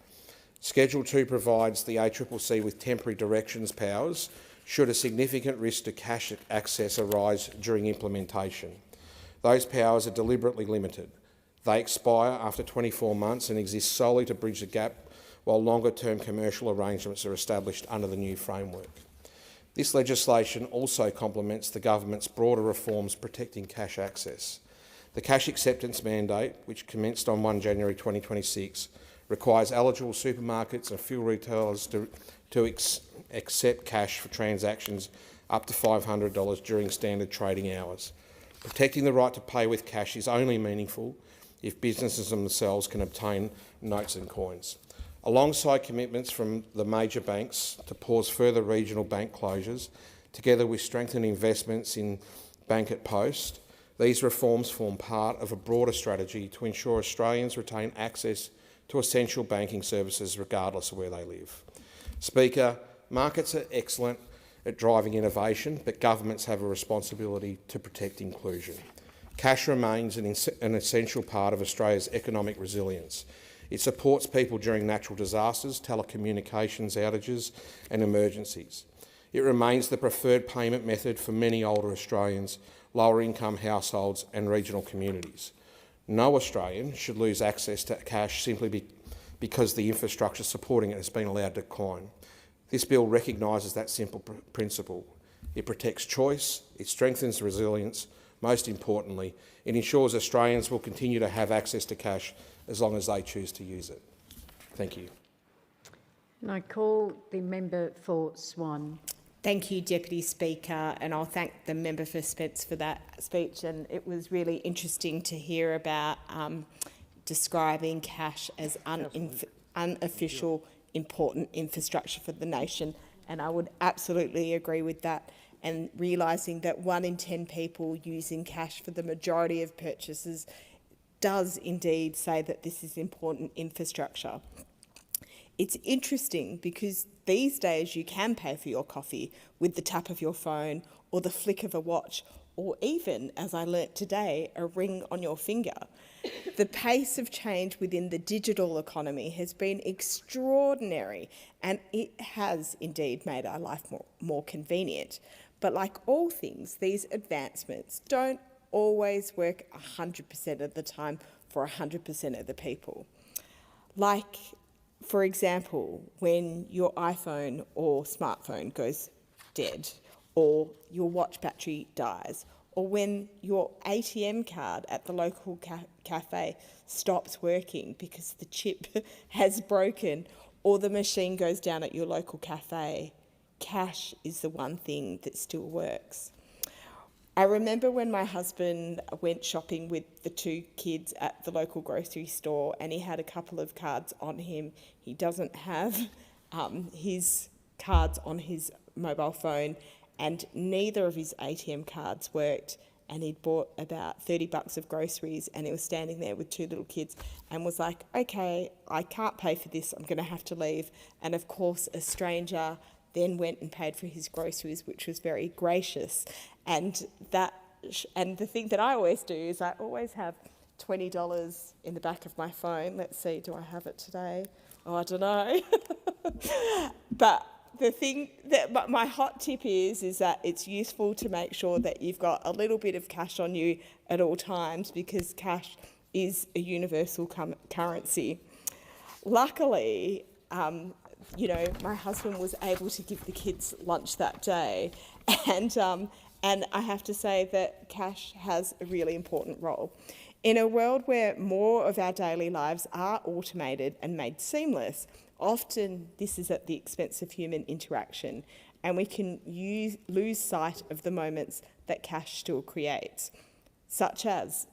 Schedule 2 provides the ACCC with temporary directions powers should a significant risk to cash access arise during implementation. Those powers are deliberately limited. They expire after 24 months and exist solely to bridge the gap, while longer-term commercial arrangements are established under the new framework. This legislation also complements the government's broader reforms protecting cash access. The cash acceptance mandate, which commenced on 1 January 2026, requires eligible supermarkets and fuel retailers to accept cash for transactions up to $500 during standard trading hours. Protecting the right to pay with cash is only meaningful if businesses themselves can obtain notes and coins. Alongside commitments from the major banks to pause further regional bank closures, together with strengthened investments in Bank at Post, these reforms form part of a broader strategy to ensure Australians retain access to essential banking services regardless of where they live. Speaker, markets are excellent at driving innovation, but governments have a responsibility to protect inclusion. Cash remains an essential part of Australia's economic resilience. It supports people during natural disasters, telecommunications outages and emergencies. It remains the preferred payment method for many older Australians, lower income households and regional communities. No Australian should lose access to cash simply because the infrastructure supporting it has been allowed to decline. This bill recognises that simple principle. It protects choice, it strengthens resilience. Most importantly, it ensures Australians will continue to have access to cash as long as they choose to use it. Thank you. And I call the member for Swan. Thank you, Deputy Speaker, and I'll thank the member for Spence for that speech. And it was really interesting to hear about describing cash as unofficial, important infrastructure for the nation. And I would absolutely agree with that. And realising that 1 in 10 people using cash for the majority of purchases does indeed say that this is important infrastructure. It's interesting because these days you can pay for your coffee with the tap of your phone or the flick of a watch, or even, as I learnt today, a ring on your finger. The pace of change within the digital economy has been extraordinary, and it has indeed made our life more convenient. But like all things, these advancements don't always work 100% of the time for 100% of the people. Like, for example, when your iPhone or smartphone goes dead, or your watch battery dies, or when your ATM card at the local cafe stops working because the chip has broken, or the machine goes down at your local cafe, cash is the one thing that still works. I remember when my husband went shopping with the 2 kids at the local grocery store, and he had a couple of cards on him. He doesn't have his cards on his mobile phone, and neither of his ATM cards worked, and he'd bought about $30 of groceries, and he was standing there with 2 little kids and was like, okay, I can't pay for this, I'm going to have to leave. And of course, a stranger then went and paid for his groceries, which was very gracious. And the thing that I always do is I always have $20 in the back of my phone. Let's see, do I have it today? Oh, I don't know. But the thing that my hot tip is that it's useful to make sure that you've got a little bit of cash on you at all times, because cash is a universal currency. Luckily, my husband was able to give the kids lunch that day, and I have to say that cash has a really important role. In a world where more of our daily lives are automated and made seamless, often this is at the expense of human interaction, and we can lose sight of the moments that cash still creates, such as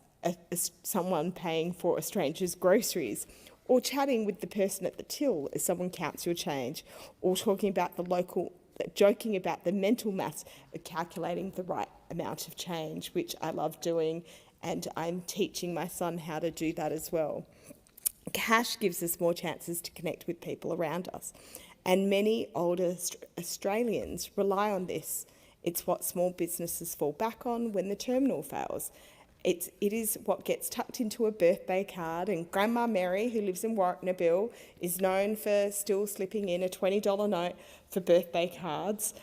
someone paying for a stranger's groceries, or chatting with the person at the till as someone counts your change, or joking about the mental maths of calculating the right amount of change, which I love doing, and I'm teaching my son how to do that as well. Cash gives us more chances to connect with people around us, and many older Australians rely on this. It's what small businesses fall back on when the terminal fails. It is what gets tucked into a birthday card, and Grandma Mary, who lives in Warrnambool, is known for still slipping in a $20 note for birthday cards,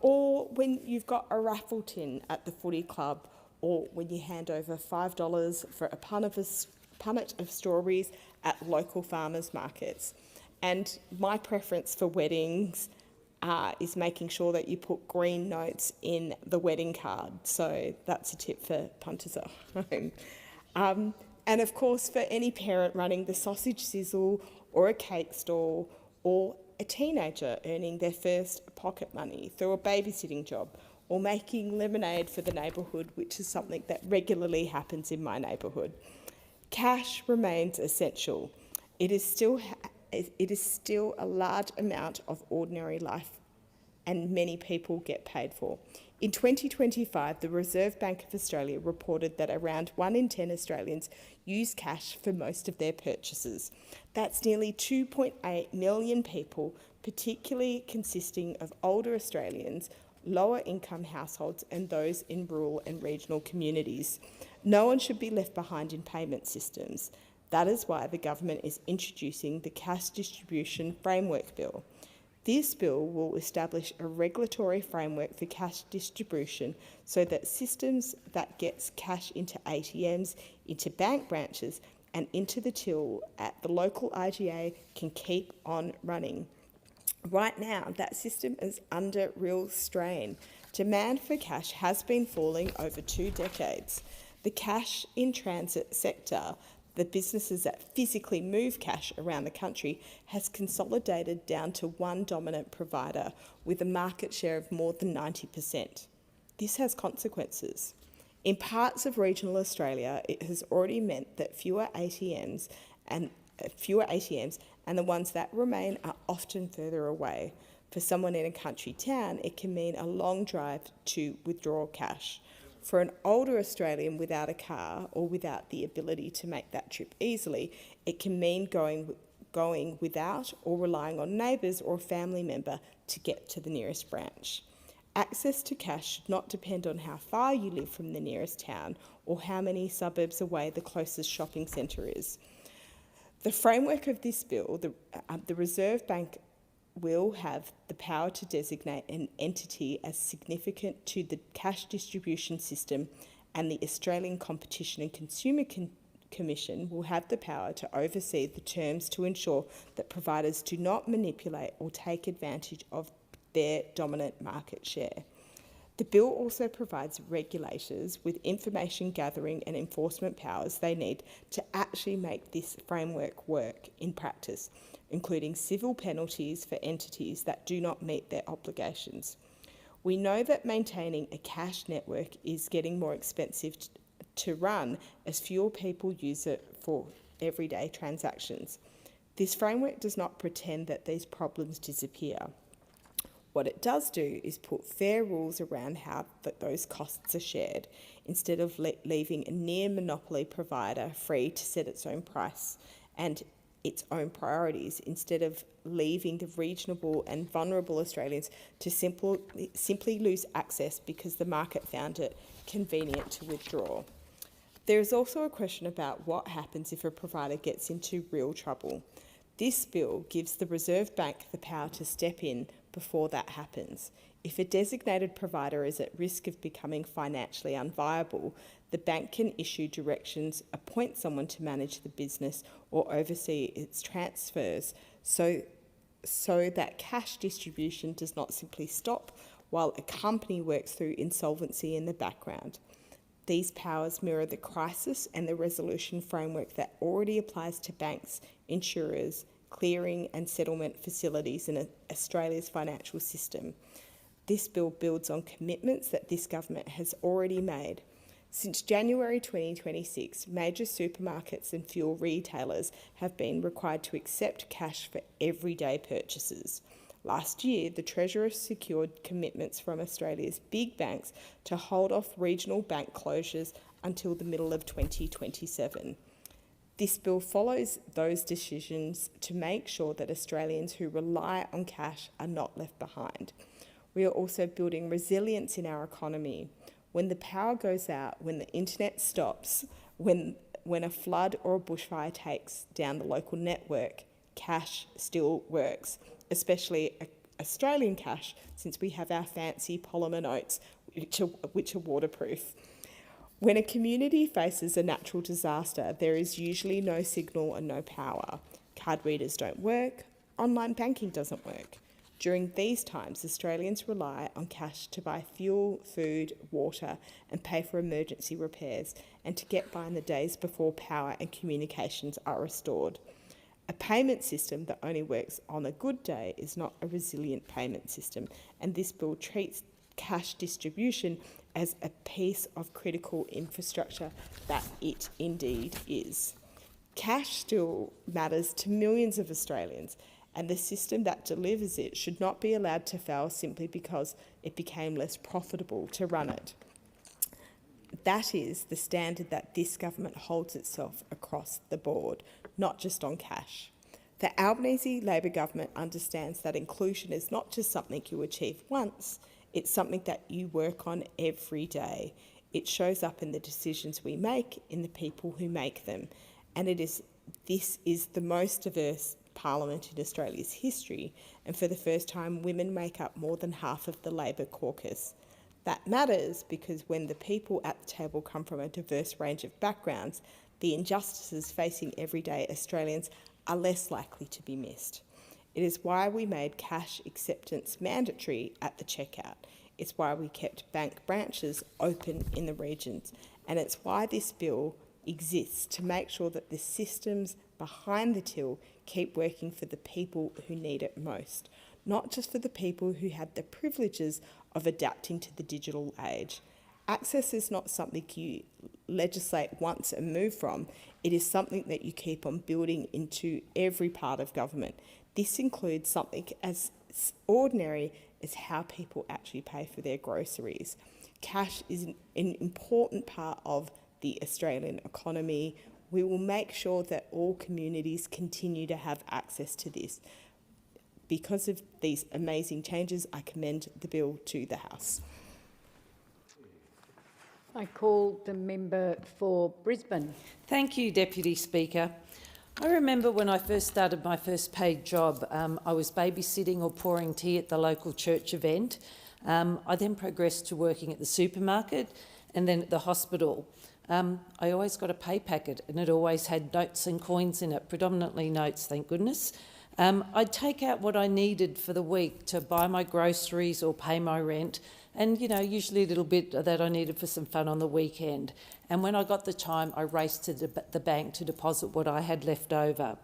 or when you've got a raffle tin at the footy club, or when you hand over $5 for a punnet of strawberries at local farmers markets. And my preference for weddings is making sure that you put green notes in the wedding card. So that's a tip for punters at home. And of course, for any parent running the sausage sizzle or a cake stall, or a teenager earning their first pocket money through a babysitting job, or making lemonade for the neighbourhood, which is something that regularly happens in my neighbourhood. Cash remains essential. It is still a large amount of ordinary life, and many people get paid for. In 2025, the Reserve Bank of Australia reported that around 1 in 10 Australians use cash for most of their purchases. That's nearly 2.8 million people, particularly consisting of older Australians, lower income households and those in rural and regional communities. No one should be left behind in payment systems. That is why the government is introducing the Cash Distribution Framework Bill. This bill will establish a regulatory framework for cash distribution so that systems that gets cash into ATMs, into bank branches and into the till at the local IGA can keep on running. Right now, that system is under real strain. Demand for cash has been falling over 2 decades. The cash in transit sector, the businesses that physically move cash around the country, has consolidated down to one dominant provider with a market share of more than 90%. This has consequences. In parts of regional Australia, it has already meant that fewer ATMs and the ones that remain are often further away. For someone in a country town, it can mean a long drive to withdraw cash. For an older Australian without a car or without the ability to make that trip easily, it can mean going without or relying on neighbours or a family member to get to the nearest branch. Access to cash should not depend on how far you live from the nearest town or how many suburbs away the closest shopping centre is. The framework of this bill, the Reserve Bank will have the power to designate an entity as significant to the cash distribution system, and the Australian Competition and Consumer Commission will have the power to oversee the terms to ensure that providers do not manipulate or take advantage of their dominant market share. The bill also provides regulators with information gathering and enforcement powers they need to actually make this framework work in practice, including civil penalties for entities that do not meet their obligations. We know that maintaining a cash network is getting more expensive to run as fewer people use it for everyday transactions. This framework does not pretend that these problems disappear. What it does do is put fair rules around how those costs are shared, instead of leaving a near monopoly provider free to set its own price and its own priorities, instead of leaving the reasonable and vulnerable Australians to simply lose access because the market found it convenient to withdraw. There is also a question about what happens if a provider gets into real trouble. This bill gives the Reserve Bank the power to step in before that happens. If a designated provider is at risk of becoming financially unviable, the bank can issue directions, appoint someone to manage the business or oversee its transfers so that cash distribution does not simply stop while a company works through insolvency in the background. These powers mirror the crisis and the resolution framework that already applies to banks, insurers, clearing and settlement facilities in Australia's financial system. This bill builds on commitments that this government has already made. Since January 2026, major supermarkets and fuel retailers have been required to accept cash for everyday purchases. Last year, the Treasurer secured commitments from Australia's big banks to hold off regional bank closures until the middle of 2027. This bill follows those decisions to make sure that Australians who rely on cash are not left behind. We are also building resilience in our economy. When the power goes out, when the internet stops, when a flood or a bushfire takes down the local network, cash still works, especially Australian cash, since we have our fancy polymer notes, which are waterproof. When a community faces a natural disaster, there is usually no signal and no power. Card readers don't work, online banking doesn't work. During these times, Australians rely on cash to buy fuel, food, water, and pay for emergency repairs, and to get by in the days before power and communications are restored. A payment system that only works on a good day is not a resilient payment system, and this bill treats cash distribution as a piece of critical infrastructure that it indeed is. Cash still matters to millions of Australians, and the system that delivers it should not be allowed to fail simply because it became less profitable to run it. That is the standard that this government holds itself across the board, not just on cash. The Albanese Labor government understands that inclusion is not just something you achieve once, it's something that you work on every day. It shows up in the decisions we make, in the people who make them, and this is the most diverse Parliament in Australia's history, and for the first time, women make up more than half of the Labor caucus. That matters because when the people at the table come from a diverse range of backgrounds, the injustices facing everyday Australians are less likely to be missed. It is why we made cash acceptance mandatory at the checkout. It's why we kept bank branches open in the regions. And it's why this bill exists, to make sure that the systems behind the till keep working for the people who need it most, not just for the people who had the privileges of adapting to the digital age. Access is not something you legislate once and move from. It is something that you keep on building into every part of government. This includes something as ordinary as how people actually pay for their groceries. Cash is an important part of the Australian economy. We will make sure that all communities continue to have access to this. Because of these amazing changes, I commend the bill to the House. I call the member for Brisbane. Thank you, Deputy Speaker. I remember when I first started my first paid job, I was babysitting or pouring tea at the local church event. I then progressed to working at the supermarket and then at the hospital. I always got a pay packet and it always had notes and coins in it, predominantly notes, thank goodness. I'd take out what I needed for the week to buy my groceries or pay my rent and, you know, usually a little bit that I needed for some fun on the weekend. And when I got the time, I raced to the bank to deposit what I had left over.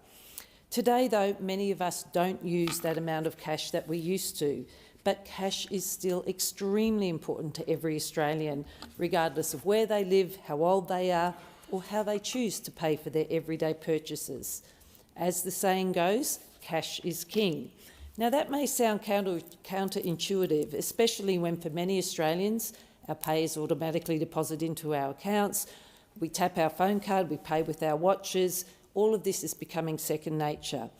Today, though, many of us don't use that amount of cash that we used to, but cash is still extremely important to every Australian, regardless of where they live, how old they are, or how they choose to pay for their everyday purchases. As the saying goes, cash is king. Now, that may sound counterintuitive, especially when for many Australians, our pay is automatically deposited into our accounts, we tap our phone card, we pay with our watches. All of this is becoming second nature.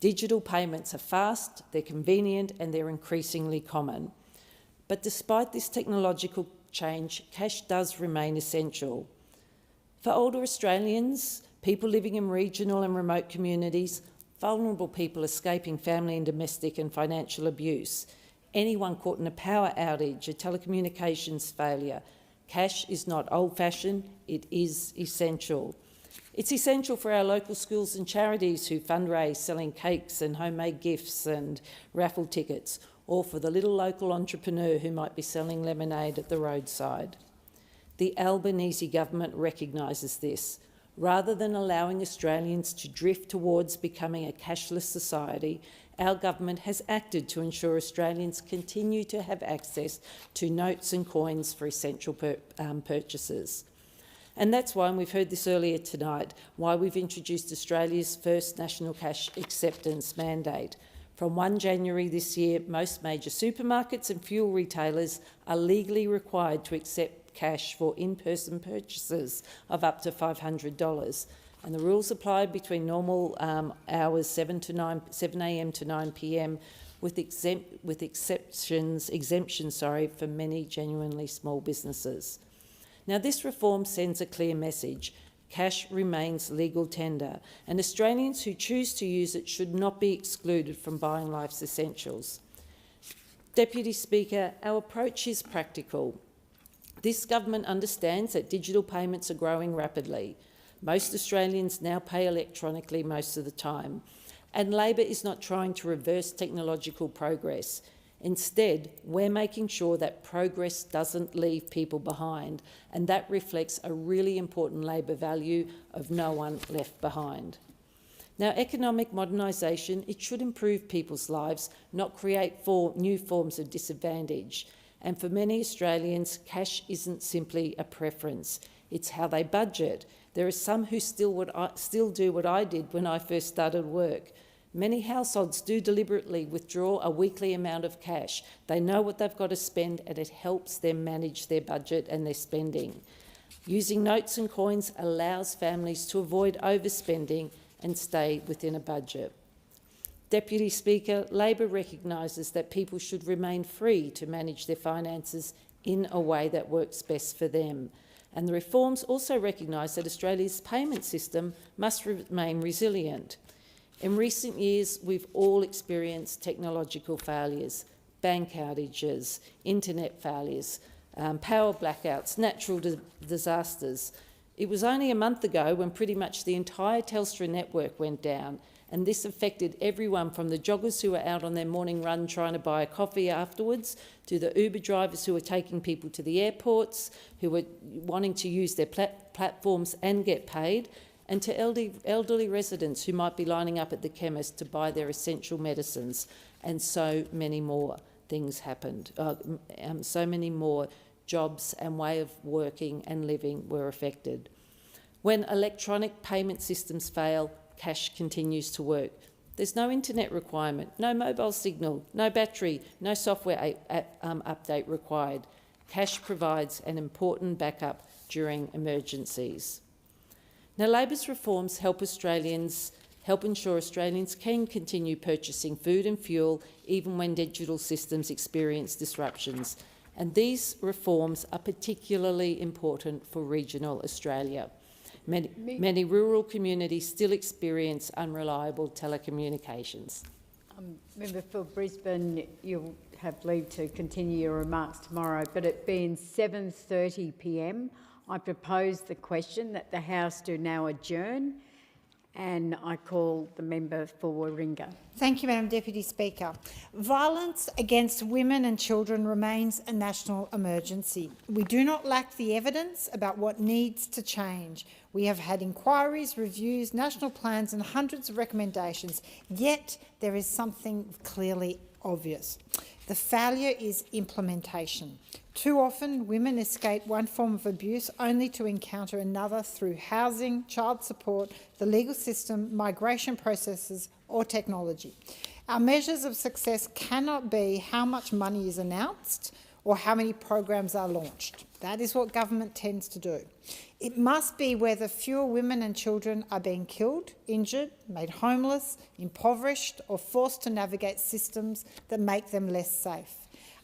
Digital payments are fast, they're convenient, and they're increasingly common. But despite this technological change, cash does remain essential. For older Australians, people living in regional and remote communities, vulnerable people escaping family and domestic and financial abuse, anyone caught in a power outage, a telecommunications failure, cash is not old-fashioned, it is essential. It's essential for our local schools and charities who fundraise selling cakes and homemade gifts and raffle tickets, or for the little local entrepreneur who might be selling lemonade at the roadside. The Albanese government recognises this. Rather than allowing Australians to drift towards becoming a cashless society, our government has acted to ensure Australians continue to have access to notes and coins for essential purchases. And that's why, and we've heard this earlier tonight, why we've introduced Australia's first national cash acceptance mandate. From 1 January this year, most major supermarkets and fuel retailers are legally required to accept cash for in-person purchases of up to $500. And the rules apply between normal hours 7 a.m. to 9 p.m. with exemptions for many genuinely small businesses. Now, this reform sends a clear message. Cash remains legal tender, and Australians who choose to use it should not be excluded from buying life's essentials. Deputy Speaker, our approach is practical. This government understands that digital payments are growing rapidly. Most Australians now pay electronically most of the time, and Labor is not trying to reverse technological progress. Instead, we're making sure that progress doesn't leave people behind, and that reflects a really important Labor value of no one left behind. Now, economic modernisation, it should improve people's lives, not create new forms of disadvantage. And for many Australians, cash isn't simply a preference, it's how they budget. There are some who still do what I did when I first started work. Many households do deliberately withdraw a weekly amount of cash. They know what they've got to spend and it helps them manage their budget and their spending. Using notes and coins allows families to avoid overspending and stay within a budget. Deputy Speaker, Labor recognises that people should remain free to manage their finances in a way that works best for them. And the reforms also recognise that Australia's payment system must remain resilient. In recent years, we've all experienced technological failures, bank outages, internet failures, power blackouts, natural disasters. It was only a month ago when pretty much the entire Telstra network went down, and this affected everyone from the joggers who were out on their morning run trying to buy a coffee afterwards, to the Uber drivers who were taking people to the airports, who were wanting to use their platforms and get paid, and to elderly residents who might be lining up at the chemist to buy their essential medicines. And so many more things happened. So many more jobs and way of working and living were affected. When electronic payment systems fail, cash continues to work. There's no internet requirement, no mobile signal, no battery, no software update required. Cash provides an important backup during emergencies. Now, Labor's reforms help ensure Australians can continue purchasing food and fuel even when digital systems experience disruptions. And these reforms are particularly important for regional Australia. Many rural communities still experience unreliable telecommunications. Member for Brisbane, you'll have leave to continue your remarks tomorrow, but it being 7:30 p.m, I propose the question that the House do now adjourn, and I call the member for Warringah. Thank you, Madam Deputy Speaker. Violence against women and children remains a national emergency. We do not lack the evidence about what needs to change. We have had inquiries, reviews, national plans and hundreds of recommendations, yet there is something clearly obvious. The failure is implementation. Too often, women escape one form of abuse only to encounter another through housing, child support, the legal system, migration processes or technology. Our measures of success cannot be how much money is announced or how many programs are launched. That is what government tends to do. It must be whether fewer women and children are being killed, injured, made homeless, impoverished or forced to navigate systems that make them less safe.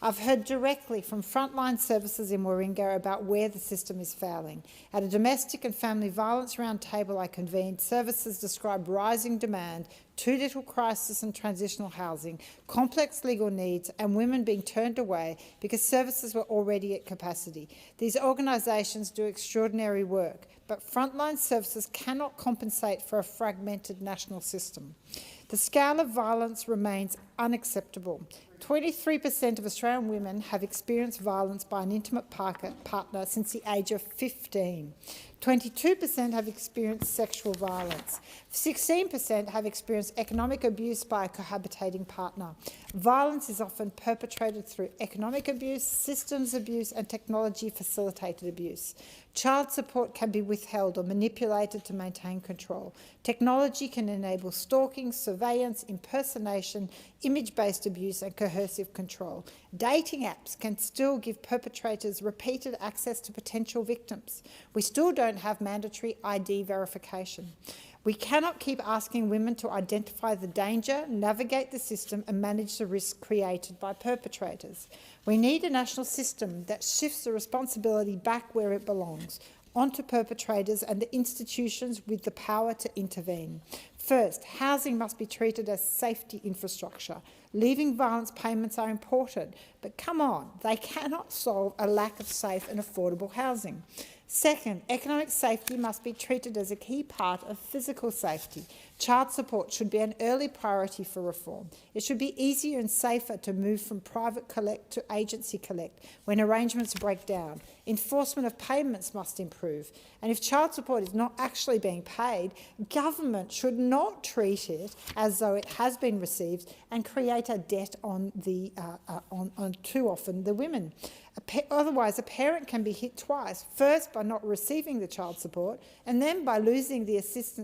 I've heard directly from frontline services in Warringah about where the system is failing. At a domestic and family violence roundtable I convened, services described rising demand, too little crisis and transitional housing, complex legal needs and women being turned away because services were already at capacity. These organisations do extraordinary work, but frontline services cannot compensate for a fragmented national system. The scale of violence remains unacceptable. 23% of Australian women have experienced violence by an intimate partner since the age of 15. 22% have experienced sexual violence. 16% have experienced economic abuse by a cohabitating partner. Violence is often perpetrated through economic abuse, systems abuse and technology-facilitated abuse. Child support can be withheld or manipulated to maintain control. Technology can enable stalking, surveillance, impersonation, image-based abuse and coercive control. Dating apps can still give perpetrators repeated access to potential victims. We still don't have mandatory ID verification. We cannot keep asking women to identify the danger, navigate the system and manage the risk created by perpetrators. We need a national system that shifts the responsibility back where it belongs, onto perpetrators and the institutions with the power to intervene. First, housing must be treated as safety infrastructure. Leaving violence payments are important, but come on, they cannot solve a lack of safe and affordable housing. Second, economic safety must be treated as a key part of physical safety. Child support should be an early priority for reform. It should be easier and safer to move from private collect to agency collect when arrangements break down. Enforcement of payments must improve. And if child support is not actually being paid, government should not treat it as though it has been received and create a debt on too often the women. Otherwise, a parent can be hit twice, first by not receiving the child support and then by losing the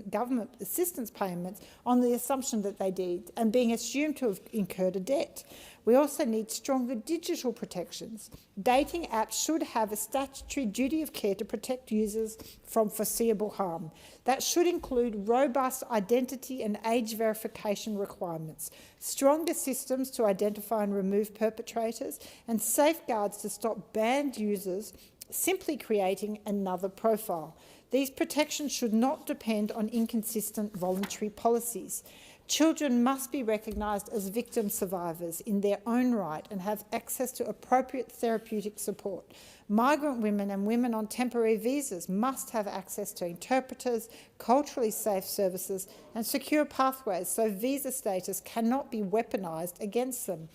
government assistance payments on the assumption that they did and being assumed to have incurred a debt. We also need stronger digital protections. Dating apps should have a statutory duty of care to protect users from foreseeable harm. That should include robust identity and age verification requirements, stronger systems to identify and remove perpetrators, and safeguards to stop banned users simply creating another profile. These protections should not depend on inconsistent voluntary policies. Children must be recognised as victim survivors in their own right and have access to appropriate therapeutic support. Migrant women and women on temporary visas must have access to interpreters, culturally safe services and secure pathways so visa status cannot be weaponised against them.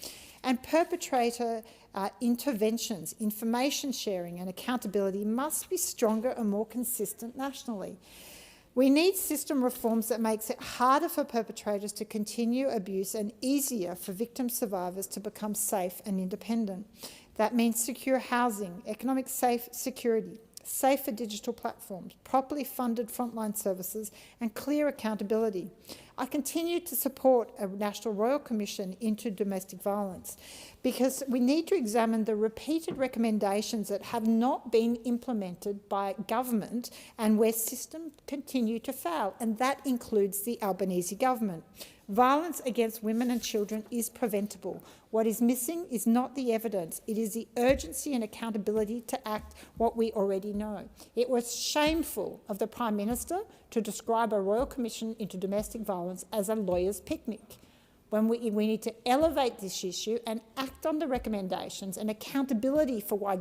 And perpetrator interventions, information sharing and accountability must be stronger and more consistent nationally. We need system reforms that makes it harder for perpetrators to continue abuse and easier for victim survivors to become safe and independent. That means secure housing, economic security, safer digital platforms, properly funded frontline services and clear accountability. I continue to support a National Royal Commission into domestic violence because we need to examine the repeated recommendations that have not been implemented by government and where systems continue to fail, and that includes the Albanese government. Violence against women and children is preventable. What is missing is not the evidence, it is the urgency and accountability to act what we already know. It was shameful of the Prime Minister to describe a Royal Commission into domestic violence as a lawyer's picnic. When we need to elevate this issue and act on the recommendations and accountability for why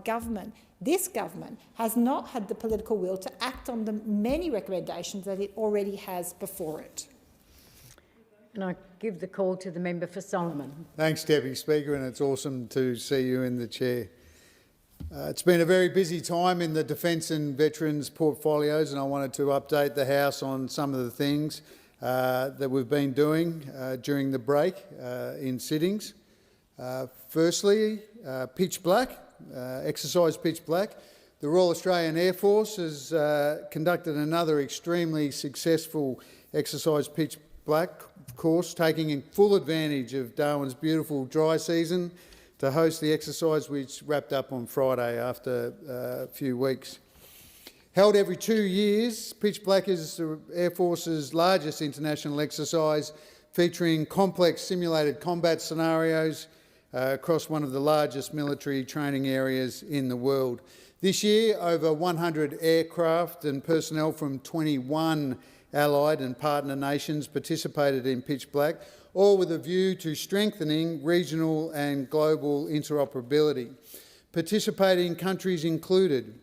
this government has not had the political will to act on the many recommendations that it already has before it. And I give the call to the member for Solomon. Thanks, Deputy Speaker, and it's awesome to see you in the chair. It's been a very busy time in the Defence and Veterans portfolios, and I wanted to update the House on some of the things that we've been doing during the break in sittings. Firstly, Pitch Black, exercise Pitch Black. The Royal Australian Air Force has conducted another extremely successful exercise Pitch Black course, taking in full advantage of Darwin's beautiful dry season to host the exercise, which wrapped up on Friday after a few weeks. Held every 2 years, Pitch Black is the Air Force's largest international exercise, featuring complex simulated combat scenarios across one of the largest military training areas in the world. This year, over 100 aircraft and personnel from 21 allied and partner nations participated in Pitch Black, all with a view to strengthening regional and global interoperability. Participating countries included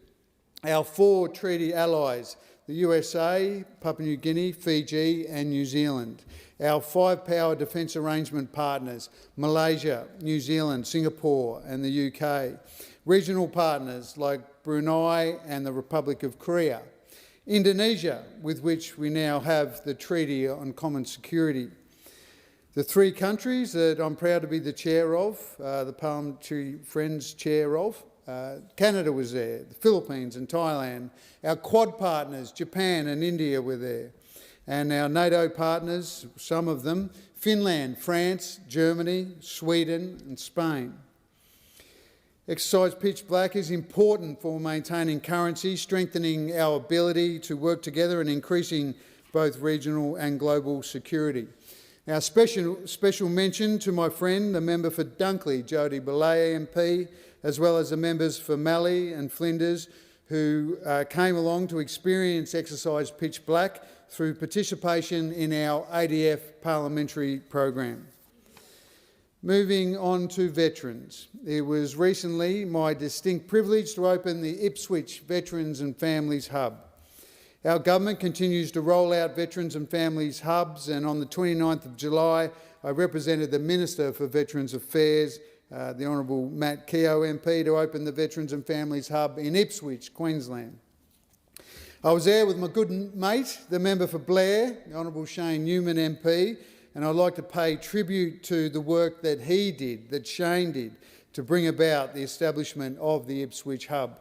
our 4 treaty allies, the USA, Papua New Guinea, Fiji and New Zealand. Our 5 power defence arrangement partners, Malaysia, New Zealand, Singapore and the UK. Regional partners like Brunei and the Republic of Korea. Indonesia, with which we now have the Treaty on Common Security. The 3 countries that I'm proud to be the chair of, the Parliamentary Friends chair of, Canada was there, the Philippines and Thailand. Our Quad partners, Japan and India, were there. And our NATO partners, some of them, Finland, France, Germany, Sweden and Spain. Exercise Pitch Black is important for maintaining currency, strengthening our ability to work together and increasing both regional and global security. Now, special mention to my friend, the member for Dunkley, Jody Belay MP, as well as the members for Mallee and Flinders, who came along to experience Exercise Pitch Black through participation in our ADF parliamentary program. Moving on to veterans. It was recently my distinct privilege to open the Ipswich Veterans and Families Hub. Our government continues to roll out Veterans and Families Hubs, and on the 29th of July, I represented the Minister for Veterans Affairs, the Honourable Matt Keogh MP, to open the Veterans and Families Hub in Ipswich, Queensland. I was there with my good mate, the member for Blair, the Honourable Shane Newman MP, and I'd like to pay tribute to the work that he did, that Shane did, to bring about the establishment of the Ipswich Hub.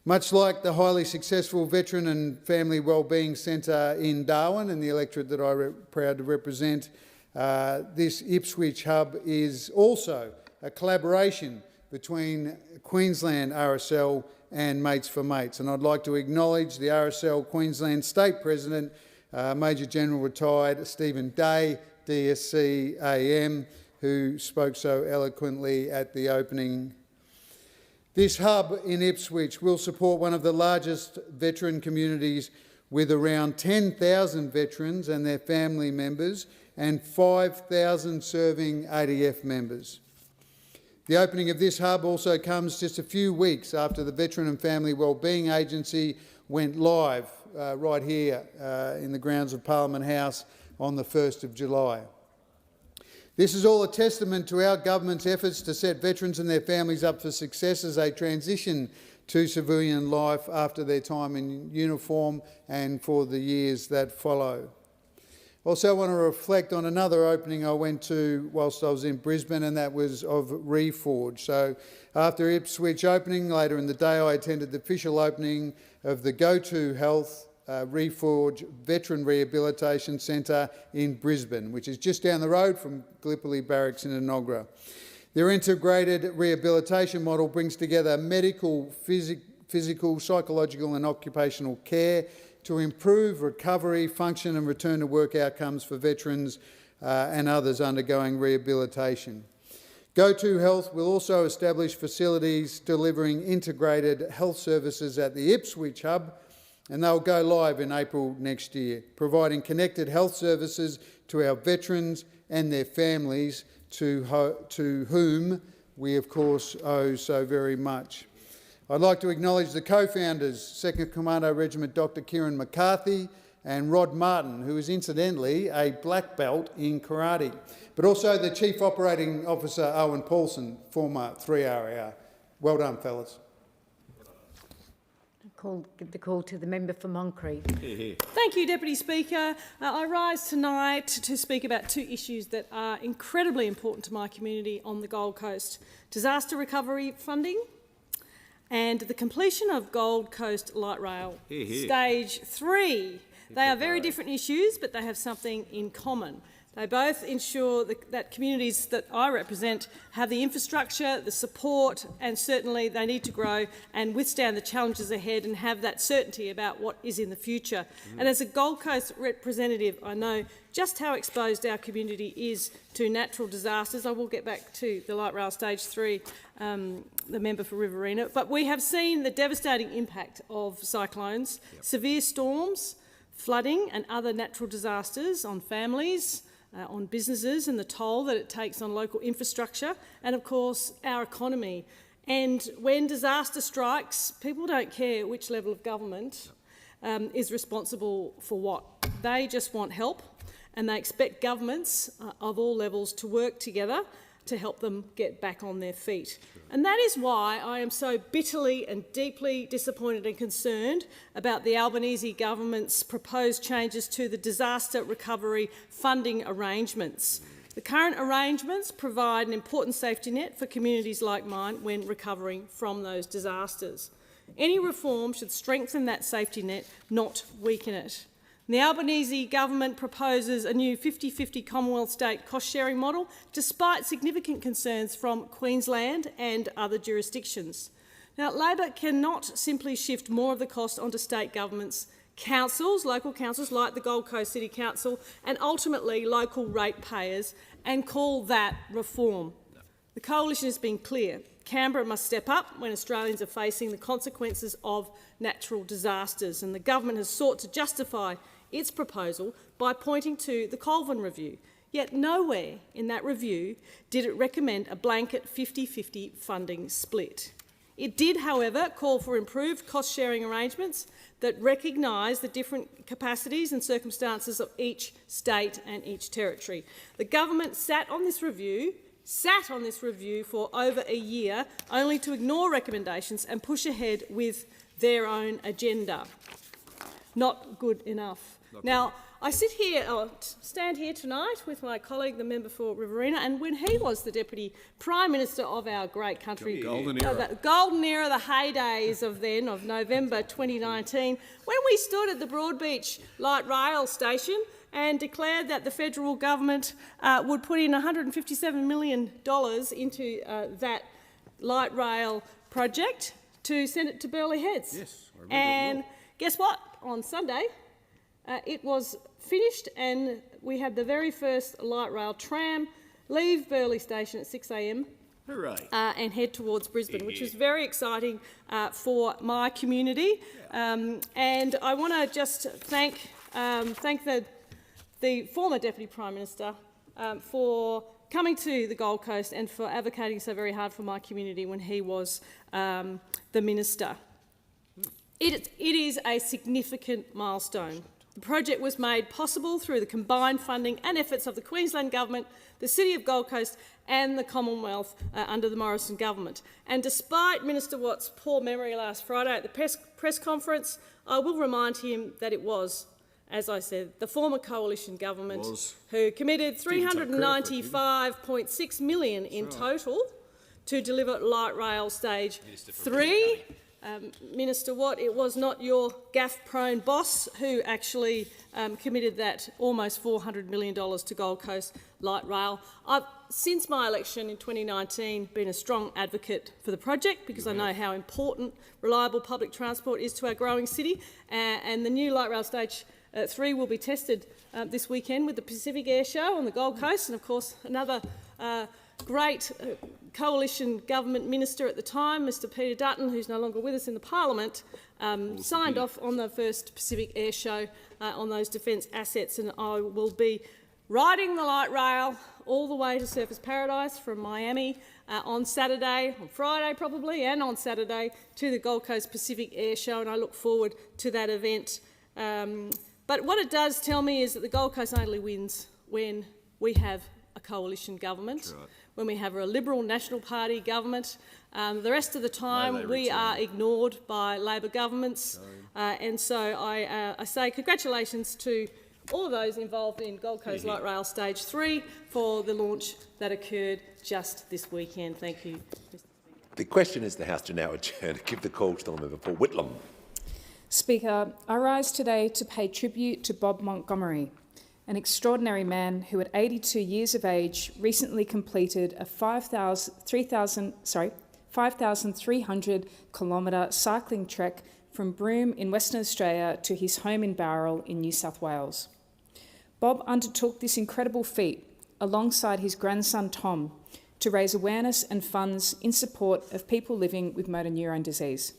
Much like the highly successful Veteran and Family Wellbeing Centre in Darwin and the electorate that I'm proud to represent, this Ipswich Hub is also a collaboration between Queensland RSL and Mates for Mates. And I'd like to acknowledge the RSL Queensland State President, Major General Retired Stephen Day, DSC AM, who spoke so eloquently at the opening. This hub in Ipswich will support one of the largest veteran communities with around 10,000 veterans and their family members and 5,000 serving ADF members. The opening of this hub also comes just a few weeks after the Veteran and Family Wellbeing Agency went live right here in the grounds of Parliament House on the 1st of July. This is all a testament to our government's efforts to set veterans and their families up for success as they transition to civilian life after their time in uniform and for the years that follow. Also, I want to reflect on another opening I went to whilst I was in Brisbane, and that was of Reforge. So after Ipswich opening, later in the day I attended the official opening of the Go-To Health Reforge Veteran Rehabilitation Centre in Brisbane, which is just down the road from Gallipoli Barracks in Enoggera. Their integrated rehabilitation model brings together medical, physical, psychological and occupational care to improve recovery, function and return to work outcomes for veterans and others undergoing rehabilitation. Go-To Health will also establish facilities delivering integrated health services at the Ipswich hub, and they'll go live in April next year, providing connected health services to our veterans and their families, to whom we of course owe so very much. I'd like to acknowledge the co-founders, 2nd Commando Regiment Dr Kieran McCarthy and Rod Martin, who is incidentally a black belt in karate, but also the Chief Operating Officer Owen Paulson, former 3RAR. Well done, fellas. The call to the member for Moncrief. Thank you, Deputy Speaker. I rise tonight to speak about two issues that are incredibly important to my community on the Gold Coast: disaster recovery funding and the completion of Gold Coast Light Rail Stage 3. They are very different issues, but they have something in common. They both ensure that communities that I represent have the infrastructure, the support, and certainly they need to grow and withstand the challenges ahead and have that certainty about what is in the future. And as a Gold Coast representative, I know just how exposed our community is to natural disasters. I will get back to the Light Rail Stage 3, the member for Riverina, but we have seen the devastating impact of cyclones, severe storms, flooding and other natural disasters on families, on businesses, and the toll that it takes on local infrastructure and, of course, our economy. And when disaster strikes, people don't care which level of government is responsible for what. They just want help, and they expect governments of all levels to work together to help them get back on their feet. And that is why I am so bitterly and deeply disappointed and concerned about the Albanese government's proposed changes to the disaster recovery funding arrangements. The current arrangements provide an important safety net for communities like mine when recovering from those disasters. Any reform should strengthen that safety net, not weaken it. The Albanese government proposes a new 50-50 Commonwealth state cost-sharing model, despite significant concerns from Queensland and other jurisdictions. Now, Labor cannot simply shift more of the cost onto state governments, councils, local councils like the Gold Coast City Council, and ultimately local ratepayers, and call that reform. The Coalition has been clear. Canberra must step up when Australians are facing the consequences of natural disasters, and the government has sought to justify its proposal by pointing to the Colvin Review. Yet nowhere in that review did it recommend a blanket 50-50 funding split. It did, however, call for improved cost-sharing arrangements that recognise the different capacities and circumstances of each state and each territory. The government sat on this review for over a year, only to ignore recommendations and push ahead with their own agenda. Not good enough. Now, I stand here tonight with my colleague, the member for Riverina, and when he was the Deputy Prime Minister of our great country, the golden era, the heydays of then, of November 2019, when we stood at the Broadbeach Light Rail Station and declared that the federal government would put in $157 million into that light rail project to send it to Burleigh Heads. Yes, I remember. And guess what? On Sunday, it was finished, and we had the very first light rail tram leave Burleigh Station at 6 a.m. Hooray. And head towards Brisbane, which is very exciting for my community. And I want to just thank the former Deputy Prime Minister for coming to the Gold Coast and for advocating so very hard for my community when he was the Minister. It is a significant milestone. The project was made possible through the combined funding and efforts of the Queensland Government, the City of Gold Coast and the Commonwealth under the Morrison Government. And despite Minister Watt's poor memory last Friday at the press conference, I will remind him that it was, as I said, the former coalition government who committed $395.6 million in total to deliver light rail stage 3. Minister Watt, it was not your gaff-prone boss who actually committed that almost $400 million to Gold Coast light rail. I've, since my election in 2019, been a strong advocate for the project because I know how important reliable public transport is to our growing city, and the new light rail stage 3 will be tested this weekend with the Pacific Air Show on the Gold Coast, and of course another great coalition government minister at the time, Mr Peter Dutton, who's no longer with us in the Parliament, signed off on the first Pacific Air Show on those defence assets, and I will be riding the light rail all the way to Surfers Paradise from Miami on Saturday, on Friday probably, and on Saturday to the Gold Coast Pacific Air Show, and I look forward to that event. But what it does tell me is that the Gold Coast only wins when we have a coalition government, when we have a Liberal National Party government. The rest of the time we are ignored by Labor governments, and so I say congratulations to all of those involved in Gold Coast Light Rail Stage 3 for the launch that occurred just this weekend. Thank you. The question is the House to now adjourn. Give the call to the member for Whitlam. Speaker, I rise today to pay tribute to Bob Montgomery, an extraordinary man who at 82 years of age recently completed a 5,300 kilometre cycling trek from Broome in Western Australia to his home in Bowral in New South Wales. Bob undertook this incredible feat alongside his grandson Tom to raise awareness and funds in support of people living with motor neurone disease.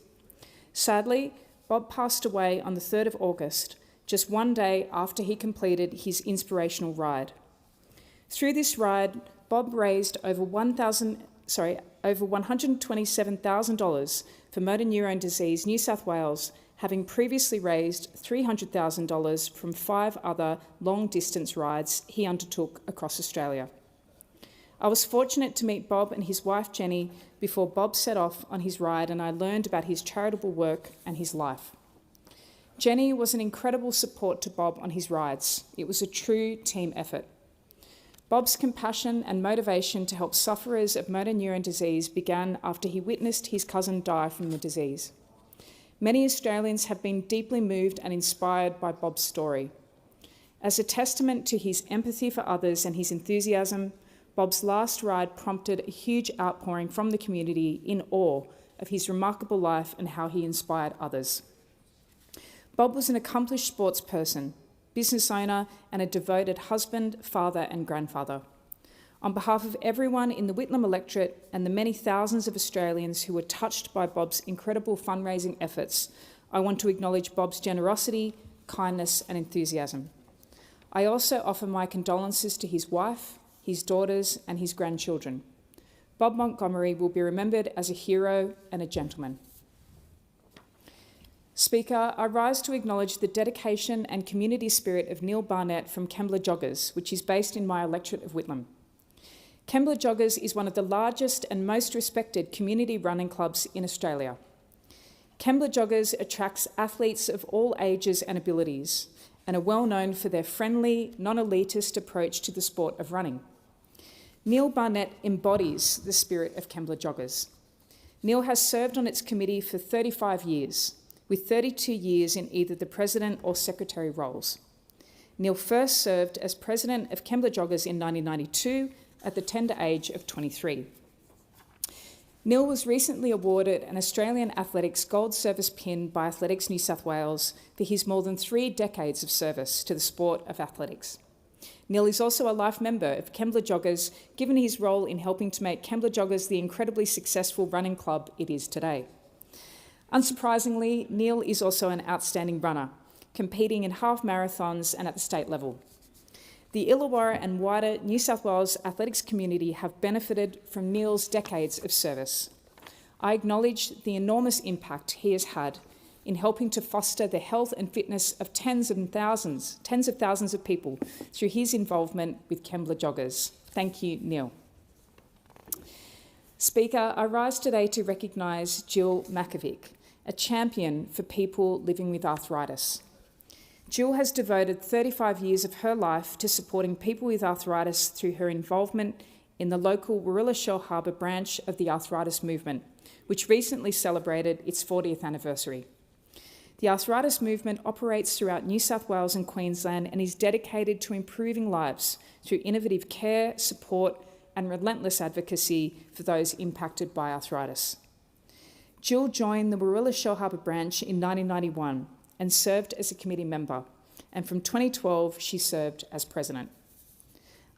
Sadly, Bob passed away on the 3rd of August, just one day after he completed his inspirational ride. Through this ride, Bob raised over $127,000 for Motor Neurone Disease New South Wales, having previously raised $300,000 from 5 other long-distance rides he undertook across Australia. I was fortunate to meet Bob and his wife Jenny before Bob set off on his ride, and I learned about his charitable work and his life. Jenny was an incredible support to Bob on his rides. It was a true team effort. Bob's compassion and motivation to help sufferers of motor neurone disease began after he witnessed his cousin die from the disease. Many Australians have been deeply moved and inspired by Bob's story. As a testament to his empathy for others and his enthusiasm, Bob's last ride prompted a huge outpouring from the community in awe of his remarkable life and how he inspired others. Bob was an accomplished sports person, business owner, and a devoted husband, father, and grandfather. On behalf of everyone in the Whitlam electorate and the many thousands of Australians who were touched by Bob's incredible fundraising efforts, I want to acknowledge Bob's generosity, kindness, and enthusiasm. I also offer my condolences to his wife, his daughters, and his grandchildren. Bob Montgomery will be remembered as a hero and a gentleman. Speaker, I rise to acknowledge the dedication and community spirit of Neil Barnett from Kembla Joggers, which is based in my electorate of Whitlam. Kembla Joggers is one of the largest and most respected community running clubs in Australia. Kembla Joggers attracts athletes of all ages and abilities and are well known for their friendly, non-elitist approach to the sport of running. Neil Barnett embodies the spirit of Kembla Joggers. Neil has served on its committee for 35 years, with 32 years in either the president or secretary roles. Neil first served as president of Kembla Joggers in 1992 at the tender age of 23. Neil was recently awarded an Australian Athletics Gold Service Pin by Athletics New South Wales for his more than 3 decades of service to the sport of athletics. Neil is also a life member of Kembla Joggers, given his role in helping to make Kembla Joggers the incredibly successful running club it is today. Unsurprisingly, Neil is also an outstanding runner, competing in half marathons and at the state level. The Illawarra and wider New South Wales athletics community have benefited from Neil's decades of service. I acknowledge the enormous impact he has had in helping to foster the health and fitness of tens of thousands of people through his involvement with Kembla Joggers. Thank you, Neil. Speaker, I rise today to recognise Jill Makovic, a champion for people living with arthritis. Jill has devoted 35 years of her life to supporting people with arthritis through her involvement in the local Warilla Shellharbour branch of the arthritis movement, which recently celebrated its 40th anniversary. The arthritis movement operates throughout New South Wales and Queensland and is dedicated to improving lives through innovative care, support and relentless advocacy for those impacted by arthritis. Jill joined the Warilla Shellharbour branch in 1991 and served as a committee member, and from 2012 she served as president.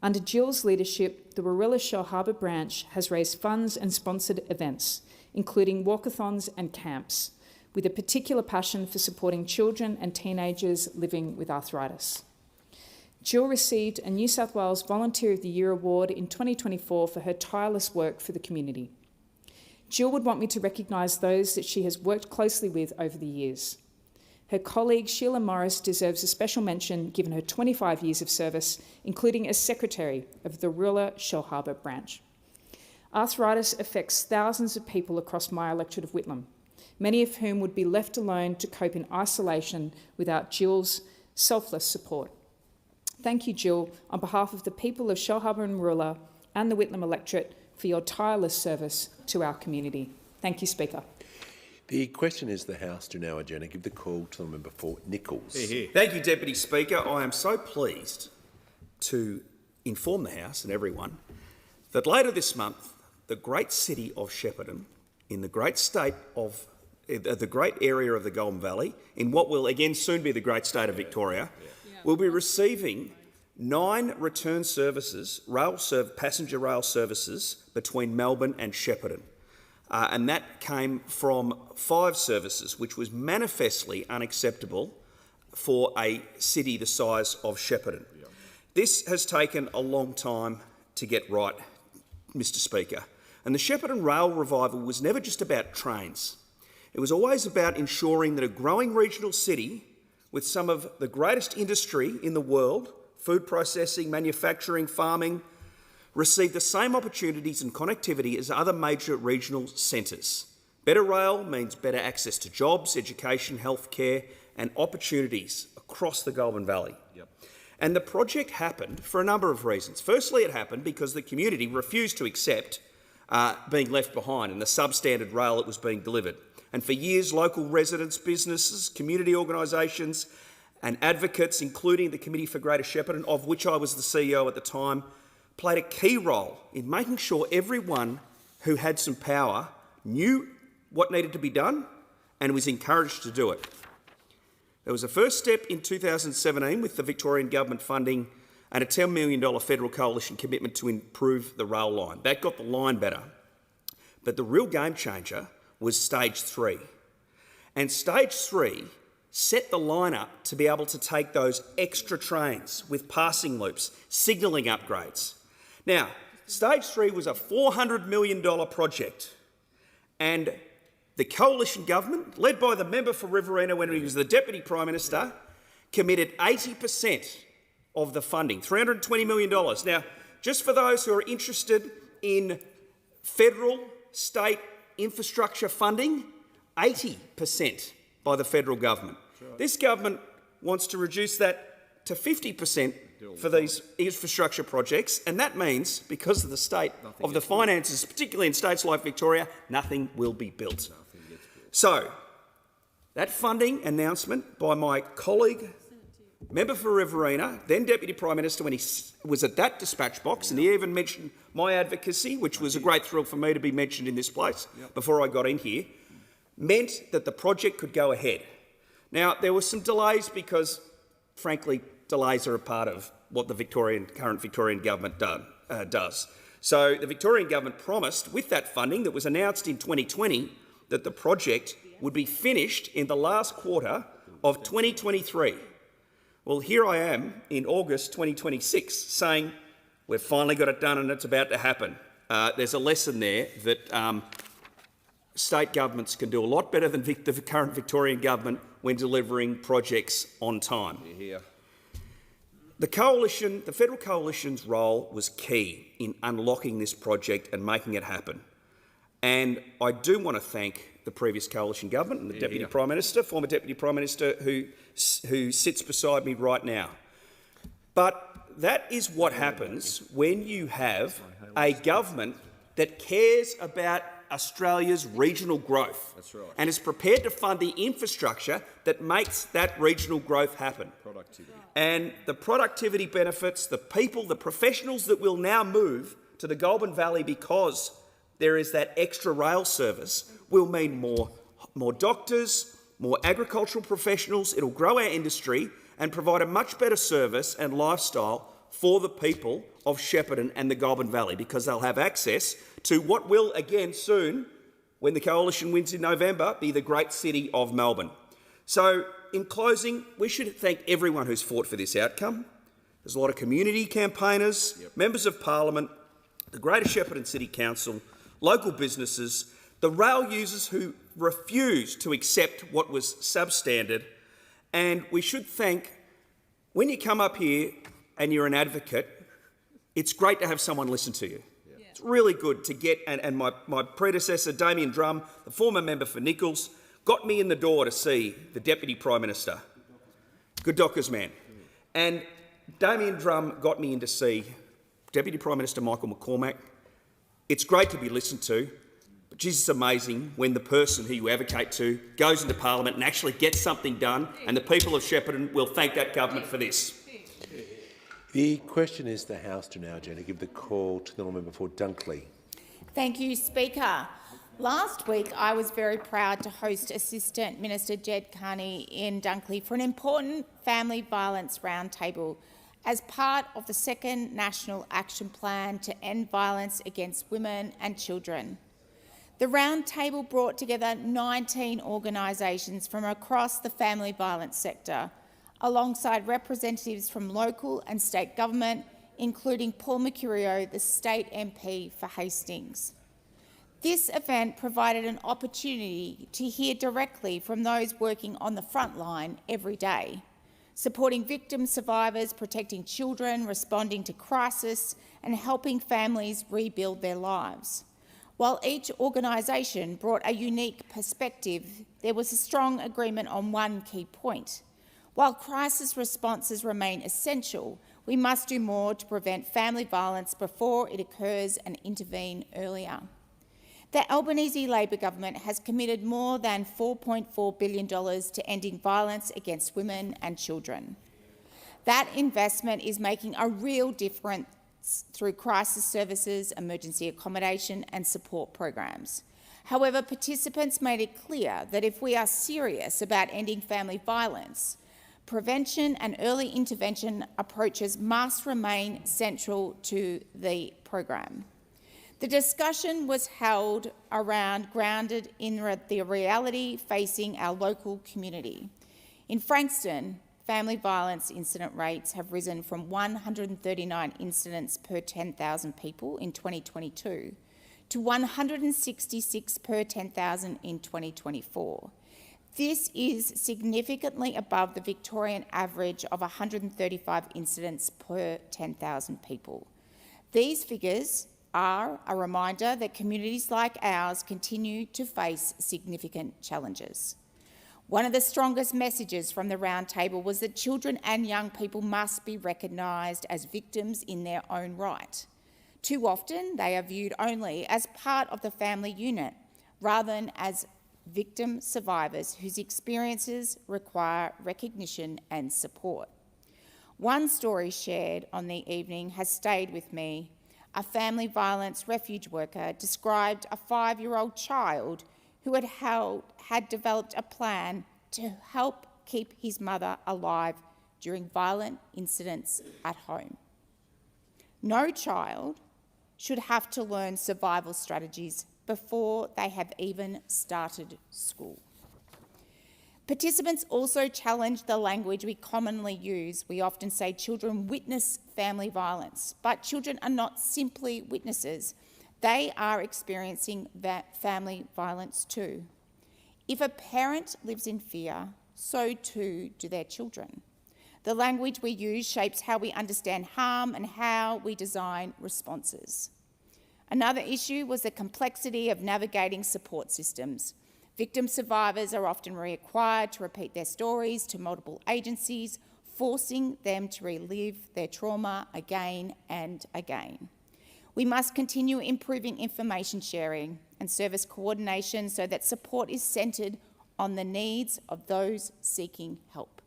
Under Jill's leadership, the Warilla Shellharbour branch has raised funds and sponsored events, including walkathons and camps, with a particular passion for supporting children and teenagers living with arthritis. Jill received a New South Wales Volunteer of the Year award in 2024 for her tireless work for the community. Jill would want me to recognise those that she has worked closely with over the years. Her colleague Sheila Morris deserves a special mention given her 25 years of service, including as Secretary of the Warilla Shellharbour branch. Arthritis affects thousands of people across my electorate of Whitlam, many of whom would be left alone to cope in isolation without Jill's selfless support. Thank you, Jill, on behalf of the people of Shellharbour and Warilla and the Whitlam electorate for your tireless service to our community. Thank you, Speaker. The question is the House to now adjourn and give the call to the member for Nichols. Thank you, Deputy Speaker. I am so pleased to inform the House and everyone that later this month, the great city of Shepparton, in the great state of the great area of the Golden Valley, in what will again soon be the great state of Victoria, will be receiving 9 return services, passenger rail services between Melbourne and Shepparton. And that came from 5 services, which was manifestly unacceptable for a city the size of Shepparton. This has taken a long time to get right, Mr Speaker. And the Shepparton Rail Revival was never just about trains. It was always about ensuring that a growing regional city with some of the greatest industry in the world, food processing, manufacturing, farming, receive the same opportunities and connectivity as other major regional centres. Better rail means better access to jobs, education, healthcare and opportunities across the Goulburn Valley. And the project happened for a number of reasons. Firstly, it happened because the community refused to accept being left behind in the substandard rail that was being delivered. And for years, local residents, businesses, community organisations and advocates, including the Committee for Greater Shepparton, of which I was the CEO at the time, played a key role in making sure everyone who had some power knew what needed to be done and was encouraged to do it. There was a first step in 2017 with the Victorian Government funding and a $10 million federal coalition commitment to improve the rail line. That got the line better. But the real game changer was Stage 3. And Stage 3 set the line up to be able to take those extra trains with passing loops, signalling upgrades. Now, Stage 3 was a $400 million project, and the coalition government, led by the member for Riverina when he was the Deputy Prime Minister, committed 80% of the funding, $320 million. Now, just for those who are interested in federal, state infrastructure funding, 80% by the federal government. This government wants to reduce that to 50% for these infrastructure projects, and that means, because of the state of the finances, particularly in states like Victoria, nothing will be built. So, that funding announcement by my colleague, member for Riverina, then Deputy Prime Minister, when he was at that dispatch box, and he even mentioned my advocacy, which was a great thrill for me to be mentioned in this place before I got in here, meant that the project could go ahead. Now, there were some delays because, frankly, delays are a part of what the current Victorian government does. So the Victorian government promised, with that funding that was announced in 2020, that the project would be finished in the last quarter of 2023. Well, here I am in August 2026 saying we've finally got it done and it's about to happen. There's a lesson there that state governments can do a lot better than the current Victorian government when delivering projects on time. The federal coalition's role was key in unlocking this project and making it happen. And I do want to thank the previous coalition government and the Deputy Prime Minister, former Deputy Prime Minister, who sits beside me right now. But that is what happens when you have a government that cares about Australia's regional growth. That's right. And is prepared to fund the infrastructure that makes that regional growth happen. Productivity. And the productivity benefits, the people, the professionals that will now move to the Goulburn Valley because there is that extra rail service will mean more doctors, more agricultural professionals. It'll grow our industry and provide a much better service and lifestyle for the people of Shepparton and the Goulburn Valley, because they'll have access to what will, again soon, when the coalition wins in November, be the great city of Melbourne. So, in closing, we should thank everyone who's fought for this outcome. There's a lot of community campaigners, members of parliament, the Greater Shepparton City Council, local businesses, the rail users who refused to accept what was substandard, and we should thank, when you come up here and you're an advocate, it's great to have someone listen to you. Yeah. It's really good to get, and my predecessor, Damien Drum, the former member for Nichols, got me in the door to see the Deputy Prime Minister. Good Dockers man. And Damien Drum got me in to see Deputy Prime Minister Michael McCormack. It's great to be listened to, but Jesus, it's amazing when the person who you advocate to goes into Parliament and actually gets something done, and the people of Shepparton will thank that government for this. The question is the House to now, Jenny, give the call to the member for Dunkley. Thank you, Speaker. Last week, I was very proud to host Assistant Minister Jed Carney in Dunkley for an important family violence roundtable as part of the second National Action Plan to end violence against women and children. The roundtable brought together 19 organisations from across the family violence sector, alongside representatives from local and state government, including Paul Mercurio, the state MP for Hastings. This event provided an opportunity to hear directly from those working on the front line every day, supporting victim survivors, protecting children, responding to crisis, and helping families rebuild their lives. While each organisation brought a unique perspective, there was a strong agreement on one key point. While crisis responses remain essential, we must do more to prevent family violence before it occurs and intervene earlier. The Albanese Labor government has committed more than $4.4 billion to ending violence against women and children. That investment is making a real difference through crisis services, emergency accommodation and support programs. However, participants made it clear that if we are serious about ending family violence, prevention and early intervention approaches must remain central to the program. The discussion was held grounded in the reality facing our local community. In Frankston, family violence incident rates have risen from 139 incidents per 10,000 people in 2022 to 166 per 10,000 in 2024. This is significantly above the Victorian average of 135 incidents per 10,000 people. These figures are a reminder that communities like ours continue to face significant challenges. One of the strongest messages from the roundtable was that children and young people must be recognised as victims in their own right. Too often, they are viewed only as part of the family unit, rather than as victim survivors whose experiences require recognition and support. One story shared on the evening has stayed with me. A family violence refuge worker described a 5-year-old child who had developed a plan to help keep his mother alive during violent incidents at home. No child should have to learn survival strategies before they have even started school. Participants also challenged the language we commonly use. We often say children witness family violence, but children are not simply witnesses. They are experiencing that family violence too. If a parent lives in fear, so too do their children. The language we use shapes how we understand harm and how we design responses. Another issue was the complexity of navigating support systems. Victim survivors are often required to repeat their stories to multiple agencies, forcing them to relive their trauma again and again. We must continue improving information sharing and service coordination so that support is centred on the needs of those seeking help.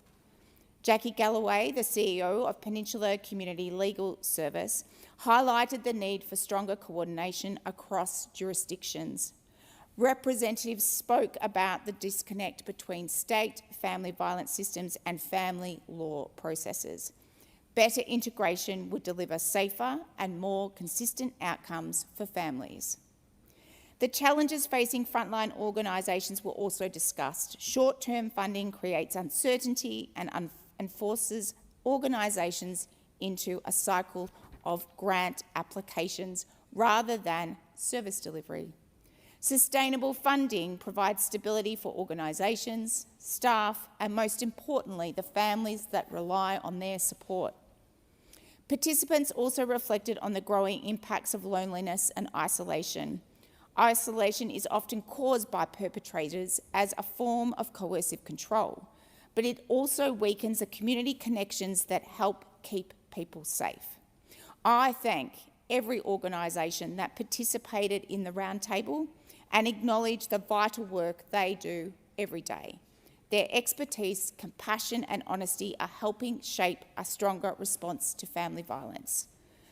Jackie Galloway, the CEO of Peninsula Community Legal Service, highlighted the need for stronger coordination across jurisdictions. Representatives spoke about the disconnect between state family violence systems and family law processes. Better integration would deliver safer and more consistent outcomes for families. The challenges facing frontline organisations were also discussed. Short-term funding creates uncertainty and forces organisations into a cycle of grant applications rather than service delivery. Sustainable funding provides stability for organisations, staff, and most importantly, the families that rely on their support. Participants also reflected on the growing impacts of loneliness and isolation. Isolation is often caused by perpetrators as a form of coercive control, but it also weakens the community connections that help keep people safe. I thank every organisation that participated in the roundtable and acknowledge the vital work they do every day. Their expertise, compassion and honesty are helping shape a stronger response to family violence.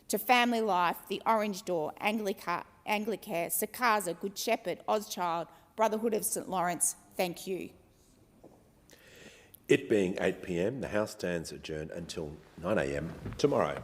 To Family Life, the Orange Door, Anglicare, Sakasa, Good Shepherd, Auschild, Brotherhood of St Lawrence, thank you. It being 8 p.m, the House stands adjourned until 9 a.m. tomorrow.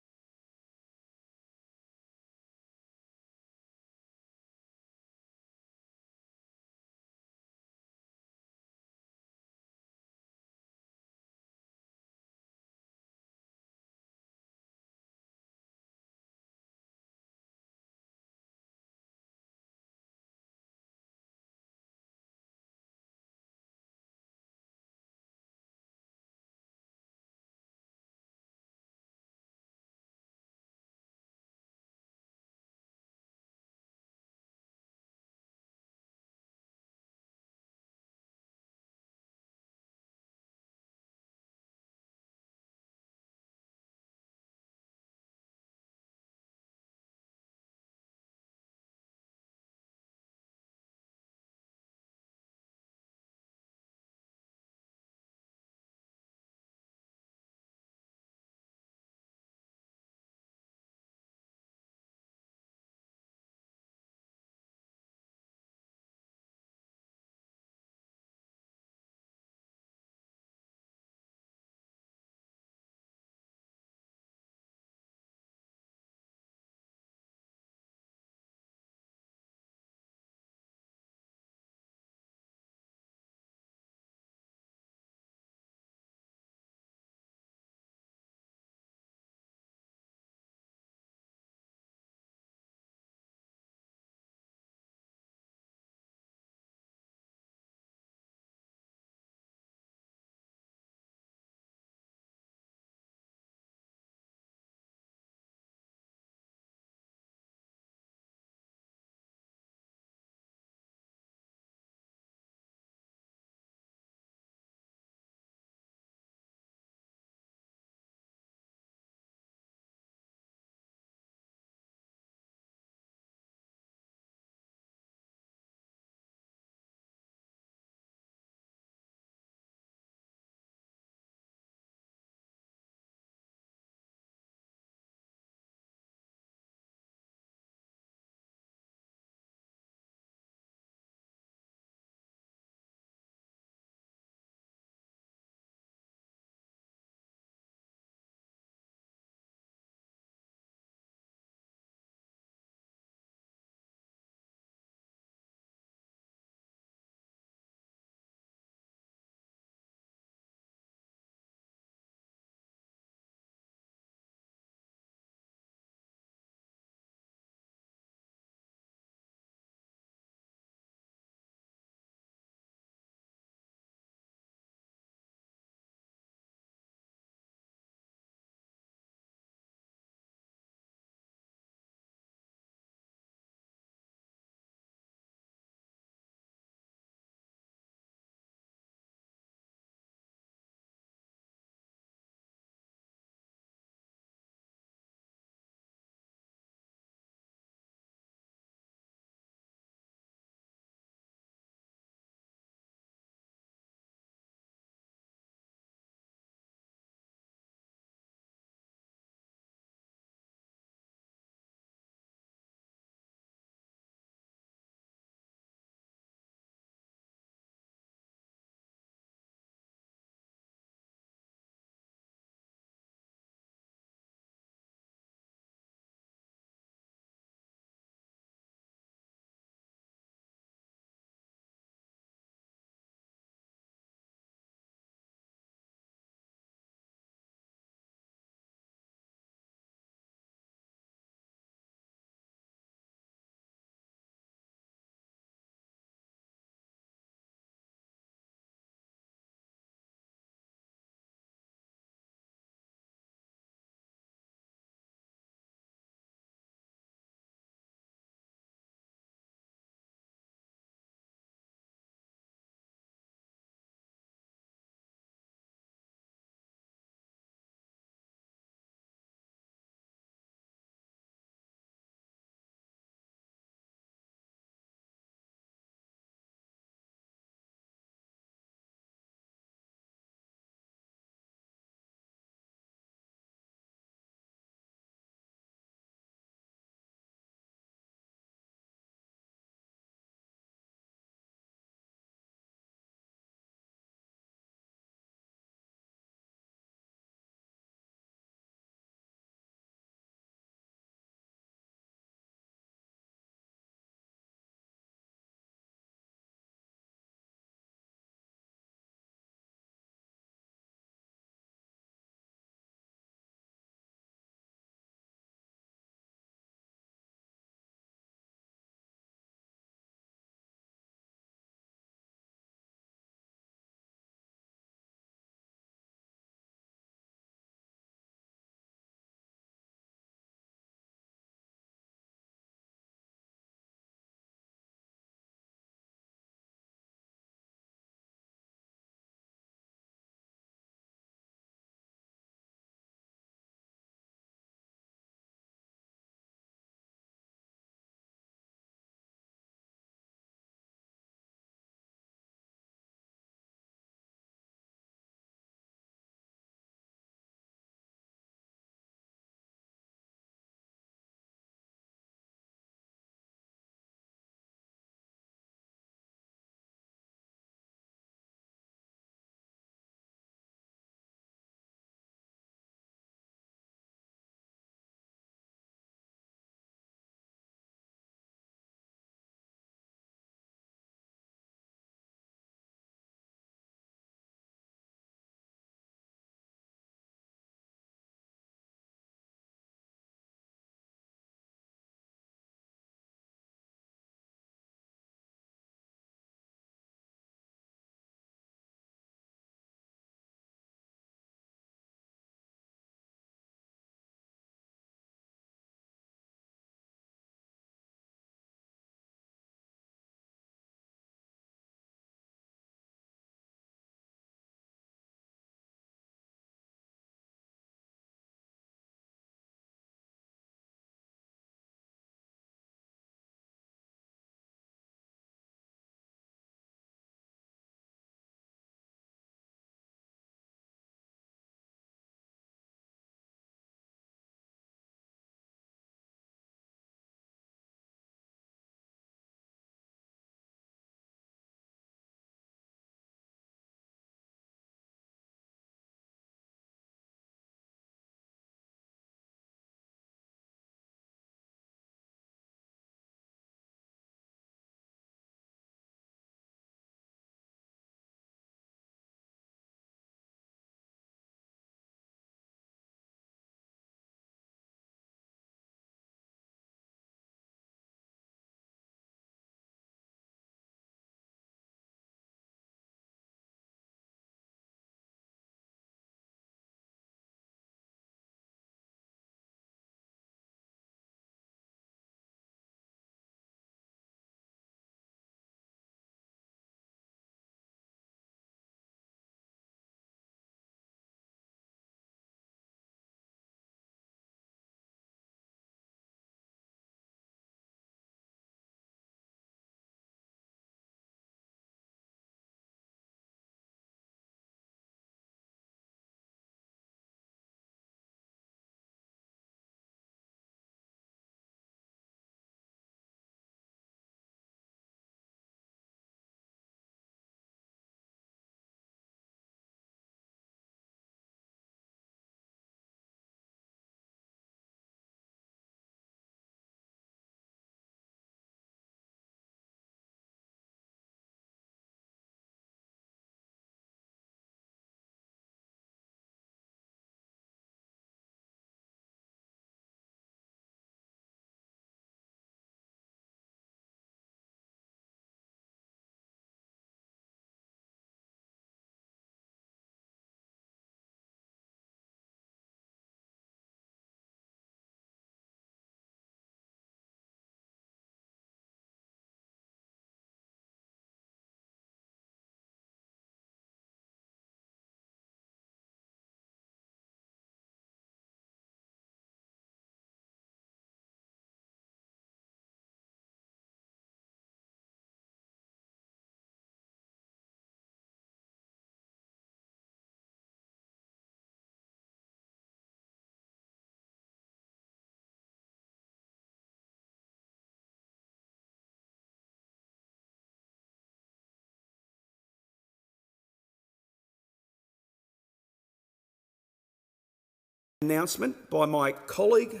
Announcement by my colleague,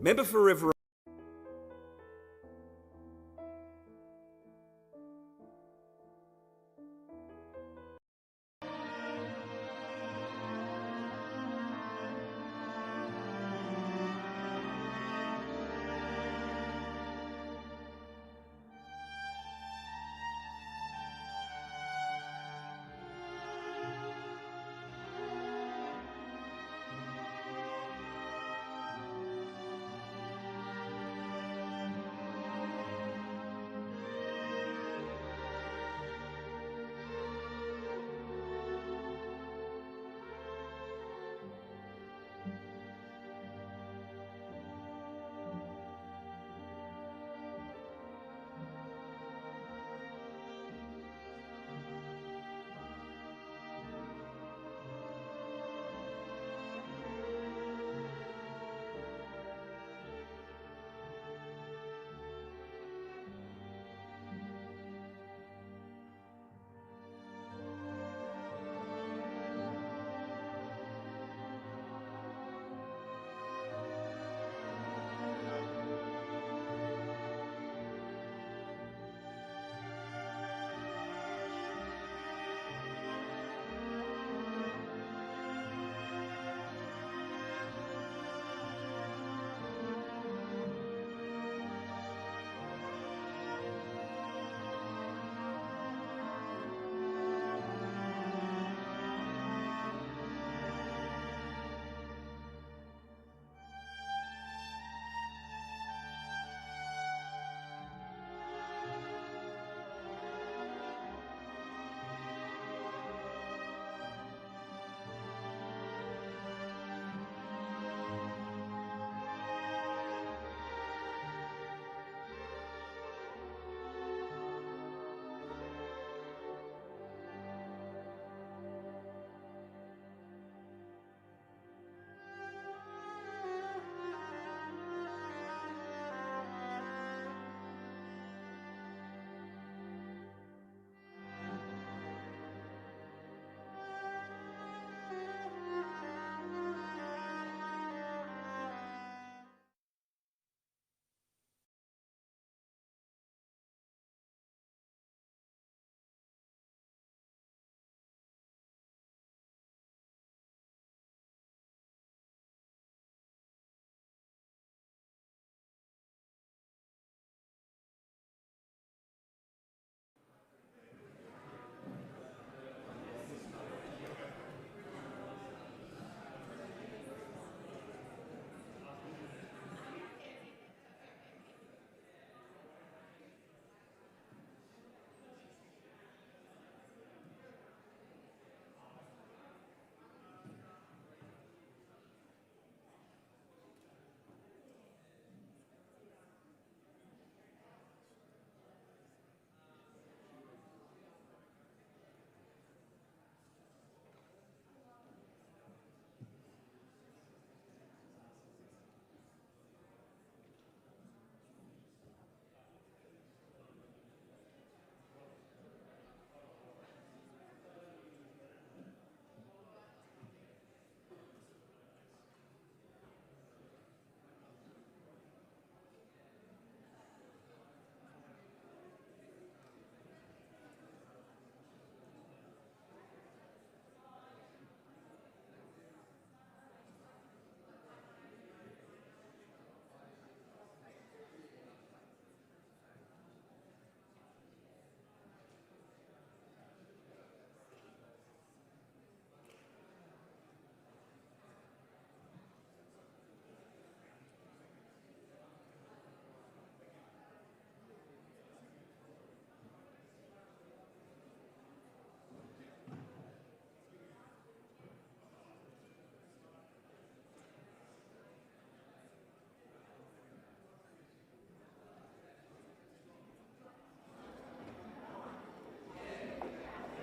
Member for River.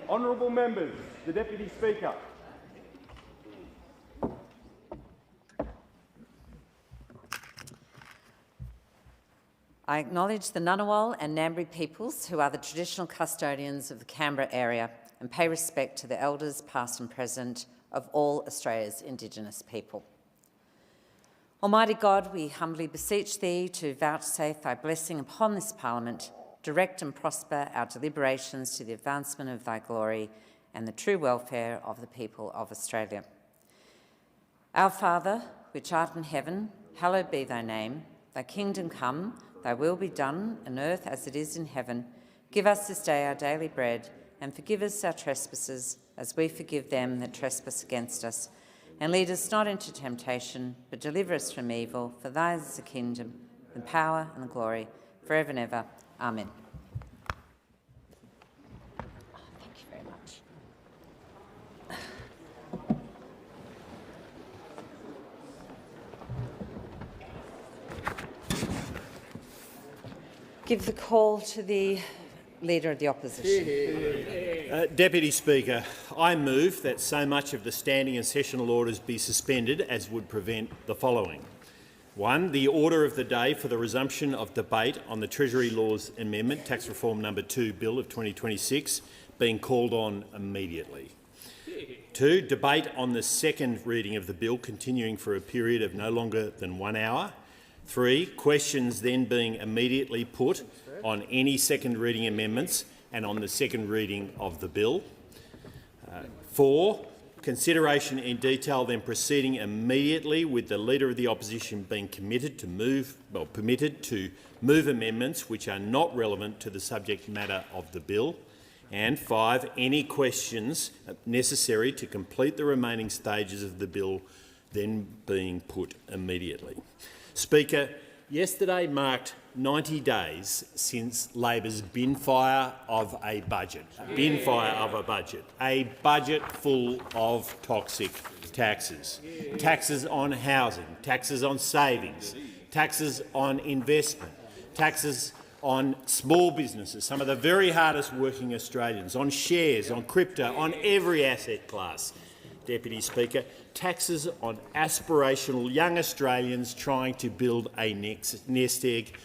Honourable members, the Deputy Speaker. I acknowledge the Ngunnawal and Ngambri peoples who are the traditional custodians of the Canberra area and pay respect to the elders past and present of all Australia's Indigenous people. Almighty God, we humbly beseech thee to vouchsafe thy blessing upon this Parliament, direct and prosper our deliberations to the advancement of thy glory and the true welfare of the people of Australia. Our Father, which art in heaven, hallowed be thy name. Thy kingdom come, thy will be done on earth as it is in heaven. Give us this day our daily bread, and forgive us our trespasses as we forgive them that trespass against us. And lead us not into temptation, but deliver us from evil. For thine is the kingdom, the power and the glory, forever and ever. Amen. Thank you very much. Give the call to the Leader of the Opposition. Deputy Speaker, I move that so much of the standing and sessional orders be suspended as would prevent the following. 1. The order of the day for the resumption of debate on the Treasury Laws Amendment, Tax Reform No. 2 Bill of 2026, being called on immediately. 2. Debate on the second reading of the bill continuing for a period of no longer than 1 hour. 3. Questions then being immediately put on any second reading amendments and on the second reading of the bill. 4. Consideration in detail then proceeding immediately with the Leader of the Opposition being permitted to move amendments which are not relevant to the subject matter of the bill. And 5. Any questions necessary to complete the remaining stages of the bill then being put immediately. Speaker, yesterday marked 90 days since Labor's bin fire of a budget. A budget full of toxic taxes. Taxes on housing, taxes on savings, taxes on investment, taxes on small businesses, some of the very hardest working Australians, on shares, on crypto, on every asset class. Deputy Speaker, taxes on aspirational young Australians trying to build a nest egg,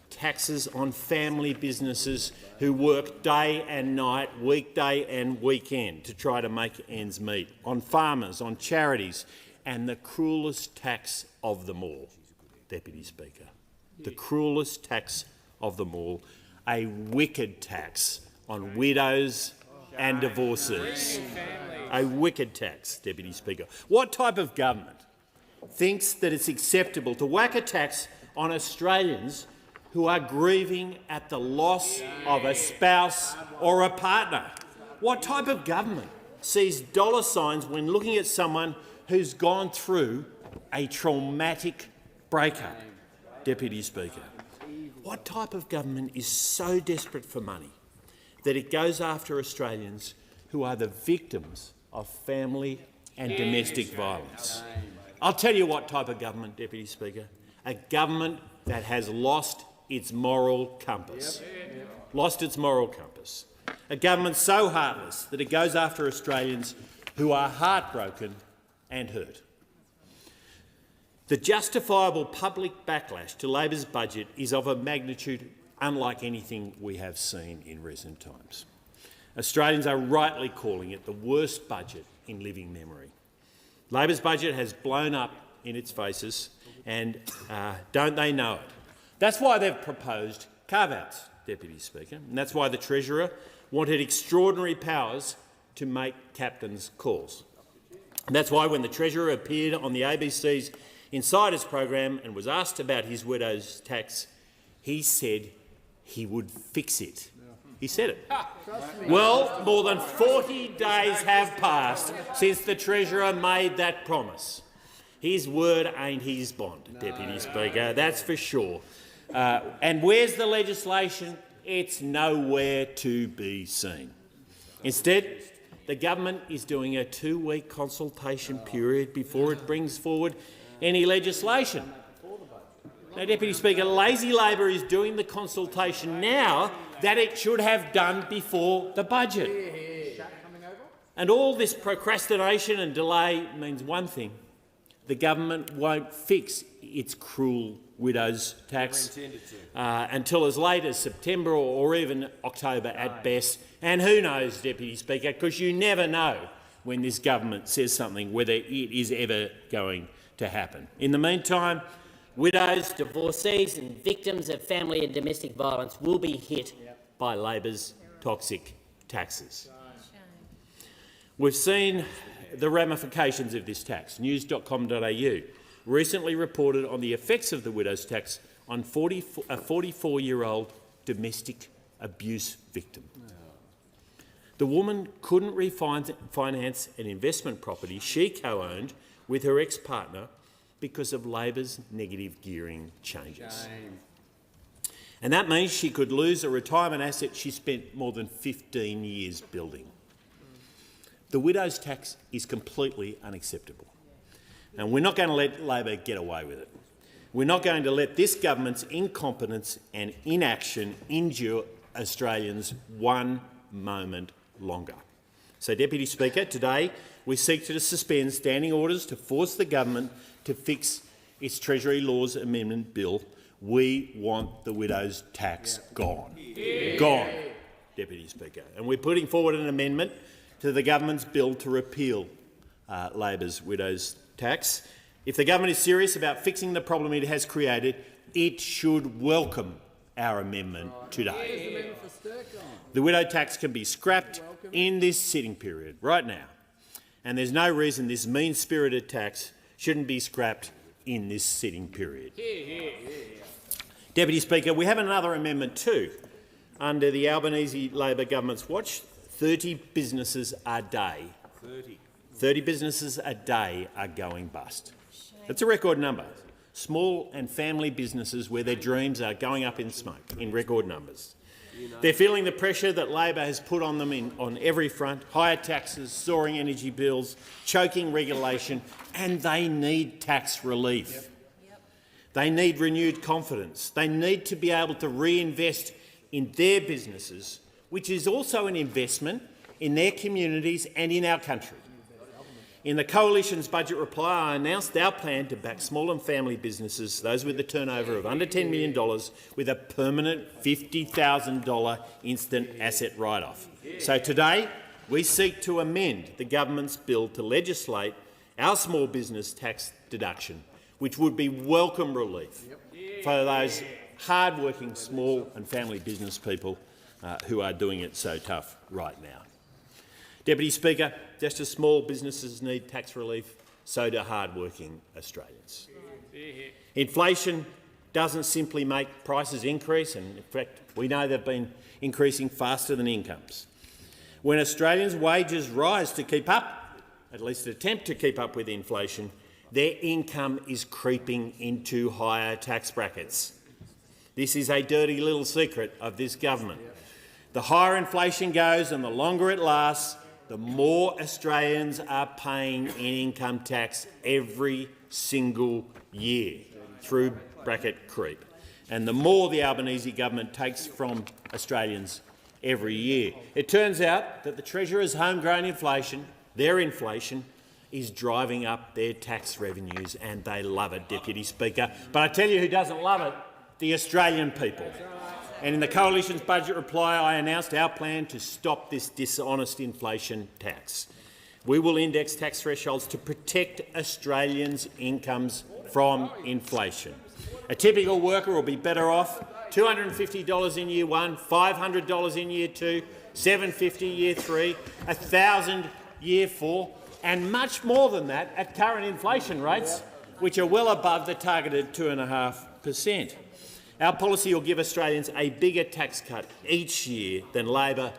taxes on family businesses who work day and night, weekday and weekend to try to make ends meet, on farmers, on charities, and the cruellest tax of them all, Deputy Speaker, the cruellest tax of them all, a wicked tax on widows and divorcees. A wicked tax, Deputy Speaker. What type of government thinks that it's acceptable to whack a tax on Australians who are grieving at the loss of a spouse or a partner? What type of government sees dollar signs when looking at someone who's gone through a traumatic breakup, Deputy Speaker? What type of government is so desperate for money that it goes after Australians who are the victims of family and domestic violence? I'll tell you what type of government, Deputy Speaker. A government that has lost its moral compass. Lost its moral compass. A government so heartless that it goes after Australians who are heartbroken and hurt. The justifiable public backlash to Labor's budget is of a magnitude unlike anything we have seen in recent times. Australians are rightly calling it the worst budget in living memory. Labor's budget has blown up in its faces, and don't they know it? That's why they've proposed carve-outs, Deputy Speaker, and that's why the Treasurer wanted extraordinary powers to make captain's calls. And that's why when the Treasurer appeared on the ABC's Insiders program and was asked about his widow's tax, he said he would fix it. He said it. Well, more than 40 days have passed since the Treasurer made that promise. His word ain't his bond, Deputy Speaker, that's for sure. And where's the legislation? It's nowhere to be seen. Instead, the government is doing a 2-week consultation period before it brings forward any legislation. Now, Deputy Speaker, lazy Labor is doing the consultation now that it should have done before the budget. And all this procrastination and delay means one thing: the government won't fix its cruel widows' tax until as late as September or even October at best. And who knows, Deputy Speaker, because you never know when this government says something, whether it is ever going to happen. In the meantime, widows, divorcees and victims of family and domestic violence will be hit by Labor's toxic taxes. We've seen the ramifications of this tax. News.com.au recently reported on the effects of the widow's tax on a 44-year-old domestic abuse victim. The woman couldn't refinance an investment property she co-owned with her ex-partner because of Labor's negative gearing changes. And that means she could lose a retirement asset she spent more than 15 years building. The widow's tax is completely unacceptable, and we're not going to let Labor get away with it. We're not going to let this government's incompetence and inaction injure Australians one moment longer. So, Deputy Speaker, today we seek to suspend standing orders to force the government to fix its Treasury Laws Amendment Bill. We want the widow's tax gone. Gone, Deputy Speaker. And we're putting forward an amendment to the government's bill to repeal Labor's widow's tax. If the government is serious about fixing the problem it has created, it should welcome our amendment today. The widow tax can be scrapped in this sitting period, right now, and there's no reason this mean-spirited tax shouldn't be scrapped in this sitting period. Deputy Speaker, we have another amendment too. Under the Albanese Labor government's watch, 30 businesses a day. 30 businesses a day are going bust. That's a record number. Small and family businesses where their dreams are going up in smoke in record numbers. They're feeling the pressure that Labor has put on them on every front: higher taxes, soaring energy bills, choking regulation, and they need tax relief. They need renewed confidence. They need to be able to reinvest in their businesses, which is also an investment in their communities and in our country. In the Coalition's budget reply, I announced our plan to back small and family businesses, those with a turnover of under $10 million, with a permanent $50,000 instant asset write-off. So today, we seek to amend the government's bill to legislate our small business tax deduction, which would be welcome relief for those hard-working small and family business people who are doing it so tough right now. Deputy Speaker, just as small businesses need tax relief, so do hard-working Australians. Inflation doesn't simply make prices increase, and in fact we know they've been increasing faster than incomes. When Australians' wages rise to keep up, at least attempt to keep up with inflation, their income is creeping into higher tax brackets. This is a dirty little secret of this government. The higher inflation goes and the longer it lasts, the more Australians are paying in income tax every single year through bracket creep, and the more the Albanese government takes from Australians every year. It turns out that the Treasurer's homegrown inflation, their inflation, is driving up their tax revenues, and they love it, Deputy Speaker. But I tell you who doesn't love it: the Australian people. And in the Coalition's budget reply, I announced our plan to stop this dishonest inflation tax. We will index tax thresholds to protect Australians' incomes from inflation. A typical worker will be better off $250 in year one, $500 in year two, $750 year three, $1,000 year four, and much more than that at current inflation rates, which are well above the targeted 2.5%. Our policy will give Australians a bigger tax cut each year than Labor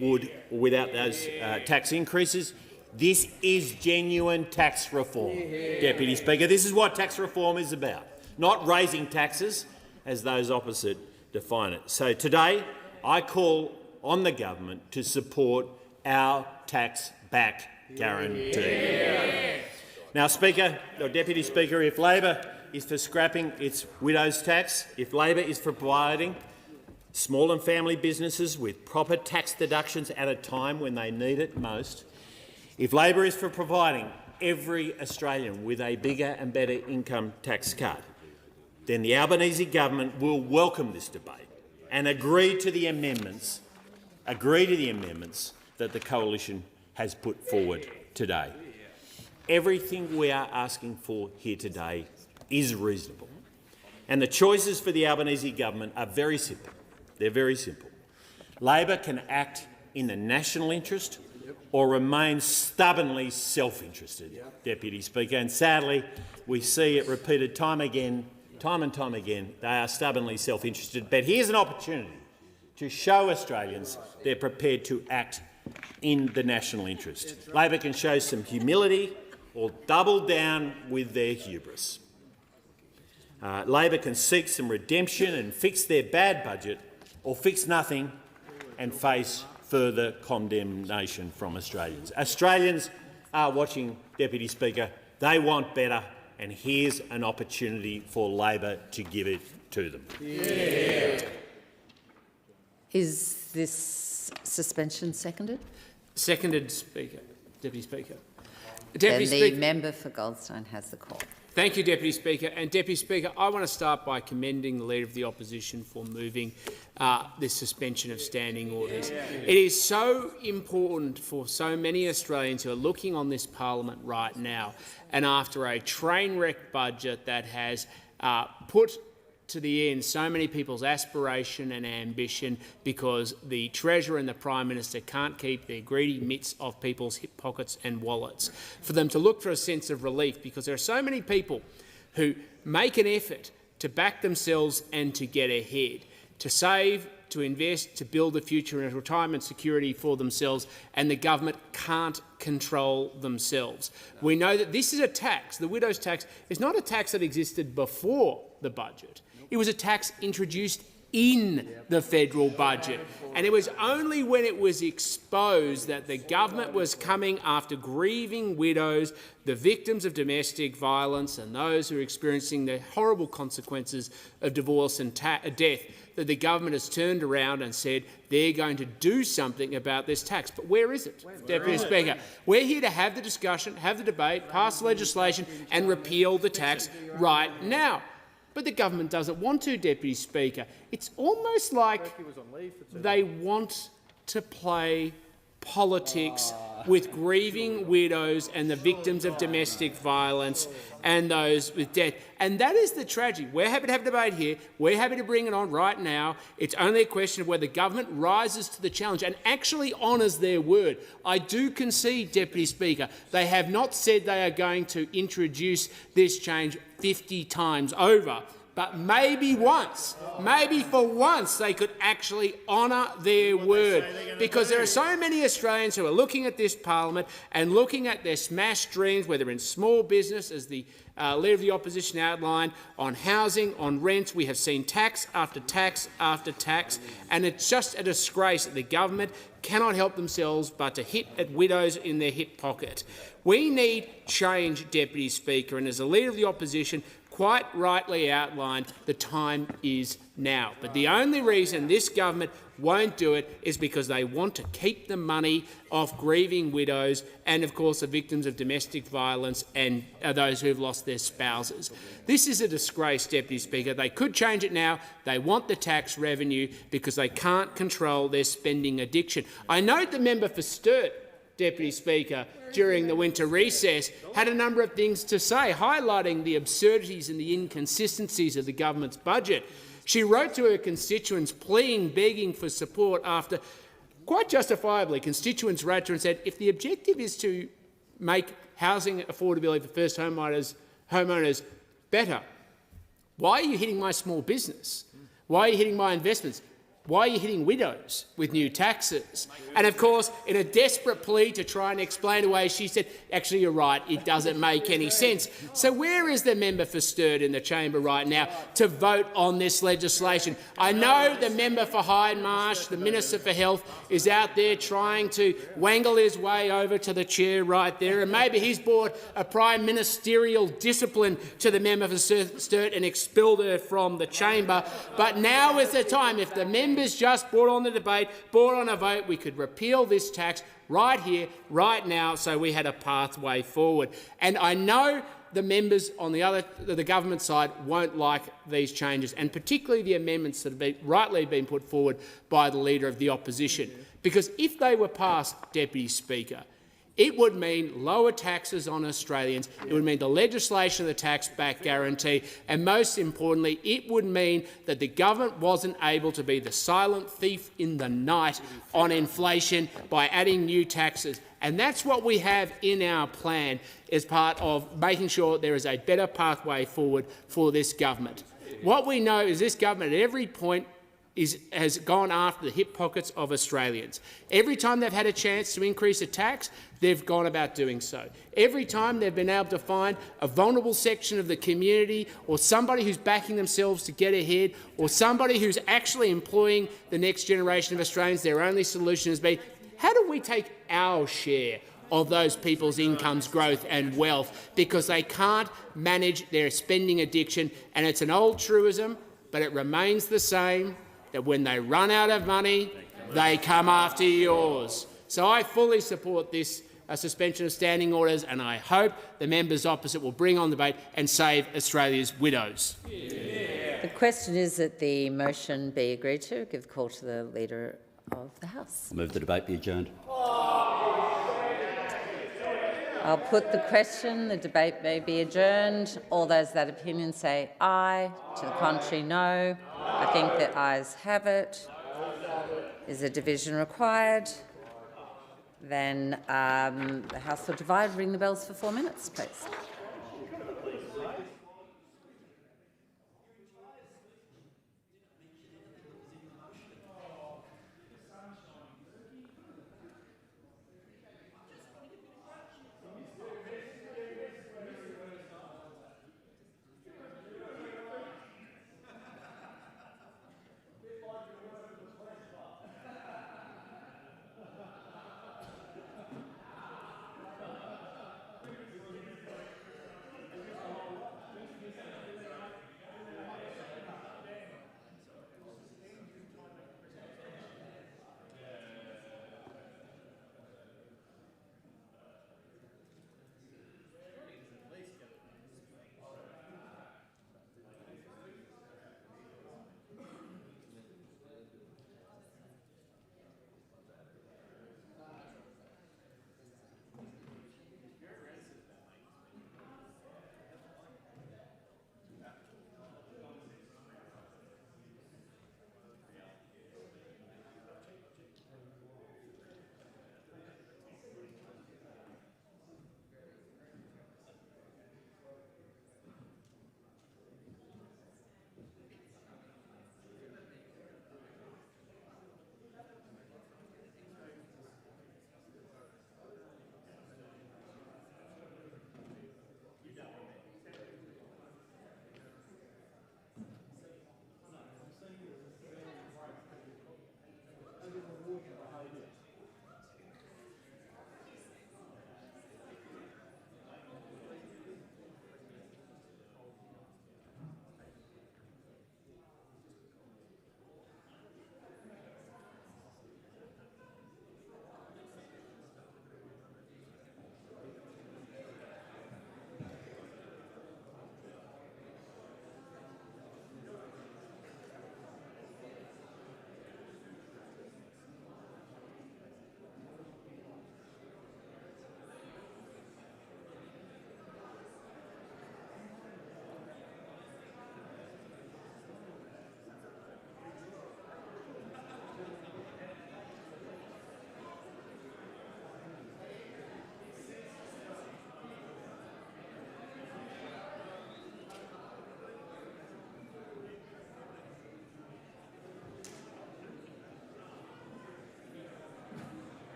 would without those tax increases. This is genuine tax reform, Deputy Speaker. This is what tax reform is about, not raising taxes, as those opposite define it. So today, I call on the government to support our tax-back guarantee. Now, Speaker, or Deputy Speaker, if Labor is for scrapping its widow's tax, if Labor is for providing small and family businesses with proper tax deductions at a time when they need it most, if Labor is for providing every Australian with a bigger and better income tax cut, then the Albanese government will welcome this debate and agree to the amendments that the Coalition has put forward today. Everything we are asking for here today is reasonable. And the choices for the Albanese government are very simple. They're very simple. Labor can act in the national interest or remain stubbornly self-interested, Deputy Speaker. And sadly, we see it repeated time and time again. They are stubbornly self-interested. But here's an opportunity to show Australians they're prepared to act in the national interest. Labor can show some humility or double down with their hubris. Labor can seek some redemption and fix their bad budget, or fix nothing and face further condemnation from Australians. Australians are watching, Deputy Speaker. They want better, and here's an opportunity for Labor to give it to them. Yeah. Is this suspension seconded? Seconded, Speaker. Deputy Speaker. Then the member for Goldstein has the call. Thank you, Deputy Speaker. And Deputy Speaker, I want to start by commending the Leader of the Opposition for moving this suspension of standing orders. It is so important for so many Australians who are looking on this parliament right now, and after a train wreck budget that has put to the end so many people's aspiration and ambition because the Treasurer and the Prime Minister can't keep their greedy mitts off people's hip pockets and wallets, for them to look for a sense of relief, because there are so many people who make an effort to back themselves and to get ahead, to save, to invest, to build a future and retirement security for themselves, and the government can't control themselves. We know that this is a tax. The widow's tax is not a tax that existed before the budget. It was a tax introduced in the federal budget. And it was only when it was exposed that the government was coming after grieving widows, the victims of domestic violence and those who are experiencing the horrible consequences of divorce and death, that the government has turned around and said they're going to do something about this tax. But where is it, Deputy Speaker? We're here to have the discussion, have the debate, pass the legislation and repeal the tax right now. But the government doesn't want to, Deputy Speaker. It's almost like they want to play politics with grieving widows and the victims of domestic violence and those with death. And that is the tragedy. We're happy to have a debate here. We're happy to bring it on right now. It's only a question of whether the government rises to the challenge and actually honours their word. I do concede, Deputy Speaker, they have not said they are going to introduce this change 50 times over. But maybe once, maybe for once, they could actually honour their word, because there are so many Australians who are looking at this parliament and looking at their smashed dreams, whether in small business, as the Leader of the Opposition outlined, on housing, on rents. We have seen tax after tax after tax, and it's just a disgrace that the government cannot help themselves but to hit at widows in their hip pocket. We need change, Deputy Speaker, and as the Leader of the Opposition quite rightly outlined, the time is now. But the only reason this government won't do it is because they want to keep the money off grieving widows and, of course, the victims of domestic violence and those who have lost their spouses. This is a disgrace, Deputy Speaker. They could change it now. They want the tax revenue because they can't control their spending addiction. I note the member for Sturt, Deputy Speaker, during the winter recess, had a number of things to say, highlighting the absurdities and the inconsistencies of the government's budget. She wrote to her constituents pleading, begging for support after, quite justifiably, constituents wrote to her and said, if the objective is to make housing affordability for first homeowners better, why are you hitting my small business? Why are you hitting my investments? Why are you hitting widows with new taxes? And of course, in a desperate plea to try and explain away, she said, actually, you're right, it doesn't make any sense. So where is the member for Sturt in the chamber right now to vote on this legislation? I know the member for Hyde Marsh, the Minister for Health, is out there trying to wangle his way over to the chair right there, and maybe he's brought a prime ministerial discipline to the member for Sturt and expelled her from the chamber. But now is the time. If the members just brought on the debate, brought on a vote, we could repeal this tax right here, right now, so we had a pathway forward. And I know the members on the government side won't like these changes, and particularly the amendments that have rightly been put forward by the Leader of the Opposition. Because if they were passed, Deputy Speaker, It would mean lower taxes on Australians. It would mean the legislation of the tax-back guarantee. And most importantly, it would mean that the government wasn't able to be the silent thief in the night on inflation by adding new taxes. And that's what we have in our plan as part of making sure there is a better pathway forward for this government. What we know is this government at every point has gone after the hip pockets of Australians. Every time they've had a chance to increase a tax, they've gone about doing so. Every time they've been able to find a vulnerable section of the community or somebody who's backing themselves to get ahead or somebody who's actually employing the next generation of Australians, their only solution has been, how do we take our share of those people's incomes, growth and wealth, because they can't manage their spending addiction. And it's an old truism, but it remains the same, that when they run out of money, they come after yours. So I fully support this suspension of standing orders, and I hope the members opposite will bring on the debate and save Australia's widows. Yeah. The question is that the motion be agreed to. Give the call to the Leader of the House. Move the debate be adjourned. I'll put the question. The debate may be adjourned. All those that opinion say aye. To the contrary, no. I think that ayes have it. Is a division required? Then the House will divide. Ring the bells for 4 minutes, please.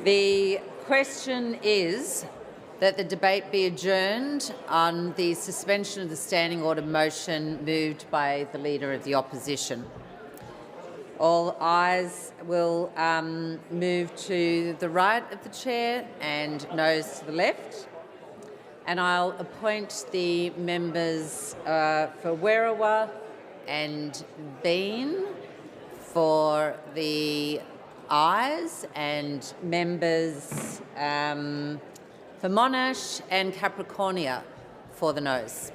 The question is that the debate be adjourned on the suspension of the standing order motion moved by the Leader of the Opposition. All ayes will move to the right of the chair and noes to the left. And I'll appoint the members for Werriwa and Bean for the ayes, and members for Monash and Capricornia for the noes.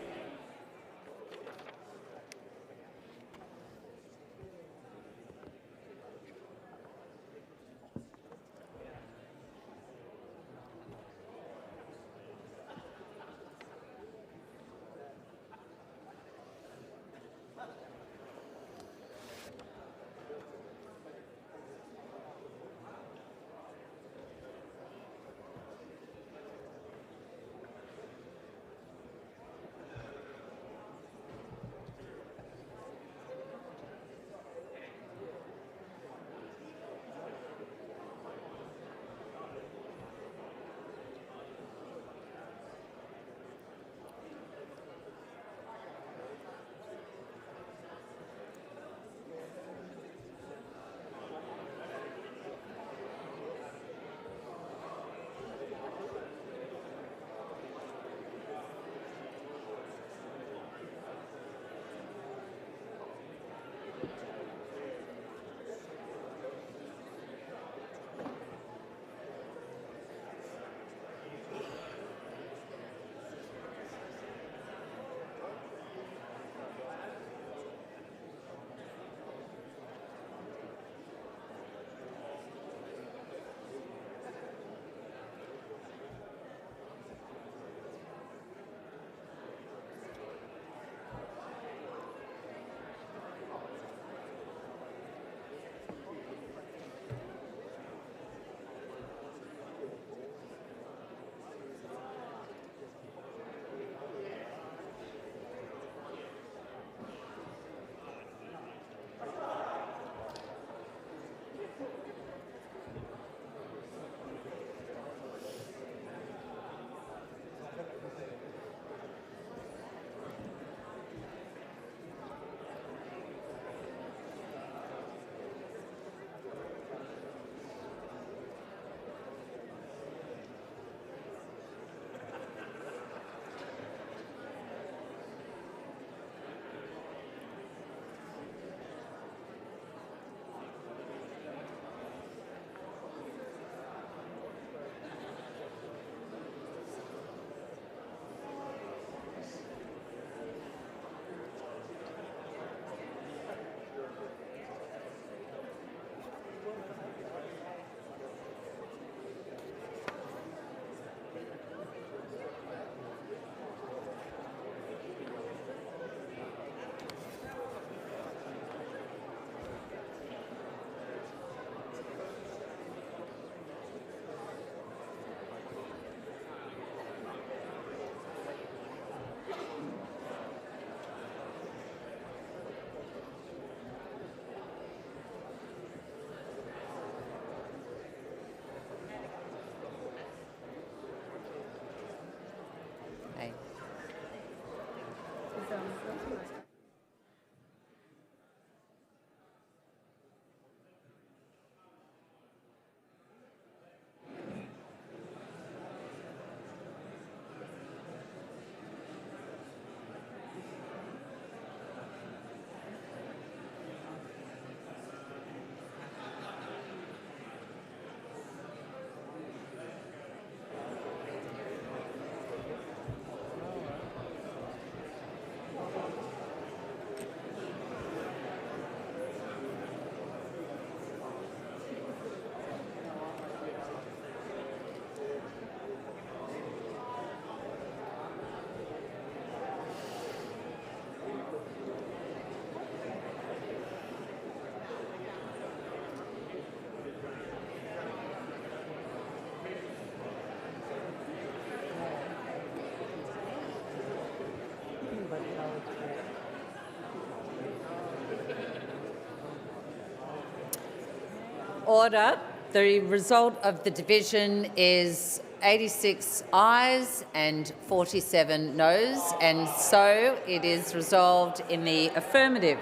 Order. The result of the division is 86 ayes and 47 noes, and so it is resolved in the affirmative.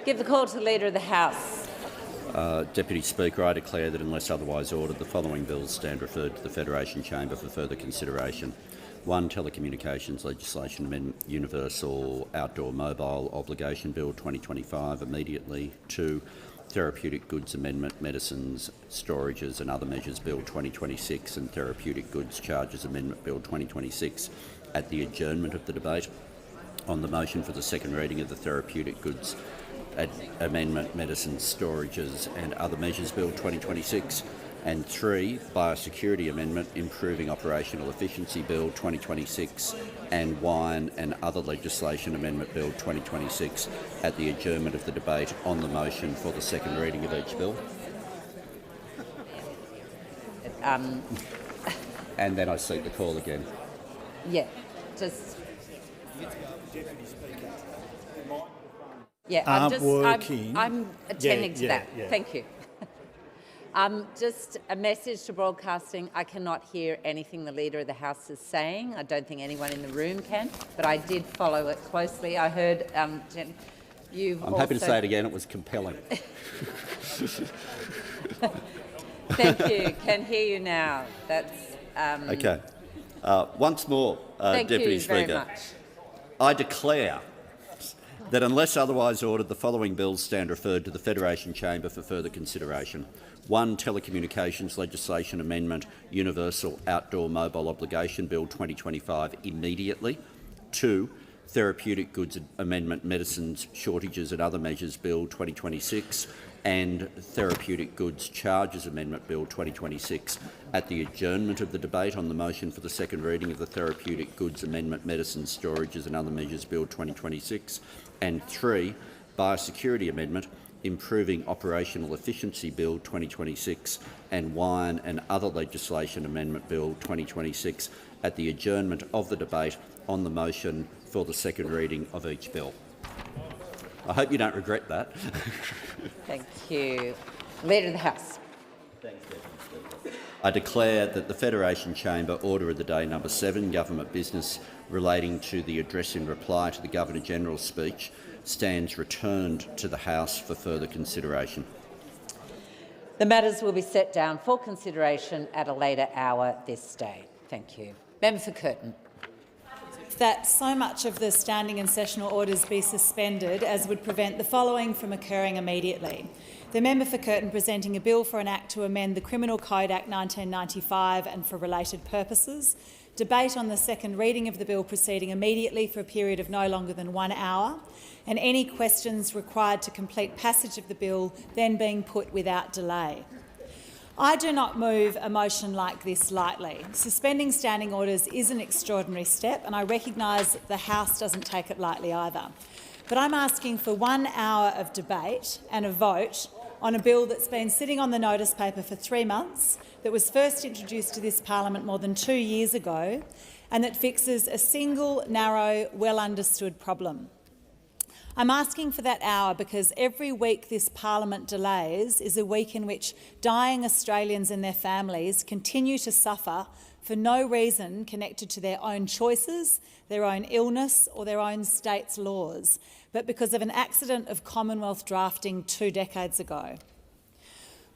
Give the call to the Leader of the House. Deputy Speaker, I declare that unless otherwise ordered, the following bills stand referred to the Federation Chamber for further consideration. 1. Telecommunications Legislation Amendment Universal Outdoor Mobile Obligation Bill 2025 immediately. 2. Therapeutic Goods Amendment Medicines, Storages and Other Measures Bill 2026 and Therapeutic Goods Charges Amendment Bill 2026 at the adjournment of the debate. On the motion for the second reading of the Therapeutic Goods Amendment, Medicines, Storages and Other Measures Bill 2026, and 3, Biosecurity Amendment, Improving Operational Efficiency Bill 2026 and Wine and Other Legislation Amendment Bill 2026 at the adjournment of the debate on the motion for the second reading of each bill. And then I seek the call again. Yeah, just... Yeah, I'm attending to that. Yeah. Thank you. Just a message to broadcasting. I cannot hear anything the Leader of the House is saying. I don't think anyone in the room can, but I did follow it closely. I heard Jen, you've I'm happy to say it again. It was compelling. Thank you. Can hear you now. That's okay. Once more, Deputy Speaker, very much. I declare that unless otherwise ordered, the following bills stand referred to the Federation Chamber for further consideration. 1. Telecommunications Legislation Amendment Universal Outdoor Mobile Obligation Bill 2025 immediately. 2. Therapeutic Goods Amendment Medicines, Shortages and Other Measures Bill 2026 and Therapeutic Goods Charges Amendment Bill 2026 at the adjournment of the debate on the motion for the second reading of the Therapeutic Goods Amendment, Medicines, Storages and Other Measures Bill 2026, and 3, Biosecurity Amendment, Improving Operational Efficiency Bill 2026 and Wine and Other Legislation Amendment Bill 2026 at the adjournment of the debate on the motion for the second reading of each bill. I hope you don't regret that. Thank you. Leader of the House. Thanks, Deputy Speaker. I declare that the Federation Chamber Order of the Day No. 7, Government Business relating to the address in reply to the Governor-General's speech, stands returned to the House for further consideration. The matters will be set down for consideration at a later hour this day. Thank you. Member for Curtin. That so much of the standing and sessional orders be suspended as would prevent the following from occurring immediately. The member for Curtin presenting a bill for an act to amend the Criminal Code Act 1995 and for related purposes. Debate on the second reading of the bill proceeding immediately for a period of no longer than 1 hour, and any questions required to complete passage of the bill then being put without delay. I do not move a motion like this lightly. Suspending standing orders is an extraordinary step, and I recognise that the House doesn't take it lightly either. But I'm asking for 1 hour of debate and a vote on a bill that's been sitting on the notice paper for 3 months, that was first introduced to this parliament more than 2 years ago, and that fixes a single, narrow, well-understood problem. I'm asking for that hour because every week this parliament delays is a week in which dying Australians and their families continue to suffer for no reason connected to their own choices, their own illness or their own state's laws, but because of an accident of Commonwealth drafting 2 decades ago.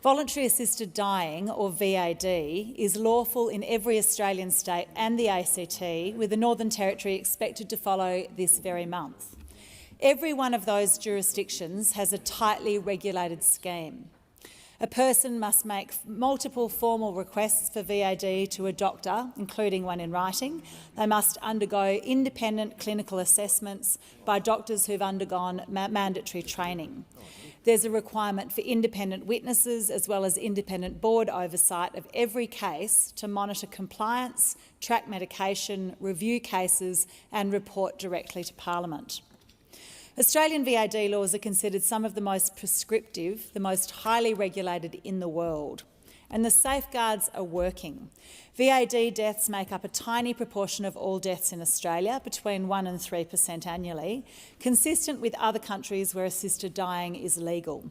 Voluntary assisted dying, or VAD, is lawful in every Australian state and the ACT, with the Northern Territory expected to follow this very month. Every one of those jurisdictions has a tightly regulated scheme. A person must make multiple formal requests for VAD to a doctor, including one in writing. They must undergo independent clinical assessments by doctors who've undergone mandatory training. There's a requirement for independent witnesses as well as independent board oversight of every case to monitor compliance, track medication, review cases and report directly to Parliament. Australian VAD laws are considered some of the most prescriptive, the most highly regulated in the world, and the safeguards are working. VAD deaths make up a tiny proportion of all deaths in Australia, between 1% and 3% annually, consistent with other countries where assisted dying is legal.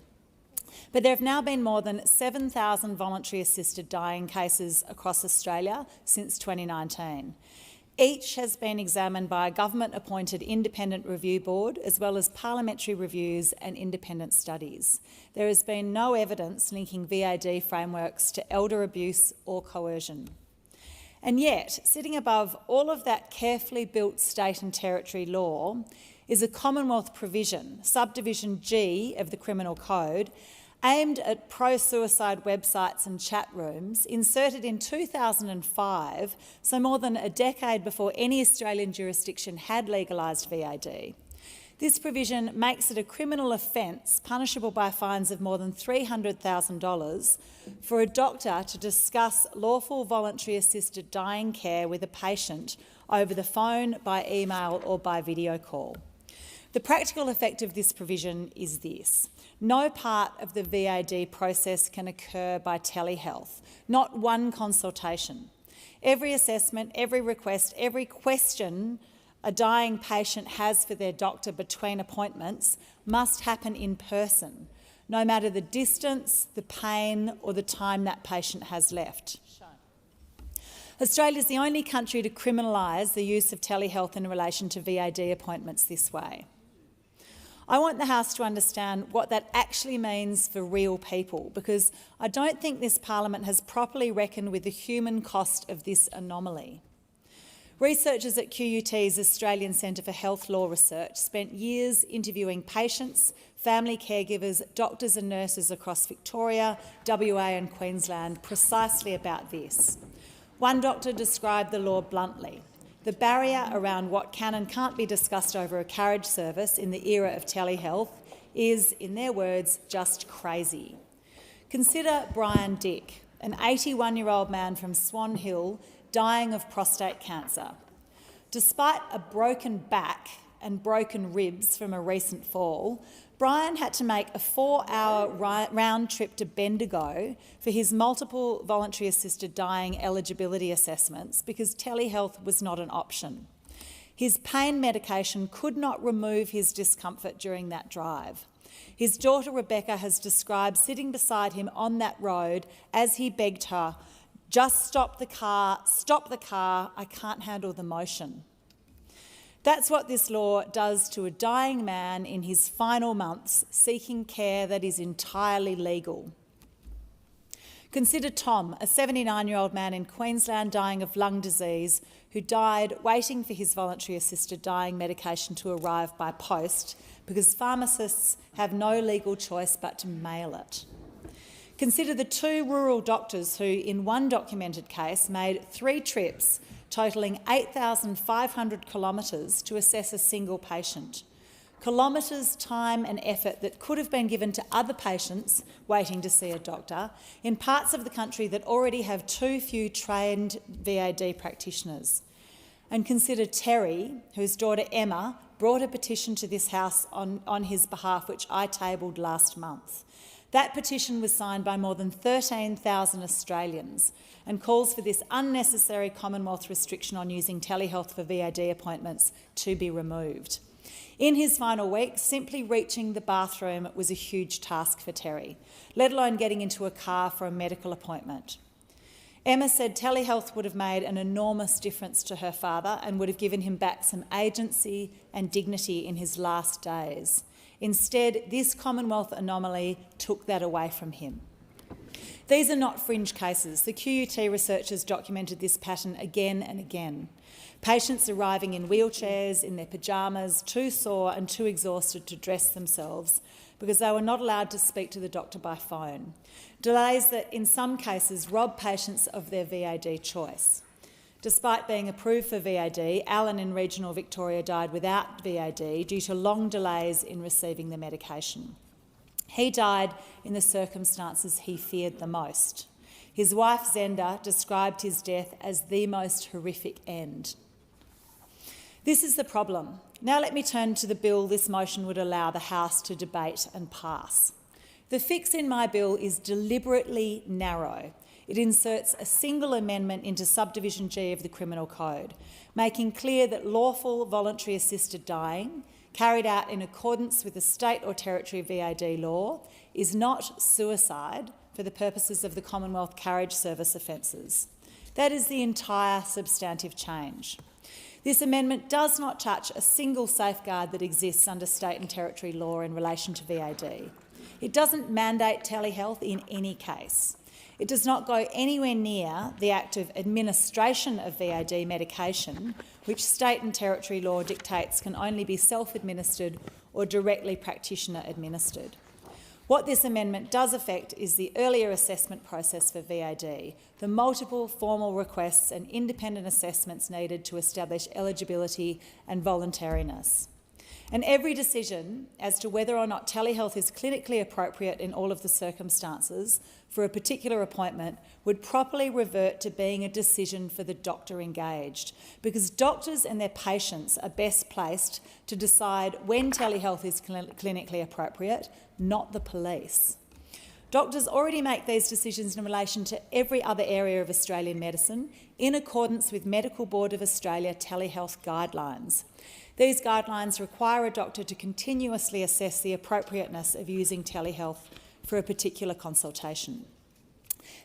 But there have now been more than 7,000 voluntary assisted dying cases across Australia since 2019. Each has been examined by a government-appointed independent review board, as well as parliamentary reviews and independent studies. There has been no evidence linking VAD frameworks to elder abuse or coercion. And yet, sitting above all of that carefully built state and territory law is a Commonwealth provision, subdivision G of the Criminal Code, aimed at pro-suicide websites and chat rooms, inserted in 2005, so more than a decade before any Australian jurisdiction had legalised VAD. This provision makes it a criminal offence punishable by fines of more than $300,000 for a doctor to discuss lawful voluntary assisted dying care with a patient over the phone, by email or by video call. The practical effect of this provision is this. No part of the VAD process can occur by telehealth, not one consultation. Every assessment, every request, every question a dying patient has for their doctor between appointments must happen in person, no matter the distance, the pain or the time that patient has left. Australia is the only country to criminalise the use of telehealth in relation to VAD appointments this way. I want the House to understand what that actually means for real people, because I don't think this Parliament has properly reckoned with the human cost of this anomaly. Researchers at QUT's Australian Centre for Health Law Research spent years interviewing patients, family caregivers, doctors and nurses across Victoria, WA and Queensland precisely about this. One doctor described the law bluntly. The barrier around what can and can't be discussed over a carriage service in the era of telehealth is, in their words, just crazy. Consider Brian Dick, an 81-year-old man from Swan Hill dying of prostate cancer. Despite a broken back and broken ribs from a recent fall, Brian had to make a 4-hour round trip to Bendigo for his multiple voluntary assisted dying eligibility assessments because telehealth was not an option. His pain medication could not remove his discomfort during that drive. His daughter Rebecca has described sitting beside him on that road as he begged her, "Just stop the car, I can't handle the motion." That's what this law does to a dying man in his final months, seeking care that is entirely legal. Consider Tom, a 79-year-old man in Queensland dying of lung disease, who died waiting for his voluntary assisted dying medication to arrive by post because pharmacists have no legal choice but to mail it. Consider the 2 rural doctors who, in one documented case, made 3 trips totalling 8,500 kilometres to assess a single patient. Kilometres, time and effort that could have been given to other patients waiting to see a doctor in parts of the country that already have too few trained VAD practitioners. And consider Terry, whose daughter Emma brought a petition to this House on his behalf, which I tabled last month. That petition was signed by more than 13,000 Australians and calls for this unnecessary Commonwealth restriction on using telehealth for VAD appointments to be removed. In his final week, simply reaching the bathroom was a huge task for Terry, let alone getting into a car for a medical appointment. Emma said telehealth would have made an enormous difference to her father and would have given him back some agency and dignity in his last days. Instead, this Commonwealth anomaly took that away from him. These are not fringe cases. The QUT researchers documented this pattern again and again. Patients arriving in wheelchairs, in their pyjamas, too sore and too exhausted to dress themselves because they were not allowed to speak to the doctor by phone. Delays that, in some cases, rob patients of their VAD choice. Despite being approved for VAD, Alan in regional Victoria died without VAD due to long delays in receiving the medication. He died in the circumstances he feared the most. His wife Zenda described his death as the most horrific end. This is the problem. Now let me turn to the bill this motion would allow the House to debate and pass. The fix in my bill is deliberately narrow. It inserts a single amendment into subdivision G of the Criminal Code, making clear that lawful voluntary assisted dying carried out in accordance with the state or territory VAD law is not suicide for the purposes of the Commonwealth Carriage Service offences. That is the entire substantive change. This amendment does not touch a single safeguard that exists under state and territory law in relation to VAD. It doesn't mandate telehealth in any case. It does not go anywhere near the active administration of VAD medication, which state and territory law dictates can only be self-administered or directly practitioner-administered. What this amendment does affect is the earlier assessment process for VAD, the multiple formal requests and independent assessments needed to establish eligibility and voluntariness. And every decision as to whether or not telehealth is clinically appropriate in all of the circumstances for a particular appointment would properly revert to being a decision for the doctor engaged, because doctors and their patients are best placed to decide when telehealth is clinically appropriate, not the police. Doctors already make these decisions in relation to every other area of Australian medicine in accordance with Medical Board of Australia telehealth guidelines. These guidelines require a doctor to continuously assess the appropriateness of using telehealth for a particular consultation.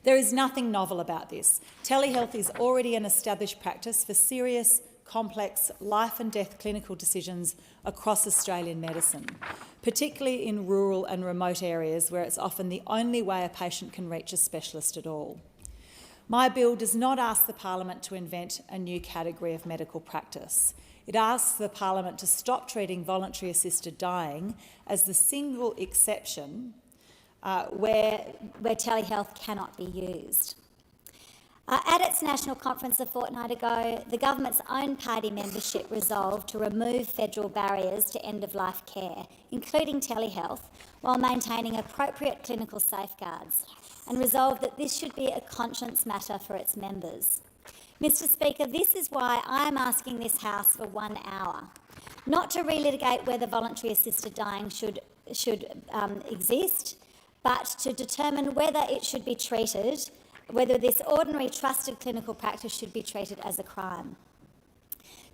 There is nothing novel about this. Telehealth is already an established practice for serious, complex, life and death clinical decisions across Australian medicine, particularly in rural and remote areas where it's often the only way a patient can reach a specialist at all. My bill does not ask the Parliament to invent a new category of medical practice. It asks the Parliament to stop treating voluntary assisted dying as the single exception where telehealth cannot be used. At its national conference a fortnight ago, the government's own party membership resolved to remove federal barriers to end-of-life care, including telehealth, while maintaining appropriate clinical safeguards, and resolved that this should be a conscience matter for its members. Mr Speaker, this is why I am asking this House for 1 hour, not to relitigate whether voluntary assisted dying should exist, but to determine whether it should be treated, whether this ordinary trusted clinical practice should be treated as a crime.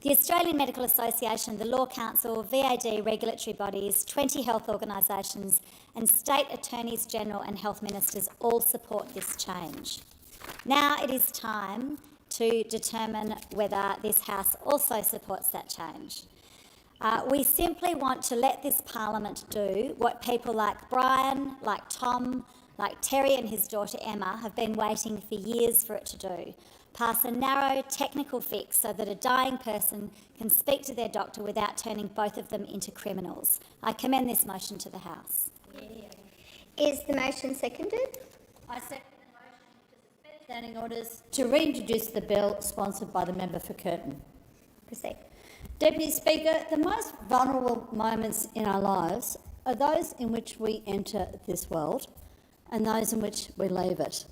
The Australian Medical Association, the Law Council, VAD regulatory bodies, 20 health organisations and state attorneys general and health ministers all support this change. Now it is time to determine whether this House also supports that change. We simply want to let this Parliament do what people like Brian, like Tom, like Terry and his daughter Emma have been waiting for years for it to do. Pass a narrow technical fix so that a dying person can speak to their doctor without turning both of them into criminals. I commend this motion to the House. Is the motion seconded? I second the motion to suspend standing orders to reintroduce the bill sponsored by the member for Curtin. Proceed. Deputy Speaker, the most vulnerable moments in our lives are those in which we enter this world and those in which we leave it.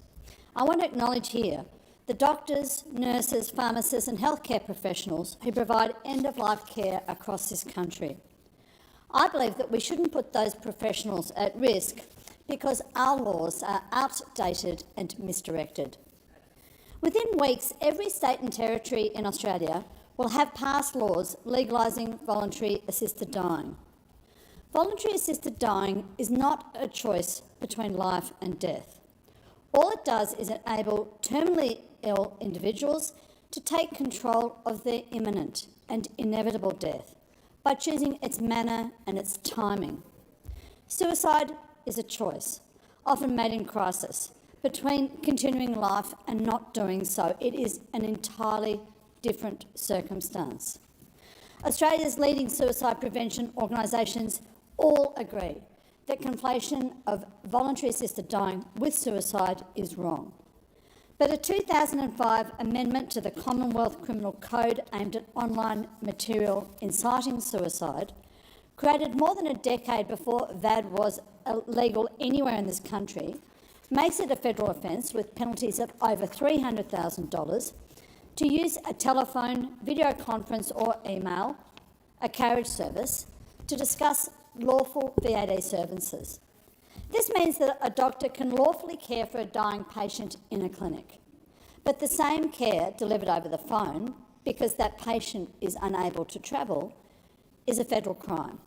I want to acknowledge here the doctors, nurses, pharmacists and healthcare professionals who provide end-of-life care across this country. I believe that we shouldn't put those professionals at risk because our laws are outdated and misdirected. Within weeks, every state and territory in Australia will have passed laws legalising voluntary assisted dying. Voluntary assisted dying is not a choice between life and death. All it does is enable terminally ill individuals to take control of their imminent and inevitable death by choosing its manner and its timing. Suicide is a choice, often made in crisis, between continuing life and not doing so. It is an entirely different circumstance. Australia's leading suicide prevention organisations all agree that conflation of voluntary assisted dying with suicide is wrong. But a 2005 amendment to the Commonwealth Criminal Code aimed at online material inciting suicide, created more than a decade before VAD was legal anywhere in this country, makes it a federal offence with penalties of over $300,000 to use a telephone, video conference or email, a carriage service, to discuss lawful VAD services. This means that a doctor can lawfully care for a dying patient in a clinic, but the same care delivered over the phone, because that patient is unable to travel, is a federal crime.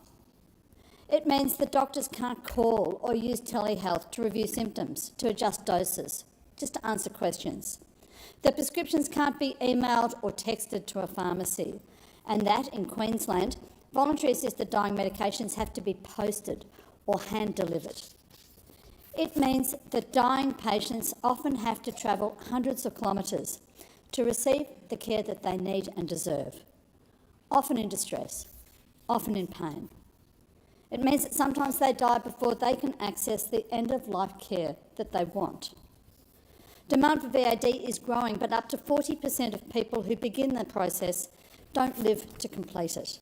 It means that doctors can't call or use telehealth to review symptoms, to adjust doses, just to answer questions. That prescriptions can't be emailed or texted to a pharmacy, and that, in Queensland, voluntary assisted dying medications have to be posted or hand-delivered. It means that dying patients often have to travel hundreds of kilometres to receive the care that they need and deserve, often in distress, often in pain. It means that sometimes they die before they can access the end-of-life care that they want. Demand for VAD is growing, but up to 40% of people who begin the process don't live to complete it.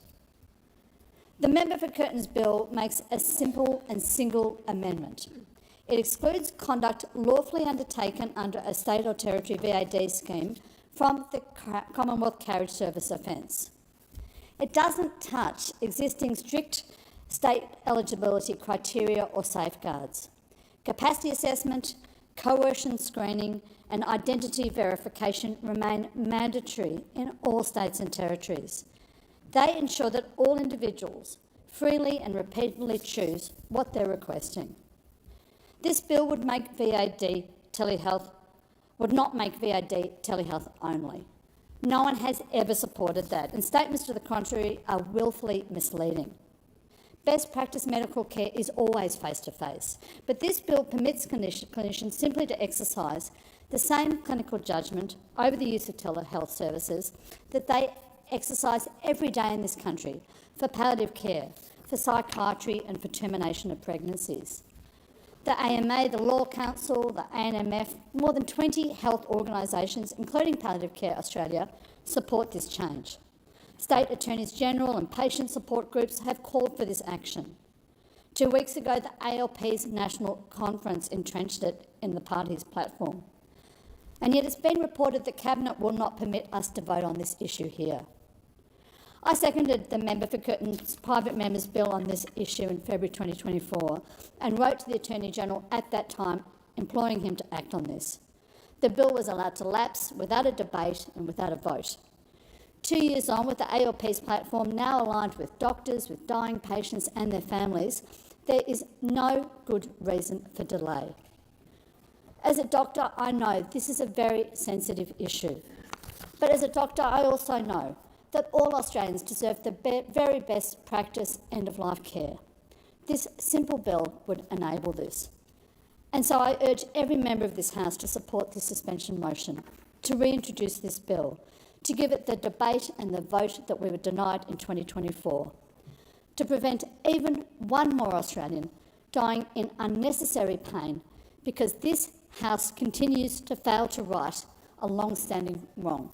The member for Curtin's bill makes a simple and single amendment. It excludes conduct lawfully undertaken under a state or territory VAD scheme from the Commonwealth Carriage Service offence. It doesn't touch existing strict state eligibility criteria or safeguards. Capacity assessment, coercion screening and identity verification remain mandatory in all states and territories. They ensure that all individuals freely and repeatedly choose what they're requesting. This bill would not make VAD telehealth only. No one has ever supported that, and statements to the contrary are willfully misleading. Best practice medical care is always face-to-face, but this bill permits clinicians simply to exercise the same clinical judgment over the use of telehealth services that they exercise every day in this country for palliative care, for psychiatry and for termination of pregnancies. The AMA, the Law Council, the ANMF, more than 20 health organisations, including Palliative Care Australia, support this change. State Attorneys General and patient support groups have called for this action. 2 weeks ago, the ALP's National Conference entrenched it in the party's platform. And yet it's been reported that Cabinet will not permit us to vote on this issue here. I seconded the member for Curtin's private member's bill on this issue in February 2024 and wrote to the Attorney-General at that time imploring him to act on this. The bill was allowed to lapse without a debate and without a vote. 2 years on, with the ALP's platform now aligned with doctors, with dying patients and their families, there is no good reason for delay. As a doctor, I know this is a very sensitive issue. But as a doctor, I also know that all Australians deserve the very best practice end-of-life care. This simple bill would enable this. And so I urge every member of this House to support this suspension motion, to reintroduce this bill, to give it the debate and the vote that we were denied in 2024, to prevent even one more Australian dying in unnecessary pain because this House continues to fail to right a long-standing wrong.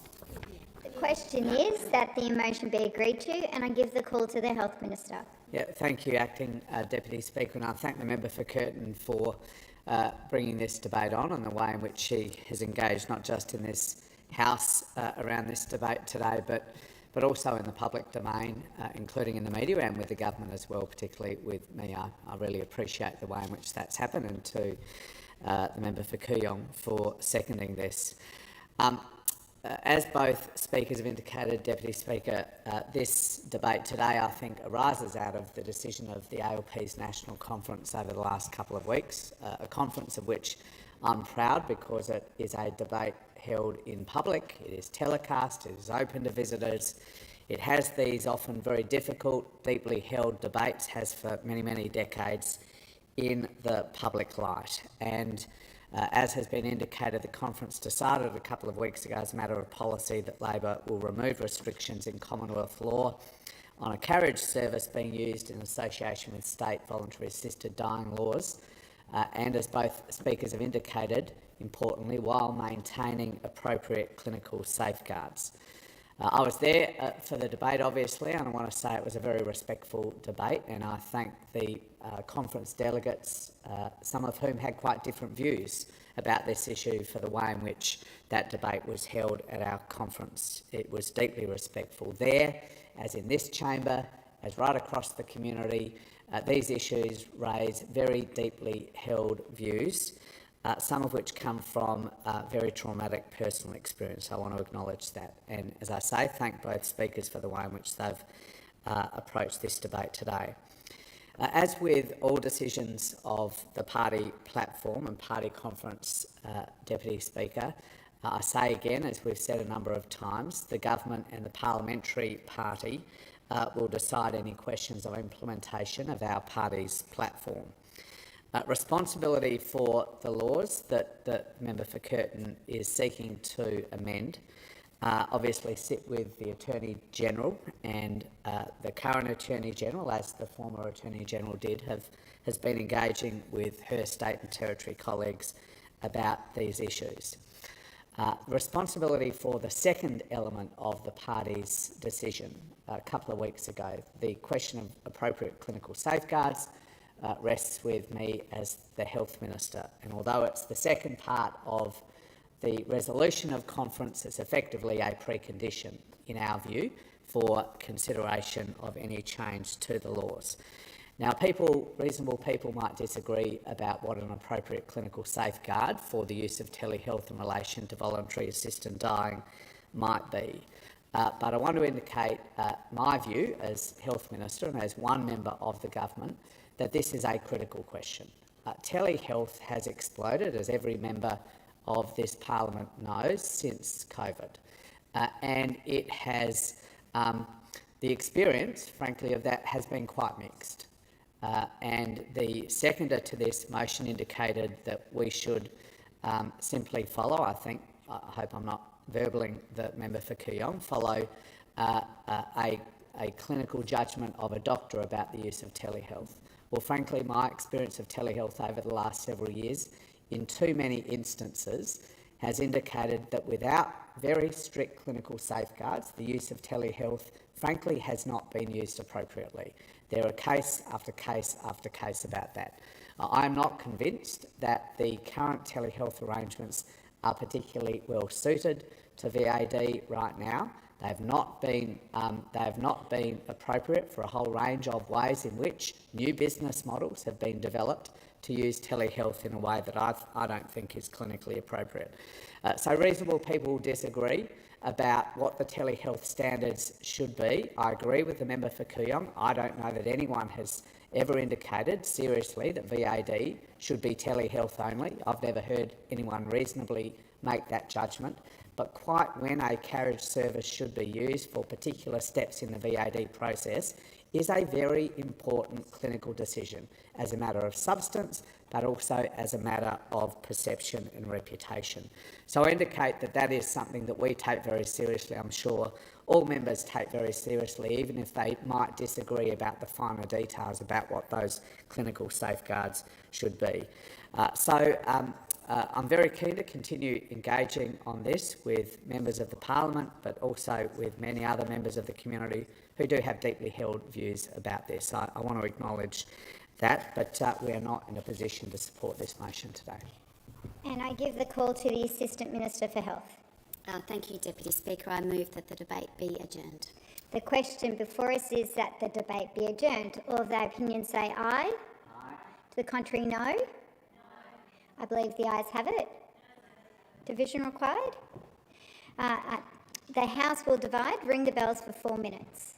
The question is that the motion be agreed to, and I give the call to the Health Minister. Yeah, thank you, Acting Deputy Speaker, and I thank the member for Curtin for bringing this debate on and the way in which she has engaged not just in this House around this debate today, but also in the public domain, including in the media and with the government as well, particularly with me. I really appreciate the way in which that's happened, and to the member for Kooyong for seconding this. As both speakers have indicated, Deputy Speaker, this debate today, I think, arises out of the decision of the ALP's National Conference over the last couple of weeks, a conference of which I'm proud because it is a debate held in public, it is telecast, it is open to visitors. It has these often very difficult, deeply held debates, has for many, many decades, in the public light. And as has been indicated, the conference decided a couple of weeks ago as a matter of policy that Labor will remove restrictions in Commonwealth law on a carriage service being used in association with state voluntary assisted dying laws, and as both speakers have indicated, importantly, while maintaining appropriate clinical safeguards. I was there for the debate, obviously, and I want to say it was a very respectful debate, and I thank the conference delegates, some of whom had quite different views about this issue, for the way in which that debate was held at our conference. It was deeply respectful there, as in this chamber, as right across the community. These issues raise very deeply held views, some of which come from very traumatic personal experience. I want to acknowledge that. And as I say, thank both speakers for the way in which they've approach this debate today. As with all decisions of the party platform and party conference, Deputy Speaker, I say again, as we've said a number of times, the government and the parliamentary party will decide any questions of implementation of our party's platform. Responsibility for the laws that the member for Curtin is seeking to amend obviously sit with the Attorney-General, and the current Attorney-General, as the former Attorney-General did, has been engaging with her state and territory colleagues about these issues. Responsibility for the second element of the party's decision a couple of weeks ago, the question of appropriate clinical safeguards, rests with me as the Health Minister. And although it's the second part of the resolution of conference, it's effectively a precondition, in our view, for consideration of any change to the laws. Now, reasonable people might disagree about what an appropriate clinical safeguard for the use of telehealth in relation to voluntary assisted dying might be. But I want to indicate my view as Health Minister and as one member of the government that this is a critical question. Telehealth has exploded, as every member of this parliament knows, since COVID. And it has, the experience, frankly, of that has been quite mixed. And the seconder to this motion indicated that we should simply follow, I hope I'm not verballing the member for Kooyong, follow a clinical judgment of a doctor about the use of telehealth. Well, frankly, my experience of telehealth over the last several years, in too many instances, has indicated that without very strict clinical safeguards, the use of telehealth, frankly, has not been used appropriately. There are case after case after case about that. I am not convinced that the current telehealth arrangements are particularly well suited to VAD right now. They have not been appropriate for a whole range of ways in which new business models have been developed to use telehealth in a way that I don't think is clinically appropriate. So reasonable people disagree about what the telehealth standards should be. I agree with the member for Kooyong. I don't know that anyone has ever indicated seriously that VAD should be telehealth only. I've never heard anyone reasonably make that judgment. But quite when a carriage service should be used for particular steps in the VAD process is a very important clinical decision as a matter of substance, but also as a matter of perception and reputation. So I indicate that that is something that we take very seriously. I'm sure all members take very seriously, even if they might disagree about the finer details about what those clinical safeguards should be. I'm very keen to continue engaging on this with members of the parliament, but also with many other members of the community who do have deeply held views about this. I want to acknowledge that, but we are not in a position to support this motion today. And I give the call to the Assistant Minister for Health. Thank you, Deputy Speaker. I move that the debate be adjourned. The question before us is that the debate be adjourned. All of the opinions say aye. Aye. To the contrary, no. I believe the ayes have it. Division required. The House will divide. Ring the bells for 4 minutes.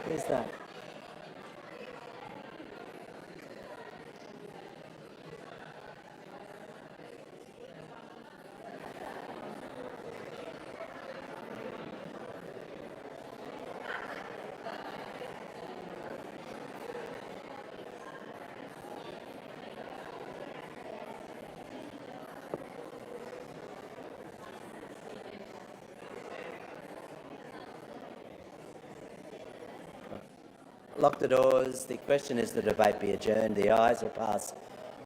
Who's that? Lock the doors. The question is the debate be adjourned. The ayes will pass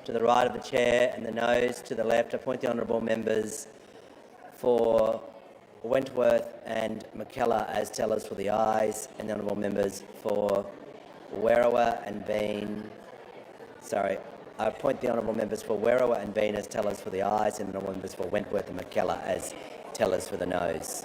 to the right of the chair and the noes to the left. Appoint the honourable members for Wentworth and McKellar as tellers for the ayes, and the honourable members for Werriwa and Bean. I appoint the honourable members for Werriwa and Bean as tellers for the ayes, and the honourable members for Wentworth and McKellar as tellers for the noes.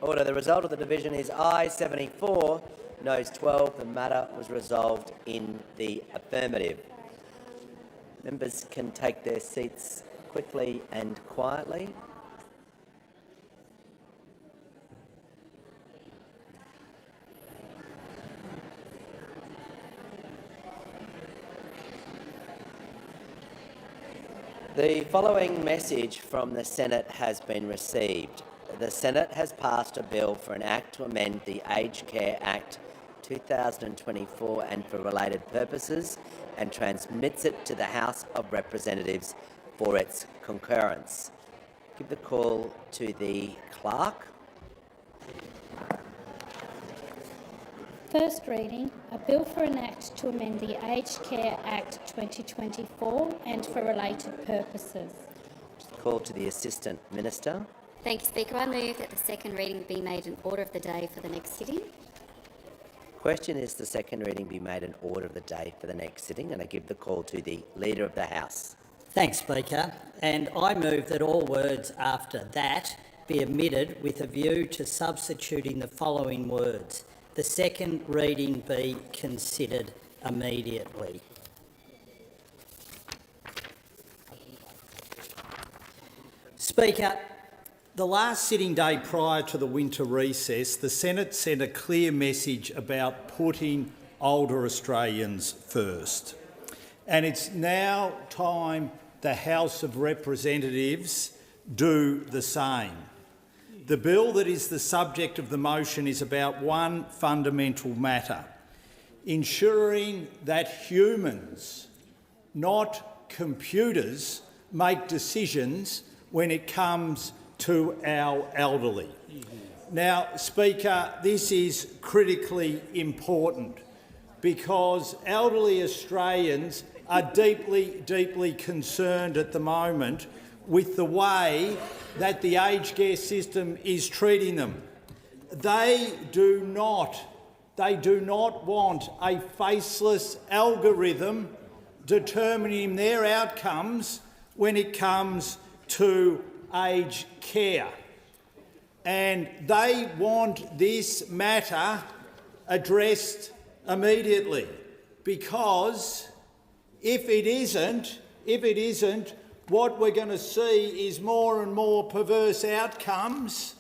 Order. The result of the division is aye 74, noes 12. The matter was resolved in the affirmative. Members can take their seats quickly and quietly. The following message from the Senate has been received. The Senate has passed a bill for an act to amend the Aged Care Act 2024 and for related purposes, and transmits it to the House of Representatives for its concurrence. Give the call to the clerk. First reading, a bill for an act to amend the Aged Care Act 2024 and for related purposes. Call to the Assistant Minister. Thank you, Speaker. I move that the second reading be made an order of the day for the next sitting. Question is the second reading be made an order of the day for the next sitting, and I give the call to the Leader of the House. Thanks, Speaker. And I move that all words after that be omitted with a view to substituting the following words. The second reading be considered immediately. Speaker, the last sitting day prior to the winter recess, the Senate sent a clear message about putting older Australians first. And it's now time the House of Representatives do the same. The bill that is the subject of the motion is about one fundamental matter: ensuring that humans, not computers, make decisions when it comes to our elderly. Now, Speaker, this is critically important because elderly Australians are deeply, deeply concerned at the moment with the way that the aged care system is treating them. They do not want a faceless algorithm determining their outcomes when it comes to aged care. And they want this matter addressed immediately, because if it isn't, what we're going to see is more and more perverse outcomes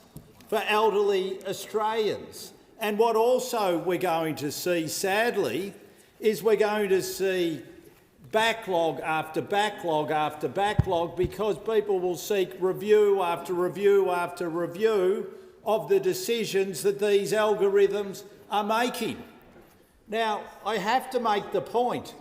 for elderly Australians. And what also we're going to see, sadly, is we're going to see backlog after backlog after backlog, because people will seek review after review after review of the decisions that these algorithms are making. Now, I have to make the point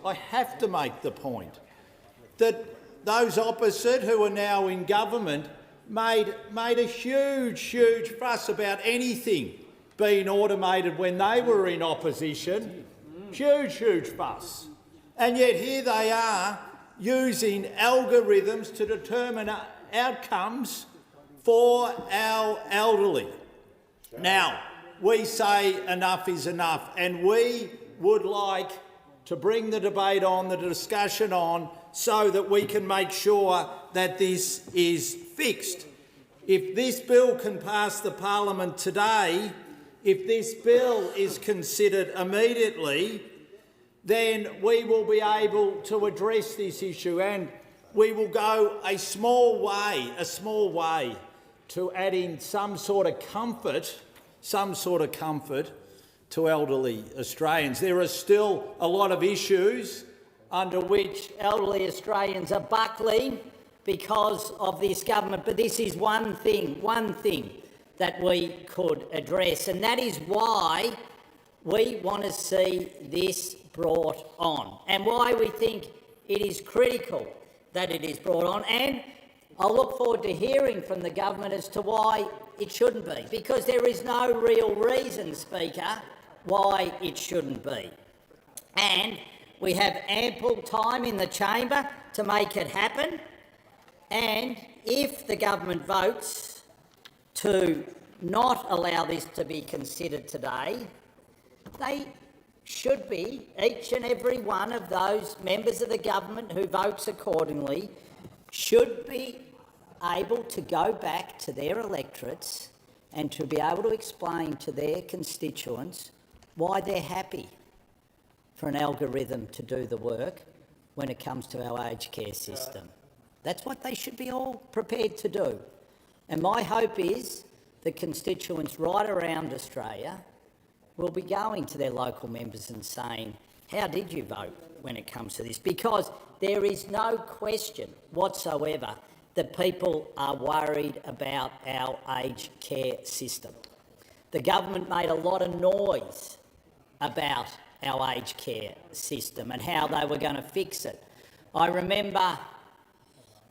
that those opposite who are now in government made a huge fuss about anything being automated when they were in opposition. Huge fuss. And yet here they are using algorithms to determine outcomes for our elderly. Now, we say enough is enough, and we would like to bring the debate on, the discussion on, so that we can make sure that this is fixed. If this bill can pass the parliament today, if this bill is considered immediately, then we will be able to address this issue, and we will go a small way to adding some sort of comfort to elderly Australians. There are still a lot of issues under which elderly Australians are buckling because of this government, but this is one thing that we could address, and that is why we want to see this brought on, and why we think it is critical that it is brought on. And I look forward to hearing from the government as to why it shouldn't be, because there is no real reason, Speaker, why it shouldn't be. And we have ample time in the chamber to make it happen, and if the government votes to not allow this to be considered today, they should be, each and every one of those members of the government who votes accordingly, should be able to go back to their electorates and to be able to explain to their constituents why they're happy for an algorithm to do the work when it comes to our aged care system. That's what they should be all prepared to do. And my hope is that constituents right around Australia will be going to their local members and saying, how did you vote when it comes to this? Because there is no question whatsoever that people are worried about our aged care system. The government made a lot of noise about our aged care system and how they were going to fix it. I remember,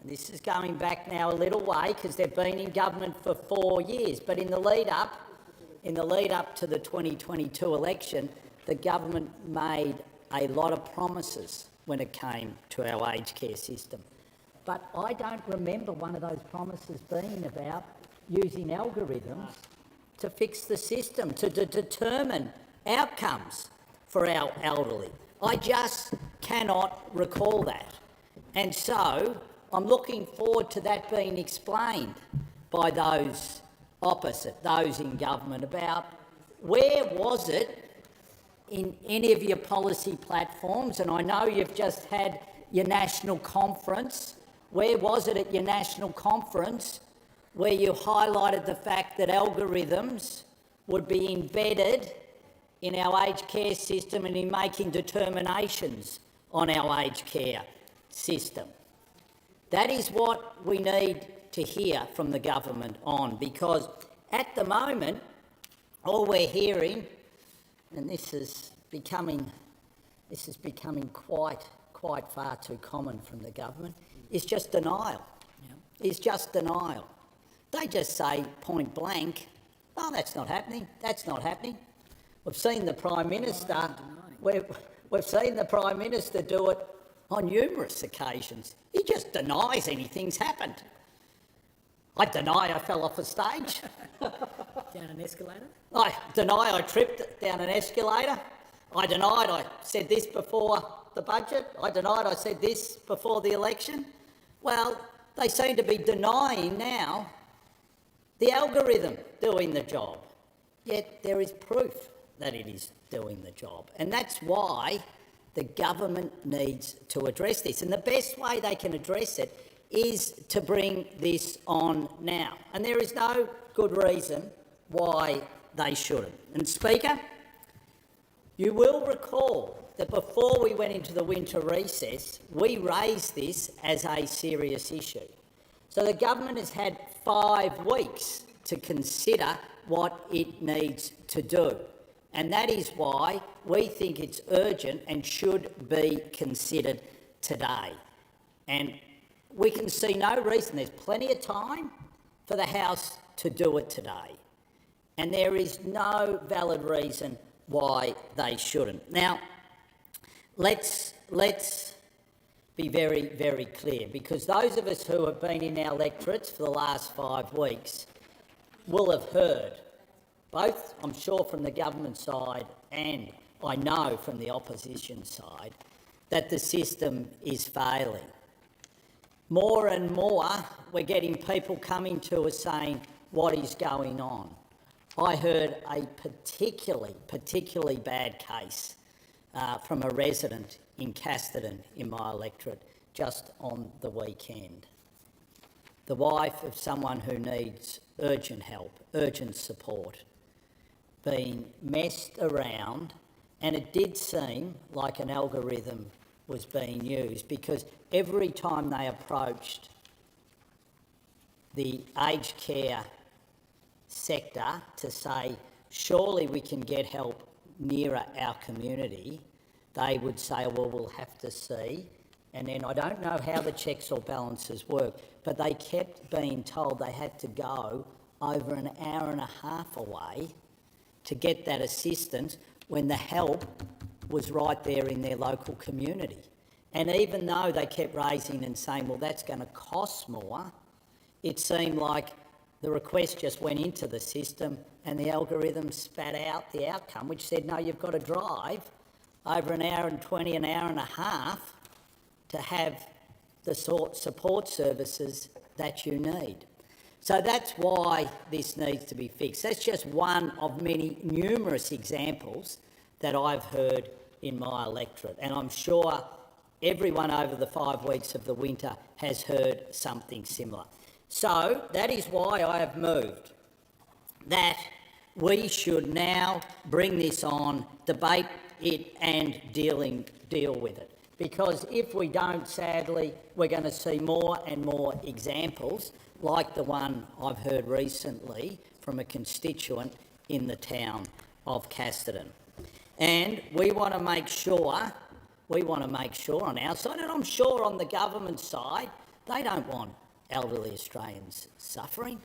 and this is going back now a little way because they've been in government for 4 years, but in the lead up to the 2022 election, the government made a lot of promises when it came to our aged care system. But I don't remember one of those promises being about using algorithms to fix the system, to determine outcomes for our elderly. I just cannot recall that. And so I'm looking forward to that being explained by those opposite, those in government, about where was it in any of your policy platforms, and I know you've just had your national conference. Where was it at your national conference where you highlighted the fact that algorithms would be embedded in our aged care system and in making determinations on our aged care system? That is what we need to hear from the government on, because at the moment, all we're hearing, and this is becoming quite far too common from the government, is just denial. Is just denial. They just say point blank, "Oh, that's not happening. That's not happening." We've seen the Prime Minister. We've seen the Prime Minister do it on numerous occasions. He just denies anything's happened. I deny I fell off a stage. Down an escalator? I deny I tripped down an escalator. I denied I said this before the budget. I denied I said this before the election. Well, they seem to be denying now the algorithm doing the job. Yet there is proof that it is doing the job. And that's why the government needs to address this. And the best way they can address it is to bring this on now. And there is no good reason why they shouldn't. And Speaker, you will recall that before we went into the winter recess, we raised this as a serious issue. So the government has had 5 weeks to consider what it needs to do. And that is why we think it's urgent and should be considered today. And we can see no reason. There's plenty of time for the House to do it today. And there is no valid reason why they shouldn't. Now, let's be very, very clear, because those of us who have been in our electorates for the last 5 weeks will have heard, both I'm sure from the government side and I know from the opposition side, that the system is failing. More and more we're getting people coming to us saying, what is going on? I heard a particularly bad case from a resident in Casterton in my electorate just on the weekend. The wife of someone who needs urgent help, urgent support, being messed around, and it did seem like an algorithm was being used, because every time they approached the aged care sector to say, surely we can get help nearer our community, they would say, well, we'll have to see. And then I don't know how the checks or balances work, but they kept being told they had to go over an hour and a half away to get that assistance when the help was right there in their local community. And even though they kept raising and saying, well, that's going to cost more, it seemed like the request just went into the system and the algorithm spat out the outcome, which said, no, you've got to drive over an hour and 20, an hour and a half to have the support services that you need. So that's why this needs to be fixed. That's just one of many numerous examples that I've heard in my electorate, and I'm sure everyone over the 5 weeks of the winter has heard something similar. So that is why I have moved that we should now bring this on, debate it and deal with it. Because if we don't, sadly, we're going to see more and more examples like the one I've heard recently from a constituent in the town of Casterton. And we want to make sure on our side, and I'm sure on the government side, they don't want elderly Australians suffering.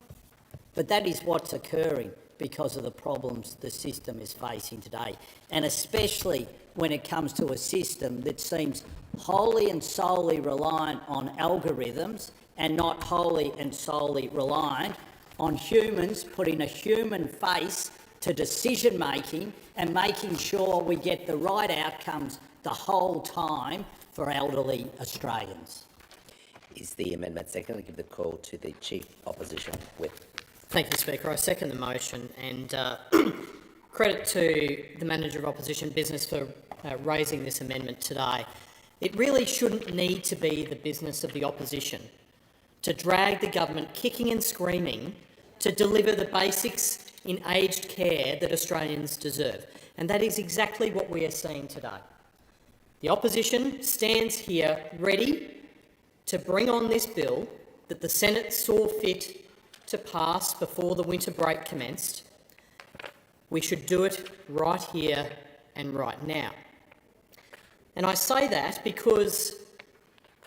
But that is what's occurring because of the problems the system is facing today, and especially when it comes to a system that seems wholly and solely reliant on algorithms and not wholly and solely reliant on humans putting a human face to decision-making and making sure we get the right outcomes the whole time for elderly Australians. Is the amendment second? I give the call to the Chief Opposition Whip. Thank you, Speaker. I second the motion, and credit to the Manager of Opposition Business for raising this amendment today. It really shouldn't need to be the business of the opposition to drag the government kicking and screaming to deliver the basics in aged care that Australians deserve, and that is exactly what we are seeing today. The opposition stands here ready to bring on this bill that the Senate saw fit to pass before the winter break commenced. We should do it right here and right now. And I say that because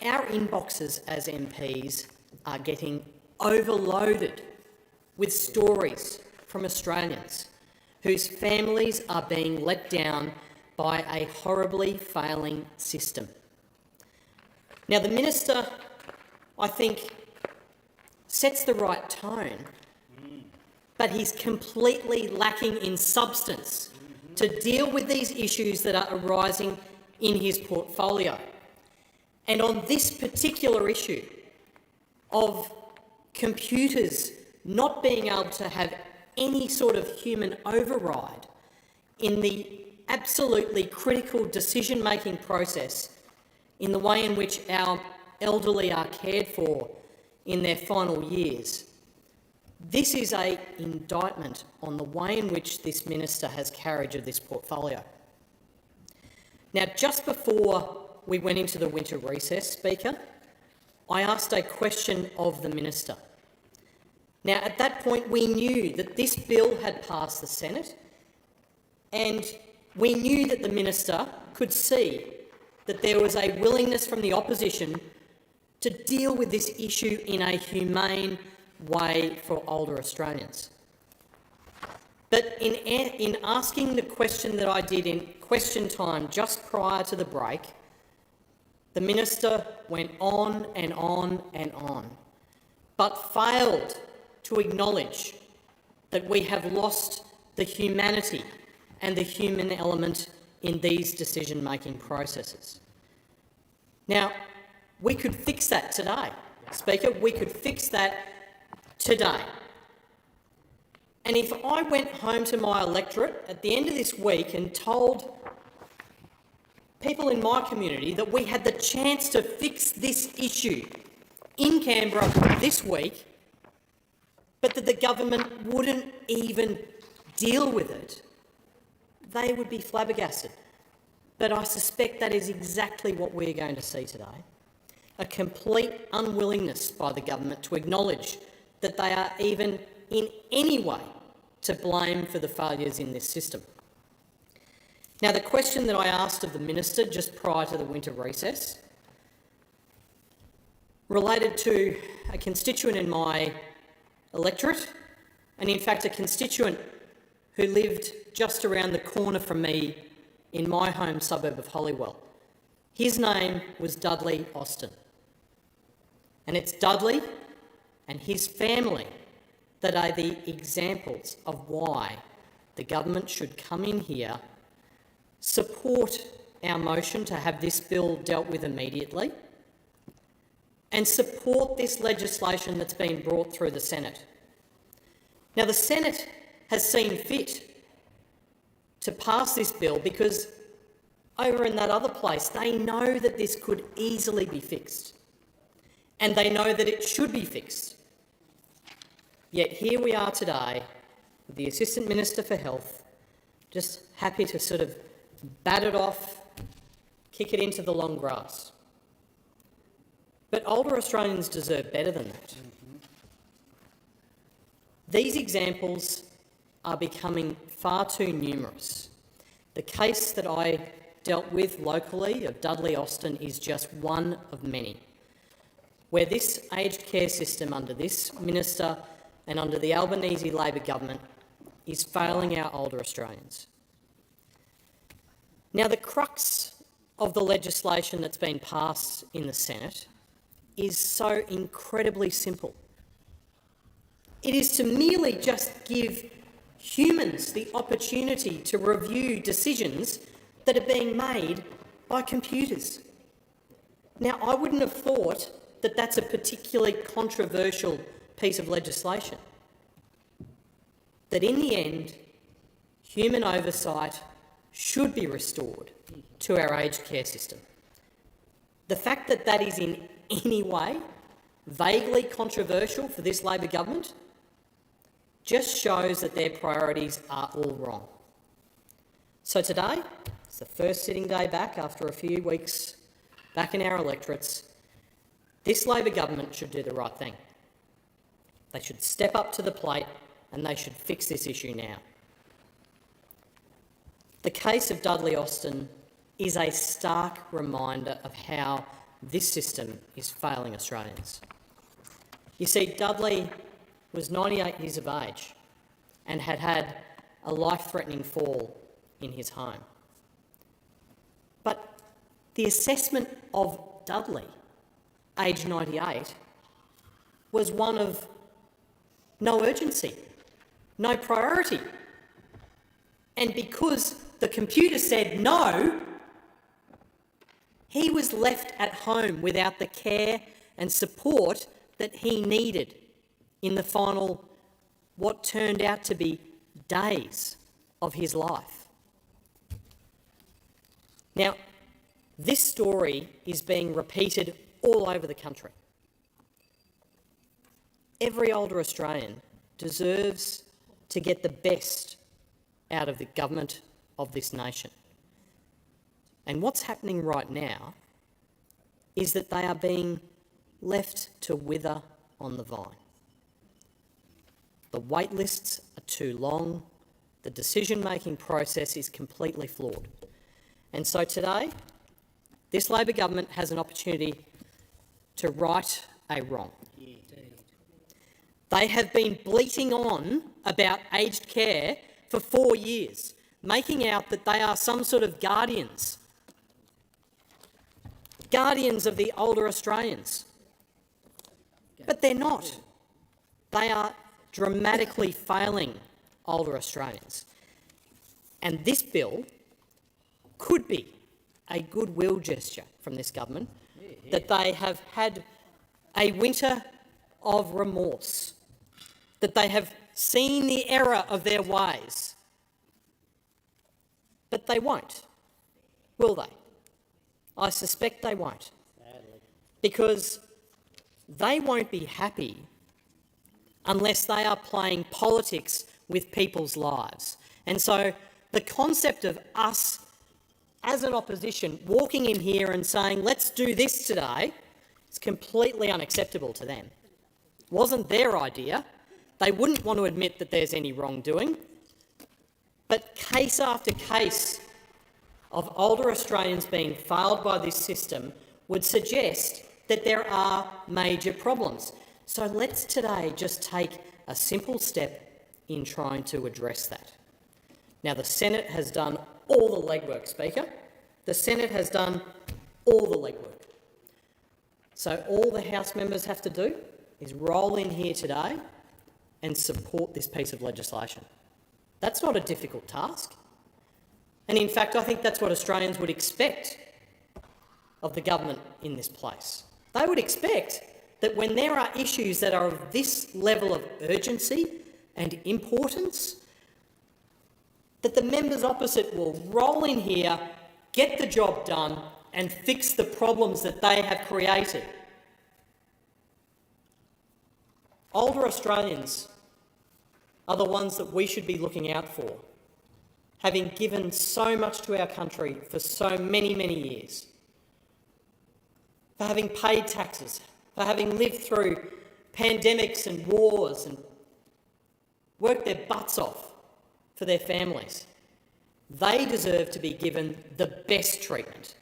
our inboxes as MPs are getting overloaded with stories from Australians whose families are being let down by a horribly failing system. Now, the Minister, I think, sets the right tone, but he's completely lacking in substance to deal with these issues that are arising in his portfolio. And on this particular issue of computers not being able to have any sort of human override in the absolutely critical decision-making process in the way in which our elderly are cared for in their final years. This is an indictment on the way in which this minister has carriage of this portfolio. Now, just before we went into the winter recess, Speaker, I asked a question of the minister. Now, at that point, we knew that this bill had passed the Senate, and we knew that the minister could see that there was a willingness from the opposition to deal with this issue in a humane way for older Australians. But in asking the question that I did in question time just prior to the break, the minister went on and on and on, but failed to acknowledge that we have lost the humanity and the human element in these decision-making processes. Now, we could fix that today, Speaker. We could fix that today. And if I went home to my electorate at the end of this week and told people in my community that we had the chance to fix this issue in Canberra this week, but that the government wouldn't even deal with it, they would be flabbergasted. But I suspect that is exactly what we're going to see today. A complete unwillingness by the government to acknowledge that they are even in any way to blame for the failures in this system. Now, the question that I asked of the minister just prior to the winter recess related to a constituent in my electorate, and in fact a constituent who lived just around the corner from me in my home suburb of Holywell. His name was Dudley Austin. And it's Dudley and his family that are the examples of why the government should come in here, support our motion to have this bill dealt with immediately, and support this legislation that's been brought through the Senate. Now, the Senate has seen fit to pass this bill because over in that other place, they know that this could easily be fixed, and they know that it should be fixed. Yet here we are today with the Assistant Minister for Health just happy to sort of bat it off, kick it into the long grass. But older Australians deserve better than that. These examples are becoming far too numerous. The case that I dealt with locally of Dudley Austin is just one of many, where this aged care system under this minister and under the Albanese Labor government is failing our older Australians. Now, the crux of the legislation that's been passed in the Senate is so incredibly simple. It is to merely just give humans the opportunity to review decisions that are being made by computers. Now, I wouldn't have thought that that's a particularly controversial piece of legislation. That in the end, human oversight should be restored to our aged care system. The fact that that is in any way vaguely controversial for this Labor government just shows that their priorities are all wrong. So today, it's the first sitting day back after a few weeks back in our electorates. This Labor government should do the right thing. They should step up to the plate and they should fix this issue now. The case of Dudley Austin is a stark reminder of how this system is failing Australians. You see, Dudley was 98 years of age and had had a life-threatening fall in his home. But the assessment of Dudley, aged 98, was one of no urgency, no priority. And because the computer said no, he was left at home without the care and support that he needed in the final, what turned out to be days of his life. Now, this story is being repeated all over the country. Every older Australian deserves to get the best out of the government of this nation. And what's happening right now is that they are being left to wither on the vine. The wait lists are too long, the decision-making process is completely flawed. And so today, this Labor government has an opportunity to right a wrong. They have been bleating on about aged care for 4 years, making out that they are some sort of guardians of the older Australians. But they're not. They are dramatically failing older Australians. And this bill could be a goodwill gesture from this government, that they have had a winter of remorse, that they have seen the error of their ways. But they won't, will they? I suspect they won't. Because they won't be happy unless they are playing politics with people's lives. And so the concept of us as an opposition walking in here and saying, let's do this today, is completely unacceptable to them. It wasn't their idea. They wouldn't want to admit that there's any wrongdoing. But case after case of older Australians being failed by this system would suggest that there are major problems. So let's today just take a simple step in trying to address that. Now, the Senate has done all the legwork, Speaker. The Senate has done all the legwork. So all the House members have to do is roll in here today and support this piece of legislation. That's not a difficult task. And in fact, I think that's what Australians would expect of the government in this place. They would expect that when there are issues that are of this level of urgency and importance, that the members opposite will roll in here, get the job done and fix the problems that they have created. Older Australians are the ones that we should be looking out for, having given so much to our country for so many, many years, for having paid taxes, for having lived through pandemics and wars and worked their butts off for their families. They deserve to be given the best treatment,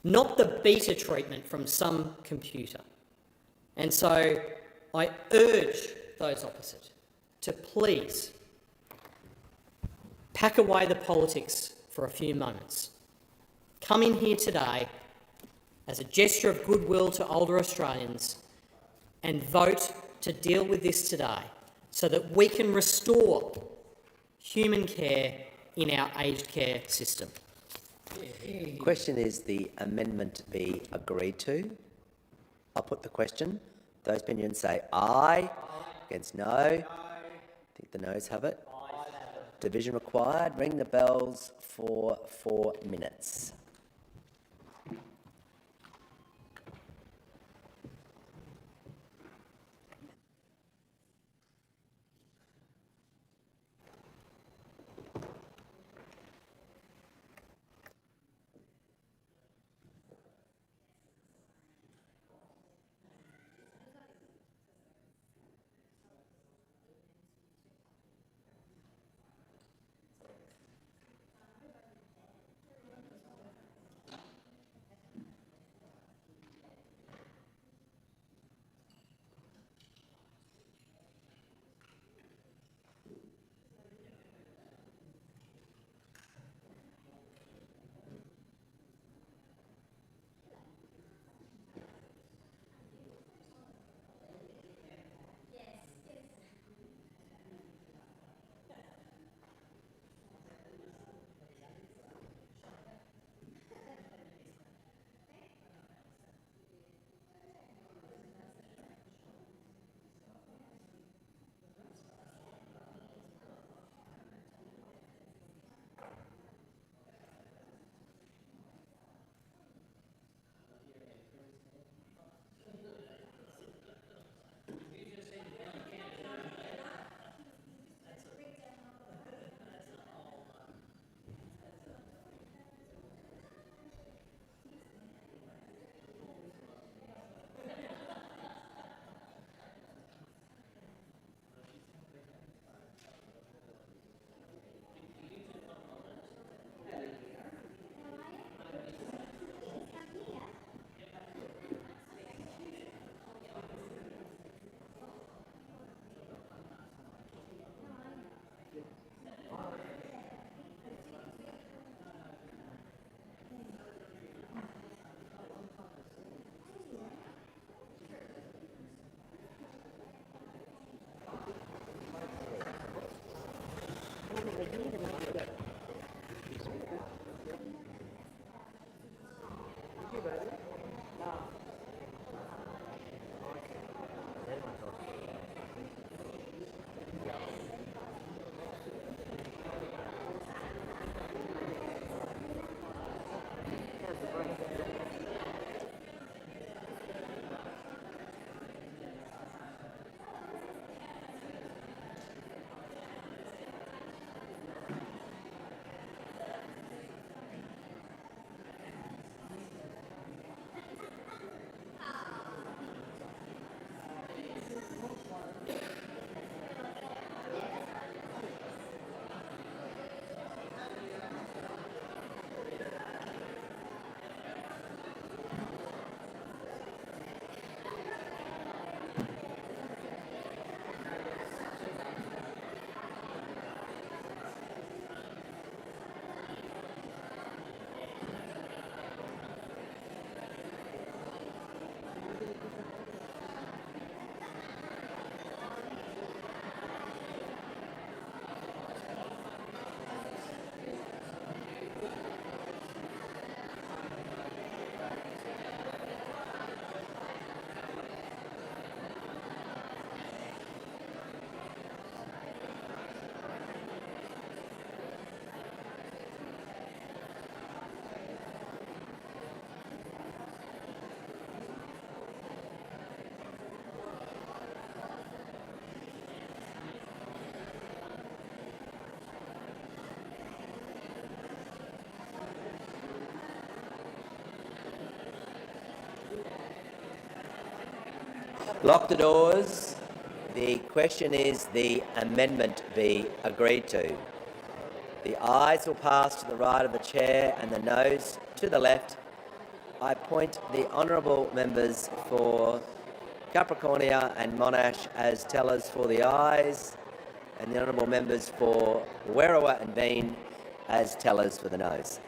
not the beta treatment from some computer. And so I urge those opposite to please pack away the politics for a few moments. Come in here today as a gesture of goodwill to older Australians and vote to deal with this today so that we can restore human care in our aged care system. The question is the amendment be agreed to. I'll put the question. Those opinions say aye. Against no. I think the noes have it. Division required. Ring the bells for 4 minutes. Lock the doors. The question is the amendment be agreed to. The ayes will pass to the right of the chair and the noes to the left. I appoint the honourable members for Capricornia and Monash as tellers for the ayes, and the honourable members for Werriwa and Bean as tellers for the noes.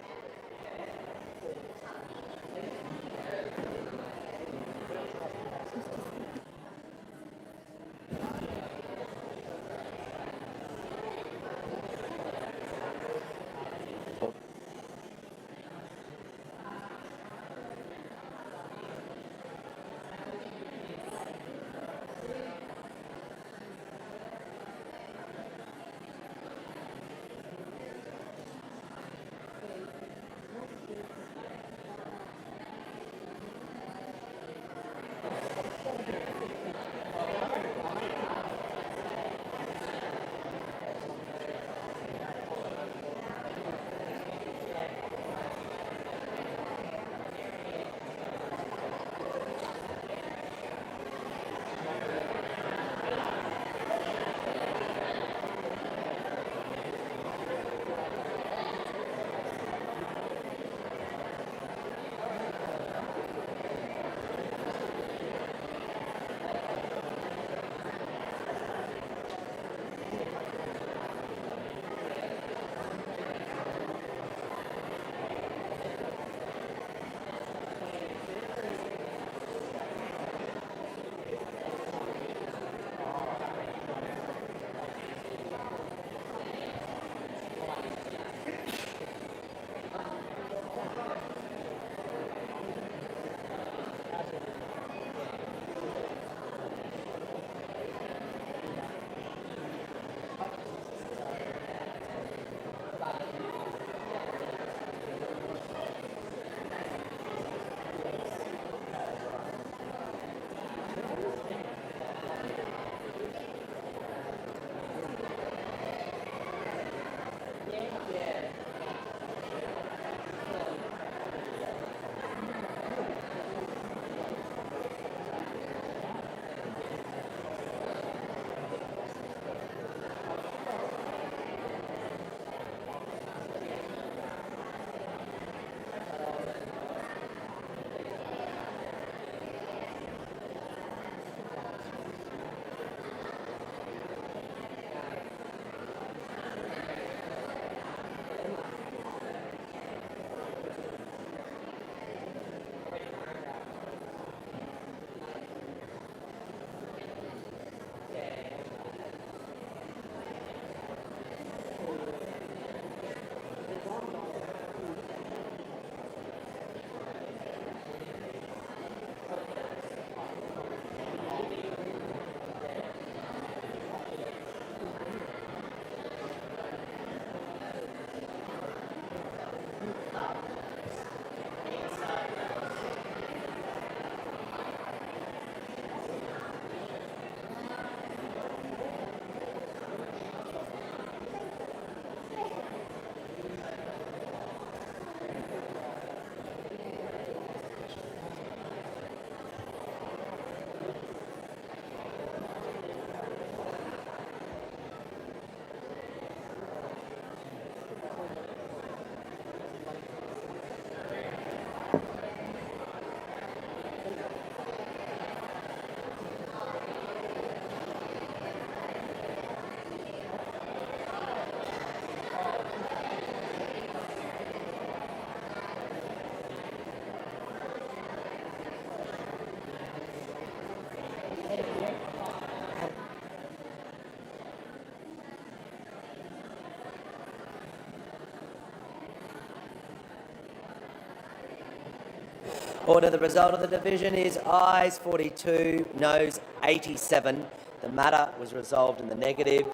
Order. The result of the division is ayes 42, noes 87. The matter was resolved in the negative.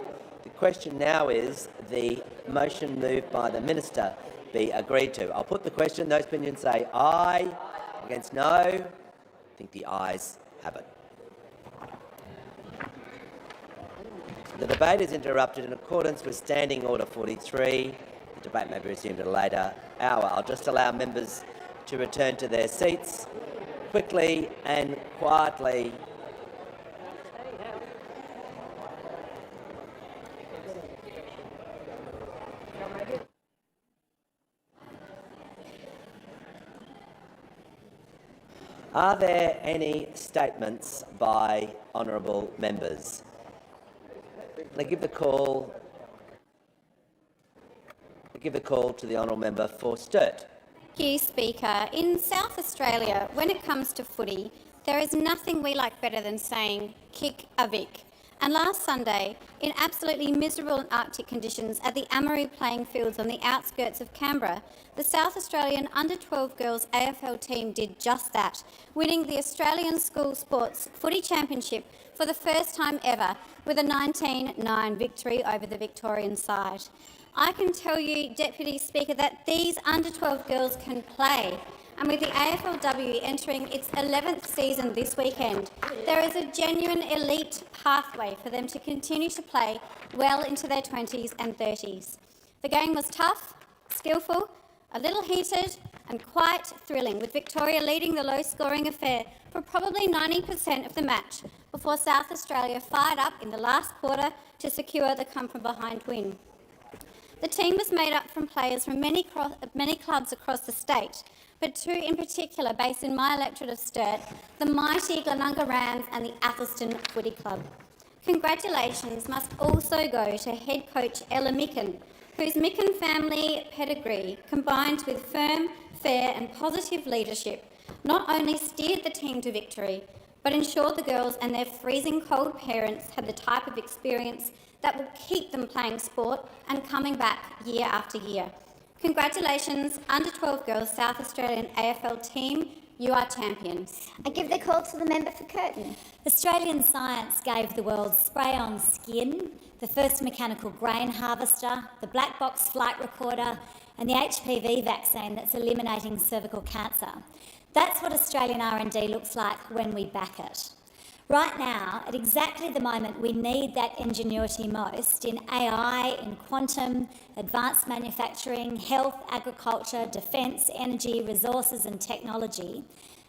The question now is the motion moved by the minister be agreed to. I'll put the question. Those opinions say aye. Against no. I think the ayes have it. The debate is interrupted in accordance with Standing Order 43. The debate may be resumed at a later hour. I'll just allow members to return to their seats quickly and quietly Are there any statements by honourable members? I give the call to the honourable member for Sturt. Thank you, Speaker. In South Australia, when it comes to footy, there is nothing we like better than saying, kick a Vic. And last Sunday, in absolutely miserable Arctic conditions at the Amaru playing fields on the outskirts of Canberra, the South Australian under-12 girls AFL team did just that, winning the Australian School Sports Footy Championship for the first time ever with a 19-9 victory over the Victorian side. I can tell you, Deputy Speaker, that these under-12 girls can play. And with the AFLW entering its 11th season this weekend, there is a genuine elite pathway for them to continue to play well into their 20s and 30s. The game was tough, skillful, a little heated and quite thrilling, with Victoria leading the low-scoring affair for probably 90% of the match before South Australia fired up in the last quarter to secure the come-from-behind win. The team was made up from players from many clubs across the state, but two in particular based in my electorate of Sturt, the mighty Glenunga Rams and the Athelston Footy Club. Congratulations must also go to head coach Ella Micken, whose Micken family pedigree, combined with firm, fair and positive leadership, not only steered the team to victory, but ensured the girls and their freezing cold parents had the type of experience that will keep them playing sport and coming back year after year. Congratulations, under-12 girls South Australian AFL team, you are champions. I give the call to the member for Curtin. Australian science gave the world spray-on skin, the first mechanical grain harvester, the black box flight recorder and the HPV vaccine that's eliminating cervical cancer. That's what Australian R&D looks like when we back it. Right now, at exactly the moment we need that ingenuity most in AI, in quantum, advanced manufacturing, health, agriculture, defence, energy, resources and technology,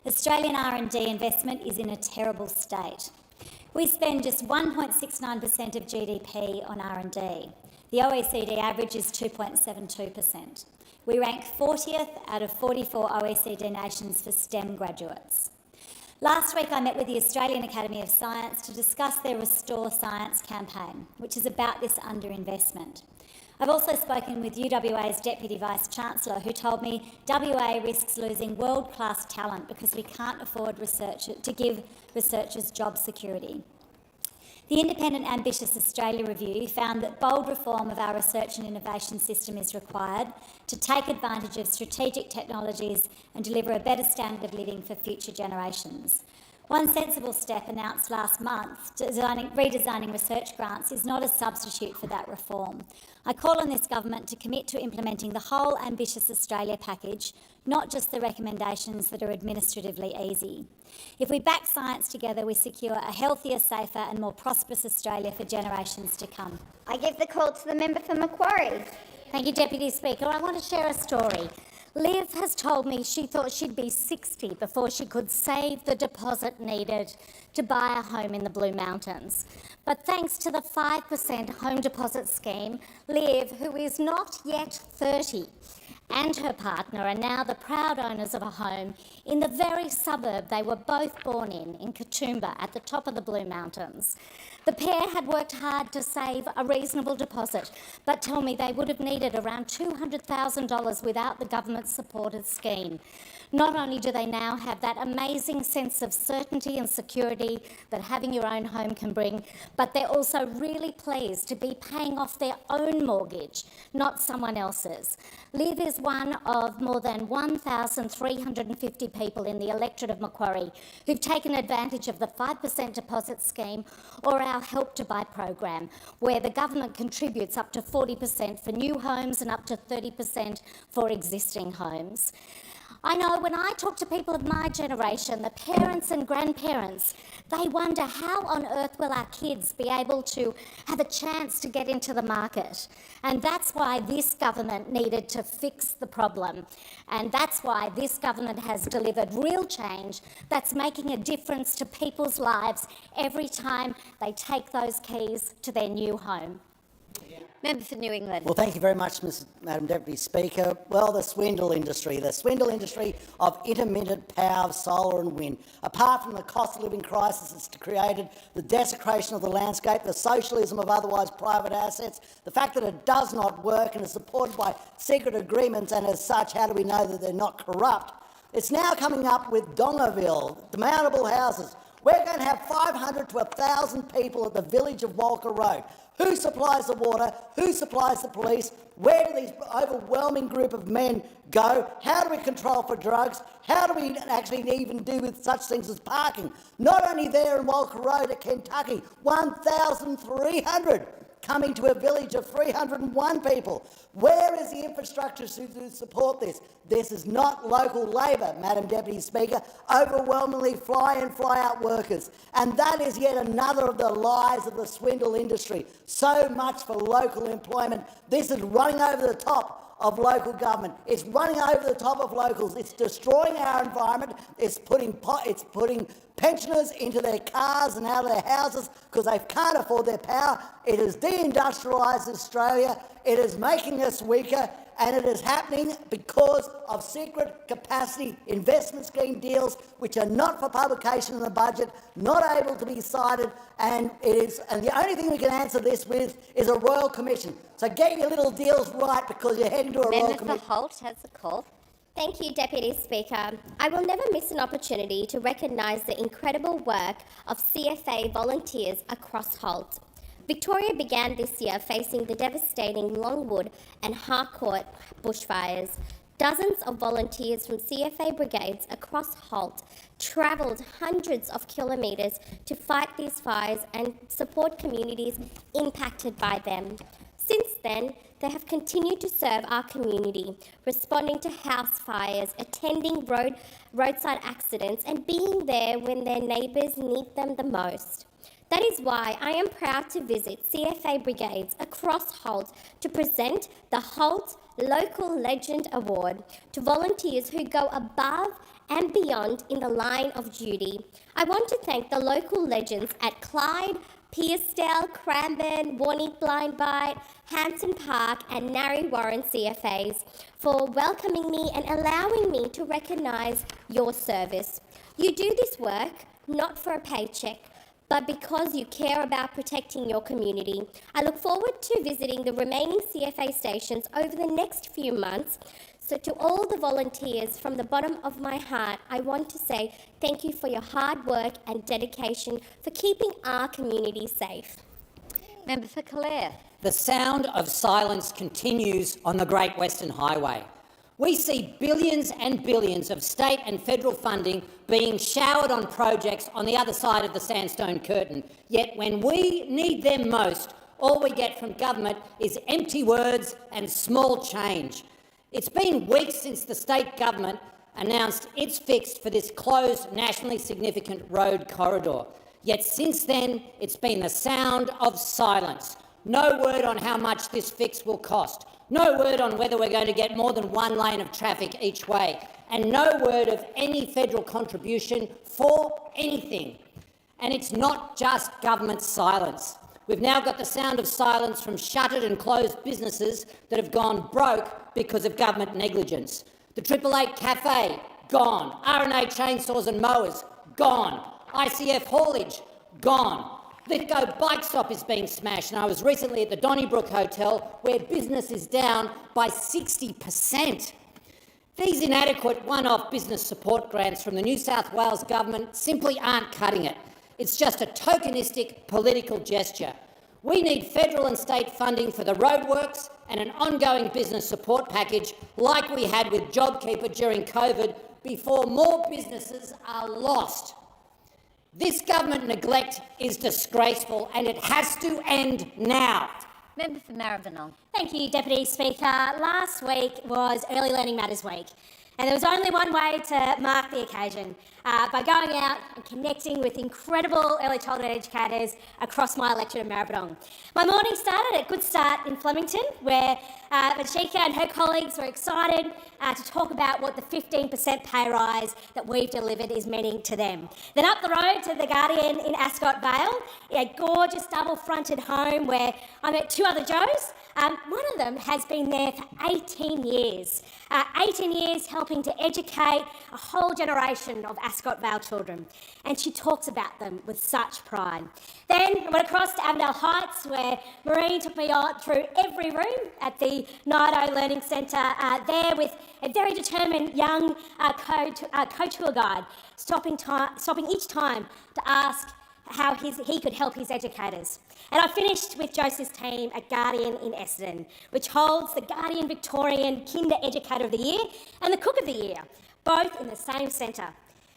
Australian R&D investment is in a terrible state. We spend just 1.69% of GDP on R&D. The OECD average is 2.72%. We rank 40th out of 44 OECD nations for STEM graduates. Last week I met with the Australian Academy of Science to discuss their Restore Science campaign, which is about this underinvestment. I've also spoken with UWA's Deputy Vice-Chancellor, who told me WA risks losing world-class talent because we can't afford to give researchers job security. The independent Ambitious Australia review found that bold reform of our research and innovation system is required to take advantage of strategic technologies and deliver a better standard of living for future generations. One sensible step announced last month, redesigning research grants, is not a substitute for that reform. I call on this government to commit to implementing the whole Ambitious Australia package, not just the recommendations that are administratively easy. If we back science together, we secure a healthier, safer and more prosperous Australia for generations to come. I give the call to the member for Macquarie. Thank you, Deputy Speaker. I want to share a story. Liv has told me she thought she'd be 60 before she could save the deposit needed to buy a home in the Blue Mountains. But thanks to the 5% home deposit scheme, Liv, who is not yet 30, and her partner are now the proud owners of a home in the very suburb they were both born in Katoomba at the top of the Blue Mountains. The pair had worked hard to save a reasonable deposit, but tell me they would have needed around $200,000 without the government-supported scheme. Not only do they now have that amazing sense of certainty and security that having your own home can bring, but they're also really pleased to be paying off their own mortgage, not someone else's. Liv is one of more than 1,350 people in the electorate of Macquarie who've taken advantage of the 5% deposit scheme or our Help to Buy program, where the government contributes up to 40% for new homes and up to 30% for existing homes. I know when I talk to people of my generation, the parents and grandparents, they wonder how on earth will our kids be able to have a chance to get into the market. And that's why this government needed to fix the problem. And that's why this government has delivered real change that's making a difference to people's lives every time they take those keys to their new home. Member for New England. Well, thank you very much, Madam Deputy Speaker. Well, the swindle industry of intermittent power, solar and wind. Apart from the cost of living crisis it's created, the desecration of the landscape, the socialism of otherwise private assets, the fact that it does not work and is supported by secret agreements, and as such, how do we know that they're not corrupt? It's now coming up with Dongerville, demountable houses. We're going to have 500 to 1,000 people at the village of Walker Road. Who supplies the water? Who supplies the police? Where do these overwhelming group of men go? How do we control for drugs? How do we actually even do with such things as parking? Not only there in Walker Road at Kentucky, 1,300 coming to a village of 301 people. Where is the infrastructure to support this? This is not local labour, Madam Deputy Speaker, overwhelmingly fly-in, fly-out workers. And that is yet another of the lies of the swindle industry. So much for local employment. This is running over the top of local government. It's running over the top of locals. It's destroying our environment. It's putting pensioners into their cars and out of their houses because they can't afford their power. It has deindustrialised Australia. It is making us weaker, and it is happening because of secret capacity investment scheme deals which are not for publication in the budget, not able to be cited, and the only thing we can answer this with is a Royal Commission. So get your little deals right because you're heading to a Royal Commission. Member for Holt has the call. Thank you, Deputy Speaker. I will never miss an opportunity to recognise the incredible work of CFA volunteers across Holt. Victoria began this year facing the devastating Longwood and Harcourt bushfires. Dozens of volunteers from CFA brigades across Holt travelled hundreds of kilometres to fight these fires and support communities impacted by them. Since then, they have continued to serve our community, responding to house fires, attending roadside accidents, and being there when their neighbours need them the most. That is why I am proud to visit CFA brigades across Holt to present the Holt Local Legend Award to volunteers who go above and beyond in the line of duty. I want to thank the local legends at Clyde, Pearsdale, Cranbourne, Warnick Blind Bight, Hampton Park and Narre Warren CFAs for welcoming me and allowing me to recognise your service. You do this work not for a paycheck, but because you care about protecting your community. I look forward to visiting the remaining CFA stations over the next few months. So to all the volunteers, from the bottom of my heart, I want to say thank you for your hard work and dedication for keeping our community safe. Member for Clare. The sound of silence continues on the Great Western Highway. We see billions and billions of state and federal funding being showered on projects on the other side of the sandstone curtain. Yet when we need them most, all we get from government is empty words and small change. It's been weeks since the state government announced its fix for this closed, nationally significant road corridor. Yet since then, it's been the sound of silence. No word on how much this fix will cost. No word on whether we're going to get more than one lane of traffic each way. And no word of any federal contribution for anything. And it's not just government silence. We've now got the sound of silence from shuttered and closed businesses that have gone broke because of government negligence. The 888 Cafe, gone. R&A chainsaws and mowers, gone. ICF haulage, gone. Lithgow Bike Stop is being smashed, and I was recently at the Donnybrook Hotel where business is down by 60%. These inadequate one-off business support grants from the New South Wales government simply aren't cutting it. It's just a tokenistic political gesture. We need federal and state funding for the roadworks and an ongoing business support package like we had with JobKeeper during COVID before more businesses are lost. This government neglect is disgraceful and it has to end now. Member for Maribyrnong. Thank you, Deputy Speaker. Last week was Early Learning Matters Week, and there was only one way to mark the occasion, by going out and connecting with incredible early childhood educators across my electorate of Maribyrnong. My morning started at Good Start in Flemington, where Bashika and her colleagues were excited to talk about what the 15% pay rise that we've delivered is meaning to them. Then up the road to the Guardian in Ascot Vale, a gorgeous double-fronted home where I met two other Joes. One of them has been there for 18 years. 18 years helping to educate a whole generation of Ascot Vale children. And she talks about them with such pride. Then I went across to Avondale Heights, where Maureen took me on through every room at the Nido Learning Centre, there with a very determined young co-tour guide, stopping each time to ask how he could help his educators. And I finished with Joseph's team at Guardian in Essendon, which holds the Guardian Victorian Kinder Educator of the Year and the Cook of the Year, both in the same centre.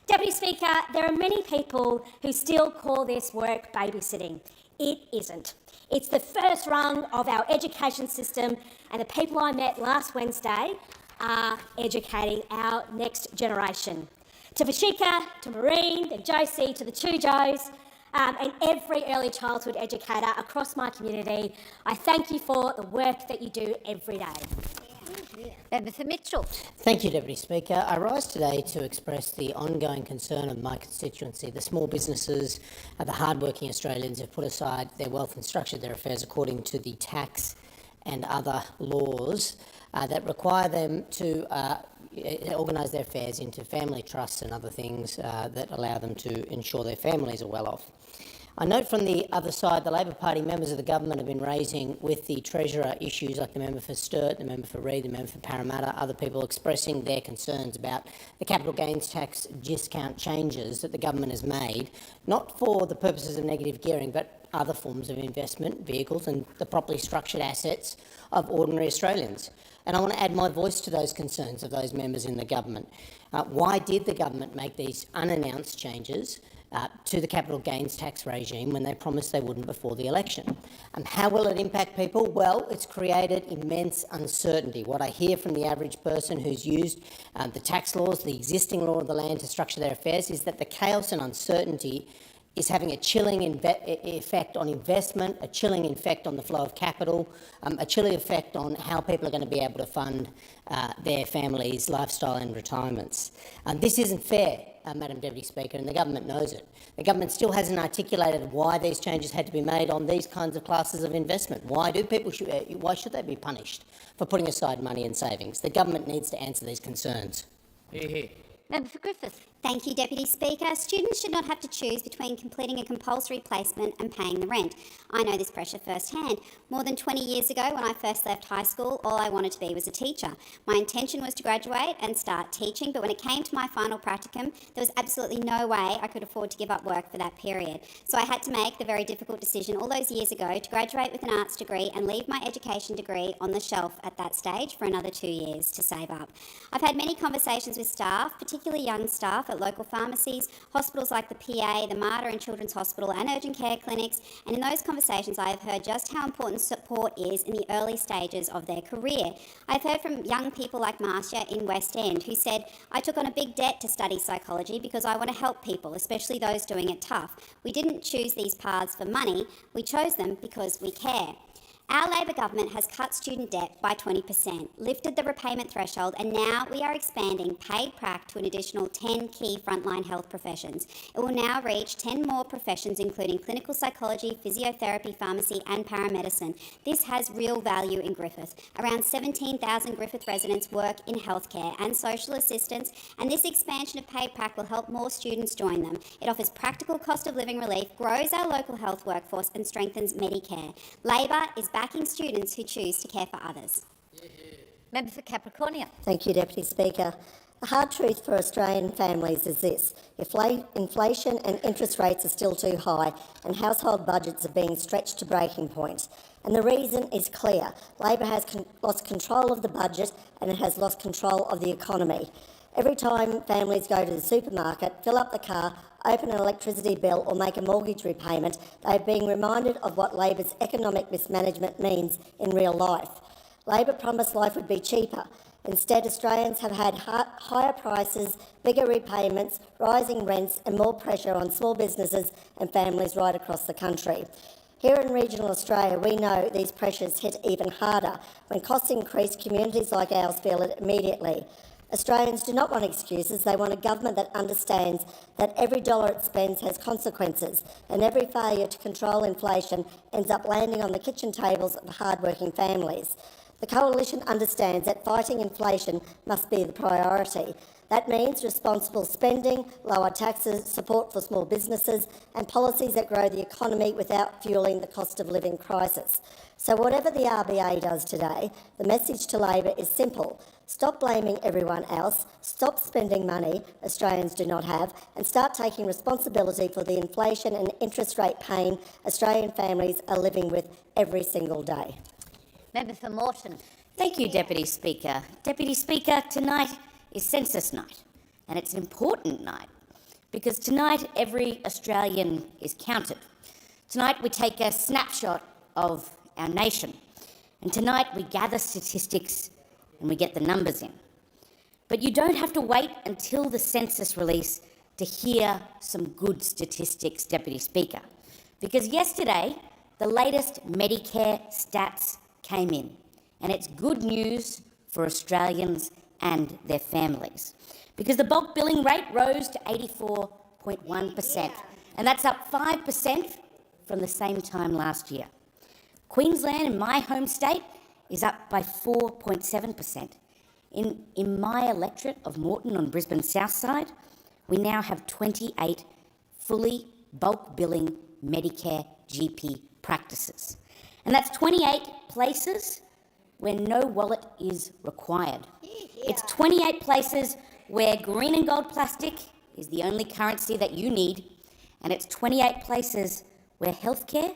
Deputy Speaker, there are many people who still call this work babysitting. It isn't. It's the first rung of our education system, and the people I met last Wednesday are educating our next generation. To Bashika, to Maureen, to Josie, to the two Joes, and every early childhood educator across my community, I thank you for the work that you do every day. Member for Mitchell. Thank you, Deputy Speaker. I rise today to express the ongoing concern of my constituency, the small businesses, the hard-working Australians who have put aside their wealth and structured their affairs according to the tax and other laws that require them to organise their affairs into family trusts and other things that allow them to ensure their families are well off. I note from the other side, the Labor Party members of the government have been raising with the Treasurer issues like the member for Sturt, the member for Reid, the member for Parramatta, other people expressing their concerns about the capital gains tax discount changes that the government has made, not for the purposes of negative gearing, but other forms of investment, vehicles and the properly structured assets of ordinary Australians. And I want to add my voice to those concerns of those members in the government. Why did the government make these unannounced changes to the capital gains tax regime when they promised they wouldn't before the election? How will it impact people? Well, it's created immense uncertainty. What I hear from the average person who's used the tax laws, the existing law of the land to structure their affairs, is that the chaos and uncertainty is having a chilling effect on investment, a chilling effect on the flow of capital, a chilling effect on how people are going to be able to fund their families' lifestyle and retirements. This isn't fair, Madam Deputy Speaker, and the government knows it. The government still hasn't articulated why these changes had to be made on these kinds of classes of investment. Why should they be punished for putting aside money in savings? The government needs to answer these concerns. Member for Griffith. Thank you, Deputy Speaker. Students should not have to choose between completing a compulsory placement and paying the rent. I know this pressure firsthand. More than 20 years ago, when I first left high school, all I wanted to be was a teacher. My intention was to graduate and start teaching, but when it came to my final practicum, there was absolutely no way I could afford to give up work for that period. So I had to make the very difficult decision all those years ago to graduate with an arts degree and leave my education degree on the shelf at that stage for another 2 years to save up. I've had many conversations with staff, particularly young staff at local pharmacies, hospitals like the PA, the Mater and Children's Hospital and urgent care clinics, and in those conversations I have heard just how important support is in the early stages of their career. I've heard from young people like Marcia in West End who said, I took on a big debt to study psychology because I want to help people, especially those doing it tough. We didn't choose these paths for money, we chose them because we care. Our Labor government has cut student debt by 20%, lifted the repayment threshold, and now we are expanding paid prac to an additional 10 key frontline health professions. It will now reach 10 more professions, including clinical psychology, physiotherapy, pharmacy and paramedicine. This has real value in Griffith. Around 17,000 Griffith residents work in healthcare and social assistance, and this expansion of paid prac will help more students join them. It offers practical cost of living relief, grows our local health workforce and strengthens Medicare. Labor is backing students who choose to care for others. Member for Capricornia. Thank you, Deputy Speaker. The hard truth for Australian families is this: inflation and interest rates are still too high and household budgets are being stretched to breaking point. And the reason is clear. Labor has lost control of the budget and it has lost control of the economy. Every time families go to the supermarket, fill up the car, open an electricity bill or make a mortgage repayment, they are being reminded of what Labor's economic mismanagement means in real life. Labor promised life would be cheaper. Instead, Australians have had higher prices, bigger repayments, rising rents and more pressure on small businesses and families right across the country. Here in regional Australia, we know these pressures hit even harder. When costs increase, communities like ours feel it immediately. Australians do not want excuses. They want a government that understands that every dollar it spends has consequences, and every failure to control inflation ends up landing on the kitchen tables of hard-working families. The Coalition understands that fighting inflation must be the priority. That means responsible spending, lower taxes, support for small businesses, and policies that grow the economy without fuelling the cost of living crisis. So whatever the RBA does today, the message to Labor is simple. Stop blaming everyone else, stop spending money Australians do not have, and start taking responsibility for the inflation and interest rate pain Australian families are living with every single day. Member for Moreton. Thank you, Deputy Speaker. Deputy Speaker, tonight is census night, and it's an important night because tonight every Australian is counted. Tonight we take a snapshot of our nation, and tonight we gather statistics and we get the numbers in. But you don't have to wait until the census release to hear some good statistics, Deputy Speaker, because yesterday the latest Medicare stats came in, and it's good news for Australians and their families, because the bulk billing rate rose to 84.1%, and that's up 5% from the same time last year. Queensland, in my home state, is up by 4.7%. In my electorate of Moreton on Brisbane's south side, we now have 28 fully bulk billing Medicare GP practices. And that's 28 places where no wallet is required. It's 28 places where green and gold plastic is the only currency that you need, and it's 28 places where healthcare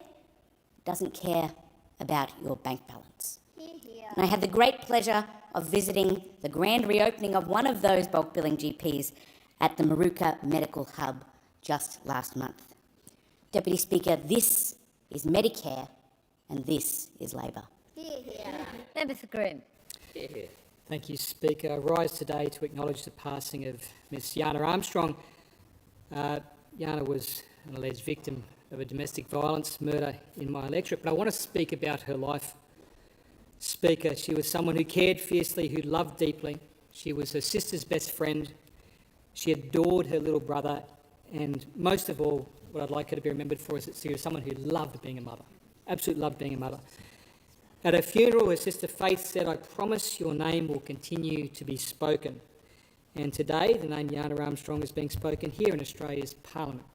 doesn't care about your bank balance. And I had the great pleasure of visiting the grand reopening of one of those bulk billing GPs at the Maruka Medical Hub just last month. Deputy Speaker, this is Medicare and this is Labor. Member for Groom. Thank you, Speaker. I rise today to acknowledge the passing of Ms Yana Armstrong. Yana was an alleged victim of a domestic violence murder in my electorate, but I want to speak about her life. Speaker, she was someone who cared fiercely, who loved deeply. She was her sister's best friend. She adored her little brother, and most of all, what I'd like her to be remembered for is that she was someone who loved being a mother, absolutely loved being a mother. At her funeral, her sister Faith said, "I promise your name will continue to be spoken." And today, the name Yana Armstrong is being spoken here in Australia's Parliament.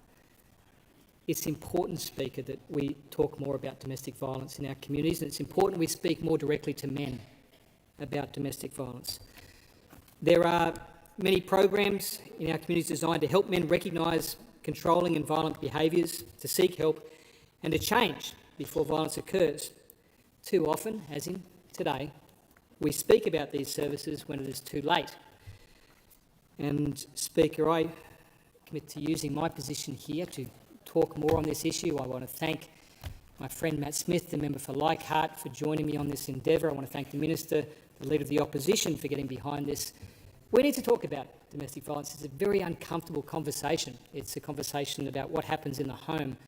It's important, Speaker, that we talk more about domestic violence in our communities, and it's important we speak more directly to men about domestic violence. There are many programs in our communities designed to help men recognise controlling and violent behaviours, to seek help and to change before violence occurs. Too often, as in today, we speak about these services when it is too late. And, Speaker, I commit to using my position here to talk more on this issue. I want to thank my friend Matt Smith, the member for Leichhardt, for joining me on this endeavour. I want to thank the Minister, the Leader of the Opposition, for getting behind this. We need to talk about domestic violence. It's a very uncomfortable conversation. It's a conversation about what happens in the home,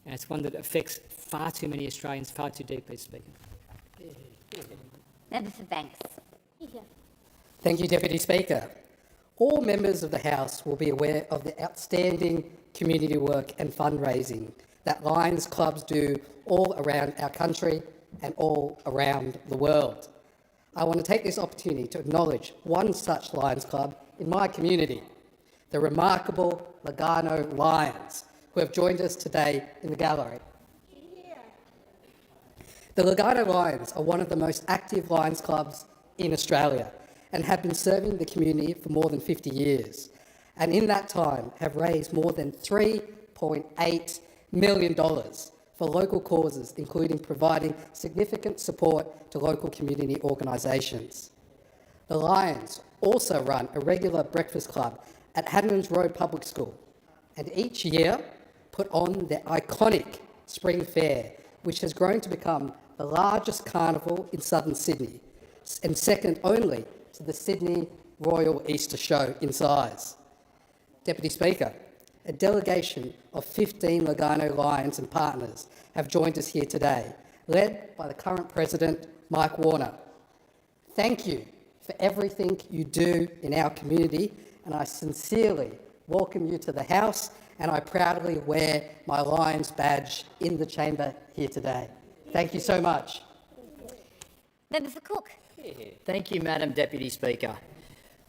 and it's one that affects far too many Australians far too deeply, Speaker. Member for Banks. Thank you, Deputy Speaker. All members of the House will be aware of the outstanding community work and fundraising that Lions clubs do all around our country and all around the world. I want to take this opportunity to acknowledge one such Lions club in my community, the remarkable Lugano Lions, who have joined us today in the gallery. The Lugano Lions are one of the most active Lions clubs in Australia and have been serving the community for more than 50 years, and in that time have raised more than $3.8 million for local causes, including providing significant support to local community organisations. The Lions also run a regular breakfast club at Haddon's Road Public School, and each year put on their iconic Spring Fair, which has grown to become the largest carnival in southern Sydney, and second only to the Sydney Royal Easter Show in size. Deputy Speaker, a delegation of 15 Lugano Lions and partners have joined us here today, led by the current President, Mike Warner. Thank you for everything you do in our community, and I sincerely welcome you to the House, and I proudly wear my Lions badge in the chamber here today. Thank you so much. Member for Cook. Thank you, Madam Deputy Speaker.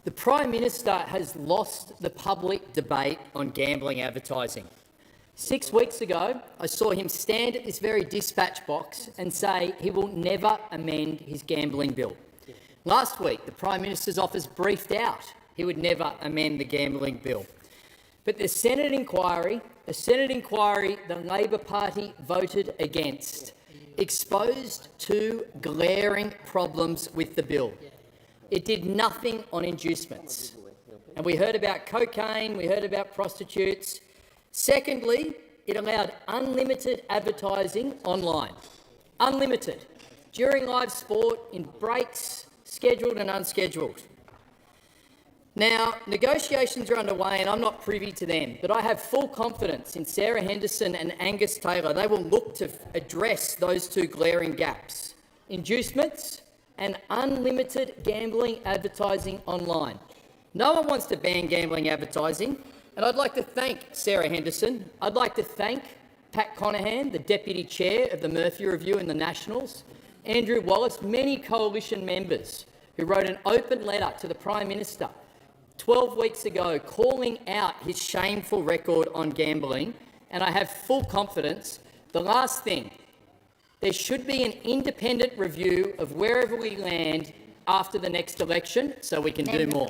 The Prime Minister has lost the public debate on gambling advertising. 6 weeks ago, I saw him stand at this very dispatch box and say he will never amend his gambling bill. Last week, the Prime Minister's office briefed out he would never amend the gambling bill. But the Senate inquiry the Labor Party voted against, exposed two glaring problems with the bill. It did nothing on inducements. And we heard about cocaine, we heard about prostitutes. Secondly, it allowed unlimited advertising online. Unlimited. During live sport, in breaks, scheduled and unscheduled. Now, negotiations are underway and I'm not privy to them, but I have full confidence in Sarah Henderson and Angus Taylor. They will look to address those two glaring gaps: inducements and unlimited gambling advertising online. No one wants to ban gambling advertising, and I'd like to thank Sarah Henderson. I'd like to thank Pat Conahan, the Deputy Chair of the Murphy Review and the Nationals, Andrew Wallace, many coalition members who wrote an open letter to the Prime Minister 12 weeks ago calling out his shameful record on gambling, and I have full confidence. The last thing, there should be an independent review of wherever we land after the next election so we can do more.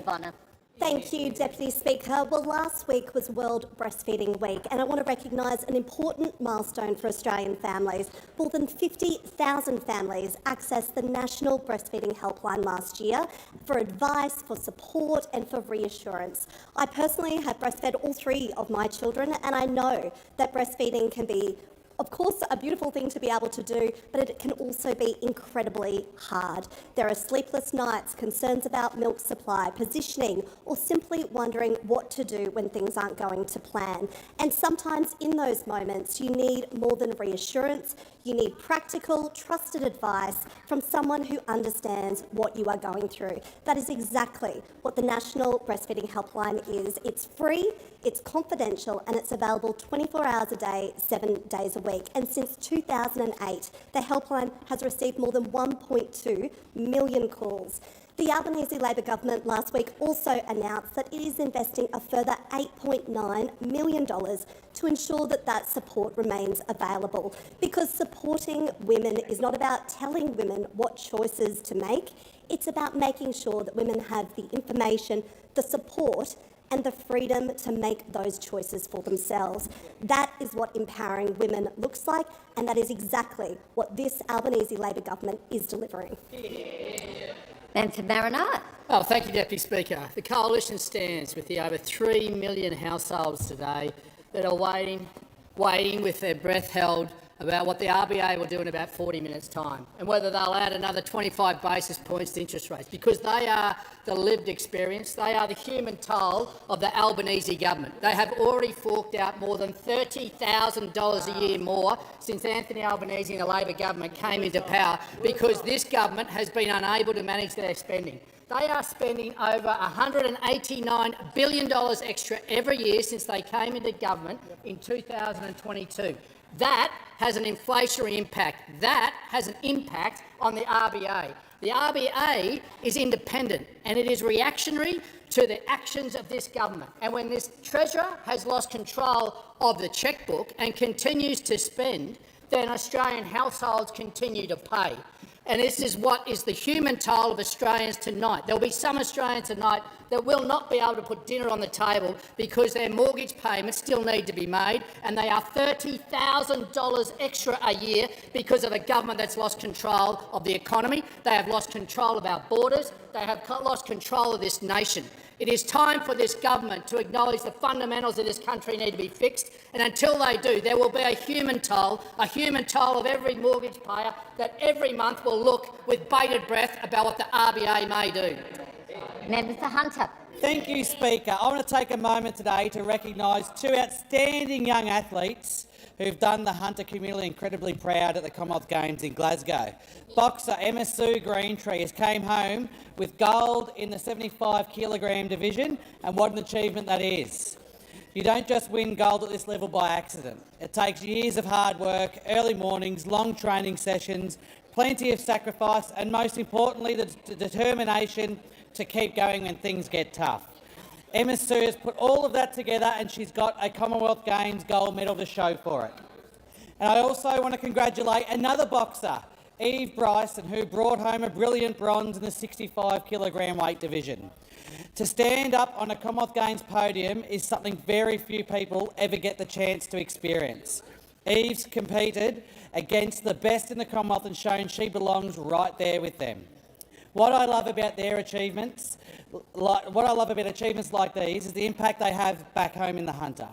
Thank you, Deputy Speaker. Well, last week was World Breastfeeding Week, and I want to recognise an important milestone for Australian families. More than 50,000 families accessed the National Breastfeeding Helpline last year for advice, for support and for reassurance. I personally have breastfed all three of my children, and I know that breastfeeding can be, of course, a beautiful thing to be able to do, but it can also be incredibly hard. There are sleepless nights, concerns about milk supply, positioning, or simply wondering what to do when things aren't going to plan. And sometimes in those moments, you need more than reassurance. You need practical, trusted advice from someone who understands what you are going through. That is exactly what the National Breastfeeding Helpline is. It's free, it's confidential, and it's available 24 hours a day, 7 days a week. And since 2008, the helpline has received more than 1.2 million calls. The Albanese Labor government last week also announced that it is investing a further $8.9 million to ensure that that support remains available, because supporting women is not about telling women what choices to make. It's about making sure that women have the information, the support and the freedom to make those choices for themselves. That is what empowering women looks like, and that is exactly what this Albanese Labor government is delivering. Then for Marinette. Oh, thank you, Deputy Speaker. The Coalition stands with the over 3 million households today that are waiting with their breath held about what the RBA will do in about 40 minutes' time, and whether they'll add another 25 basis points to interest rates, because they are the lived experience, they are the human toll of the Albanese government. They have already forked out more than $30,000 a year more since Anthony Albanese and the Labor government came into power, because this government has been unable to manage their spending. They are spending over $189 billion extra every year since they came into government in 2022. That has an inflationary impact. That has an impact on the RBA. The RBA is independent and it is reactionary to the actions of this government. And when this Treasurer has lost control of the chequebook and continues to spend, then Australian households continue to pay. And this is what is the human toll of Australians tonight. There'll be some Australians tonight that will not be able to put dinner on the table because their mortgage payments still need to be made, and they are $30,000 extra a year because of a government that's lost control of the economy. They have lost control of our borders. They have lost control of this nation. It is time for this government to acknowledge the fundamentals of this country need to be fixed, and until they do, there will be a human toll of every mortgage payer that every month will look with bated breath about what the RBA may do. Member for Hunter. Thank you, Speaker. I want to take a moment today to recognise two outstanding young athletes who've done the Hunter community incredibly proud at the Commonwealth Games in Glasgow. Boxer Emma Sue Greentree has came home with gold in the 75 kilogram division, and what an achievement that is. You don't just win gold at this level by accident. It takes years of hard work, early mornings, long training sessions, plenty of sacrifice, and most importantly, the determination to keep going when things get tough. Emma Sue has put all of that together and she's got a Commonwealth Games gold medal to show for it. And I also want to congratulate another boxer, Eve Bryson, who brought home a brilliant bronze in the 65 kilogram weight division. To stand up on a Commonwealth Games podium is something very few people ever get the chance to experience. Eve's competed against the best in the Commonwealth and shown she belongs right there with them. What I love about achievements like these is the impact they have back home in the Hunter.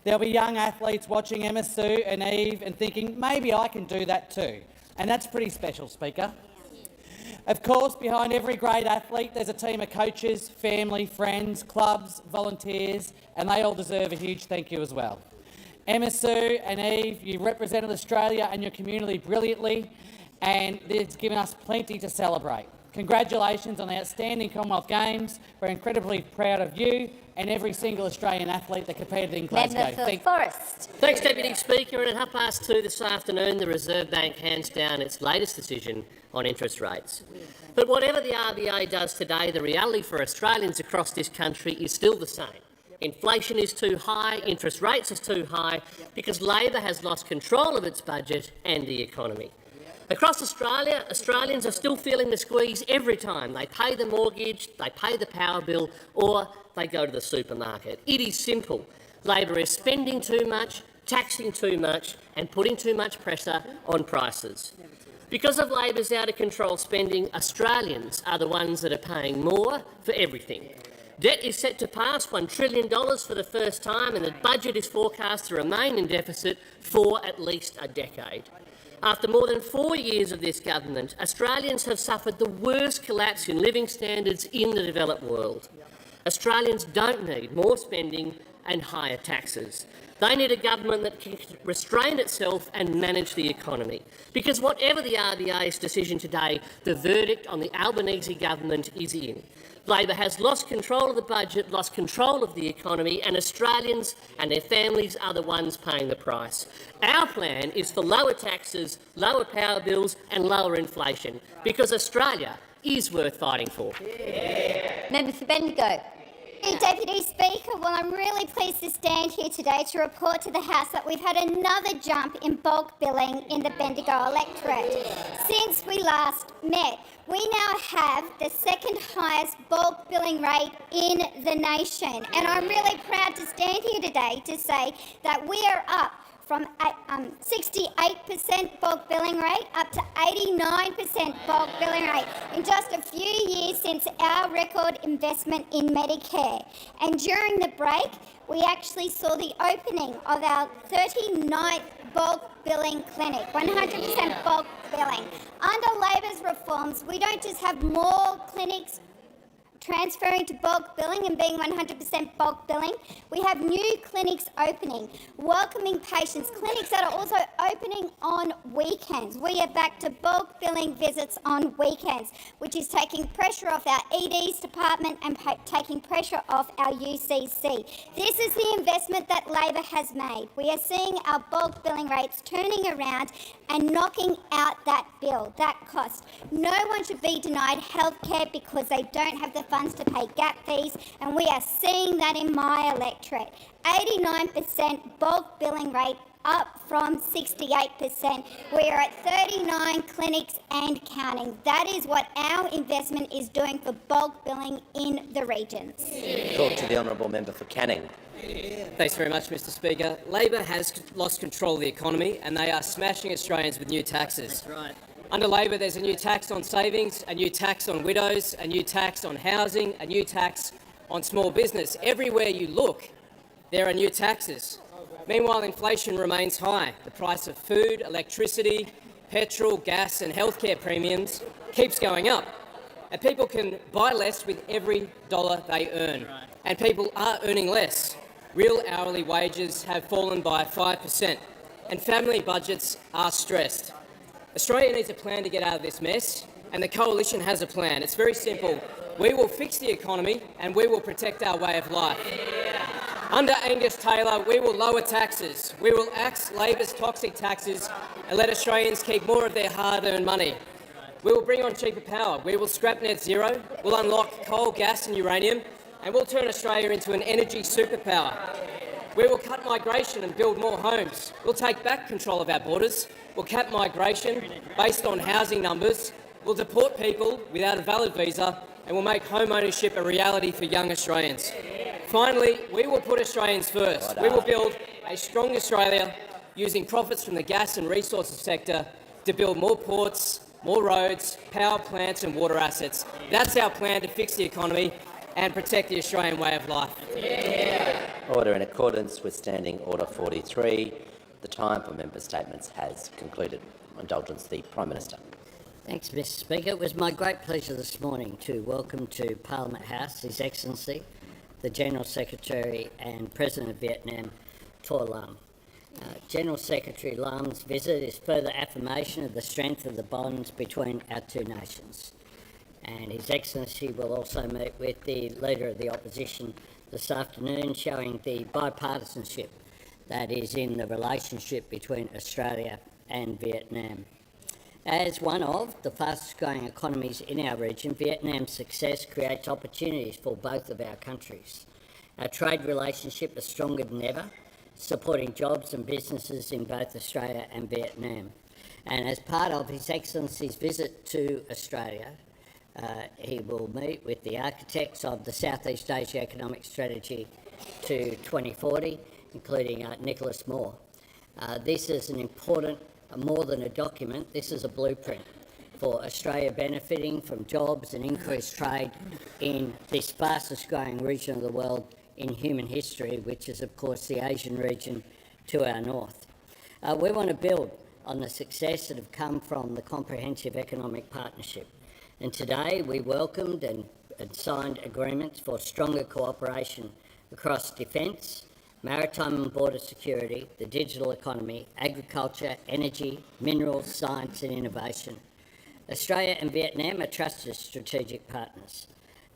There'll be young athletes watching Emma Sue and Eve and thinking, maybe I can do that too. And that's pretty special, Speaker. Of course, behind every great athlete, there's a team of coaches, family, friends, clubs, volunteers, and they all deserve a huge thank you as well. Emma Sue and Eve, you represented Australia and your community brilliantly, and it's given us plenty to celebrate. Congratulations on the outstanding Commonwealth Games. We're incredibly proud of you and every single Australian athlete that competed in Glasgow. Forrest. Thanks, Deputy Speaker. And at 2:30 this afternoon, the Reserve Bank hands down its latest decision on interest rates. But whatever the RBA does today, the reality for Australians across this country is still the same. Inflation is too high, interest rates are too high, because Labor has lost control of its budget and the economy. Across Australia, Australians are still feeling the squeeze every time they pay the mortgage, they pay the power bill, or they go to the supermarket. It is simple. Labor is spending too much, taxing too much, and putting too much pressure on prices. Because of Labor's out-of-control spending, Australians are the ones that are paying more for everything. Debt is set to pass $1 trillion for the first time, and the budget is forecast to remain in deficit for at least a decade. After more than 4 years of this government, Australians have suffered the worst collapse in living standards in the developed world. Australians don't need more spending and higher taxes. They need a government that can restrain itself and manage the economy. Because whatever the RBA's decision today, the verdict on the Albanese government is in. Labor has lost control of the budget, lost control of the economy, and Australians and their families are the ones paying the price. Our plan is for lower taxes, lower power bills and lower inflation, because Australia is worth fighting for. Member for Bendigo. Deputy Speaker, well, I'm really pleased to stand here today to report to the House that we've had another jump in bulk billing in the Bendigo electorate. Since we last met, we now have the second highest bulk billing rate in the nation. And I'm really proud to stand here today to say that we are up from 68% bulk billing rate up to 89% bulk billing rate in just a few years since our record investment in Medicare. And during the break, we actually saw the opening of our 39th bulk billing clinic, 100% bulk billing. Under Labor's reforms, we don't just have more clinics transferring to bulk billing and being 100% bulk billing. We have new clinics opening, welcoming patients, clinics that are also opening on weekends. We are back to bulk billing visits on weekends, which is taking pressure off our ED's department and taking pressure off our UCC. This is the investment that Labor has made. We are seeing our bulk billing rates turning around and knocking out that bill, that cost. No one should be denied healthcare because they don't have the funds to pay gap fees, and we are seeing that in my electorate. 89% bulk billing rate, up from 68%. We are at 39 clinics and counting. That is what our investment is doing for bulk billing in the regions. Talk to the honourable member for Canning. Thanks very much, Mr Speaker. Labor has lost control of the economy and they are smashing Australians with new taxes. That's right. Under Labor, there's a new tax on savings, a new tax on widows, a new tax on housing, a new tax on small business. Everywhere you look, there are new taxes. Meanwhile, inflation remains high. The price of food, electricity, petrol, gas and healthcare premiums keeps going up. and people can buy less with every dollar they earn. And people are earning less. Real hourly wages have fallen by 5%, and family budgets are stressed. Australia needs a plan to get out of this mess, and the Coalition has a plan. It's very simple. We will fix the economy and we will protect our way of life. Under Angus Taylor, we will lower taxes. We will axe Labor's toxic taxes and let Australians keep more of their hard-earned money. We will bring on cheaper power. We will scrap net zero. We'll unlock coal, gas and uranium, and we'll turn Australia into an energy superpower. We will cut migration and build more homes. We'll take back control of our borders. We'll cap migration based on housing numbers. We'll deport people without a valid visa, and we'll make home ownership a reality for young Australians. Finally, we will put Australians first. We will build a strong Australia using profits from the gas and resources sector to build more ports, more roads, power plants and water assets. That's our plan to fix the economy and protect the Australian way of life. Order in accordance with Standing Order 43. The time for member statements has concluded. Indulgence, the Prime Minister. Thanks, Mr Speaker. It was my great pleasure this morning to welcome to Parliament House His Excellency, the General Secretary and President of Vietnam, Tor Lam. General Secretary Lam's visit is further affirmation of the strength of the bonds between our two nations. And His Excellency will also meet with the Leader of the Opposition this afternoon, showing the bipartisanship that is in the relationship between Australia and Vietnam. As one of the fastest-growing economies in our region, Vietnam's success creates opportunities for both of our countries. Our trade relationship is stronger than ever, supporting jobs and businesses in both Australia and Vietnam. And as part of His Excellency's visit to Australia, he will meet with the architects of the Southeast Asia Economic Strategy to 2040, including Nicholas Moore. This is an important, more than a document, this is a blueprint for Australia benefiting from jobs and increased trade in this fastest growing region of the world in human history, which is of course the Asian region to our north. We want to build on the success that have come from the Comprehensive Economic Partnership, and today we welcomed and signed agreements for stronger cooperation across defence, maritime and border security, the digital economy, agriculture, energy, minerals, science and innovation. Australia and Vietnam are trusted strategic partners,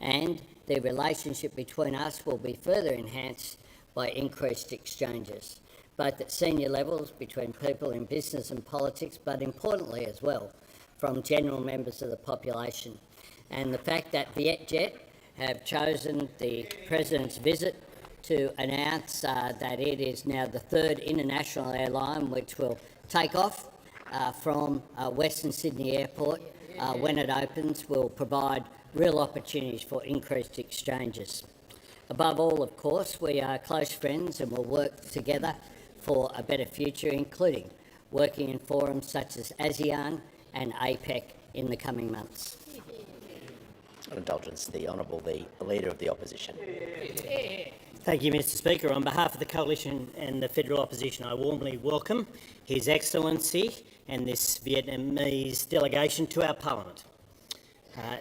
and the relationship between us will be further enhanced by increased exchanges, both at senior levels between people in business and politics, but importantly as well from general members of the population. And the fact that Vietjet have chosen the President's visit to announce that it is now the third international airline which will take off from Western Sydney Airport when it opens will provide real opportunities for increased exchanges. Above all, of course, we are close friends and will work together for a better future, including working in forums such as ASEAN and APEC in the coming months. Indulgence, the Honourable the Leader of the Opposition. Thank you, Mr Speaker. On behalf of the Coalition and the Federal Opposition, I warmly welcome His Excellency and this Vietnamese delegation to our Parliament.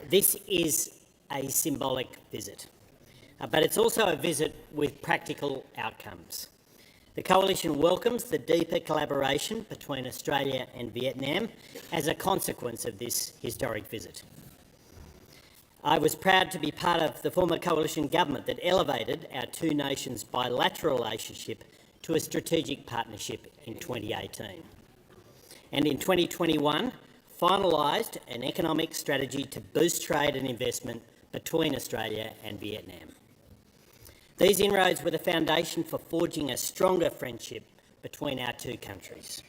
This is a symbolic visit, but it's also a visit with practical outcomes. The Coalition welcomes the deeper collaboration between Australia and Vietnam as a consequence of this historic visit. I was proud to be part of the former Coalition government that elevated our two nations' bilateral relationship to a strategic partnership in 2018. And in 2021, finalised an economic strategy to boost trade and investment between Australia and Vietnam. These inroads were the foundation for forging a stronger friendship between our two countries.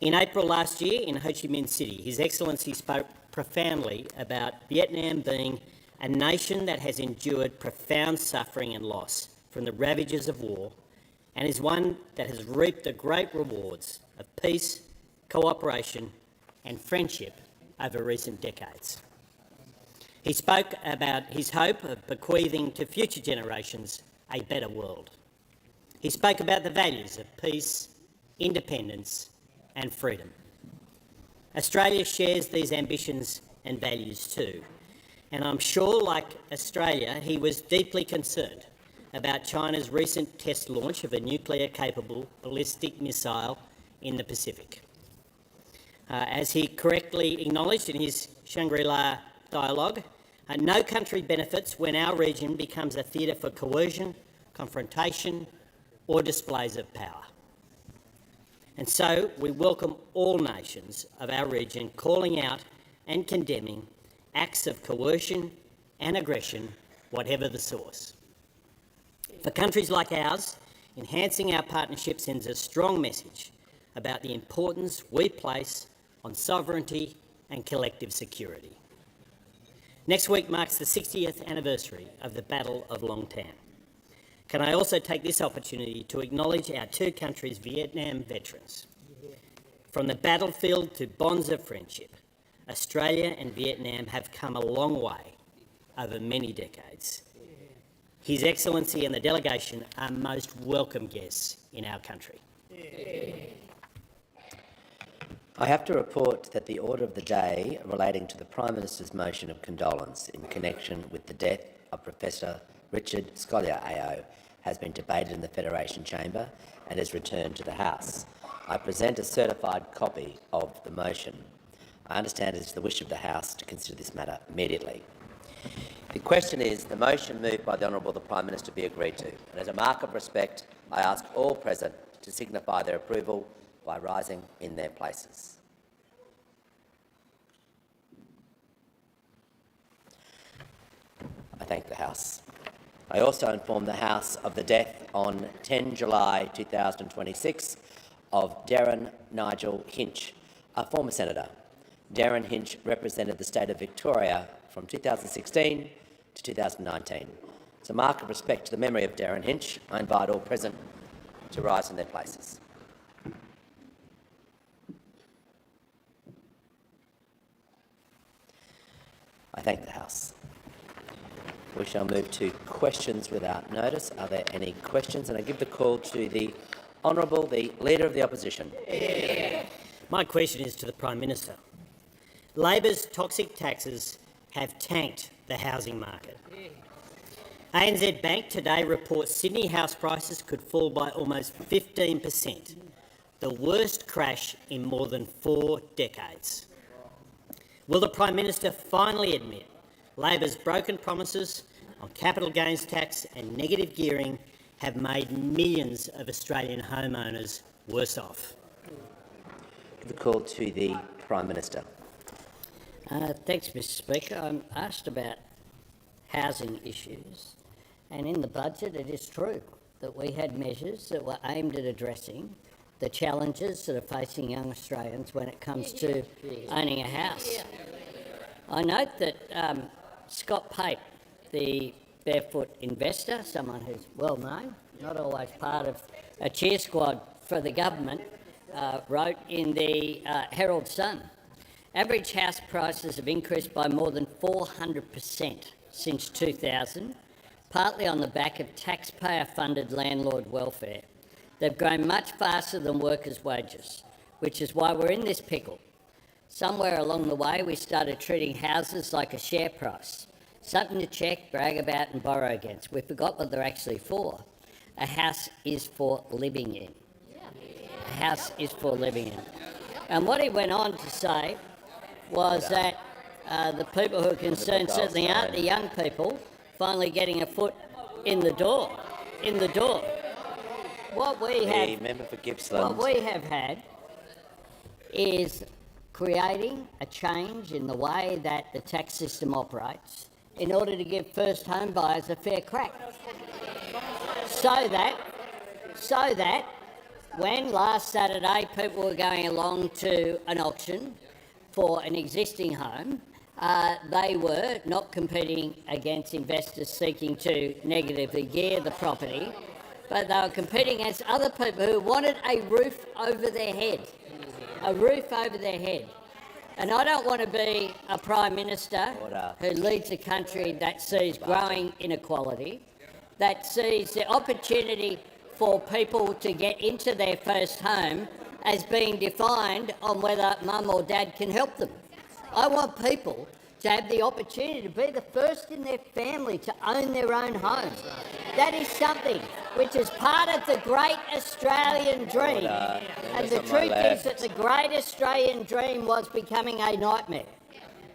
In April last year in Ho Chi Minh City, His Excellency spoke profoundly about Vietnam being a nation that has endured profound suffering and loss from the ravages of war and is one that has reaped the great rewards of peace, cooperation and friendship over recent decades. He spoke about his hope of bequeathing to future generations a better world. He spoke about the values of peace, independence and freedom. Australia shares these ambitions and values too, And I'm sure, like Australia, he was deeply concerned about China's recent test launch of a nuclear-capable ballistic missile in the Pacific. As he correctly acknowledged in his Shangri-La dialogue, no country benefits when our region becomes a theatre for coercion, confrontation or displays of power. And so we welcome all nations of our region calling out and condemning acts of coercion and aggression, whatever the source. For countries like ours, enhancing our partnership sends a strong message about the importance we place on sovereignty and collective security. Next week marks the 60th anniversary of the Battle of Long Tan. Can I also take this opportunity to acknowledge our two countries' Vietnam veterans? From the battlefield to bonds of friendship, Australia and Vietnam have come a long way over many decades. His Excellency and the delegation are most welcome guests in our country. I have to report that the order of the day relating to the Prime Minister's motion of condolence in connection with the death of Professor Richard Scolyer AO has been debated in the Federation Chamber and is returned to the House. I present a certified copy of the motion. I understand it is the wish of the House to consider this matter immediately. The question is the motion moved by the Honourable the Prime Minister be agreed to, and as a mark of respect, I ask all present to signify their approval by rising in their places. I thank the House. I also inform the House of the death on 10 July 2026 of Darren Nigel Hinch, a former senator. Darren Hinch represented the state of Victoria from 2016 to 2019. As a mark of respect to the memory of Darren Hinch, I invite all present to rise in their places. I thank the House. We shall move to questions without notice. Are there any questions? And I give the call to the Honourable, the Leader of the Opposition. My question is to the Prime Minister. Labor's toxic taxes have tanked the housing market. ANZ Bank today reports Sydney house prices could fall by almost 15%, the worst crash in more than 4 decades. Will the Prime Minister finally admit Labor's broken promises on capital gains tax and negative gearing have made millions of Australian homeowners worse off? Give the call to the Prime Minister. Thanks, Mr Speaker. I'm asked about housing issues, and in the budget it is true that we had measures that were aimed at addressing the challenges that are facing young Australians when it comes to owning a house. I note that Scott Pape, the barefoot investor, someone who's well known, not always part of a cheer squad for the government, wrote in the Herald Sun, average house prices have increased by more than 400% since 2000, partly on the back of taxpayer-funded landlord welfare. They've grown much faster than workers' wages, which is why we're in this pickle. Somewhere along the way, we started treating houses like a share price, something to check, brag about and borrow against. We forgot what they're actually for. A house is for living in. A house is for living in. And what he went on to say was that the people who are concerned certainly aren't the young people finally getting a foot in the door. What we have had is creating a change in the way that the tax system operates in order to give first home buyers a fair crack. So that when last Saturday people were going along to an auction for an existing home, they were not competing against investors seeking to negatively gear the property, but they were competing against other people who wanted a roof over their head. A roof over their head. And I don't want to be a Prime Minister who leads a country that sees growing inequality, that sees the opportunity for people to get into their first home as being defined on whether mum or dad can help them. I want people to have the opportunity to be the first in their family to own their own home. That is something which is part of the great Australian dream. And the truth is that the great Australian dream was becoming a nightmare.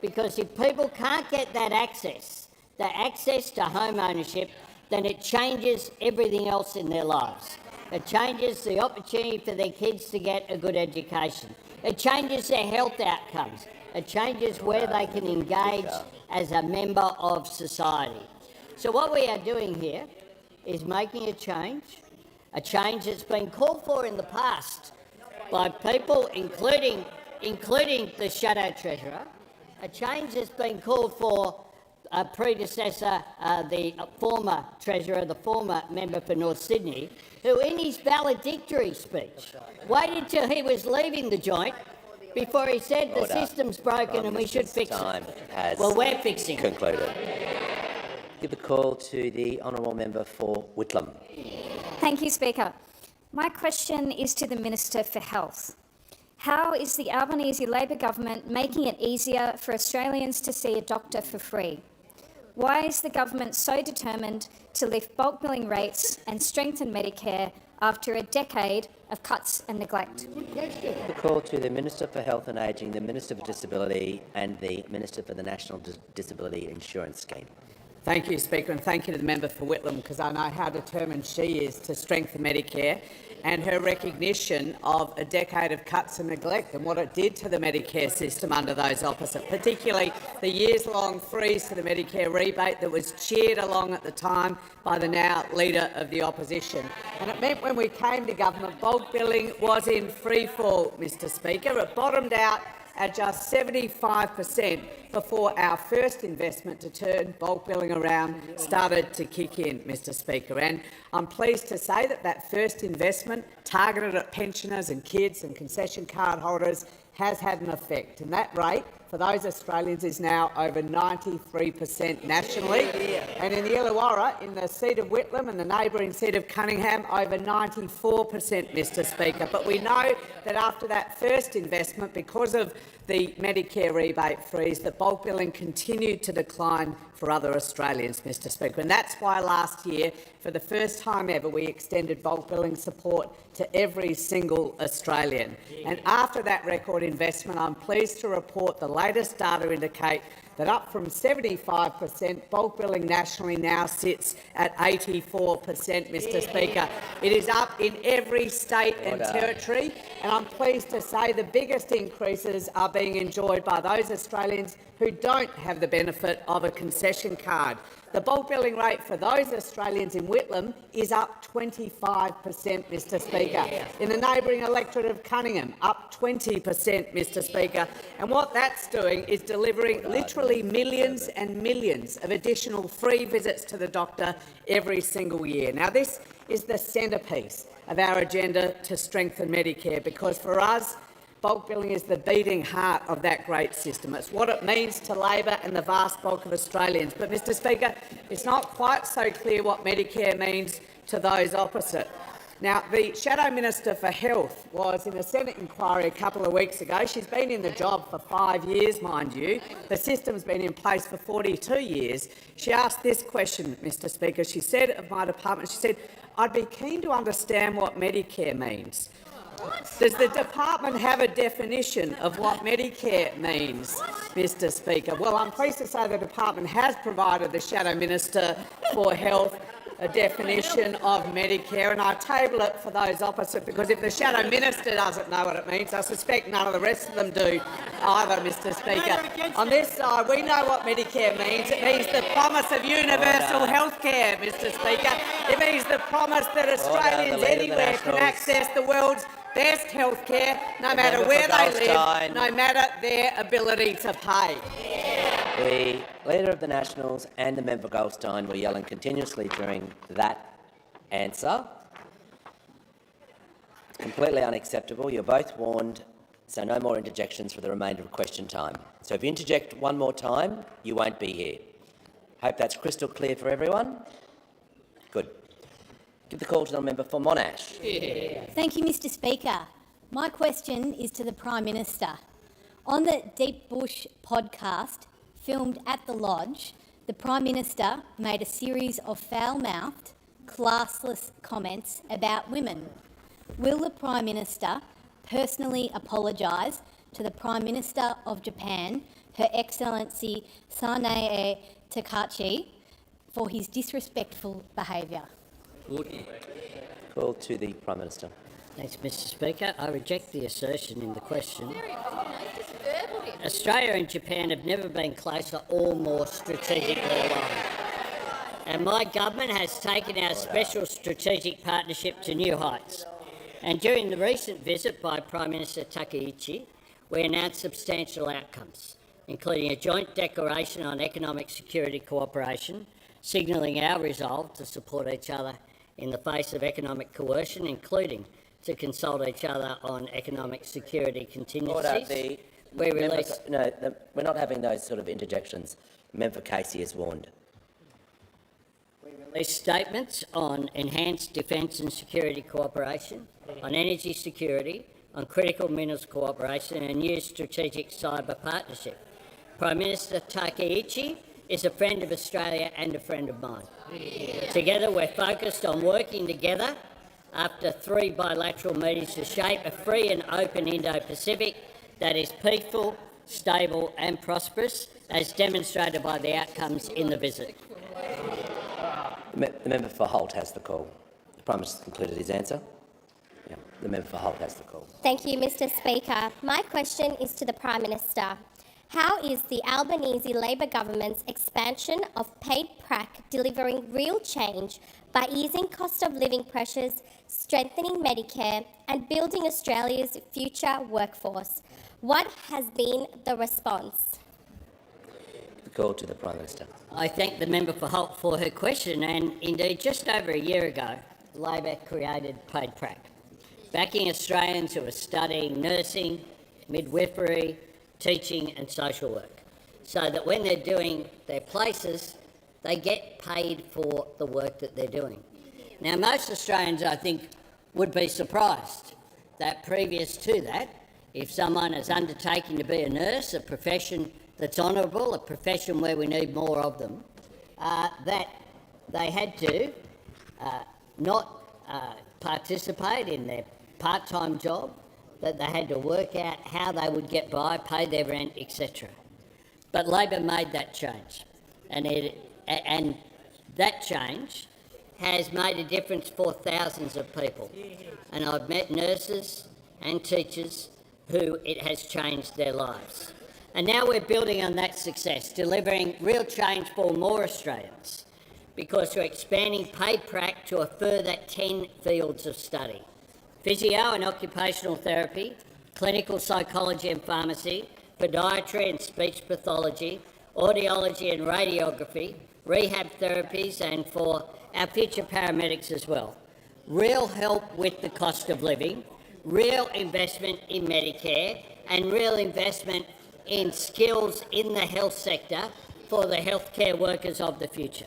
Because if people can't get that access to home ownership, then it changes everything else in their lives. It changes the opportunity for their kids to get a good education. It changes their health outcomes. It changes where they can engage as a member of society. So what we are doing here is making a change that's been called for in the past by people, including the Shadow Treasurer, a change that's been called for a predecessor, the former Treasurer, the former member for North Sydney, who in his valedictory speech waited till he was leaving the joint before he said the system's broken and we should fix it. Well, we're fixing it. Concluded. Give the call to the honourable member for Whitlam. Thank you, Speaker. My question is to the Minister for Health. How is the Albanese Labor government making it easier for Australians to see a doctor for free? Why is the government so determined to lift bulk billing rates and strengthen Medicare after a decade of cuts and neglect? The call to the Minister for Health and Ageing, the Minister for Disability and the Minister for the National Disability Insurance Scheme. Thank you, Speaker, and thank you to the member for Whitlam, because I know how determined she is to strengthen Medicare, and her recognition of a decade of cuts and neglect and what it did to the Medicare system under those opposite, particularly the years-long freeze to the Medicare rebate that was cheered along at the time by the now Leader of the Opposition. And it meant when we came to government, bulk billing was in freefall, Mr Speaker. It bottomed out at just 75% before our first investment to turn bulk billing around started to kick in, Mr Speaker. And I'm pleased to say that that first investment targeted at pensioners and kids and concession card holders has had an effect. And that rate for those Australians is now over 93% nationally. And in the Illawarra, in the seat of Whitlam and the neighbouring seat of Cunningham, over 94%, Mr Speaker. But we know that after that first investment, because of the Medicare rebate freeze, that bulk billing continued to decline for other Australians, Mr Speaker. And that's why last year, for the first time ever, we extended bulk billing support to every single Australian. And after that record investment, I'm pleased to report the latest data indicate that up from 75%, bulk billing nationally now sits at 84%, Mr Speaker. It is up in every state and territory, and I'm pleased to say the biggest increases are being enjoyed by those Australians who don't have the benefit of a concession card. The bulk billing rate for those Australians in Whitlam is up 25%, Mr Speaker. In the neighbouring electorate of Cunningham, up 20%, Mr Speaker. And what that's doing is delivering literally millions and millions of additional free visits to the doctor every single year. Now, this is the centrepiece of our agenda to strengthen Medicare, because for us, bulk billing is the beating heart of that great system. It's what it means to Labor and the vast bulk of Australians. But, Mr Speaker, it's not quite so clear what Medicare means to those opposite. Now, the Shadow Minister for Health was in a Senate inquiry a couple of weeks ago. She's been in the job for 5 years, mind you. The system's been in place for 42 years. She asked this question, Mr Speaker. She said of my department, she said, "I'd be keen to understand what Medicare means." Does the department have a definition of what Medicare means, Mr Speaker? Well, I'm pleased to say the department has provided the Shadow Minister for Health a definition of Medicare, and I table it for those opposite, because if the Shadow Minister doesn't know what it means, I suspect none of the rest of them do either, Mr Speaker. On this side, we know what Medicare means. It means the promise of universal health care, Mr Speaker. It means the promise that Australians anywhere can access the world's best health care, no matter where they live, no matter their ability to pay. The Leader of the Nationals and the member Goldstein were yelling continuously during that answer. It's completely unacceptable. You're both warned, so no more interjections for the remainder of question time. So if you interject one more time, you won't be here. Hope that's crystal clear for everyone. Good. Give the call to the member for Monash. Thank you, Mr Speaker. My question is to the Prime Minister. On the Deep Bush podcast, filmed at the Lodge, the Prime Minister made a series of foul-mouthed, classless comments about women. Will the Prime Minister personally apologise to the Prime Minister of Japan, Her Excellency Sanae Takachi, for his disrespectful behaviour? Call to the Prime Minister. Thanks, Mr Speaker. I reject the assertion in the question. Australia and Japan have never been closer or more strategically aligned. And my government has taken our special strategic partnership to new heights. And during the recent visit by Prime Minister Takaichi, we announced substantial outcomes, including a joint declaration on economic security cooperation, signalling our resolve to support each other in the face of economic coercion, including to consult each other on economic security contingencies. We're not having those sort of interjections. Member Casey has warned. We released statements on enhanced defence and security cooperation, on energy security, on critical minerals cooperation and a new strategic cyber partnership. Prime Minister Takaichi is a friend of Australia and a friend of mine. Together we're focused on working together after 3 bilateral meetings to shape a free and open Indo-Pacific that is peaceful, stable and prosperous, as demonstrated by the outcomes in the visit. The member for Holt has the call. The Prime Minister concluded his answer. Yeah, the member for Holt has the call. Thank you, Mr Speaker. My question is to the Prime Minister. How is the Albanese Labor government's expansion of paid prac delivering real change by easing cost of living pressures, strengthening Medicare and building Australia's future workforce? What has been the response? The call to the Prime Minister. I thank the member for Holt for her question, and indeed just over a year ago, Labor created paid prac, backing Australians who are studying nursing, midwifery, teaching and social work, so that when they're doing their places, they get paid for the work that they're doing. Now, most Australians, I think, would be surprised that previous to that, if someone is undertaking to be a nurse, a profession that's honourable, a profession where we need more of them, that they had to not participate in their part-time job, that they had to work out how they would get by, pay their rent, etc. But Labor made that change, and that change has made a difference for thousands of people. And I've met nurses and teachers who it has changed their lives. And now we're building on that success, delivering real change for more Australians, because we're expanding paid prac to a further 10 fields of study: physio and occupational therapy, clinical psychology and pharmacy, podiatry and speech pathology, audiology and radiography, rehab therapies, and for our future paramedics as well. Real help with the cost of living, real investment in Medicare, and real investment in skills in the health sector for the healthcare workers of the future.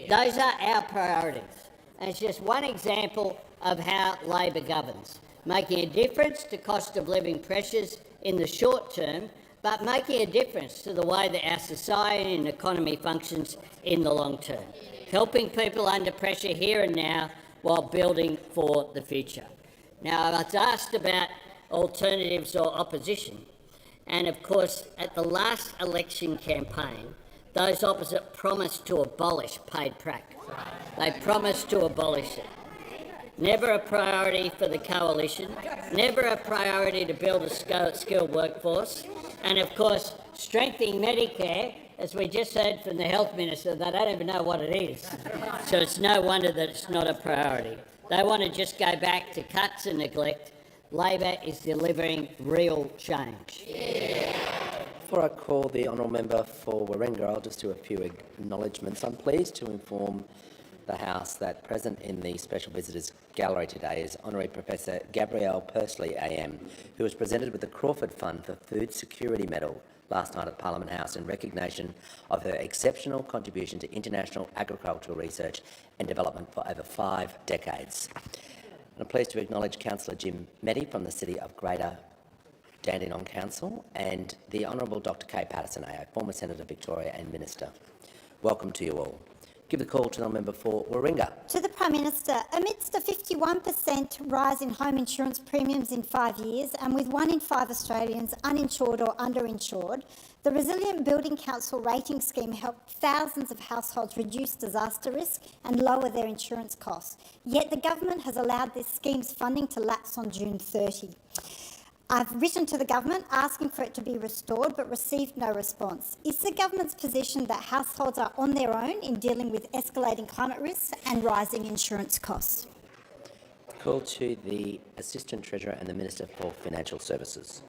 Those are our priorities. And it's just one example of how Labor governs, making a difference to cost of living pressures in the short term, but making a difference to the way that our society and economy functions in the long term, helping people under pressure here and now while building for the future. Now, I was asked about alternatives or opposition, and of course, at the last election campaign, those opposite promised to abolish paid prac. They promised to abolish it. Never a priority for the coalition, never a priority to build a skilled workforce, and of course, strengthening Medicare, as we just heard from the Health Minister, they don't even know what it is. So it's no wonder that it's not a priority. They want to just go back to cuts and neglect. Labor is delivering real change. Before I call the honourable member for Warringah, I'll just do a few acknowledgements. I'm pleased to inform the House that present in the Special Visitors Gallery today is Honorary Professor Gabrielle Pursley AM, who was presented with the Crawford Fund for Food Security Medal last night at Parliament House in recognition of her exceptional contribution to international agricultural research and development for over 5 decades. And I'm pleased to acknowledge Councillor Jim Meddy from the City of Greater Dandenong Council, and the Honourable Dr Kay Patterson AO, former Senator Victoria and Minister. Welcome to you all. Give the call to the member for Warringah. To the Prime Minister, amidst a 51% rise in home insurance premiums in 5 years and with 1 in 5 Australians uninsured or underinsured, the Resilient Building Council rating scheme helped thousands of households reduce disaster risk and lower their insurance costs. Yet the government has allowed this scheme's funding to lapse on June 30. I've written to the government asking for it to be restored but received no response. Is the government's position that households are on their own in dealing with escalating climate risks and rising insurance costs? Call to the Assistant Treasurer and the Minister for Financial Services.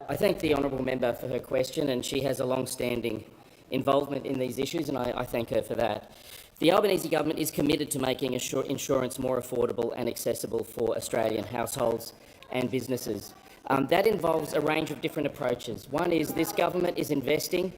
I thank the honourable member for her question, and she has a long-standing involvement in these issues, and I thank her for that. The Albanese government is committed to making insurance more affordable and accessible for Australian households and businesses. That involves a range of different approaches. One is this government is investing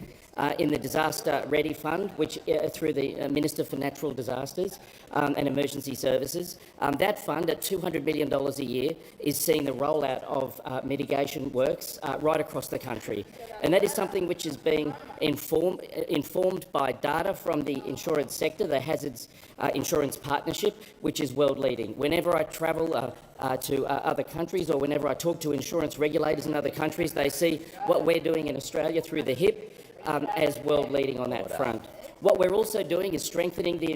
in the Disaster Ready Fund, which through the Minister for Natural Disasters and Emergency Services. That fund, at $200 million a year, is seeing the rollout of mitigation works right across the country. And that is something which is being informed by data from the insurance sector, the Hazards Insurance Partnership, which is world-leading. Whenever I travel to other countries, or whenever I talk to insurance regulators in other countries, they see what we're doing in Australia through the HIP as world-leading on that front. What we're also doing is strengthening the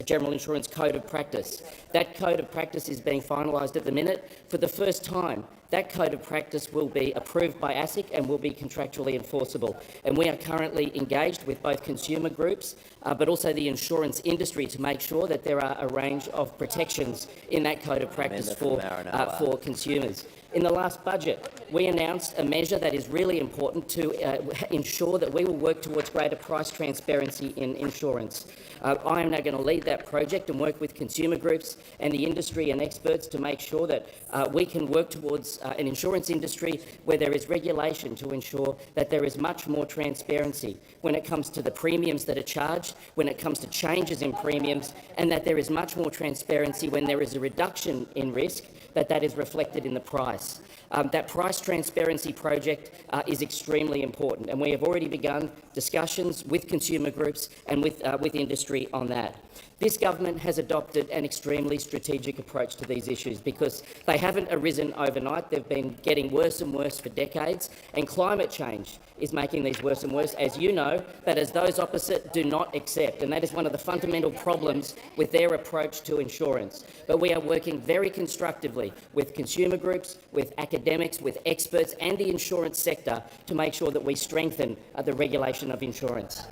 General Insurance Code of Practice. That Code of Practice is being finalised at the minute. For the first time, that Code of Practice will be approved by ASIC and will be contractually enforceable. And we are currently engaged with both consumer groups but also the insurance industry to make sure that there are a range of protections in that Code of Practice for consumers. In the last budget, we announced a measure that is really important to ensure that we will work towards greater price transparency in insurance. I am now going to lead that project and work with consumer groups and the industry and experts to make sure that we can work towards an insurance industry where there is regulation to ensure that there is much more transparency when it comes to the premiums that are charged, when it comes to changes in premiums, and that there is much more transparency when there is a reduction in risk, that is reflected in the price. That price transparency project is extremely important, and we have already begun discussions with consumer groups and with industry on that. This government has adopted an extremely strategic approach to these issues because they haven't arisen overnight. They've been getting worse and worse for decades, and climate change is making these worse and worse, as you know, but as those opposite do not accept. And that is one of the fundamental problems with their approach to insurance. But we are working very constructively with consumer groups, with academics, with experts and the insurance sector to make sure that we strengthen the regulation of insurance.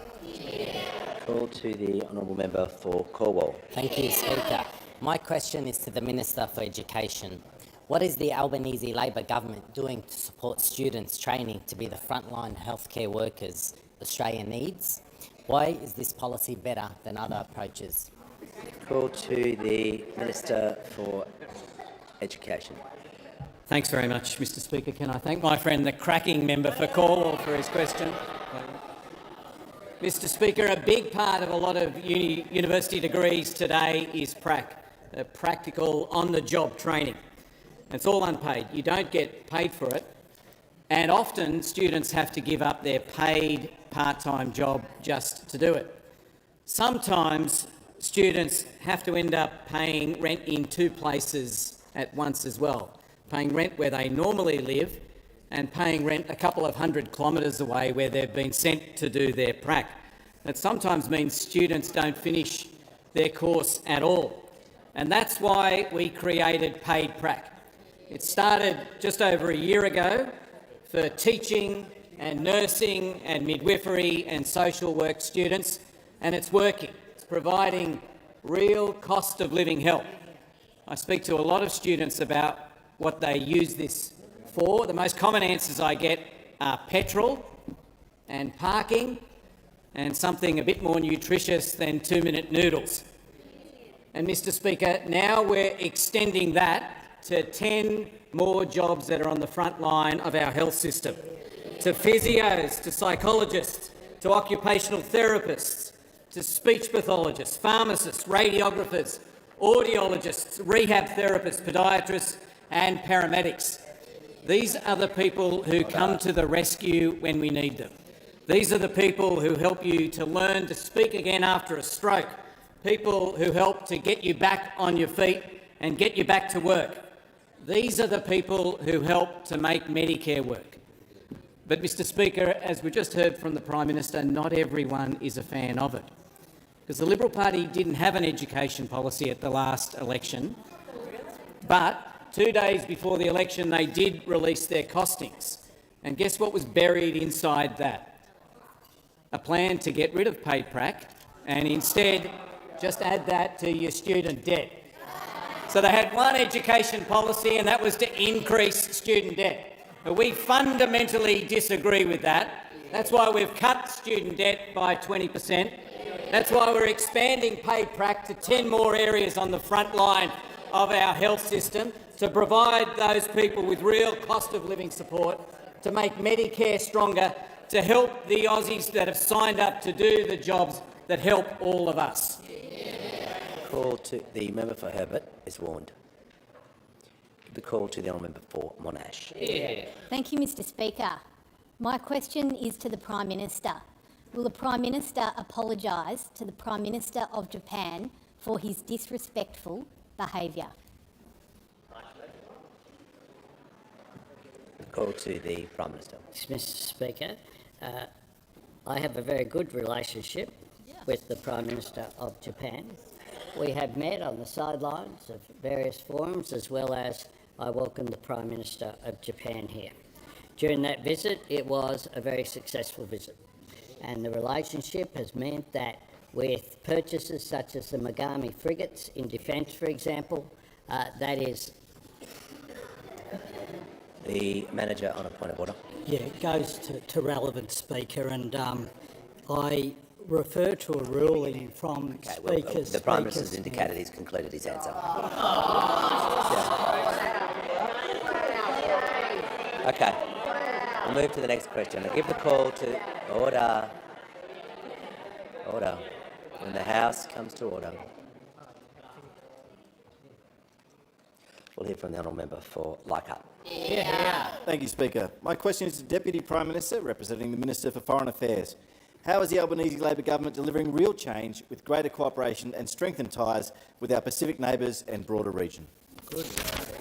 Call to the honourable member for Cornwall. Thank you, Speaker. My question is to the Minister for Education. What is the Albanese Labor government doing to support students training to be the frontline healthcare workers Australia needs? Why is this policy better than other approaches? Call to the Minister for Education. Thanks very much, Mr Speaker. Can I thank my friend, the cracking member for Cornwall, for his question? Mr Speaker, a big part of a lot of university degrees today is practical on-the-job training. It's all unpaid. You don't get paid for it, and often students have to give up their paid part-time job just to do it. Sometimes students have to end up paying rent in two places at once as well, paying rent where they normally live and paying rent a couple of 100 kilometres away where they've been sent to do their prac. That sometimes means students don't finish their course at all, and that's why we created paid prac. It started just over a year ago for teaching and nursing and midwifery and social work students, and it's working. It's providing real cost of living help. I speak to a lot of students about what they use this for. The most common answers I get are petrol and parking and something a bit more nutritious than 2-minute noodles. And Mr Speaker, now we're extending that to 10 more jobs that are on the front line of our health system, to physios, to psychologists, to occupational therapists, to speech pathologists, pharmacists, radiographers, audiologists, rehab therapists, podiatrists and paramedics. These are the people who come to the rescue when we need them. These are the people who help you to learn to speak again after a stroke, people who help to get you back on your feet and get you back to work. These are the people who help to make Medicare work. But, Mr Speaker, as we just heard from the Prime Minister, not everyone is a fan of it. Because the Liberal Party didn't have an education policy at the last election, but 2 days before the election they did release their costings. And guess what was buried inside that? A plan to get rid of paid prac and instead just add that to your student debt. So they had one education policy, and that was to increase student debt. But we fundamentally disagree with that. That's why we've cut student debt by 20%. That's why we're expanding paid prac to 10 more areas on the front line of our health system to provide those people with real cost of living support, to make Medicare stronger, to help the Aussies that have signed up to do the jobs that help all of us. Call to the member for Herbert is warned. The call to the honourable member for Monash. Thank you, Mr Speaker. My question is to the Prime Minister. Will the Prime Minister apologise to the Prime Minister of Japan for his disrespectful behaviour? The call to the Prime Minister. Mr Speaker, I have a very good relationship with the Prime Minister of Japan. We have met on the sidelines of various forums, as well as I welcomed the Prime Minister of Japan here. During that visit, it was a very successful visit, and the relationship has meant that with purchases such as the Megami frigates in defence, for example, that is... The manager on a point of order. Yeah, it goes to relevant, Speaker, and I refer to a ruling from Speakers. The Prime Minister has indicated he's concluded his answer. Okay, we'll move to the next question. I give the call to order. Order. When the House comes to order. We'll hear from the honourable member for Leichhardt. Thank you, Speaker. My question is to Deputy Prime Minister, representing the Minister for Foreign Affairs. How is the Albanese Labor government delivering real change with greater cooperation and strengthened ties with our Pacific neighbours and broader region? Good.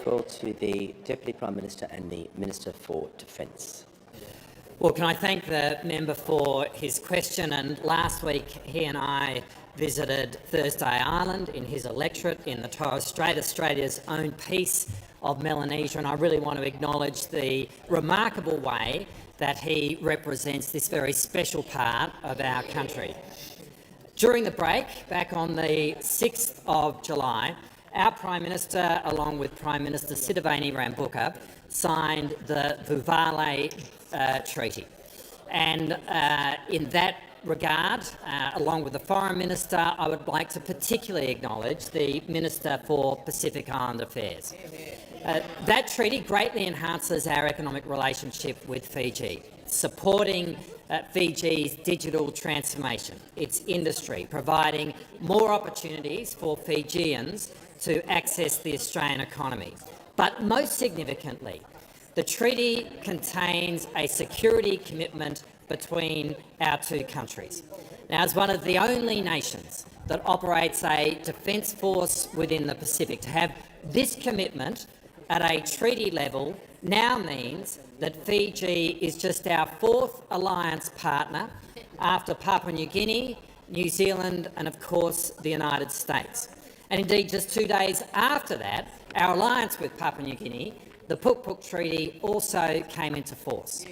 Call to the Deputy Prime Minister and the Minister for Defence. Well, can I thank the member for his question? And last week he and I visited Thursday Island in his electorate in the Torres Strait, Australia's own piece of Melanesia, and I really want to acknowledge the remarkable way that he represents this very special part of our country. During the break, back on the 6th of July, our Prime Minister, along with Prime Minister Sitiveni Rabuka, signed the Vuvale Treaty. And in that regard, along with the Foreign Minister, I would like to particularly acknowledge the Minister for Pacific Island Affairs. That treaty greatly enhances our economic relationship with Fiji, supporting Fiji's digital transformation, its industry, providing more opportunities for Fijians to access the Australian economy. But most significantly, the treaty contains a security commitment between our two countries. Now, as one of the only nations that operates a defence force within the Pacific, to have this commitment at a treaty level now means that Fiji is just our fourth alliance partner after Papua New Guinea, New Zealand and, of course, the United States. And indeed, just 2 days after that, our alliance with Papua New Guinea, the Puk Puk Treaty, also came into force.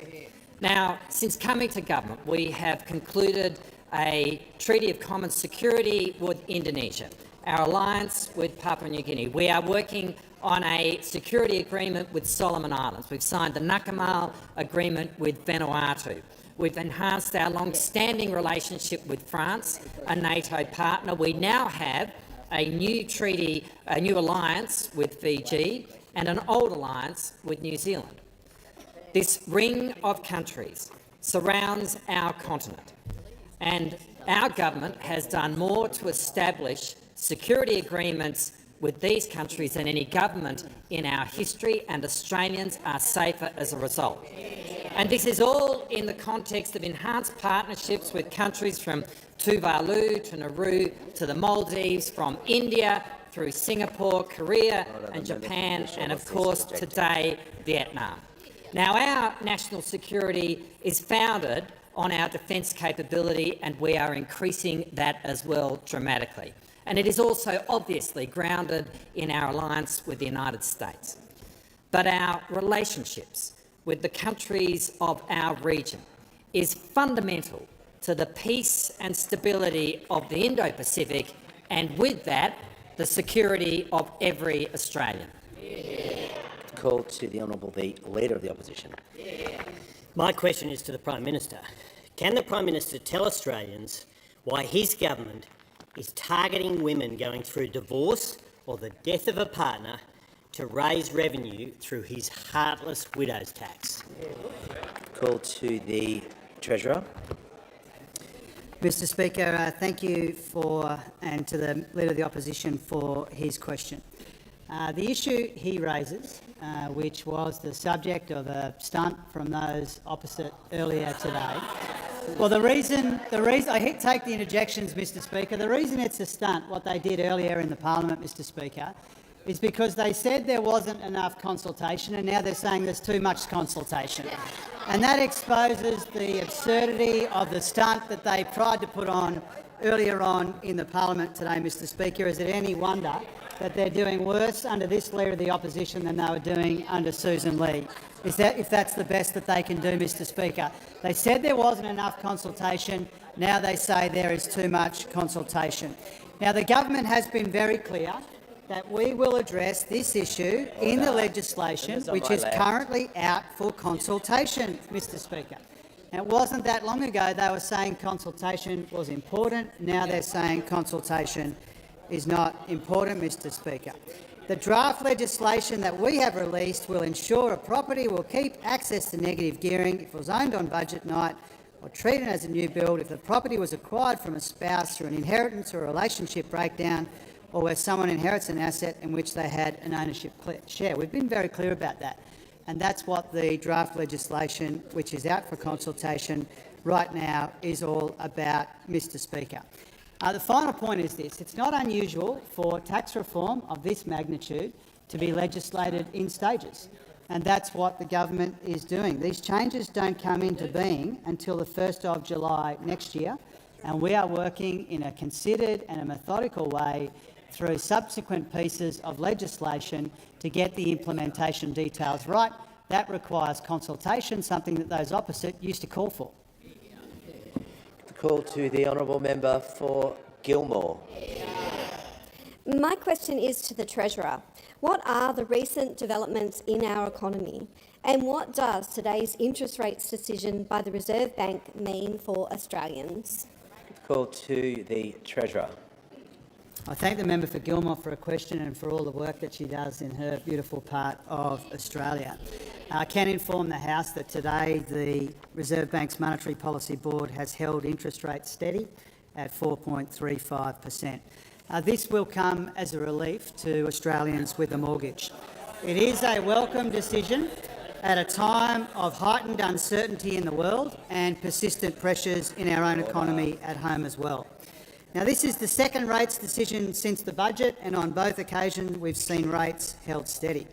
Now, since coming to government, we have concluded a Treaty of Common Security with Indonesia, our alliance with Papua New Guinea. We are working on a security agreement with Solomon Islands. We've signed the Nakamal agreement with Vanuatu. We've enhanced our long-standing relationship with France, a NATO partner. We now have a new treaty, a new alliance with Fiji and an old alliance with New Zealand. This ring of countries surrounds our continent, and our government has done more to establish security agreements with these countries than any government in our history, and Australians are safer as a result. And this is all in the context of enhanced partnerships with countries from Tuvalu to Nauru to the Maldives, from India through Singapore, Korea and Japan, and of course today Vietnam. Now, our national security is founded on our defence capability, and we are increasing that as well dramatically. And it is also obviously grounded in our alliance with the United States. But our relationships with the countries of our region is fundamental to the peace and stability of the Indo-Pacific, and with that, the security of every Australian. Call to the Honourable the Leader of the Opposition. My question is to the Prime Minister. Can the Prime Minister tell Australians why his government is targeting women going through divorce or the death of a partner to raise revenue through his heartless widow's tax? Call to the Treasurer. Mr Speaker, thank you and to the Leader of the Opposition for his question. The issue he raises, which was the subject of a stunt from those opposite earlier today. Well, the reason I take the interjections, Mr Speaker. The reason it's a stunt, what they did earlier in the Parliament, Mr Speaker, is because they said there wasn't enough consultation, and now they're saying there's too much consultation. And that exposes the absurdity of the stunt that they tried to put on earlier on in the Parliament today, Mr Speaker. Is it any wonder that they're doing worse under this Leader of the Opposition than they were doing under Susan Lee? If that's the best that they can do, Mr Speaker. They said there wasn't enough consultation, now they say there is too much consultation. Now, the government has been very clear that we will address this issue in the legislation, which is currently out for consultation, Mr Speaker. Now, it wasn't that long ago they were saying consultation was important. Now they're saying consultation is not important, Mr Speaker. The draft legislation that we have released will ensure a property will keep access to negative gearing if it was owned on budget night or treated as a new build if the property was acquired from a spouse through an inheritance or a relationship breakdown, or where someone inherits an asset in which they had an ownership share. We've been very clear about that, and that's what the draft legislation, which is out for consultation right now, is all about, Mr Speaker. The final point is this. It's not unusual for tax reform of this magnitude to be legislated in stages, and that's what the government is doing. These changes don't come into being until the 1st of July next year, and we are working in a considered and a methodical way through subsequent pieces of legislation to get the implementation details right. That requires consultation, something that those opposite used to call for. The call to the Honourable Member for Gilmore. My question is to the Treasurer. What are the recent developments in our economy, and what does today's interest rates decision by the Reserve Bank mean for Australians? Call to the Treasurer. I thank the member for Gilmore for a question and for all the work that she does in her beautiful part of Australia. I can inform the House that today the Reserve Bank's Monetary Policy Board has held interest rates steady at 4.35%. This will come as a relief to Australians with a mortgage. It is a welcome decision at a time of heightened uncertainty in the world and persistent pressures in our own economy at home as well. Now, this is the second rates decision since the budget, and on both occasions we've seen rates held steady.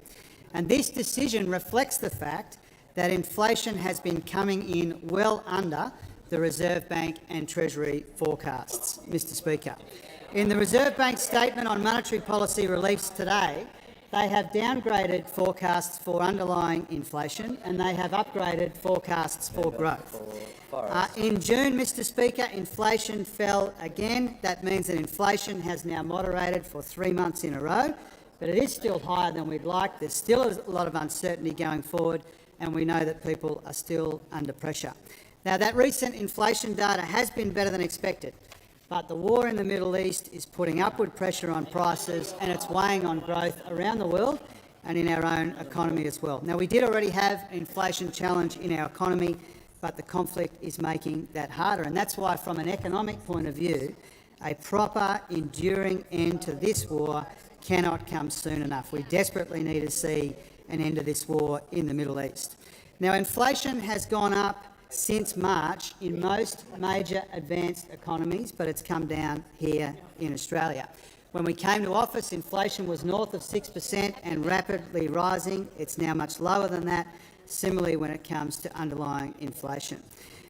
And this decision reflects the fact that inflation has been coming in well under the Reserve Bank and Treasury forecasts, Mr Speaker. In the Reserve Bank statement on monetary policy released today, they have downgraded forecasts for underlying inflation and they have upgraded forecasts for growth. In June, Mr Speaker, inflation fell again. That means that inflation has now moderated for 3 months in a row, but it is still higher than we'd like. There's still a lot of uncertainty going forward, and we know that people are still under pressure. Now, that recent inflation data has been better than expected, but the war in the Middle East is putting upward pressure on prices and it's weighing on growth around the world and in our own economy as well. Now, we did already have an inflation challenge in our economy, but the conflict is making that harder, and that's why, from an economic point of view, a proper, enduring end to this war cannot come soon enough. We desperately need to see an end to this war in the Middle East. Now, inflation has gone up since March in most major advanced economies, but it's come down here in Australia. When we came to office, inflation was north of 6% and rapidly rising. It's now much lower than that, similarly when it comes to underlying inflation.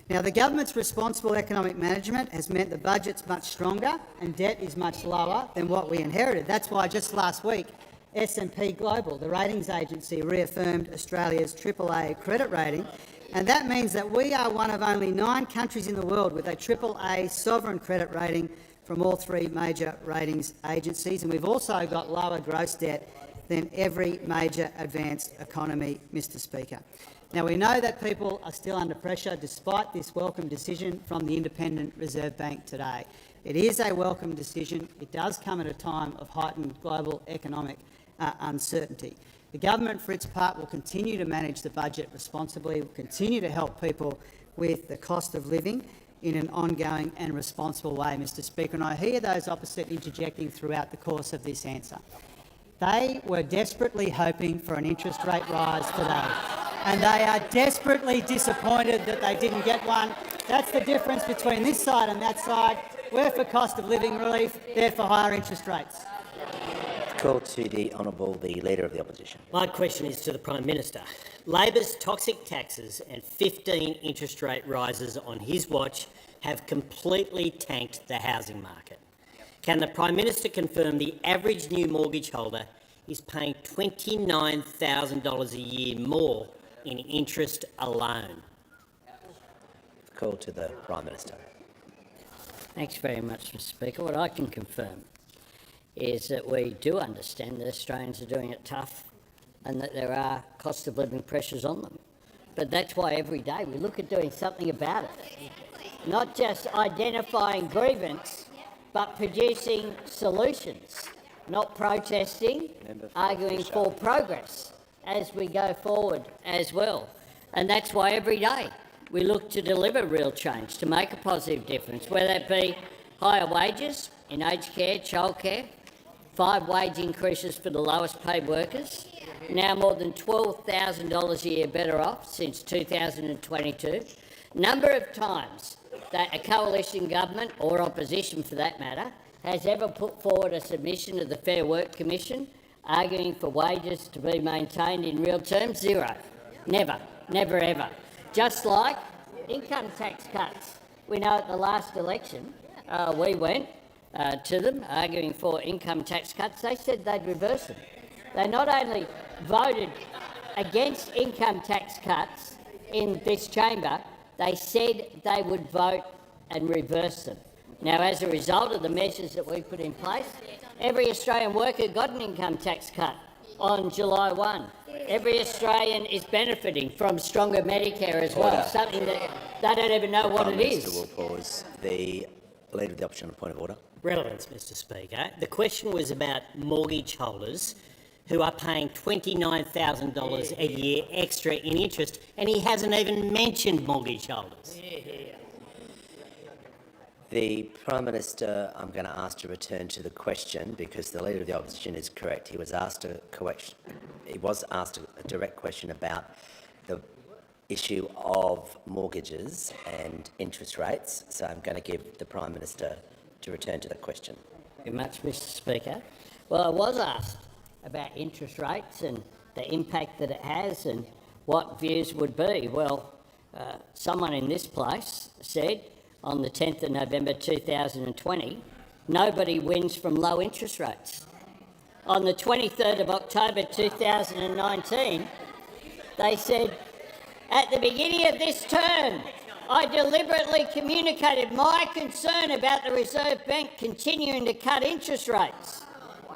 Now, the government's responsible economic management has meant the budget's much stronger and debt is much lower than what we inherited. That's why just last week, S&P Global, the ratings agency, reaffirmed Australia's AAA credit rating, and that means that we are one of only 9 countries in the world with a AAA sovereign credit rating from all 3 major ratings agencies, and we've also got lower gross debt than every major advanced economy, Mr Speaker. Now, we know that people are still under pressure despite this welcome decision from the Independent Reserve Bank today. It is a welcome decision. It does come at a time of heightened global economic uncertainty. The government, for its part, will continue to manage the budget responsibly, will continue to help people with the cost of living in an ongoing and responsible way, Mr Speaker. And I hear those opposite interjecting throughout the course of this answer. They were desperately hoping for an interest rate rise today, and they are desperately disappointed that they didn't get one. That's the difference between this side and that side. We're for cost of living relief, they're for higher interest rates. Call to the Honourable the Leader of the Opposition. My question is to the Prime Minister. Labor's toxic taxes and 15 interest rate rises on his watch have completely tanked the housing market. Can the Prime Minister confirm the average new mortgage holder is paying $29,000 a year more in interest alone? Call to the Prime Minister. Thanks very much, Mr Speaker. What I can confirm is that we do understand that Australians are doing it tough and that there are cost of living pressures on them. But that's why every day we look at doing something about it. Not just identifying grievance, but producing solutions, not protesting, arguing for progress as we go forward as well. And that's why every day we look to deliver real change, to make a positive difference, whether it be higher wages in aged care, childcare, 5 wage increases for the lowest paid workers, now more than $12,000 a year better off since 2022. Number of times that a coalition government, or opposition for that matter, has ever put forward a submission to the Fair Work Commission arguing for wages to be maintained in real terms? 0. Never. Never ever. Just like income tax cuts. We know at the last election we went to them arguing for income tax cuts. They said they'd reverse them. They not only voted against income tax cuts in this chamber, they said they would vote and reverse them. Now, as a result of the measures that we put in place, every Australian worker got an income tax cut on July 1. Every Australian is benefiting from stronger Medicare as well, something that they don't even know what it is. The Prime Minister will pause. The Leader of the Opposition on a point of order. Relevance, Mr Speaker. The question was about mortgage holders who are paying $29,000 a year extra in interest, and he hasn't even mentioned mortgage holders. The Prime Minister, I'm going to ask to return to the question because the Leader of the Opposition is correct. He was asked a direct question about the issue of mortgages and interest rates, so I'm going to give the Prime Minister to return to the question. Thank you very much, Mr Speaker. Well, I was asked about interest rates and the impact that it has and what views would be. Well, someone in this place said on the 10th of November 2020, nobody wins from low interest rates. On the 23rd of October 2019, they said, at the beginning of this term, I deliberately communicated my concern about the Reserve Bank continuing to cut interest rates.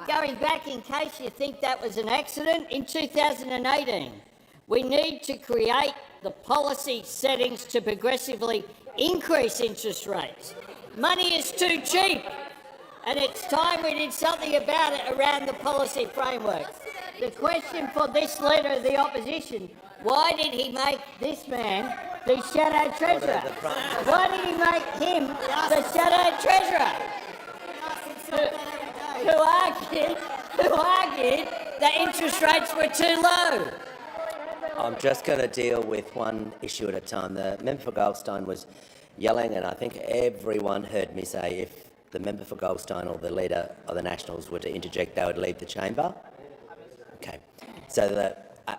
Going back, in case you think that was an accident, in 2018, we need to create the policy settings to progressively increase interest rates. Money is too cheap, and it's time we did something about it around the policy framework. The question for this Leader of the Opposition, why did he make this man the Shadow Treasurer? Why did he make him the Shadow Treasurer? Who argued who argued that interest rates were too low. I'm just going to deal with one issue at a time. The member for Goldstein was yelling, and I think everyone heard me say if the member for Goldstein or the leader of the Nationals were to interject, they would leave the chamber. Okay. So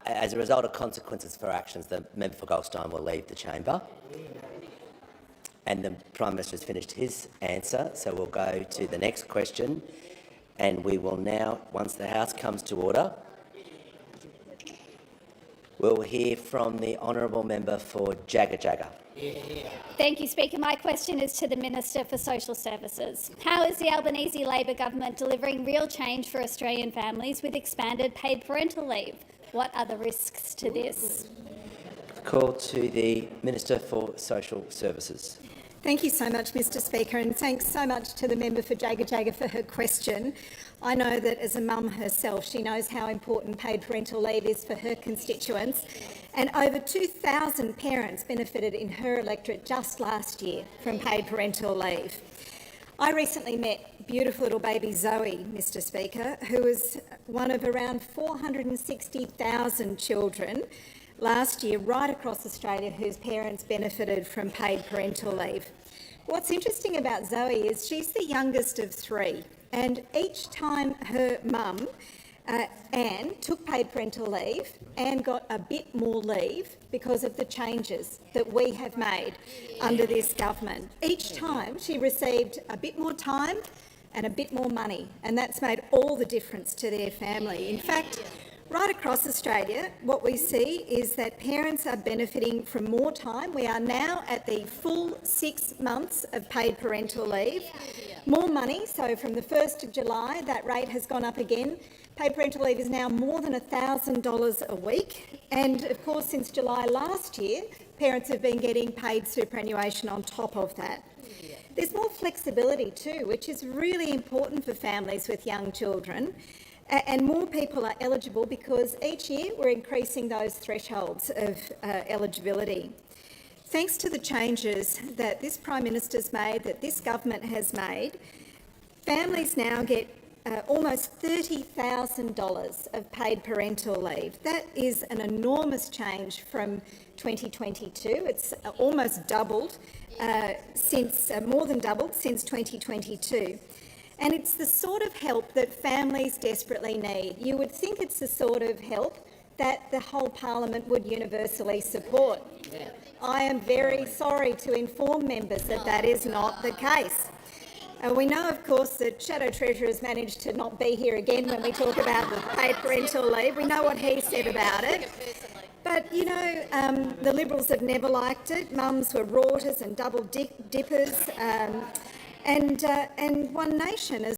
as a result of consequences for actions, the member for Goldstein will leave the chamber. And the Prime Minister has finished his answer, so we'll go to the next question. And we will now, once the House comes to order, we'll hear from the honourable member for Jagga Jagga. Thank you, Speaker. My question is to the Minister for Social Services. How is the Albanese Labor government delivering real change for Australian families with expanded paid parental leave? What are the risks to this? Call to the Minister for Social Services. Thank you so much, Mr Speaker, and thanks so much to the member for Jagga Jagga for her question. I know that as a mum herself, she knows how important paid parental leave is for her constituents, and over 2,000 parents benefited in her electorate just last year from paid parental leave. I recently met beautiful little baby Zoe, Mr Speaker, who was one of around 460,000 children last year right across Australia whose parents benefited from paid parental leave. What's interesting about Zoe is she's the youngest of three, and each time her mum, Anne, took paid parental leave, Anne got a bit more leave because of the changes that we have made under this government. Each time she received a bit more time and a bit more money, and that's made all the difference to their family. In fact, right across Australia, what we see is that parents are benefiting from more time. We are now at the full 6 months of paid parental leave. More money, so from the 1st of July, that rate has gone up again. Paid parental leave is now more than $1,000 a week. And of course, since July last year, parents have been getting paid superannuation on top of that. There's more flexibility too, which is really important for families with young children. And more people are eligible because each year we're increasing those thresholds of eligibility. Thanks to the changes that this Prime Minister's made, that this government has made, families now get almost $30,000 of paid parental leave. That is an enormous change from 2022. It's almost doubled more than doubled since 2022. And it's the sort of help that families desperately need. You would think it's the sort of help that the whole parliament would universally support. I am very sorry to inform members that that is not the case. We know, of course, that Shadow Treasurer has managed to not be here again when we talk about the paid parental leave. We know what he said about it. But, you know, the Liberals have never liked it. Mums were raughters and double dippers. And One Nation as